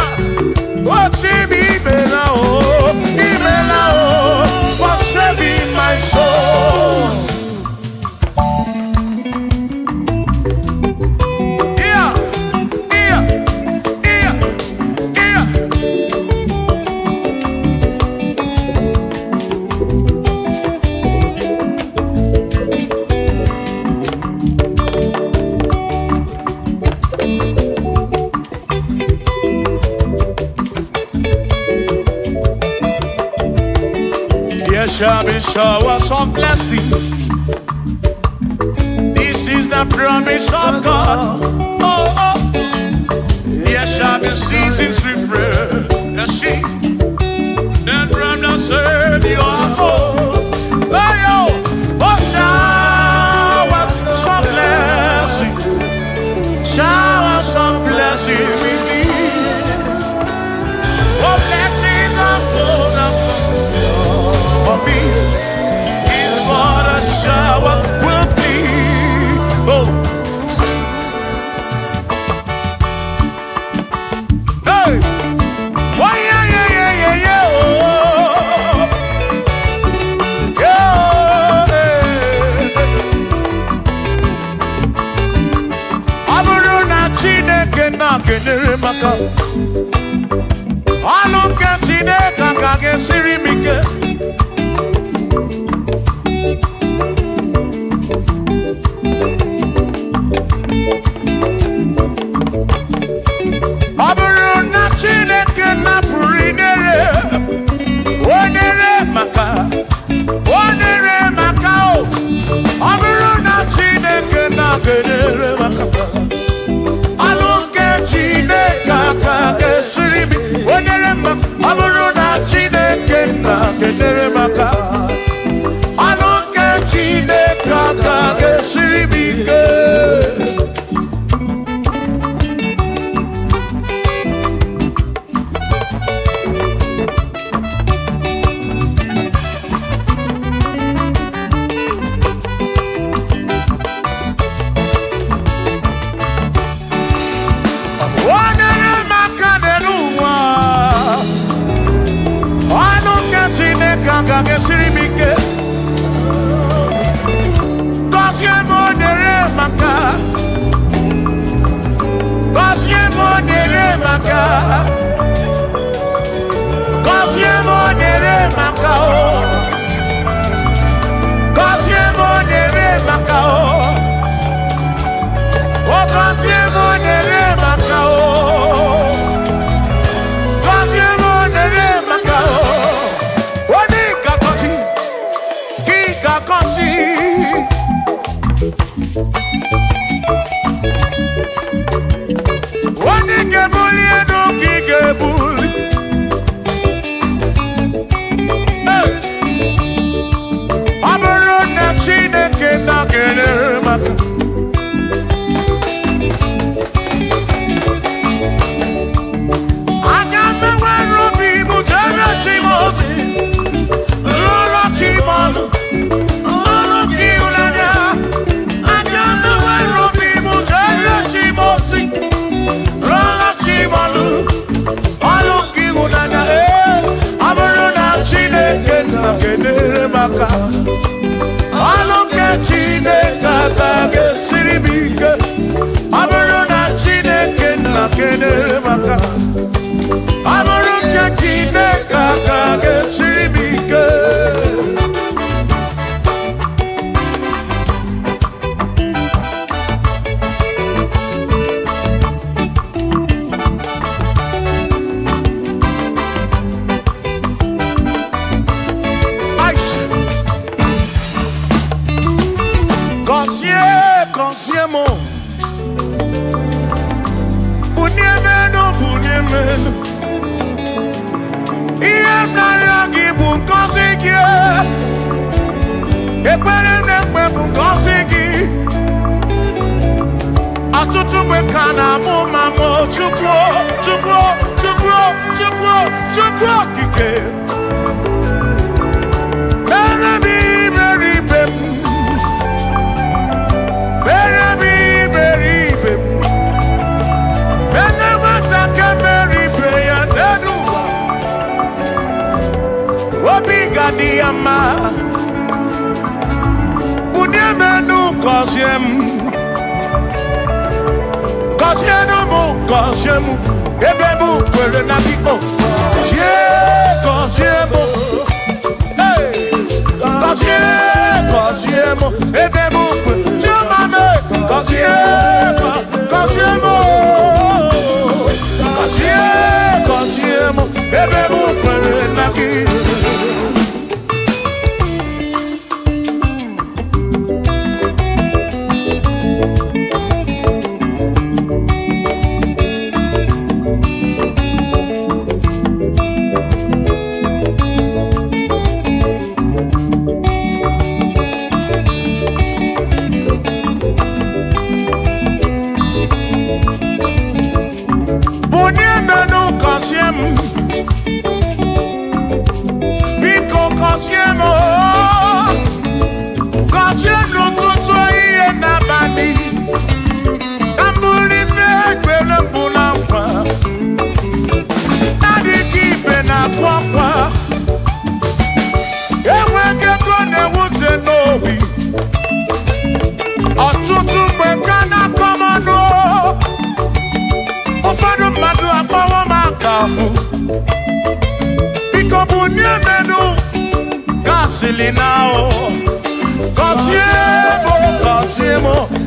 S2: oh, Chimimela, oh, Imela, oh, for saving my soul. There shall be showers of blessing. This is the the promise of God. Oh, oh. Yes, shall be seasons refresh. Yes, she. Then from the said you are home. Oh, yo. Oh, shower some blessing. Shower some blessing with me. Oh, blessings are full for me. Is what a shower will be. Oh. Hey. Oh, yeah, yeah, yeah, yeah, yeah. Oh. Yeah. Aburu na Chineke na kenere maka. Alu ke Chineke ka gesiri mike. Aburu na Chineke na purinere. Onere maka. Onere maka o. Aburu na Chineke na kenere maka. Alu ke Chineke ka gesiri mike. Onere maka. Aburu na Chineke na kenere maka. Alu ke Chineke ka gesiri mike. Onere maka deruwa. Alu ke Chineke ka gesiri mike. Gozie monere maka. Gozie monere maka. Gozie monere maka o. Gozie monere maka o. O gozie monere maka o. Gozie monere maka o. Oni ka gozi, ki ka gozi. Oni ke buli eno ki ke buli. Hey. Aburu na Chineke na kenere maka. Aga me wero bi mu jere chimozi. Lolo chimolu. Lolo ki ulanya. Aga me wero bi mu jere chimozi. Lolo chimolu. Lolo ki ulanya. Aburu na Chineke na kenere maka. Lolo ke Chineke ka gesiri mike. Aburu na Chineke na kenere maka. Aburu ke Chineke ka gesiri mike. Aisha. Gozie mo. Bunyemeno, bunyemeno. Iyem na yagi bu ngozi gi. Ekpere na-ekpe bụ ngozi gị. Ọtụtụ mgbe ka na-amụ ma mụ Chukwu okike. Mere m iberibe m. Mere m iberibe m. Mere nwata ka mere ibe ya n'elu ụwa. Obi ga-adị ya mma. Bunye menu gozie m. Gozie mu, gozie mu. Ebe m kwere na gị o. Gozie mu. Gozie mu. Ebe m kwere. Chimame. Gozie mu. Gozie mu. Ebe m kwere na gị. Silinao, Cosiemo,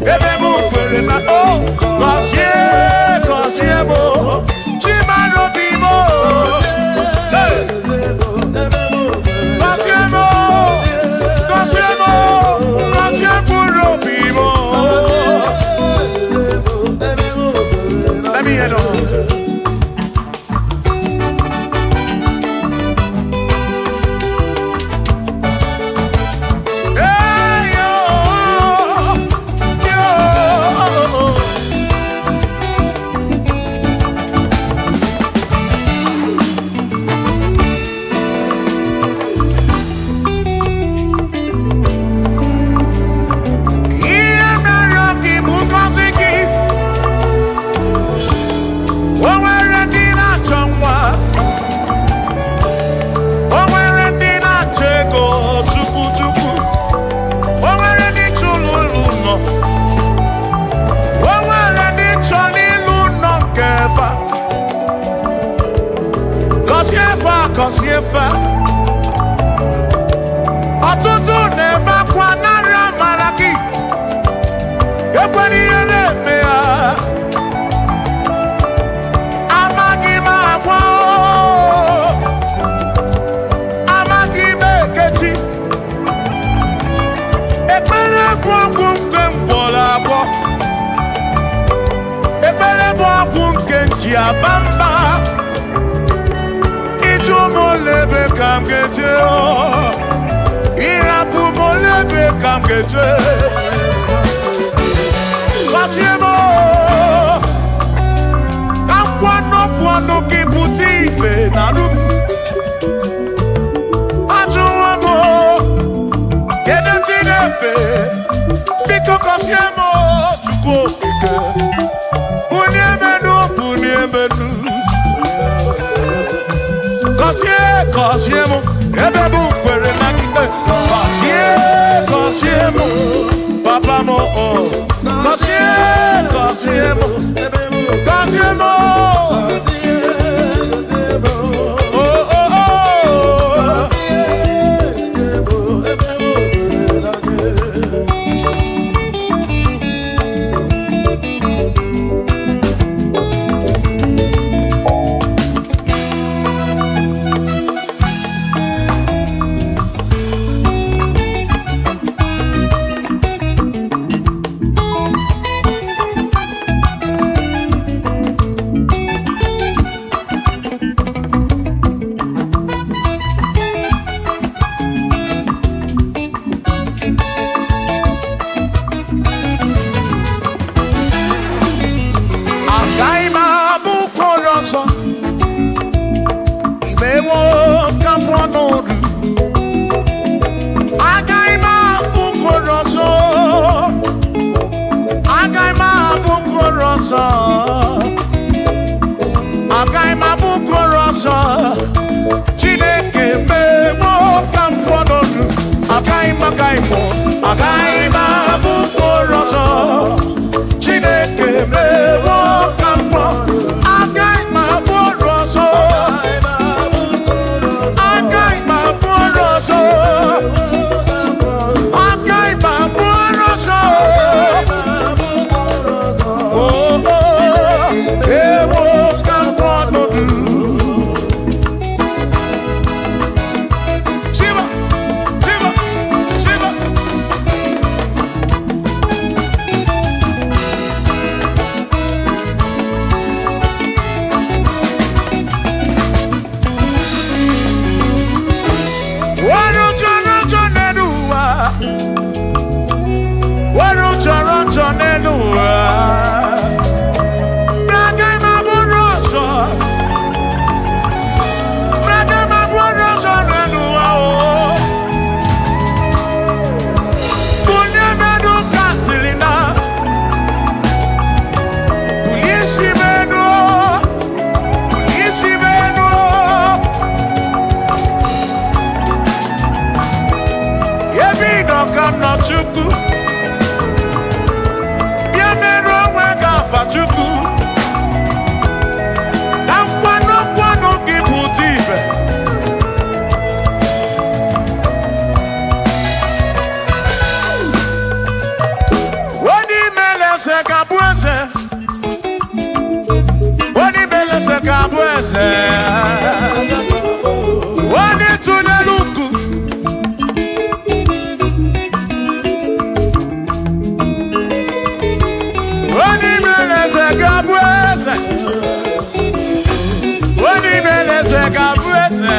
S2: Ebemo, Perena, Cosiemo, Chimano Bimo, Cosiemo, Bimo. Let me head on. Kosiefa ọtụtụ na-ebe akwa narị amara gị ekwere ihe na-eme ya amaghị m agwa amaghị m ekechi ekpere bụ ọgwụ nke mgbọrọ agwọ ekpere bụ ọgwụ nke nji aba mba Molebe kam geje Irapu molebe kam geje Kosiemo Kwano kiputi ife na lubi Ajuwamo Kede tinefe Biko kosiemo Chuko ike Uniemenu Kosiemo, Ebebu kwere na kike Kosiemo, Papa mo Kosiemo eze onye beleze ga-abụ eze onye tụnyere ukwu onye beleze ga-abụ eze onye beleze ga-abụ eze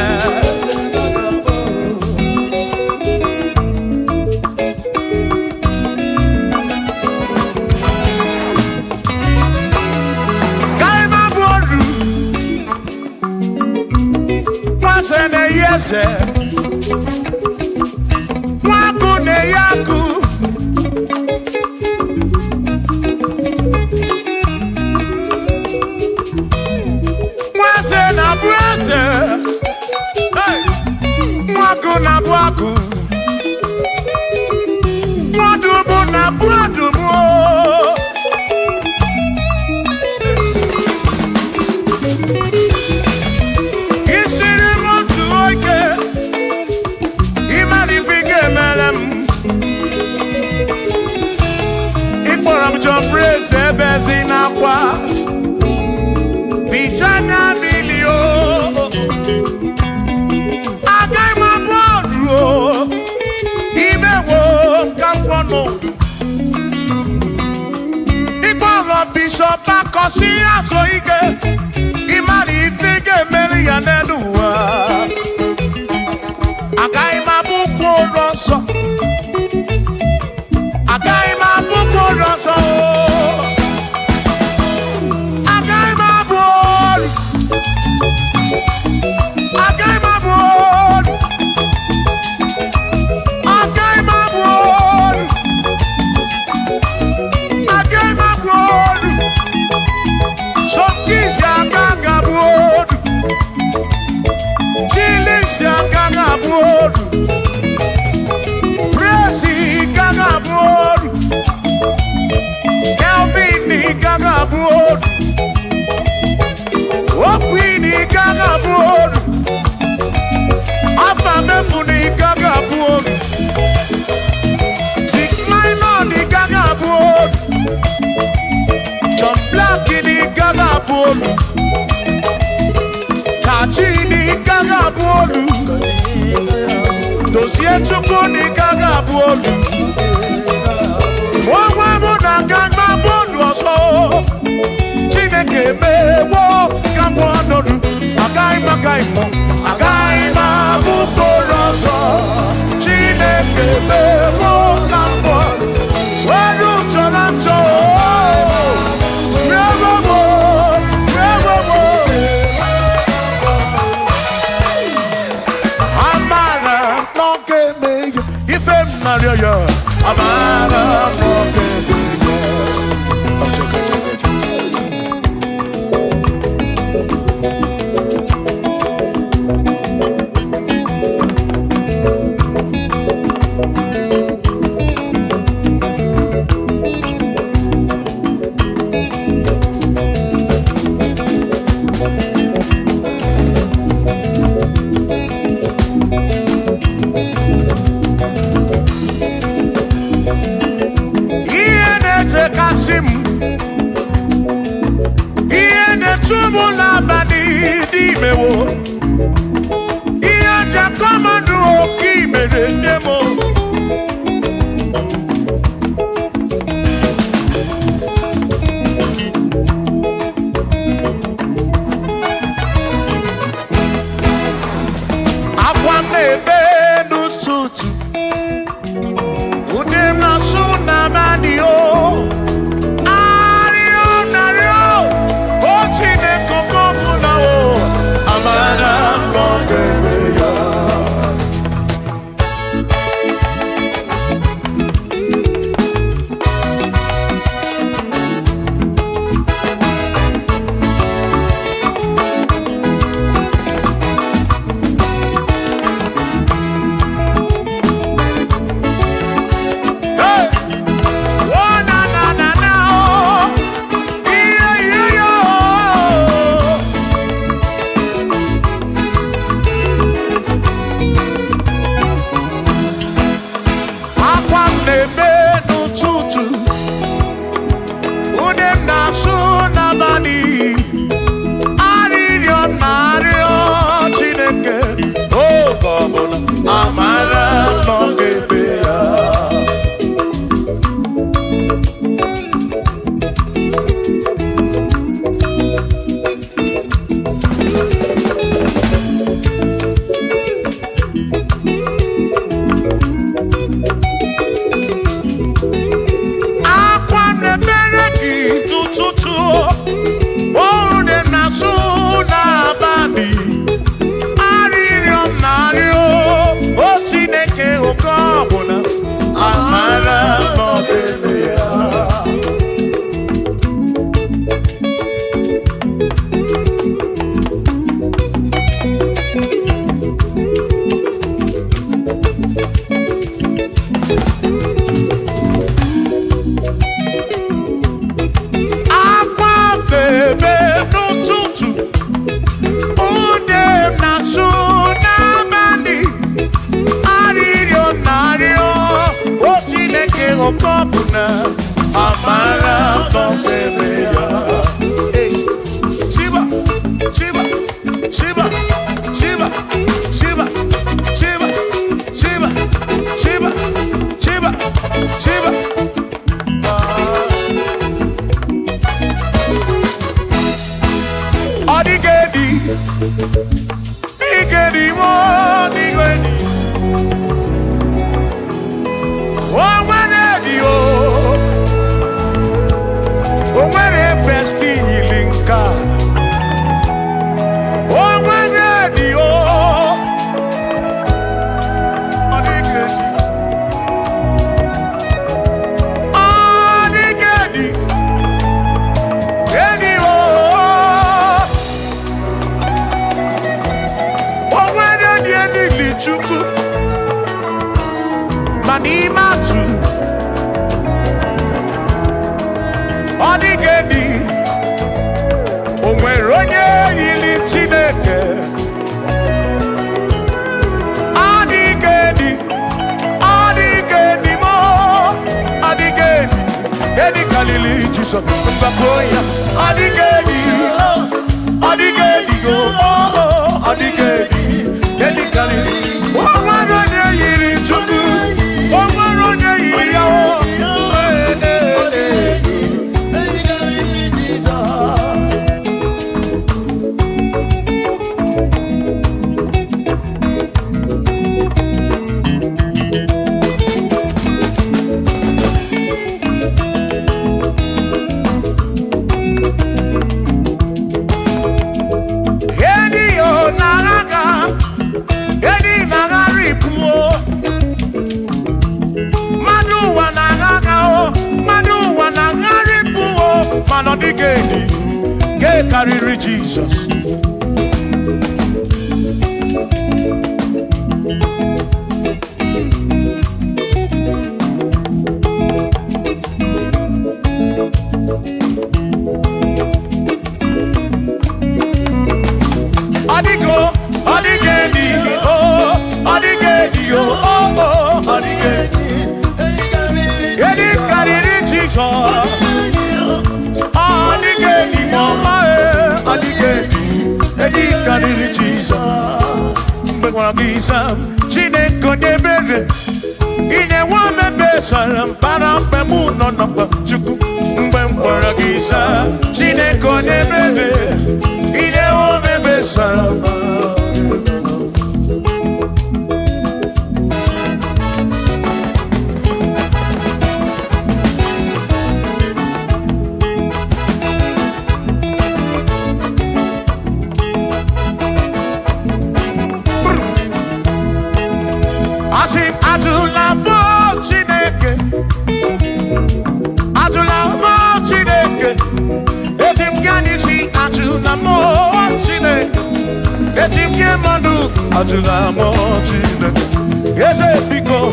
S2: Sene yese Waku ne yaku Mwase na bwese Hey Waku na bwaku Mwadumu na bwadumu Praise Bezina kwa Bichana milio Agai mabodro Imewo kampono Ikwara Bishop Akosi asoike Imari ifike meri yaneduwa Agai mabuko roso Agai mabuko roso Kachini gaga bolu Dosie chuko ni gaga bolu Mwa muna gaga bolu oso Chineke mewo gambo anodu Agai magaimo Agai mabuko roso Chineke mewo gambo Waru chorancho Mario, Amara, Mokopuna, Amara Bombea. Hey, Shiva, Shiva, Shiva, Shiva, Shiva, Shiva, Shiva, Shiva, Shiva, Shiva. Odigedi, Nigedi, Nigedi. Oh, when a best healing God. Oh, when Manimatu Odigedi Onweronye yili Chineke Odigedi Odigedi mo Odigedi Edi Kalili Jesus Mbakoya Odigedi Odigedi go Odigedi Edi Kalili Onweronye yili Chukwu Onweronye yili Yawo Odigedi, get carry Jesus. Odigo, Odigedi, oh, Odigedi, oh, Odigedi, get carry Jesus. Odigedi, mama, Odigedi, Edi Kalili Jesus. Mbekwana kisam, Chineke nyebere. Ine wame besaram, parampe muno napa chuku. Mbekwana kisam, Chineke nyebere. Ine wame besaram. Ajulamo Chineke, ese pico.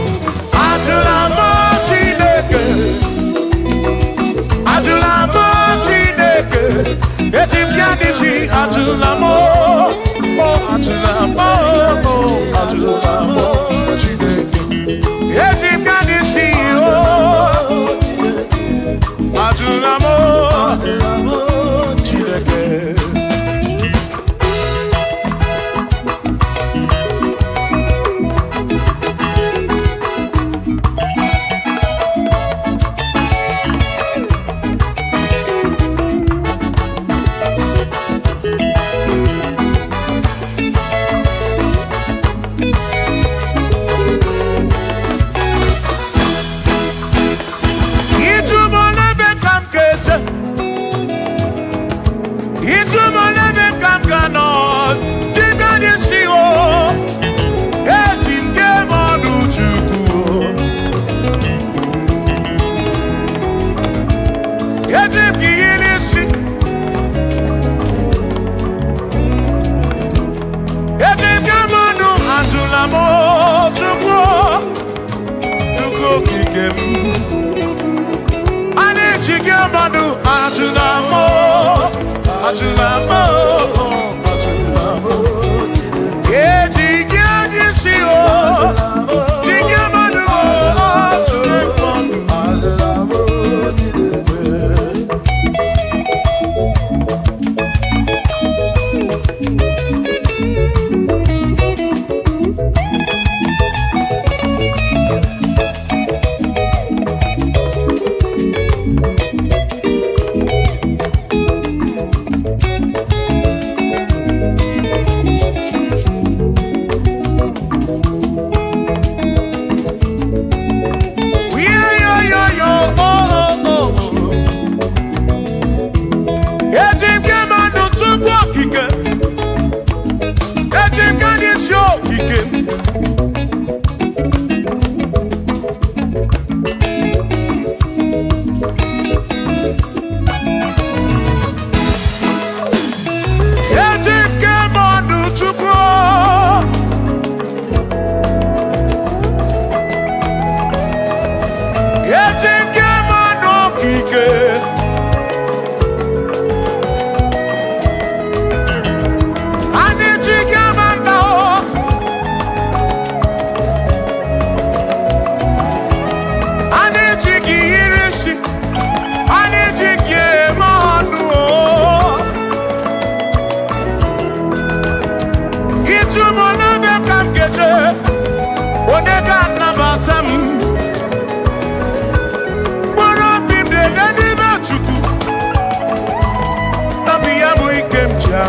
S2: Ajulamo Chineke, Ajulamo Chineke, etim yanisi Ajulamo, oh Ajulamo, oh Ajulamo Chineke, etim yanisi oh Ajulamo Chineke.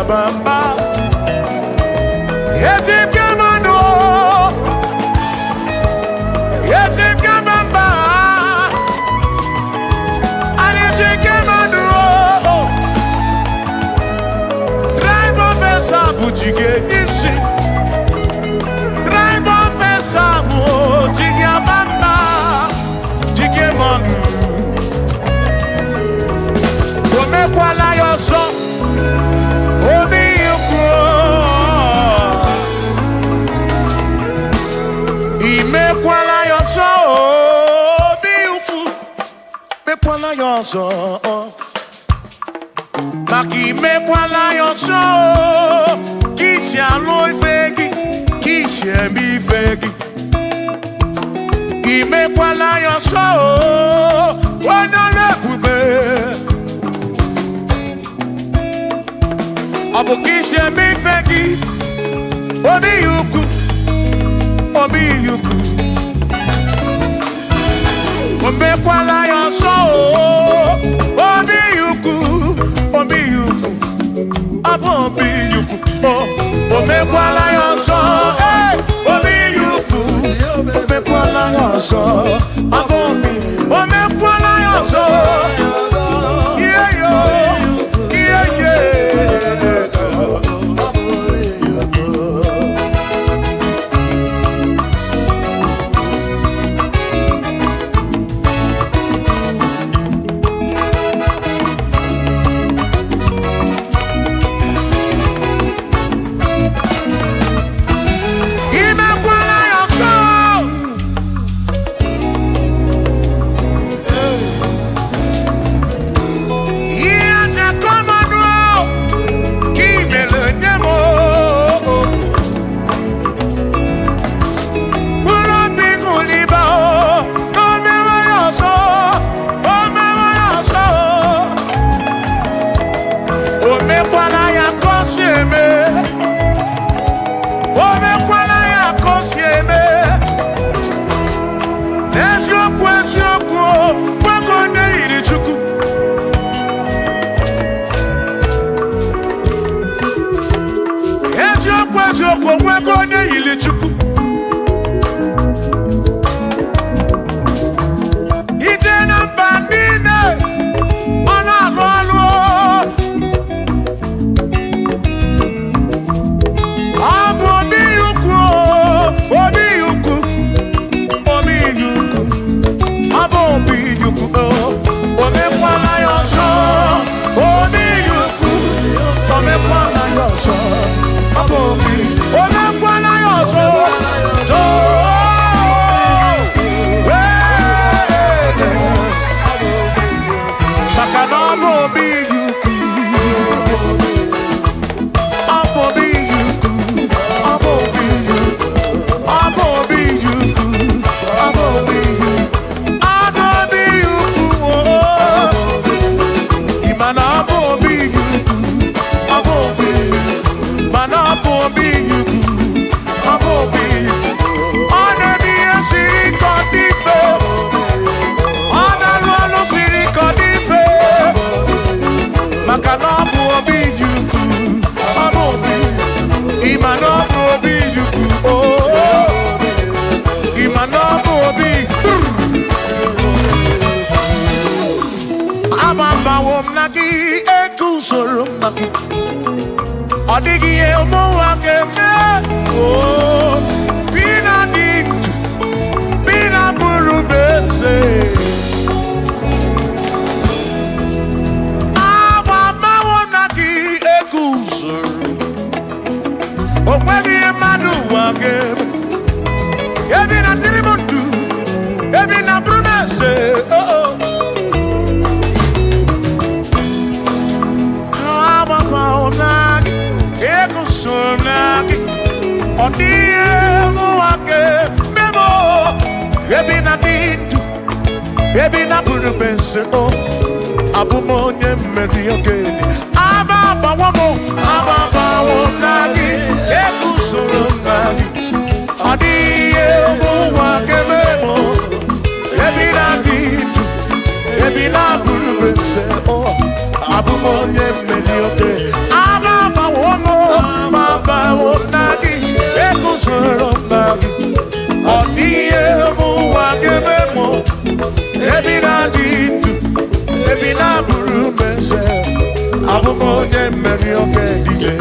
S2: bamba. Yetim kamano, yetim kamamba. Yetim kamano, drive off a sabu jige isi, drive off a sabu jige bamba, jige manu. Ome kwala yoso, omi yuko. Ime kwala yoso, omi yuko. Me kwala yoso, maki me kwala yoso. Kishi aloi fegi, kishi emi fegi. Ime kwala yoso, wana lepube. Abukishe mi fegi, obi yuku, obi yuku. Ombe kwala yoso, obi yuku, obi yuku. Abo obi yuku, oh. Ombe kwala yoso, obi yuku. Ombe kwala yoso, abo obi. Ombe kwala yoso, yeah yo, yeah yeah. Odigi emo wakeme, oh, bina dintu, bina burubese. Awa mawonaki ekuzuru, okwegi emanu wakeme. Ebina tirimutu, ebina burubese, oh oh. Awa mawonaki. Odiemu wake memo ebina dintu ebina burubese o abumonye mmeri ogeni ababa wo nagi ekusoro nagi odiemu wake memo ebina dintu ebina burubese o abumonye mmeri ogeni ababa wo Abumonye meri oke dije.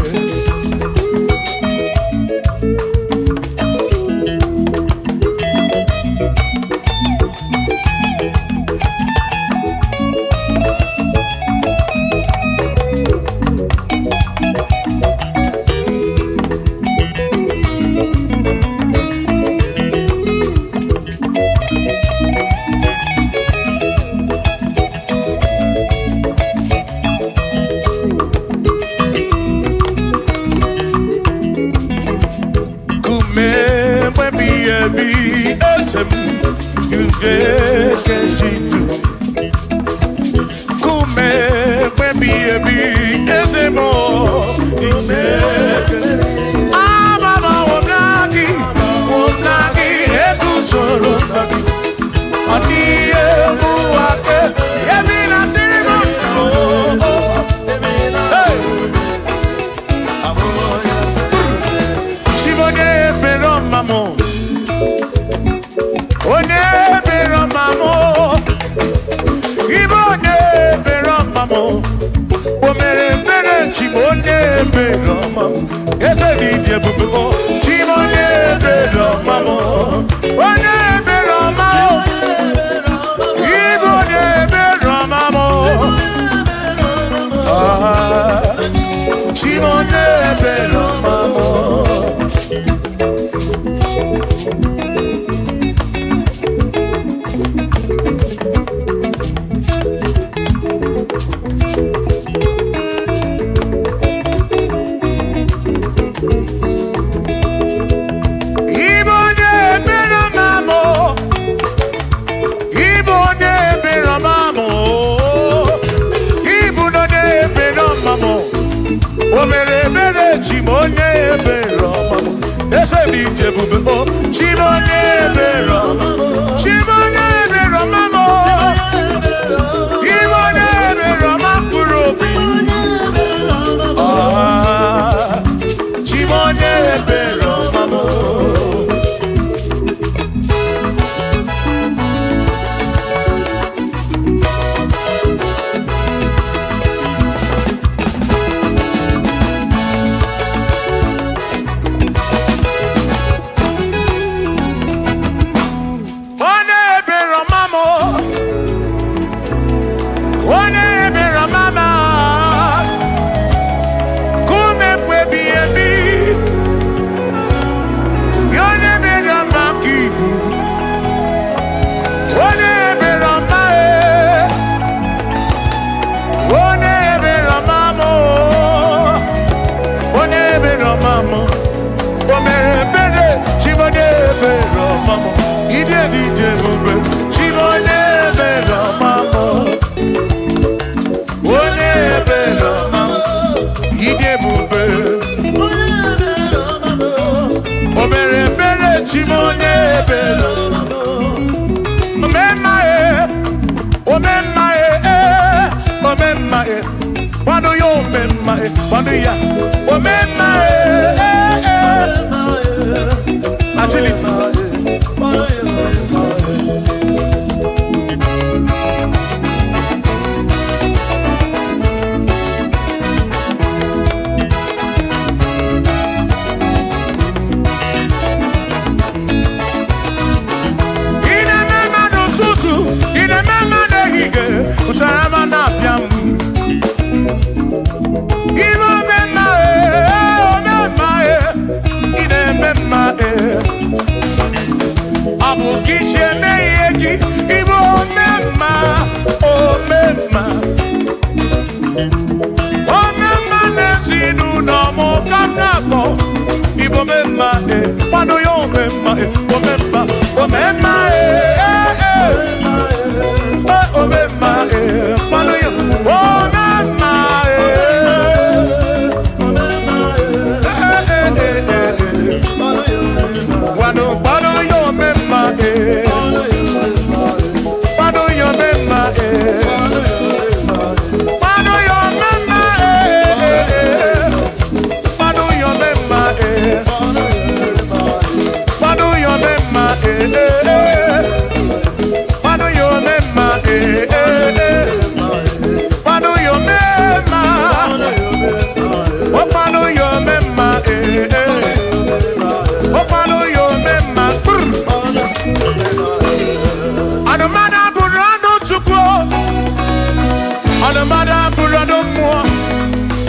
S2: brother more.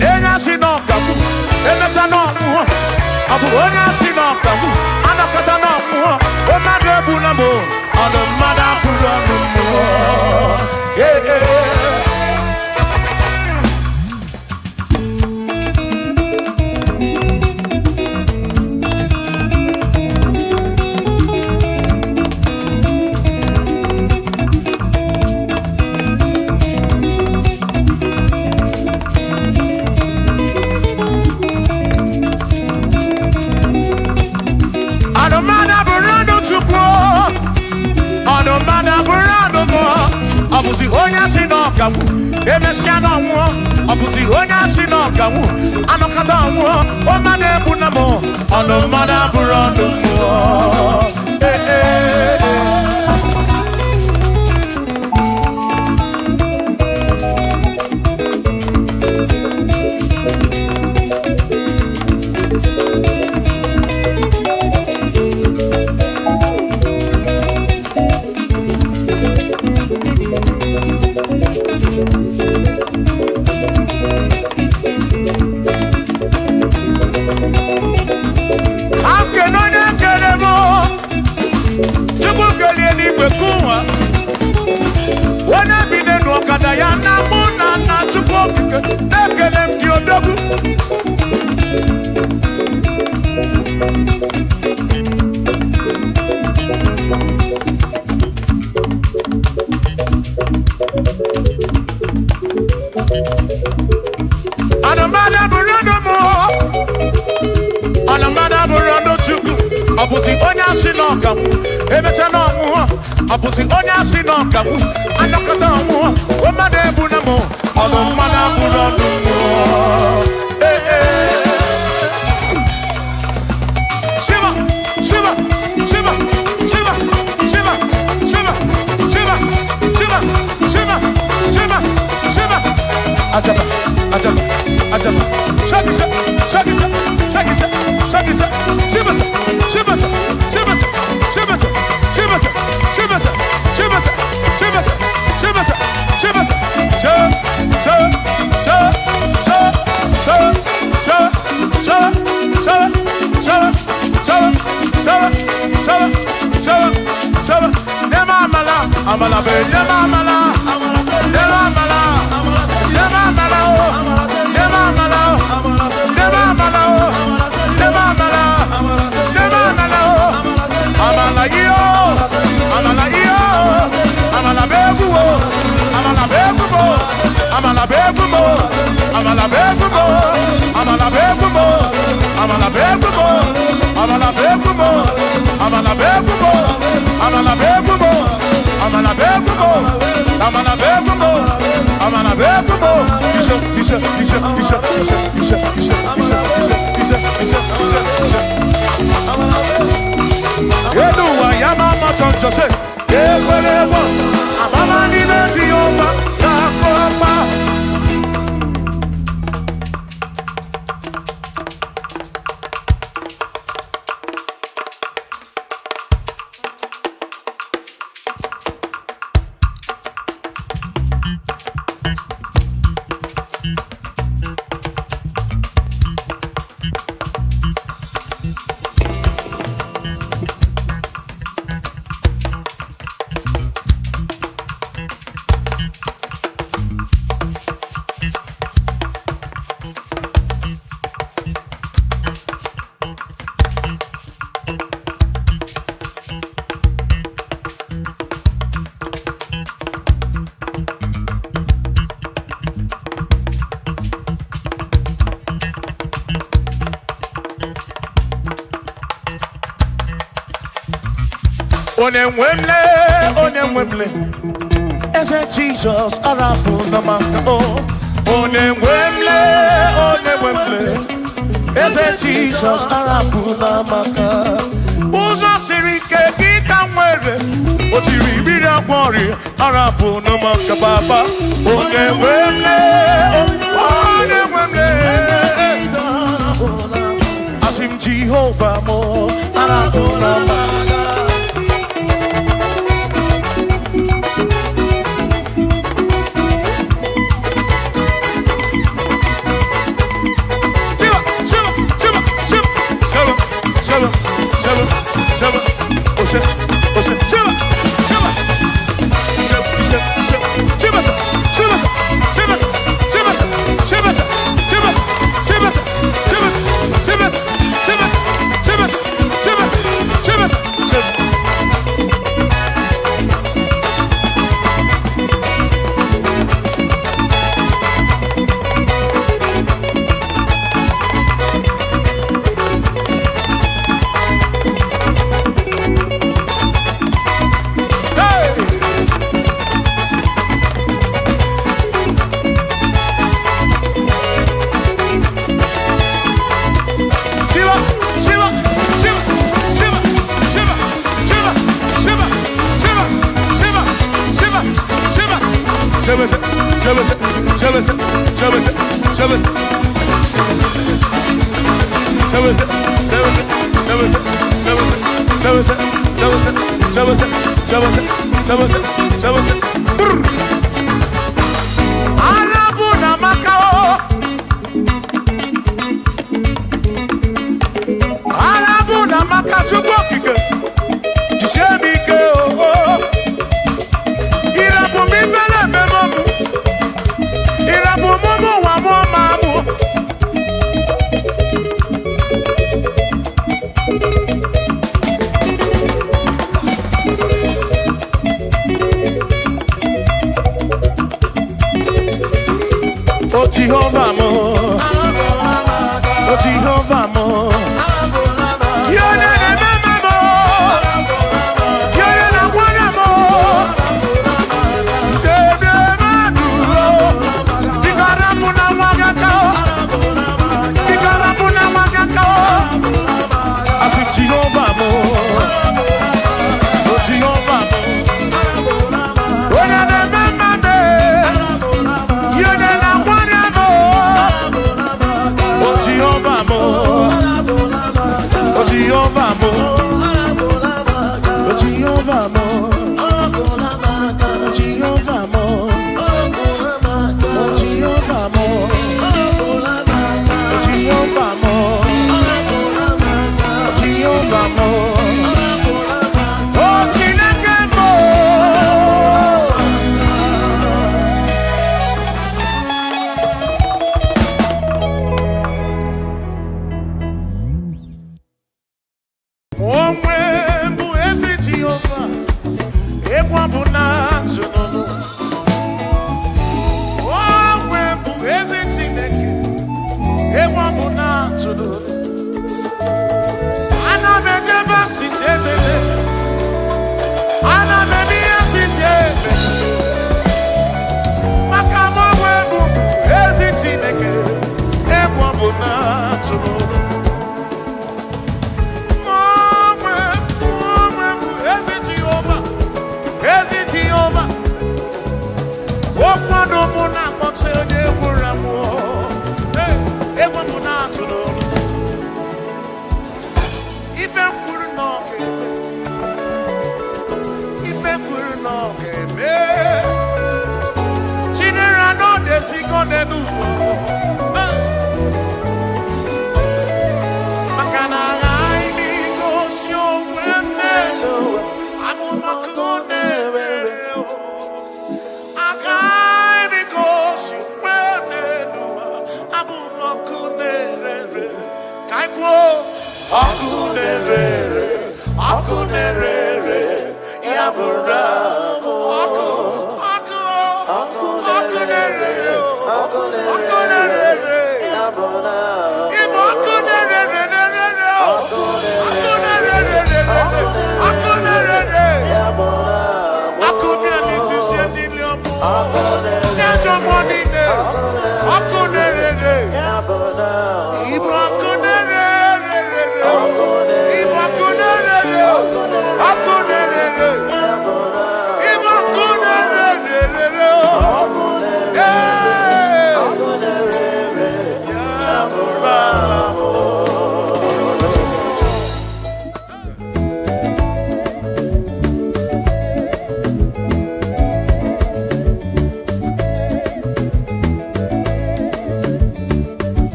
S2: Enya si no kamu, emecha no more. Abu onya si no kamu, anakata no more. O madre bunamo, ado mada brother more. Yeah yeah. Abusi honya sinokamu, emesiano mo. Abusi honya sinokamu, anokata mo. O mane bunamo, ono mana burando mo. Eh eh. Abusi onya sinokamu, emecha no mu. Abusi onya sinokamu, anakata mu. O made bunamo, ono mana burando mu. Eh eh. Shiva, Shiva, Shiva, Shiva, Shiva, Shiva, Shiva, Shiva, Shiva, Shiva, Shiva. Ajaba, ajaba, ajaba. Shaki, shaki, shaki, shaki, shaki, shaki, Shiva. Shibasa, Shibasa, Shibasa, Shibasa, Shibasa, Shibasa, Shibasa, Shibasa, Shibasa, Amala be, amala, amala, Onemwemle, ese Jesus arapu namaka oh. Onemwemle, ese Jesus arapu namaka. Uzo sirike kita mwere, otiri bira kwori arapu namaka baba. Onemwemle, asim Jehovah mo arapu namaka. Jehovah mo, oh Jehovah mo, yone ne mama mo, yone na wana mo, dede maduro, digarabu na magakao, asu Jehovah mo, oh Jehovah mo, yone ne mama me, yone na Jehovah mo, oh Jehovah mo, oh Jehovah mo, oh Jehovah mo, oh Jehovah mo, oh Jehovah mo, oh Jehovah mo, oh Chineke mo.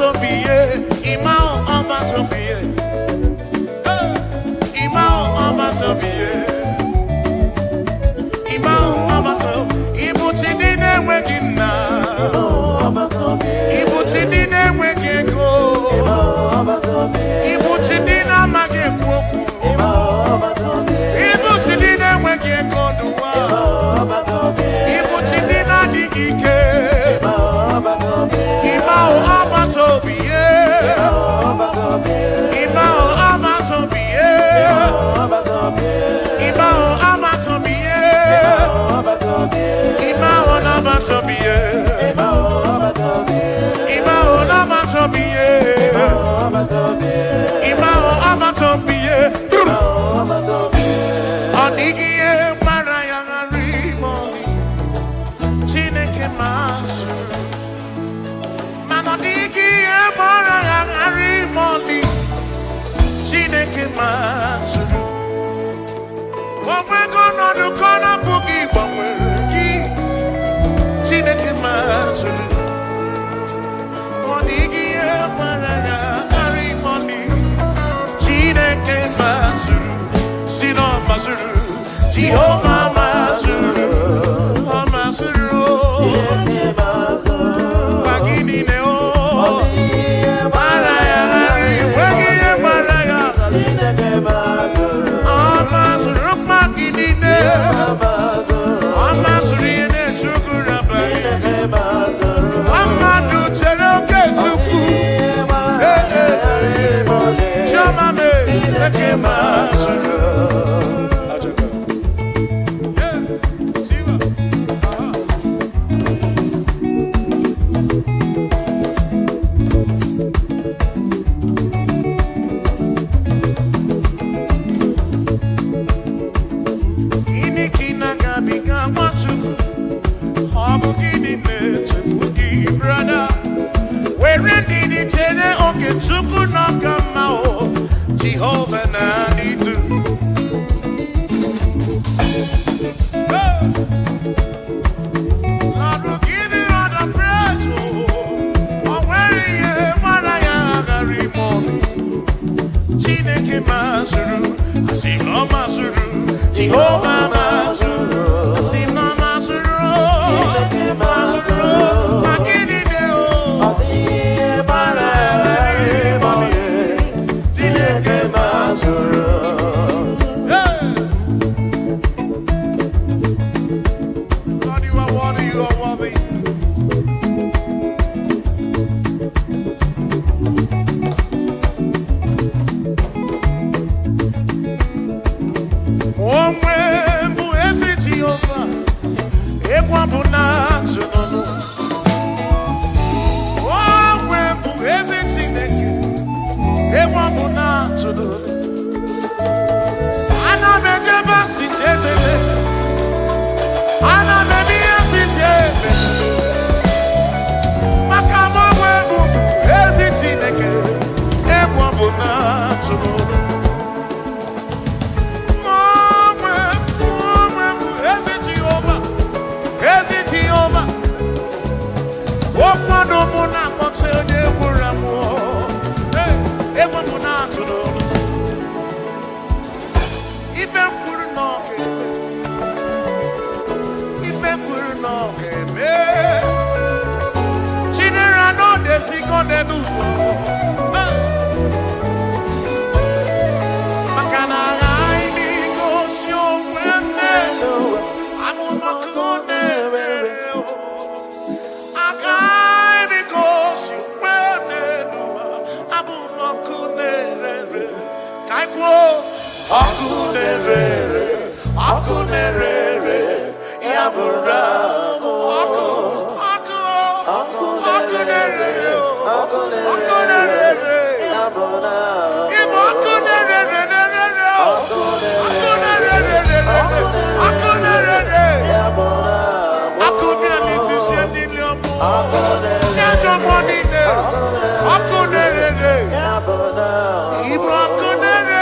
S1: Wazobia, Imao.
S2: Chineke masuru. Onwego n'ọdụ kọna bụghị gbanwere gị. Chineke masuru. Ọ dịghị ihe gbara ya karị mọlị. Chineke masuru. Si na ọ masuru. Jehova masuru. Ọ masuru. Chineke masuru. Bagini ne o. Bara ya hari. Wegi ye bara ya. Chineke masuru. Ọ masuru bagini ne. Ọ masuru ye ne chukura bari. Chineke masuru. Amadu chere oke chukwu. Chama me. Chineke masuru. Chukwu n'ọkama o, Jehovah na-adịdu. Lord will give you all the praise o. O nwere ihe gbara ya aghara ime ọnụ. Chineke masuru, asị na ọ masuru. Jehovah masuru, asị na ọ masuru. Chineke masuru, ma gịnị dị o? Ọ dịghị ihe gbara ya. Lord, you are worthy, you are worthy. Omwe mbu ezi Jehova, ekwa mbu na tsunonu. Omwe mbu ezi Chineke, ekwa mbu na tsunonu. Ana mejeba sisebele, ana mebiya sisebele. Makama webu ezi Chineke, ekwa mbu na tsunonu. Mwe ezi Jehova, ezi Jehova. Okwado mụ na akpọtụ onye gwụrụ amụ. Ekwa mbu na tsunonu. Ife kwuru n'ọga-eme. Ife kwuru n'ọga-eme. Chinere anọdeziko n'enufu. Maka na anyị gosi onwe m n'elu. Amụmakụ na-ewere. Aka anyị gosi onwe m n'elu. Amụmakụ na-ewere. Ka anyị kwuo. Akunere, ya bụra akunere, ya bụra. Ibo akunere, ya bụra. Akunia ni fisi ni omo. Nyajo money ne. Akunere, ya bụra. Ibo akunere.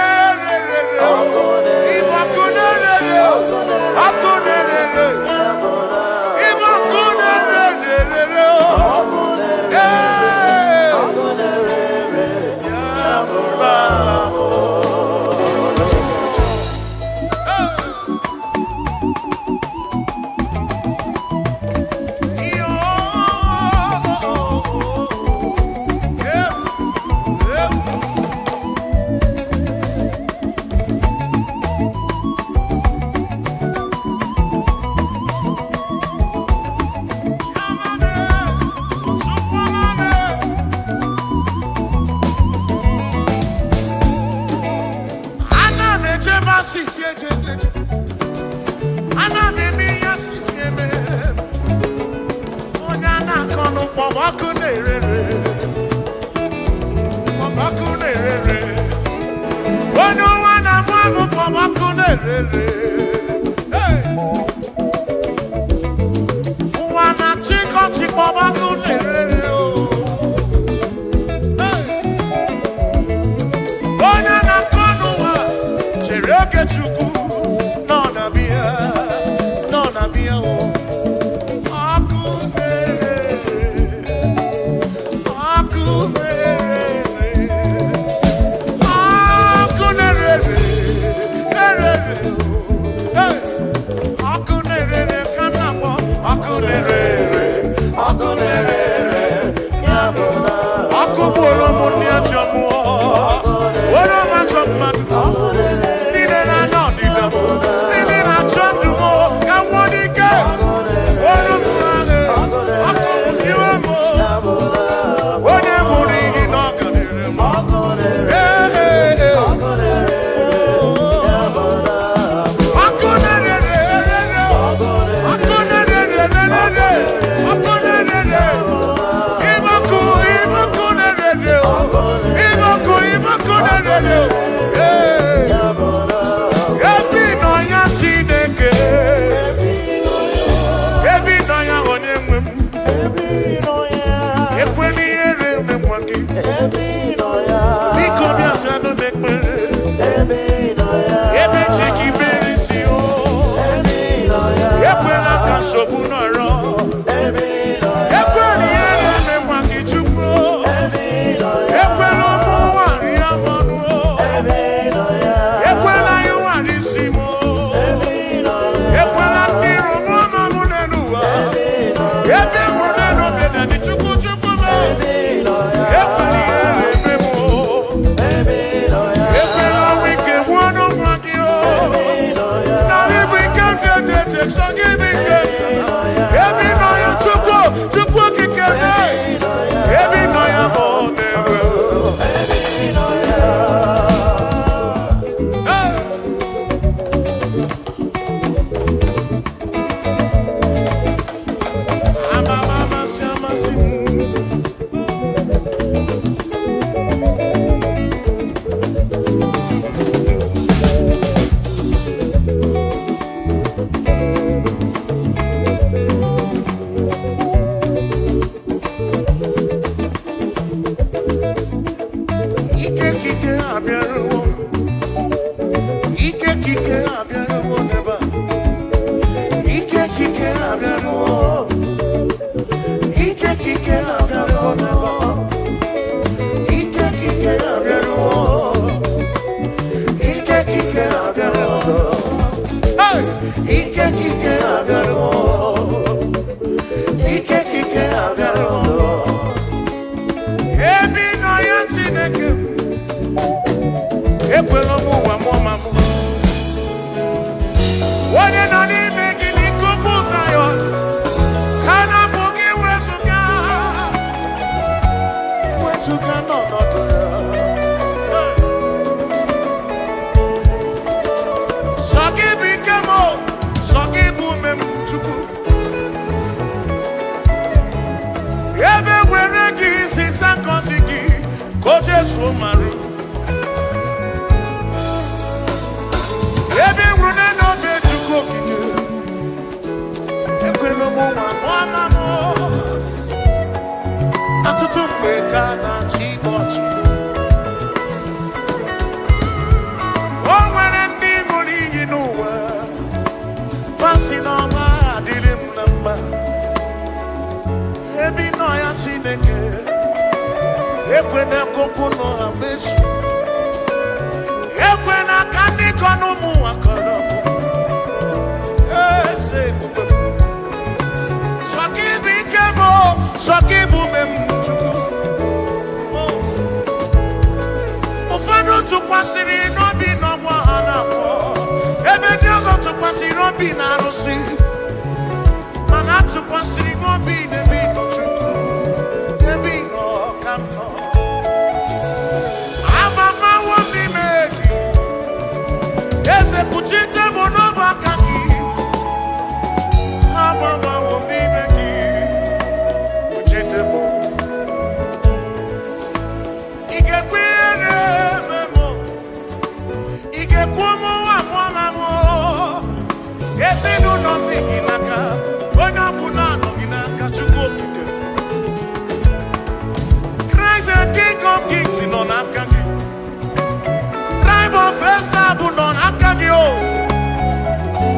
S2: Tribe of Esa bụ nọ n'aka Nagio,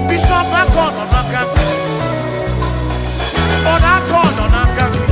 S2: Bishop Akon on Nakaki, on Akon on Nakaki.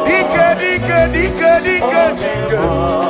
S2: Dike, dike, dike, dike, dike.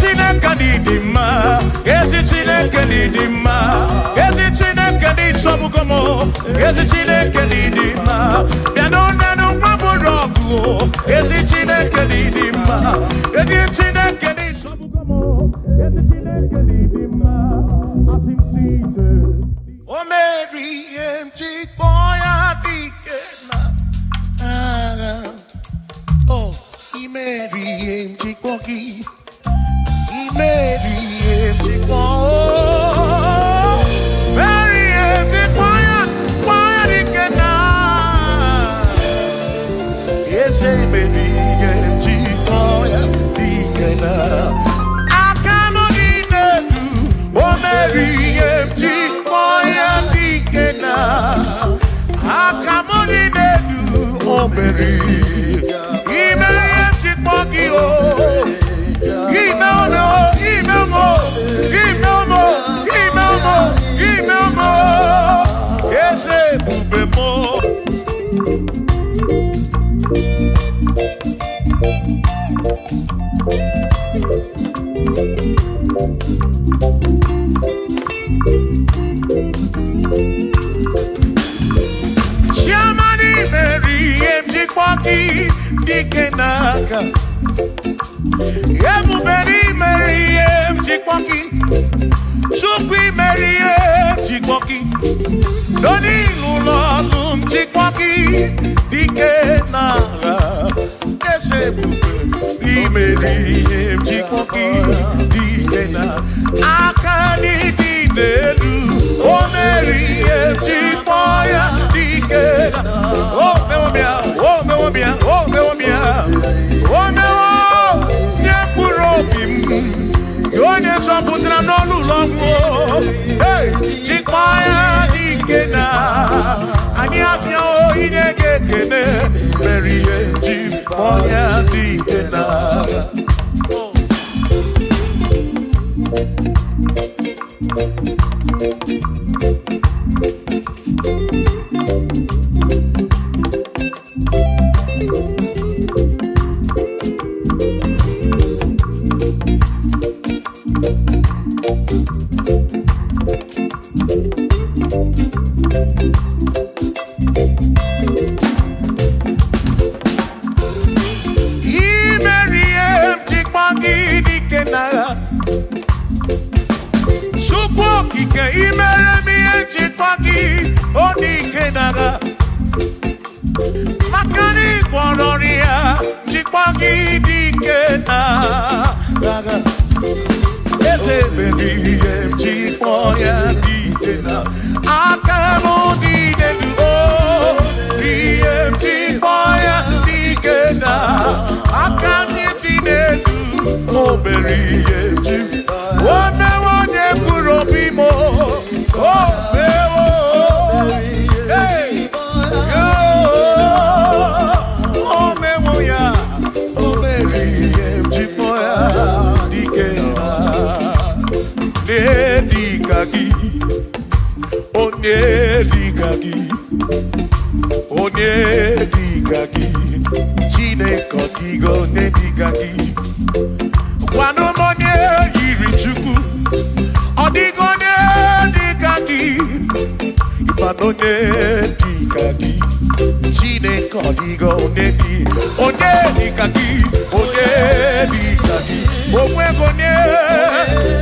S2: Chineke dị mma, ezi Chineke dị mma, ezi Chineke dị sobugomo, ezi Chineke dị mma. Bịa n'ọnụ nwa bụrụ ọgụ, ezi Chineke dị mma, ezi Chineke dị sobugomo, ezi Chineke dị mma. Asị ije, o meri ihe. chikpoya dikena. Oh, imeri chikpoki. Imeri chikpo. Very chikpoya dikena. Yes, imeri chikpoya dikena. Akamonine du omeri chikpoya dikena. Akamonine du omeri. Imeri chikpoki oh. Dikenaka Ebuberi Meriem Chikwoki Chukwi Meriem Chikwoki Doni Lulolum Chikwoki Dikenaka Esebube Meriem Chikwoki Dikenaka Akani Dinelu O Meriem Chikwoya Dikenaka Oh Mewomia Oh Mewomia Oh Mewomia Oh Mewo Nyepurobim Yone Soputra Nolu Longo Hey Chikpaya Dikena Anyapia O Inegekene Merie Chikpaya Dikena Makani Kwanoria, Chikpaki Dikena, Ese baby, Chikpoya Dikena, Akamo Dinedu, DM Chikpoya Dikena, Akani Dinedu, Oh, Berry, Oh, no one Purobimo, Oh, Onedikaki Chineke Onedikaki Wano monye yiri Chukwu Odigo Onedikaki Ipan Onedikaki Chineke Odigo Onedikaki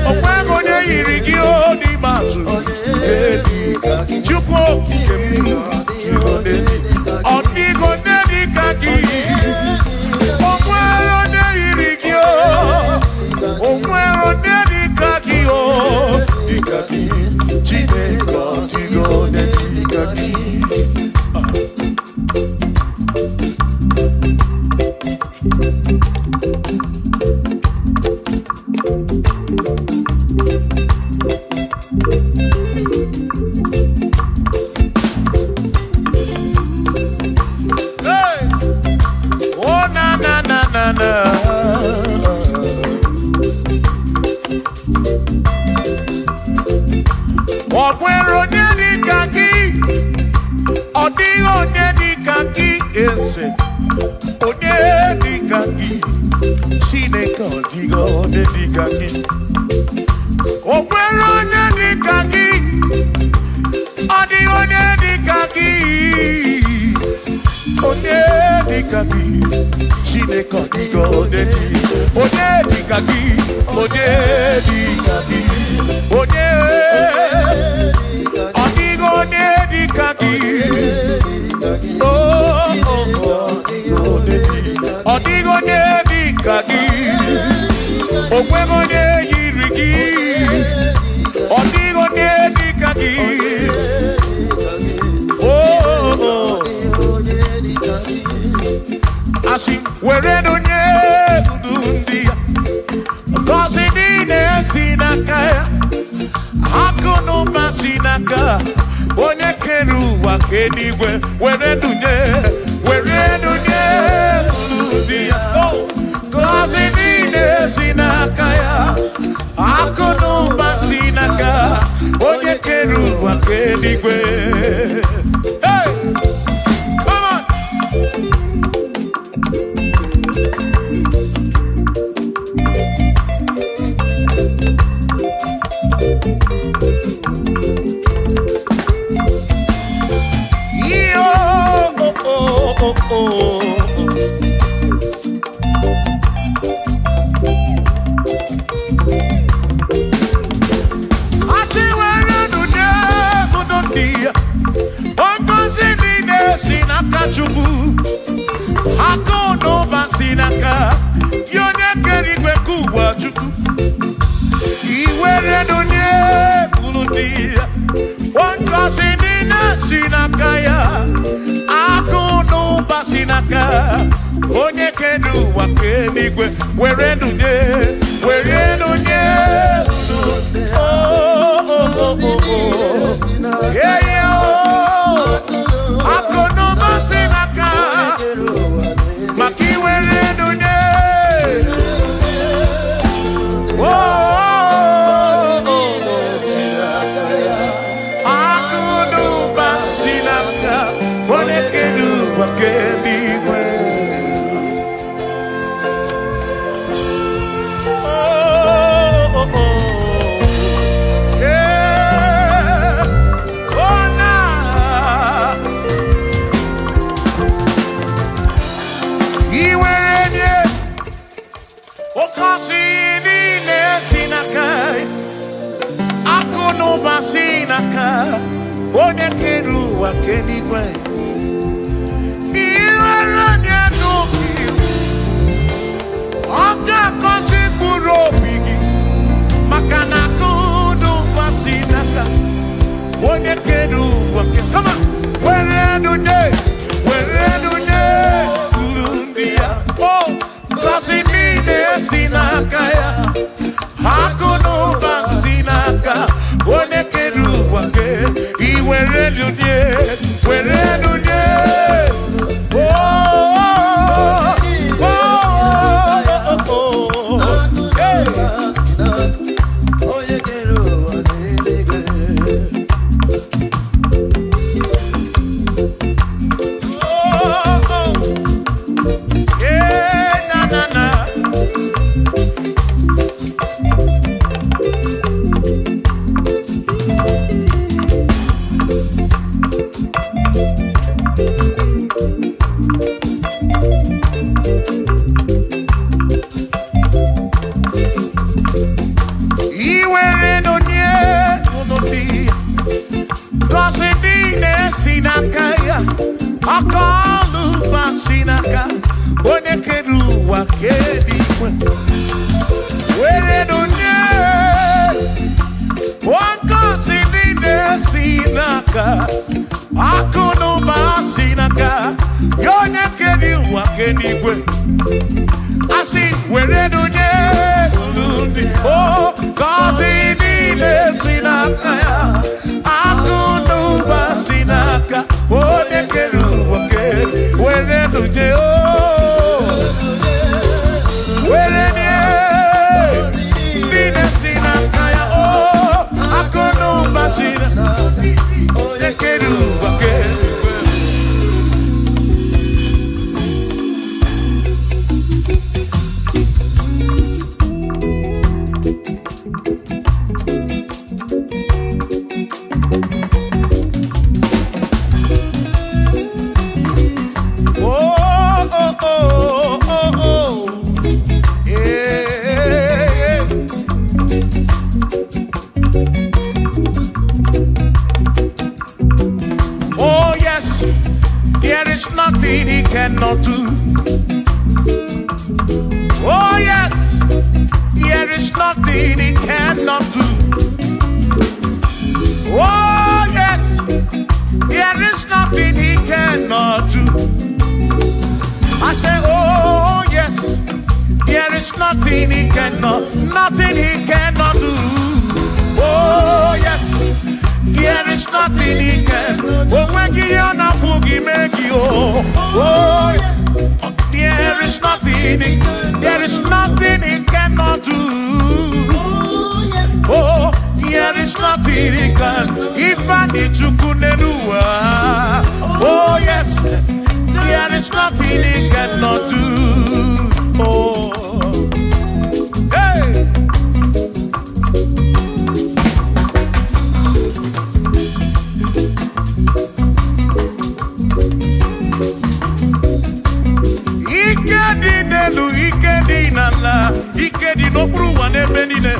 S2: Onwegone yiri gi Odimazu Onedikaki Chukwu Odigo Onedikaki Onwegone yiri gi Onedikaki Dikaki Chineke Odigo Onedikaki Okwero Onedikaki Odigo Onedikaki Ese Onedikaki Chineke Odigo Onedikaki Okwero Onedikaki Odigo Onedikaki Onedikaki Chineke Odigo Onedikaki Onedikaki Odigo Onedikaki onye yiri gị ọ dịghị onye dịka gị asị were onye ndu ndị ya ngọzi niile si n'aka ya akụ na ụba si n'aka onye kere ụwa ka eluigwe were dunye ndị ya ngọzi niile si n'aka ya akụ na ụba si n'aka onye kere ụwa ka eluigwe. Hey! Come on! onye kere ụwa ka eluigwe were ndụnye akụ n'ụba si n'aka maka iwere ndụnye akụ n'ụba si n'aka onye kere ụwa ka eluigwe. Onye kere ụwa ka eluigwe iwere onye n'obi ọ ga-akọzi mkpụrụ obi gị maka na akụ n'ụba si n'aka onye kere ụwa kama were ndụnye ndị ya ngọzi niile si n'aka ya akụ n'ụba si n'aka onye kere ụwa ka were ndụnye onye kere ụwa ka eluigwe were ndụnye ngọzi niile si n'aka akụ n'ụba si n'aka ya onye kere ụwa ka eluigwe asị were ndụnye ndị ngọzi niile si n'aka ya akụ n'ụba si n'aka onye kere ụwa ka were ndụnye Nothing he cannot do. Oh yes, there is nothing he cannot do. Oh yes, there is nothing he cannot do. I say, oh yes, there is nothing he cannot do. Oh yes, there is nothing he can. Oh when you na boogie make you. Oh yes, there is nothing he cannot do. Oh, there is nothing he can. If I need to kunenua. Oh yes, there is nothing he cannot do. Oh, hey. Ikedi no bruwa ne benine.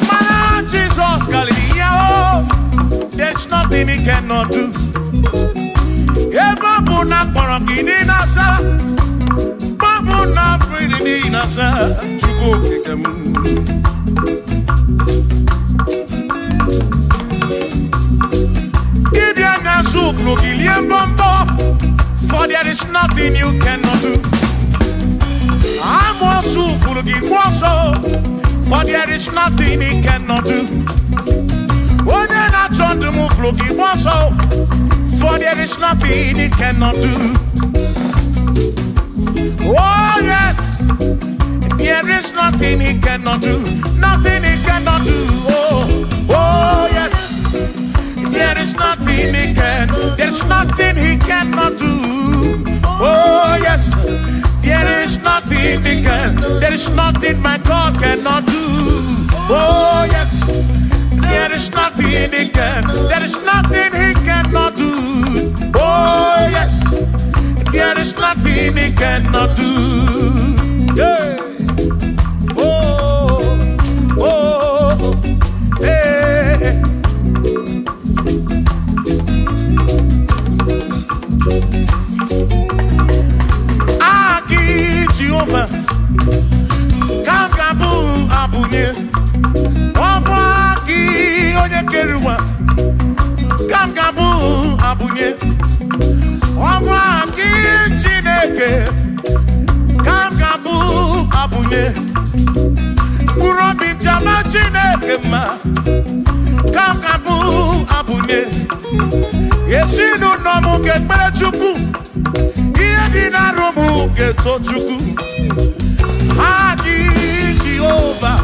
S2: Man, Jesus Galileo, there's nothing he cannot do. Eba buna korokini nasa, babu na brini nasa, chuko kikemu. Ibya na suflo kilien bombo, for there is nothing you cannot do. I'm also full of for there is nothing he cannot do. Oh, then I turn to move looking for there is nothing he cannot do. Oh, yes, there is nothing he cannot do. Nothing he cannot do. Oh, yes, there is nothing he can. There's nothing he cannot do. Oh, yes. There is nothing he can. There is nothing my God cannot do. Oh yes. There is nothing he can. There is nothing he cannot do. Oh yes. There is nothing he cannot do. Yeah. Oh. Oh. Hey. Jehovah, Kangabu Abunye, Obaki Oyekeruwa, Kangabu Abunye, Obaki Chineke, Kangabu Abunye, Urobi Jama Chineke ma, Kangabu Abunye, Yeshinu Nomu Ketmechuku. Romu geto chuku Agi Jehovah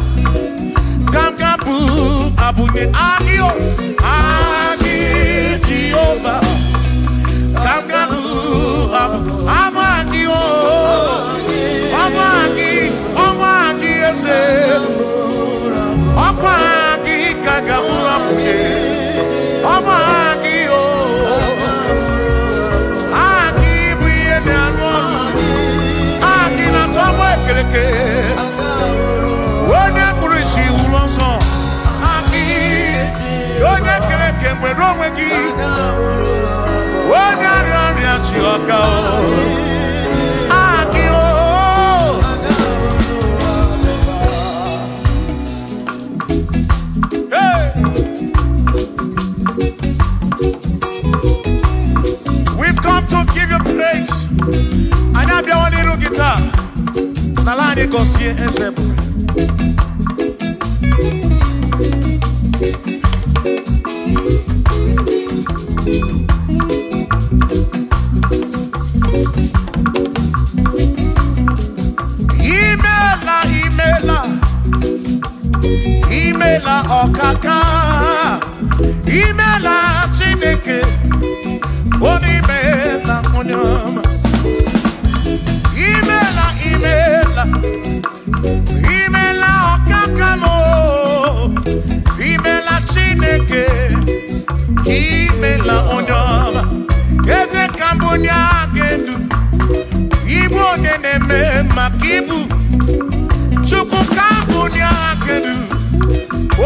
S2: Kamgabu Abune Agio Agi Jehovah Kamgabu Amagio Amagi ese Amagi Kagabu Abune Amagio Wone kurishi ulonso Aki Yone kereke mweromwegi Wone ariari achioka Aki Hey. We've come to give you praise. And I have one little guitar. Nalani Gosie Ezebu. Imela okaka. Imela Chineke. Onimela onyama. Imela okakamo. Imela Chineke. Imela onyama. Eze kambunya gendu. Ibu neneme makibu. Chuku kambunya gendu.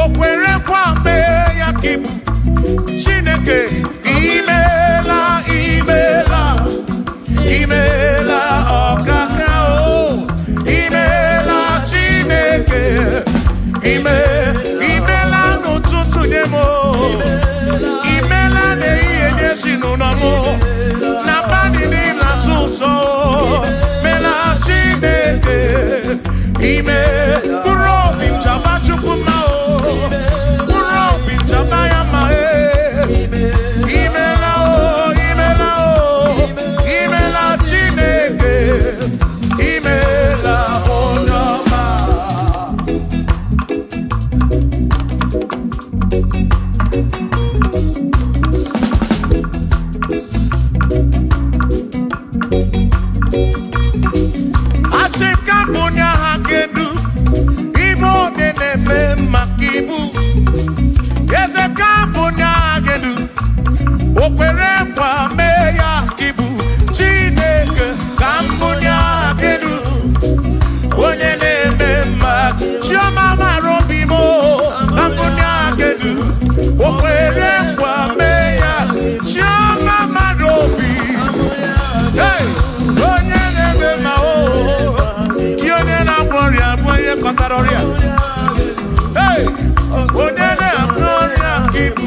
S2: Okwere kwambe ya kibu. Chineke. Imela okakao. Imela Chineke. nkwa mee ya ibu Chineke ka mbunye kedu onye na-eme mma chioma mara obi m ka mbunye kedu o kwere nkwa mee ya chioma mara obi onye na-eme mma gị onye na-agwọ ọrịa bụ onye kọtara ọrịa onye na-agwọ ọrịa ka ibu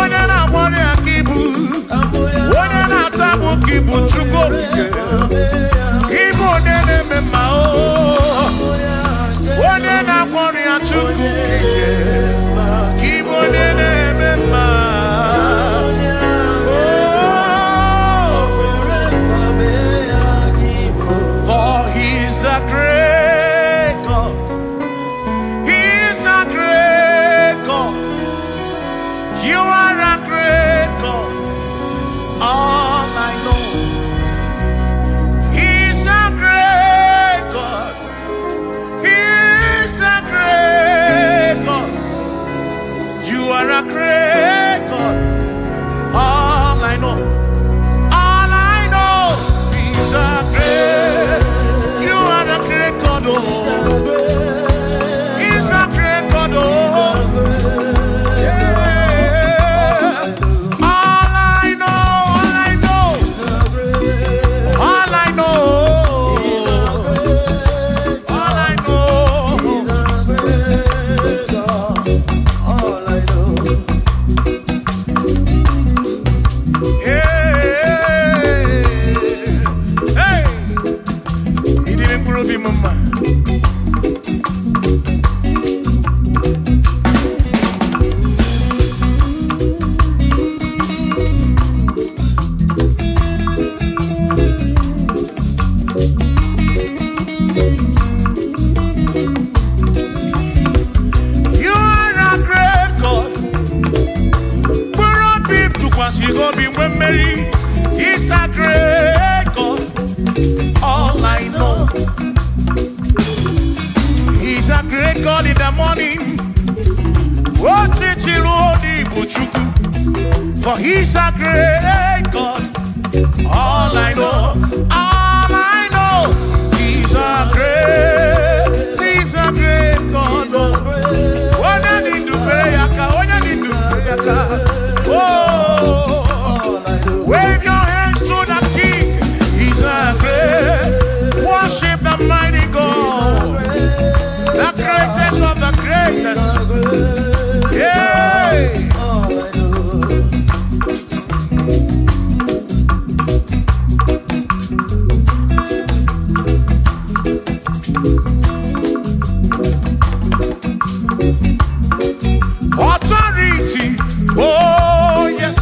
S2: onye na-agbọrọ ya ka ibu onye na-atabụ ka ibu Chukwu okike ibu onye na-eme mma onye na-agbọrọ ya Chukwu okike ibu onye na-eme mma for he's a great God. He's a great God. You are a great God. All I know. He's a great God. He's a great God. You are a great God. All I know. All I know. He's a great. You are a great God. Oh. He's a great God. Oh. He's a great God. All I know. He's a great God in the morning. For he's a great God. All I know. All I know. He's a great God. When I need to pray, oh. Wave your hands to the King. He's a great. Worship the mighty God, the greatest of the greatest. Yeah. Authority. Oh yes.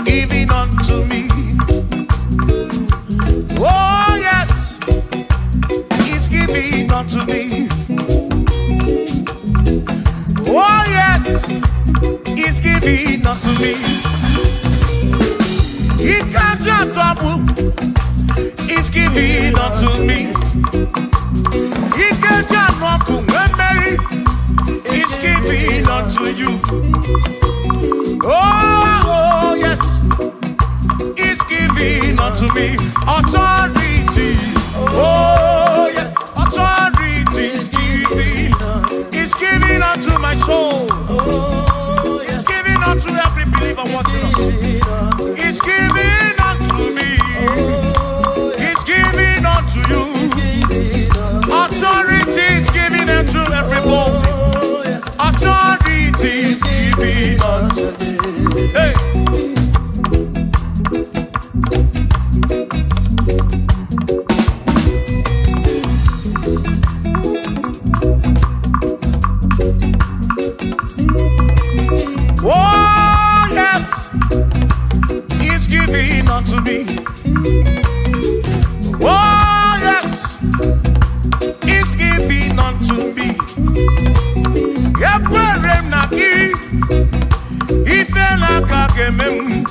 S2: Giving unto me. Oh yes, he's giving unto me. Oh yes, he's giving unto me. He can't just double. He's giving unto me. He can't just knock when Mary. He's giving unto you. Oh yes. Giving unto me authority. Oh yes, authority is giving unto my soul. It's giving unto every believer watching us. It's giving unto me. Oh, yes, it's giving unto me. Ekwere m na gị, ife n'aka ga-eme m.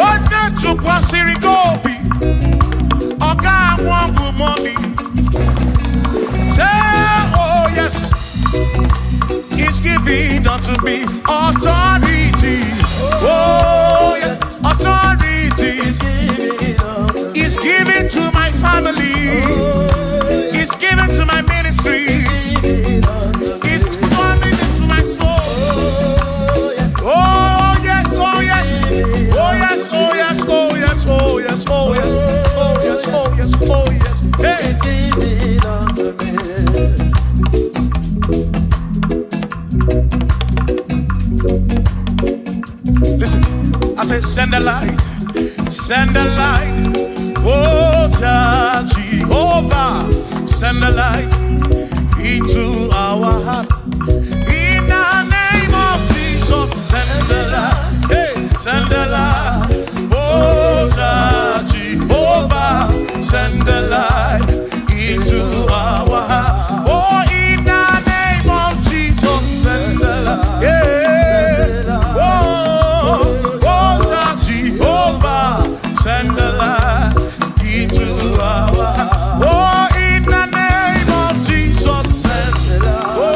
S2: Onye tụkwasịrị gị obi, ọ ga-ahụ ọgwụ mọlị. Say, oh yes, it's giving unto me authority. Oh yes, authority is given to my family. It's given to my ministry. It's coming into my soul. Oh yes, oh yes, oh yes, oh yes, oh yes, oh yes, oh yes, oh yes, oh yes, oh yes. Hey. Listen, I said send the light, send the light. Oh, Jehovah, send the light into our heart. In the name of Jesus, send the light. Hey, send the light. Oh, Jehovah, send the light into our heart. Oh, in the name of Jesus, send the light. Yeah. Oh, Jehovah, send the light into our heart. Oh, in the name of Jesus, send the light.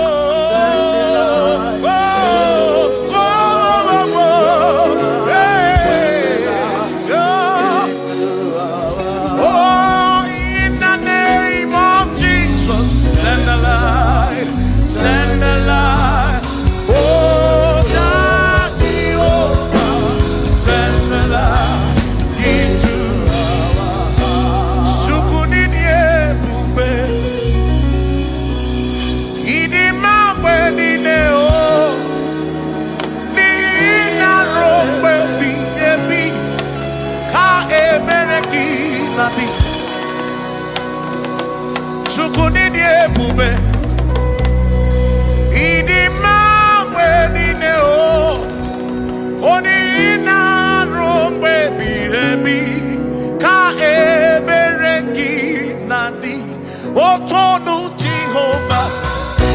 S2: Tonu Jehovah,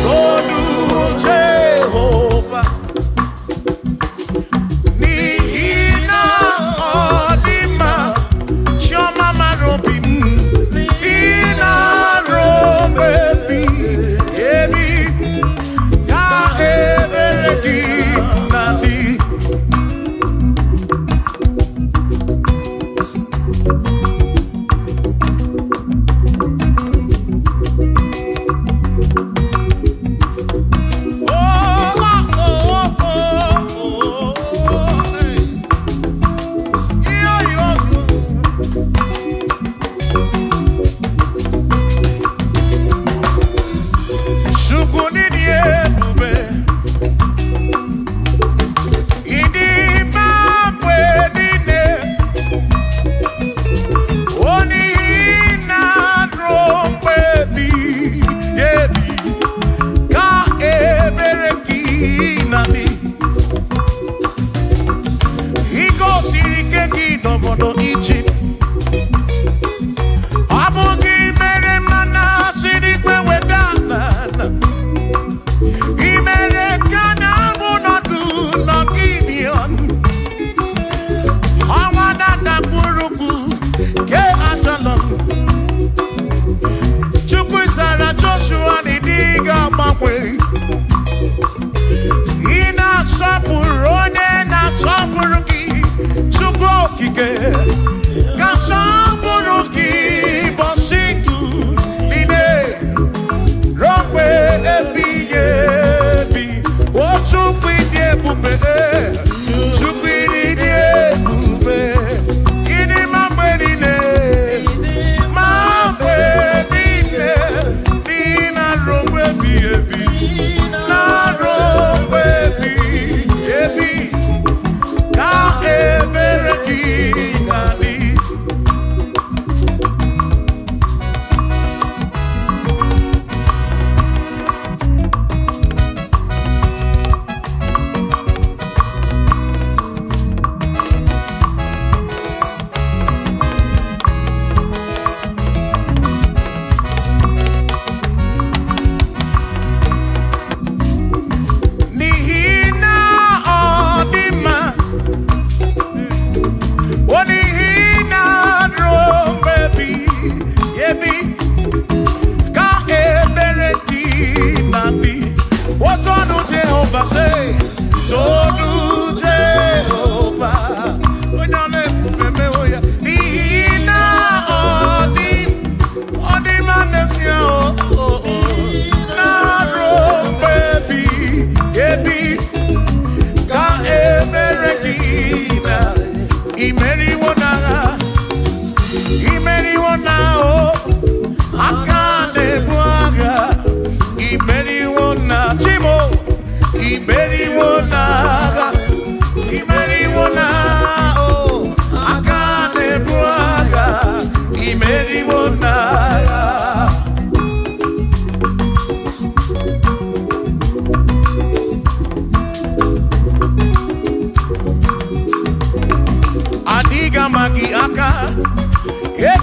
S2: Tonu Jehovah. Nihina Odima, Choma Marobi, Nihina Robebi, Ebi, Ka Ebereki Nadi.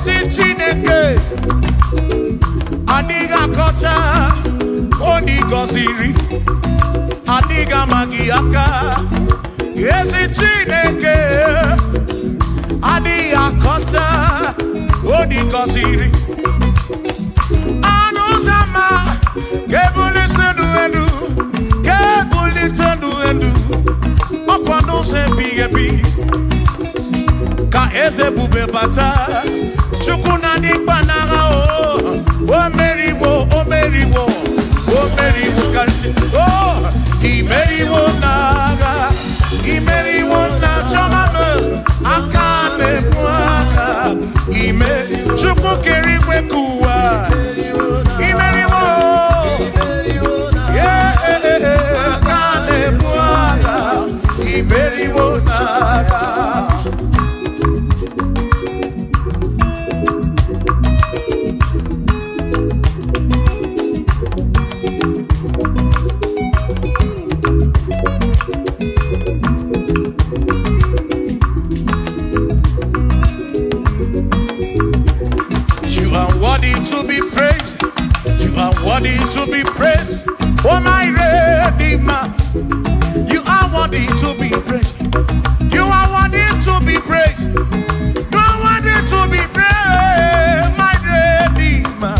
S2: Ezi Chineke adịghị akọcha onye gọziri adịghị amaghị aka. Ezi Chineke adịghị akọcha onye gọziri anụ ụzọ ama ga-ebulite elu ga-ebulite elu ọkwa n'ụzọ ebighị ebi ka eze bube bata. Chukwu na dịkpa n'agha o meriwo o meriwo o meriwo karịsị o imeriwo n'agha imeriwo na chọmama aka na-ebu aka imeri Chukwu kere igwe ka ụwa imeriwo aka na-ebu aka imeriwo n'agha. To be praised, you are worthy to be praised. Oh my Redeemer, you are worthy to be praised. You are worthy to be praised. You are worthy to be praised, my Redeemer.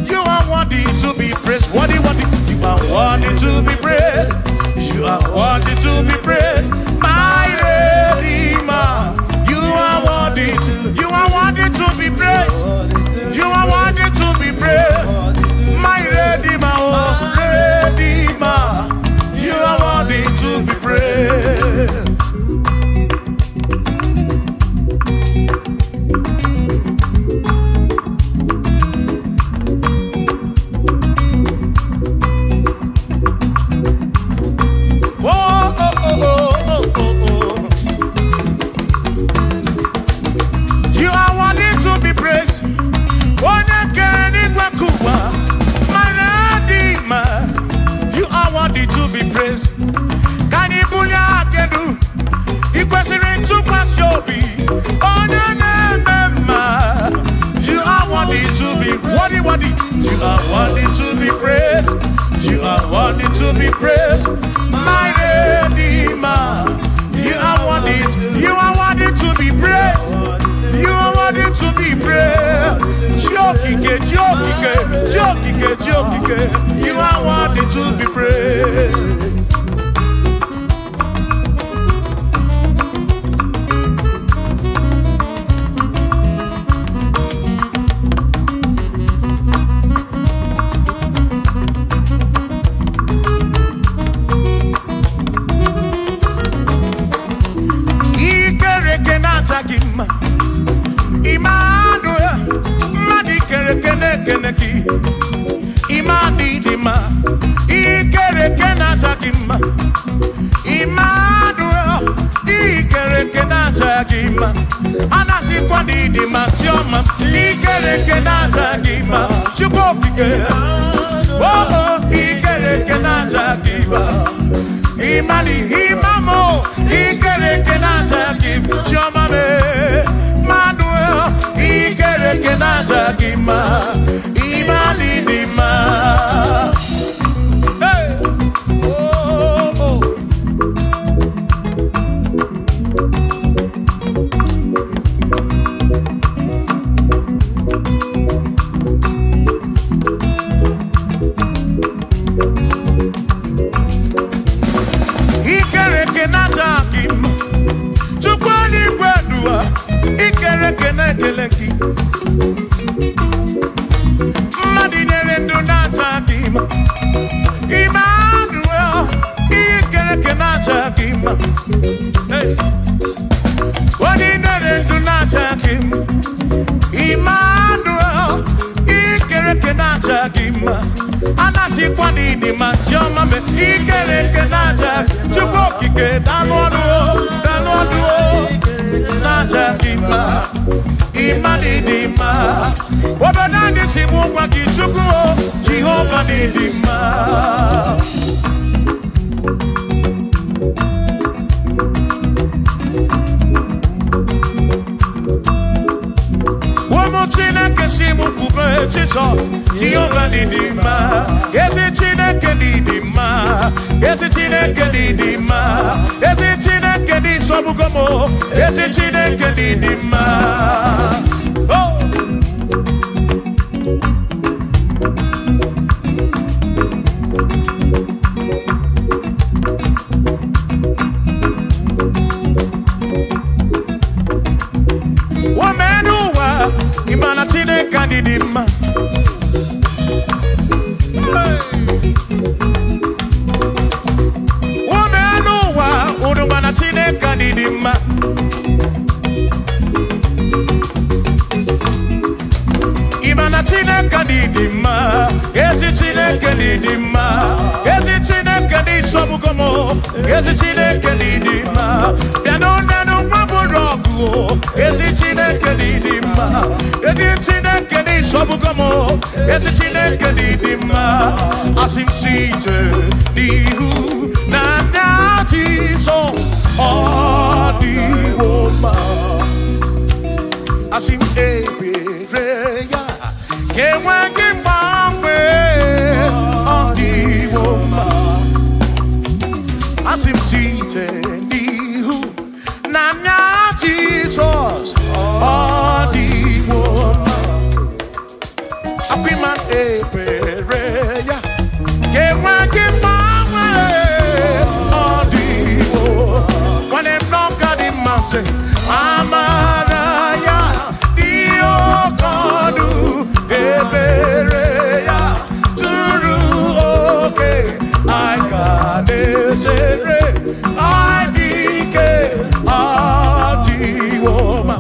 S2: You are worthy to be praised. Worthy, worthy. You are worthy to be praised. You are worthy to be praised, my Redeemer. You are worthy to be praised. You are worthy to be praised, my Redeemer, oh Redeemer. You are worthy to be praised. Oh, oh, oh, oh, oh, oh. You are worthy to be praised. You are worthy to be praised. Can you believe I can do? You question to Wazobia. Oh no, you are worthy to be worthy. You are worthy to be praised. You are worthy to be praised, my Redeemer. You are worthy to be praised. You are worthy to be praised. You are worthy to be praised. Emmanuel, madi kere keneki. Imani dima, ikere kenatagima. Emmanuel, ikere kenatagima. Anasi kwani dima tioma, ikere kenatagima. Chukokike, oh ikere kenatagima. Imani imamo, ikere kenatagima. Tioma me, Manuel, ikere kenatagima. Imani dima. Hey, oh, oh. Ikere kenatagima. Chukwani kwedua, ikere kenekeleki. Emmanuel, ikere kenatagima. Hey, ordinary do not him. Emmanuel, ikere kenatagima. Anasi kwani di machoma me ikere kenatagima. Chukokike danwaduo natagima. Imani dima. Wabadani sibuwa kichukuo Jehovah didima. Jesus, Jehovah Didima, yes it Chineke Didima, yes it Chineke Didima, yes it Chineke Di Sobugomo, yes it Chineke Didima. Oh. Imana Chineke Didima. Womenuwa Udumana Chineke Didima. Imana Chineke Didima. Ezi Chineke Didima. Ezi Chineke Di Sobugomo. Ezi Chineke Didima. Bianona no Maburogu. Ezi Chineke Didima. Ezi Chineke Di Sobugomo. Ezi Chineke Didima. Asim Site Nihu Nandati So Odi Woma. Asim Ebereya Yewangi Mangwe Odi Woma. Asim Site Nihu Nandati Jesus Odi Woma. Apiman Ebereya Yewangi Mangwe Odi Woma. When them knock at him and say Amaraya Dio Kodu Ebereya Turu okay I got it I dike Adi Woma.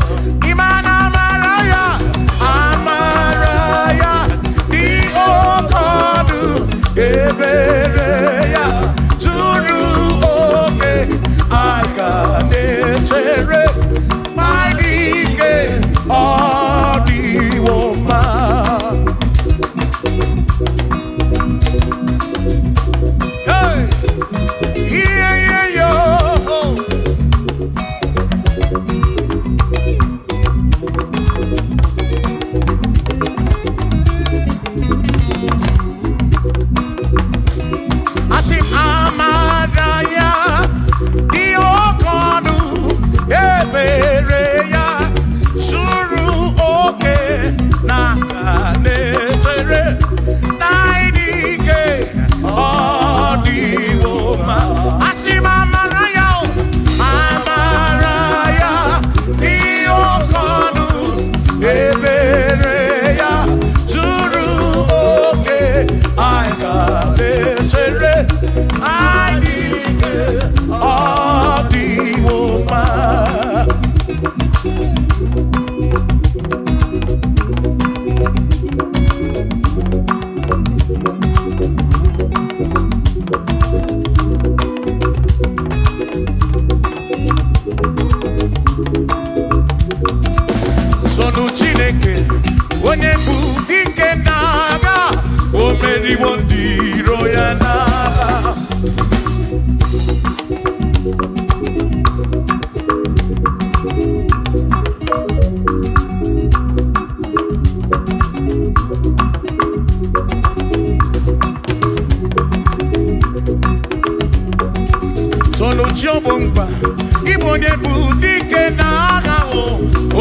S2: Imana Amaraya Amaraya Dio Kodu Ebereya Turu okay I got it my dike Adi Woma. Hey, yeah, yeah, yo. Asim Amaraya, Dio Kodu, Ebereya, Suru Oke, Nakanetere, Naidike, Odi Woma. Asim Amaraya, Amaraya, Dio Kodu, Ebereya, Suru Oke, Nakanetere, Naidike, Odi Woma. Sonu Chineke onye bụ dike n'agha o meriwo ndị iro ya n'agha. Sonu Chiobumba Igbo onye bụ dike n'agha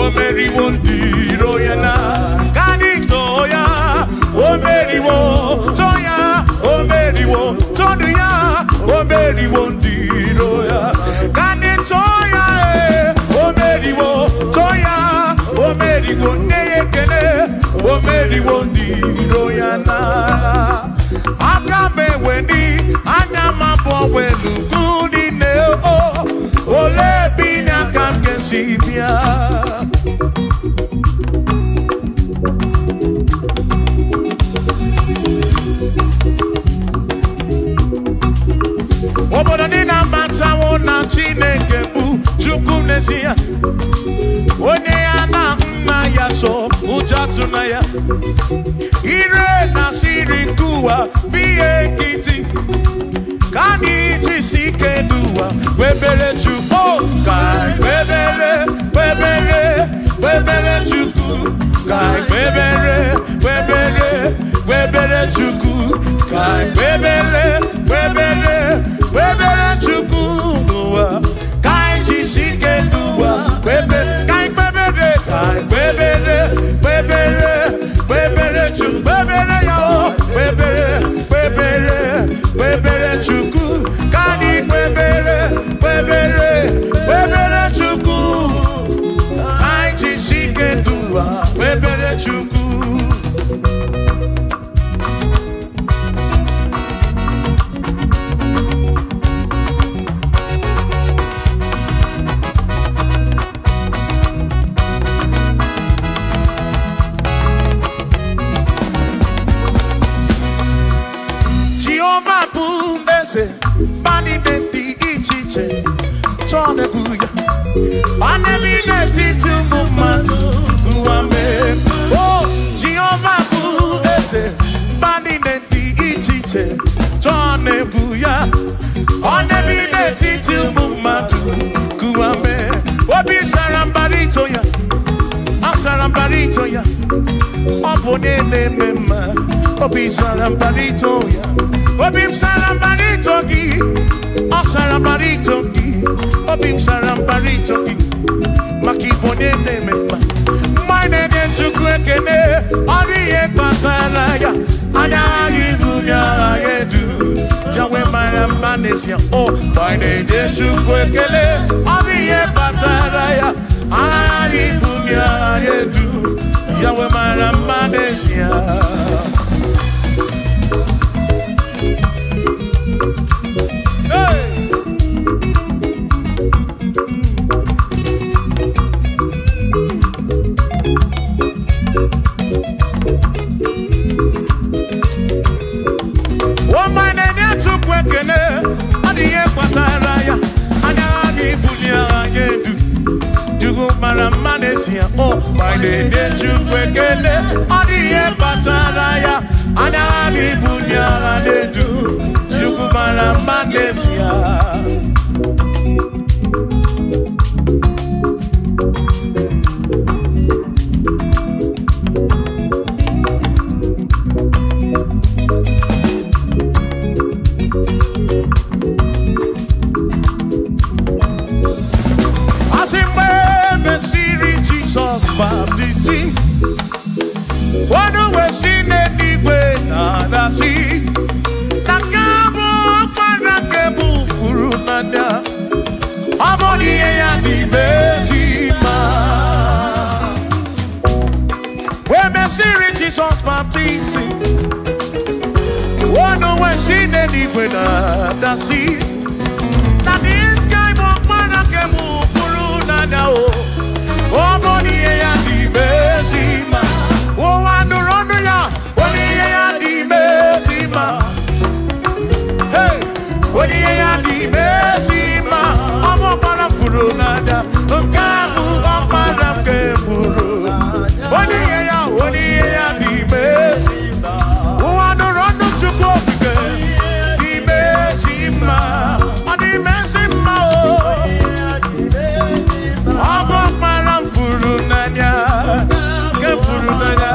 S2: o meriwo ndị iro ya n'agha. Kanito ya o meriwo toya o meriwo todu ya o meriwo ndị iro ya. Kanito ya o meriwo toya o meriwo nne ya ekele o meriwo ndị iro ya n'agha. Aka m eweni anya m abụọ welu gudi ne o ole bi n'aka m ga-esi bịa. Obodo dị na-abatawo na Chineke bụ Chukwu n'ezie. Onye ya na nna ya so ụjọ atụna ya. Ire na siri nke ụwa bụ ihe nkịtị. Ka anyị jisi ike n'ụwa webere Chukwu ka webere Chukwu ka webere Oh, my name is Chukwekele, Aviye Pataraya, Ari Bunya Yedu, Yahweh Maramanesia. Oh, my name is Chukwekele, Adiye Pataraya, Anabi Bunya Anedu, Chukumara Manesia. Jesus baptizing. Oh no, when she did it with the sea. Now this guy walk man and can move for now. Oh, money and the mercy man. Oh, I don't run ya. Money and the mercy man. Hey, money and the mercy man. I'm up on a furu nada. I'm up on a keburu. Money and the mercy man. Oh, I don't run to go again. The mercy man. The mercy man. I'm up on a furu nada. Keburu nada.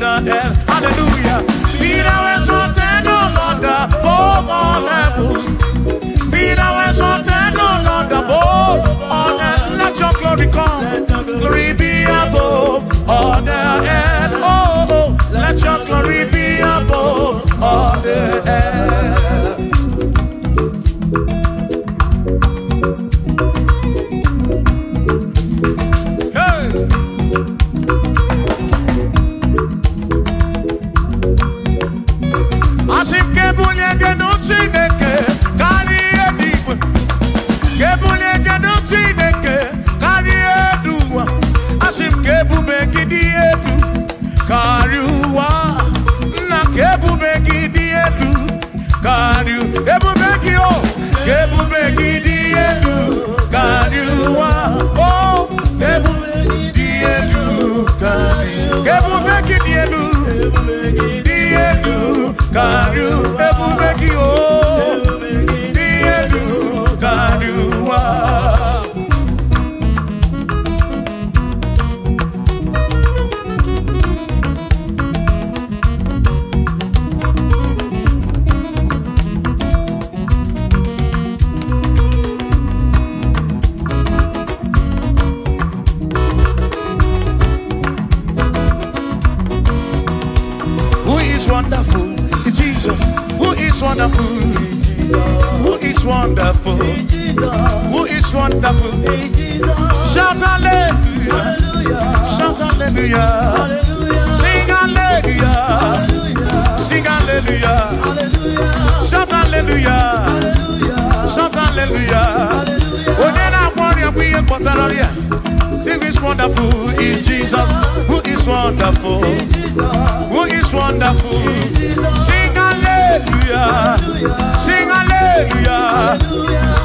S2: on the earth. Hallelujah. Be thou exalted, O Lord, above all heavens. Be thou exalted, O Lord, above all earth. Let your glory come. Glory be above all the earth. Oh, oh, let your glory be above all the earth. Wonderful, Jesus. Who is wonderful? Who is wonderful? Who is wonderful? Shout hallelujah! Shout hallelujah! Sing hallelujah! Sing hallelujah! Shout hallelujah! Shout hallelujah! Oh, then I'm warrior, we are Potaloria. Who is wonderful is Jesus. Who is wonderful? Who is wonderful? Sing hallelujah! Sing hallelujah!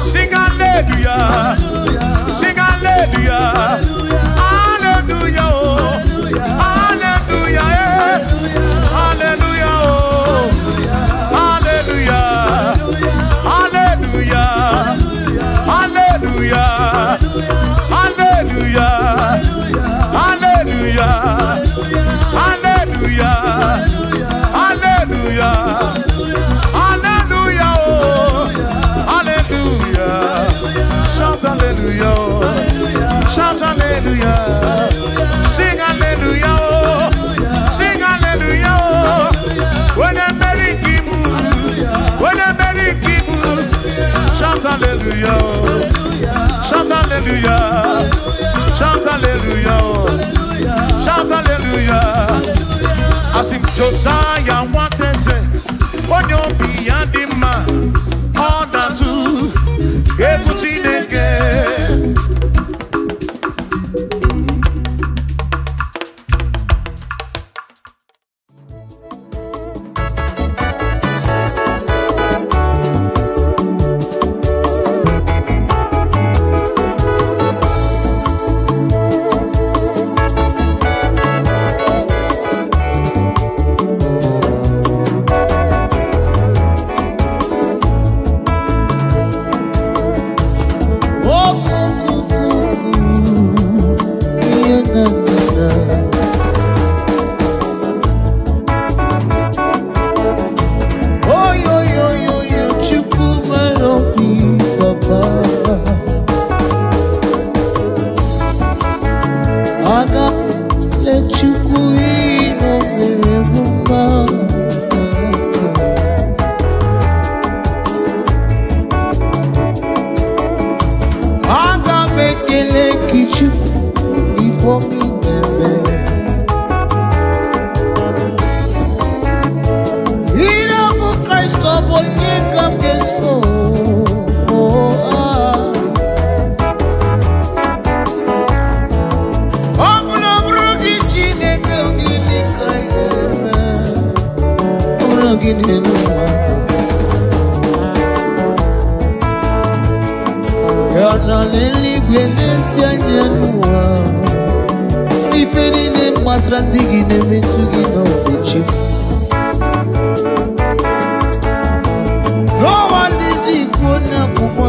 S2: Sing hallelujah! Sing hallelujah! Hallelujah! Hallelujah! Hallelujah! Hallelujah! Hallelujah! Hallelujah! Hallelujah! Hallelujah! Hallelujah! Hallelujah! Hallelujah! Hallelujah! Shout hallelujah! Shout hallelujah! Sing hallelujah! Sing hallelujah! When I'm Mary Kibu, when I'm Mary Kibu, shout hallelujah! Shout hallelujah! Shout hallelujah! Shout hallelujah! As if Josiah wanted to, when you're beyond the man, all that too, everything again.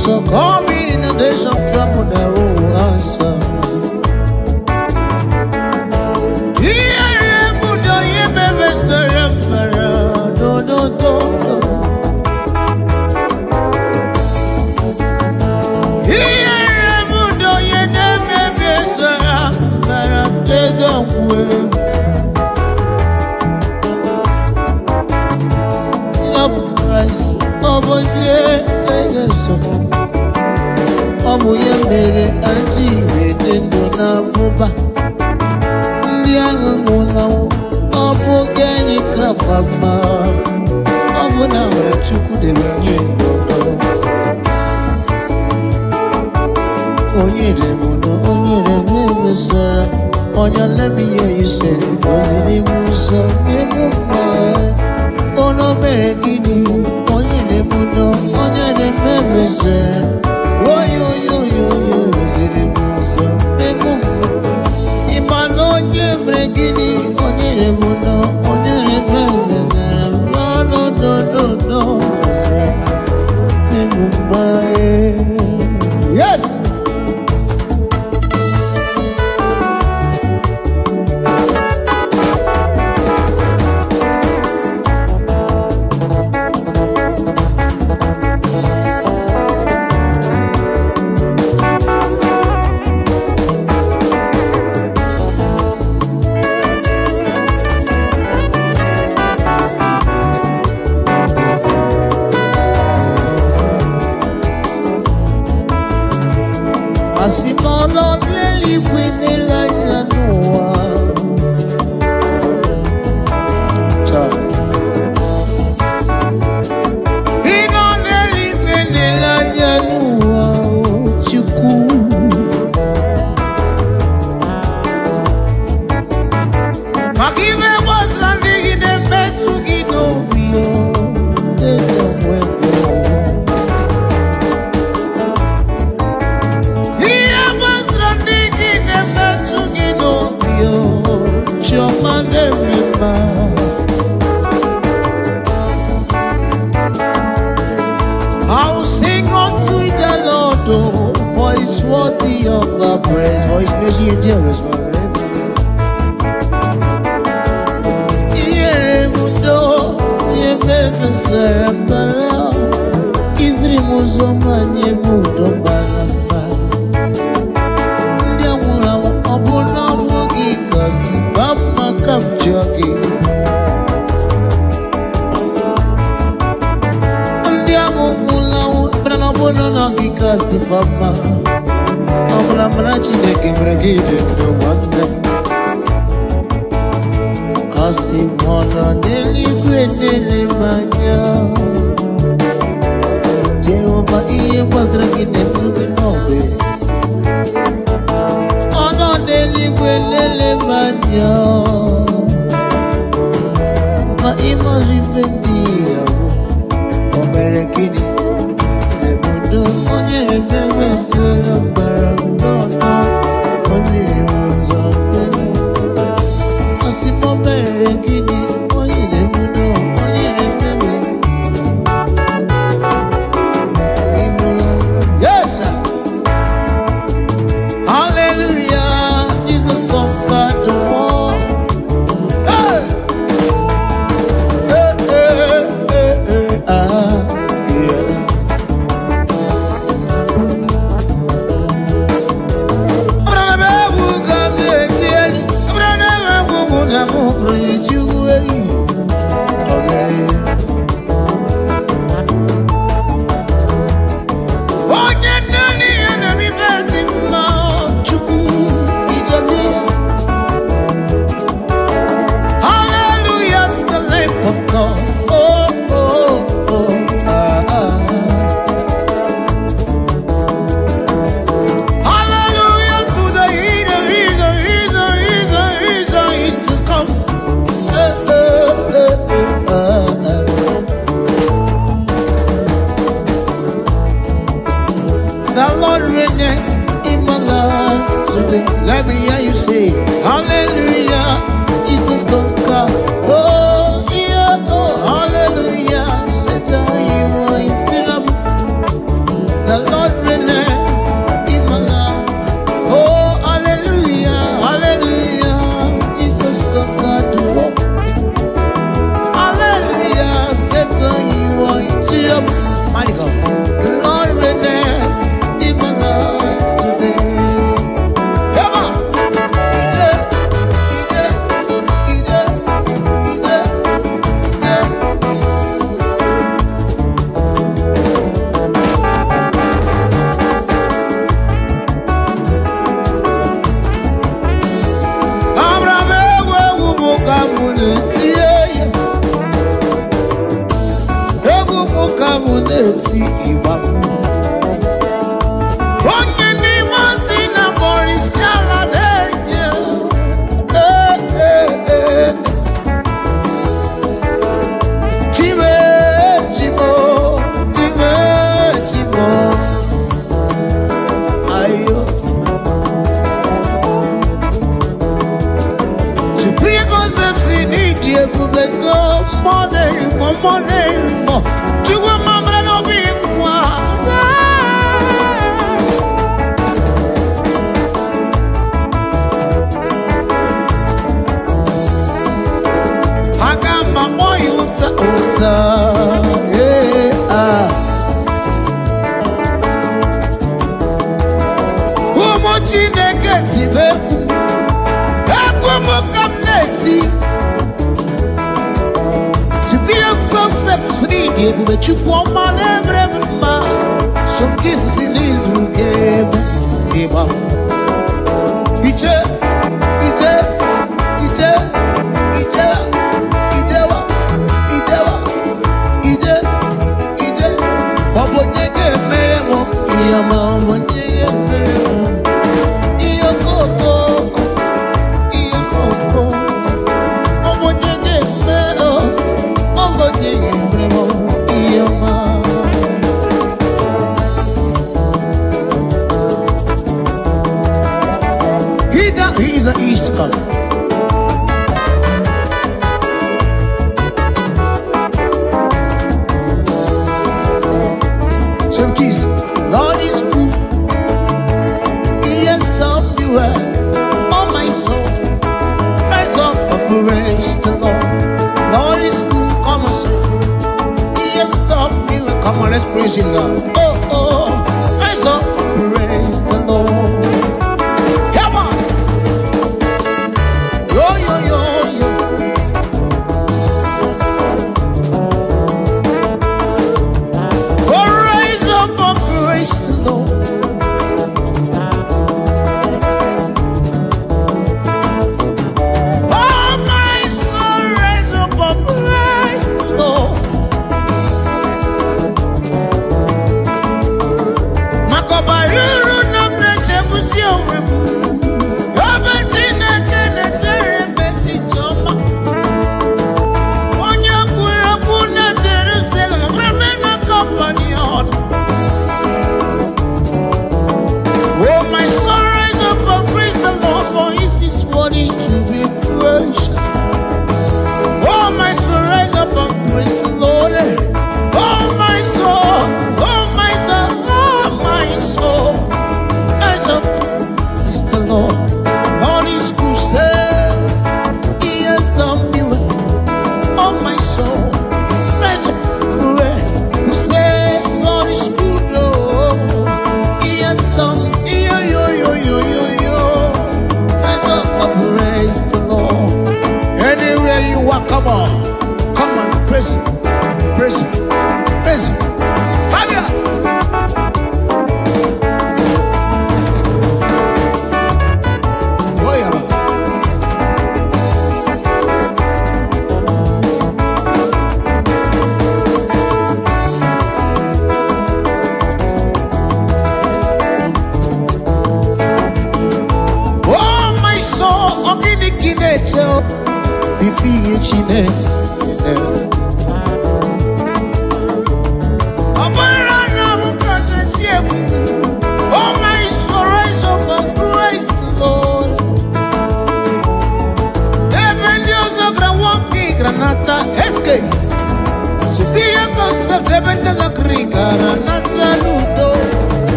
S2: So call me in the days of trouble, there will answer. Here I am,
S3: bụ ya mere aji ede ndụ na abụba ndị ahụ nwụlanwụ ọ bụ oge anyị kafa mma ọ bụ na nwere Chukwu dere nye ndụdọ onye remuno onye rememesara onye lemiye ise oziri m ụzọ n'ebe mma ono mere gịnị onye remuno onye rememesara oyoyoyoyo oziri m ụzọ n'ebe mma ịma na onye mere gịnị onye remuno onye rememesara n'ọnọdụdụdọ oziri n'ebe mma yes. Chineke tibeku Ekumu kamneti Chipira Joseph Sridi Ebube Chukwu ọma n'ebre mma Some kisses in Israel game Eba Ije Ije Ije Ije Ijewa Ijewa Ije Ije Obonyege mere mo Iyama obonyege mere mo Iyokoko Iyokoko Obonyege mere Obonyege mere mo Iyama He's an East color. Some keys, Lord is good. He has done me well. Oh my soul, rise up and praise the Lord. Lord is good, come on, say. He has done me well. Come on, let's praise Him now. Oh, oh, rise up and praise the Lord.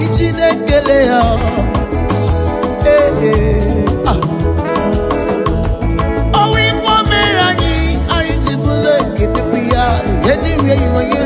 S3: Ichinekele ya, eh eh.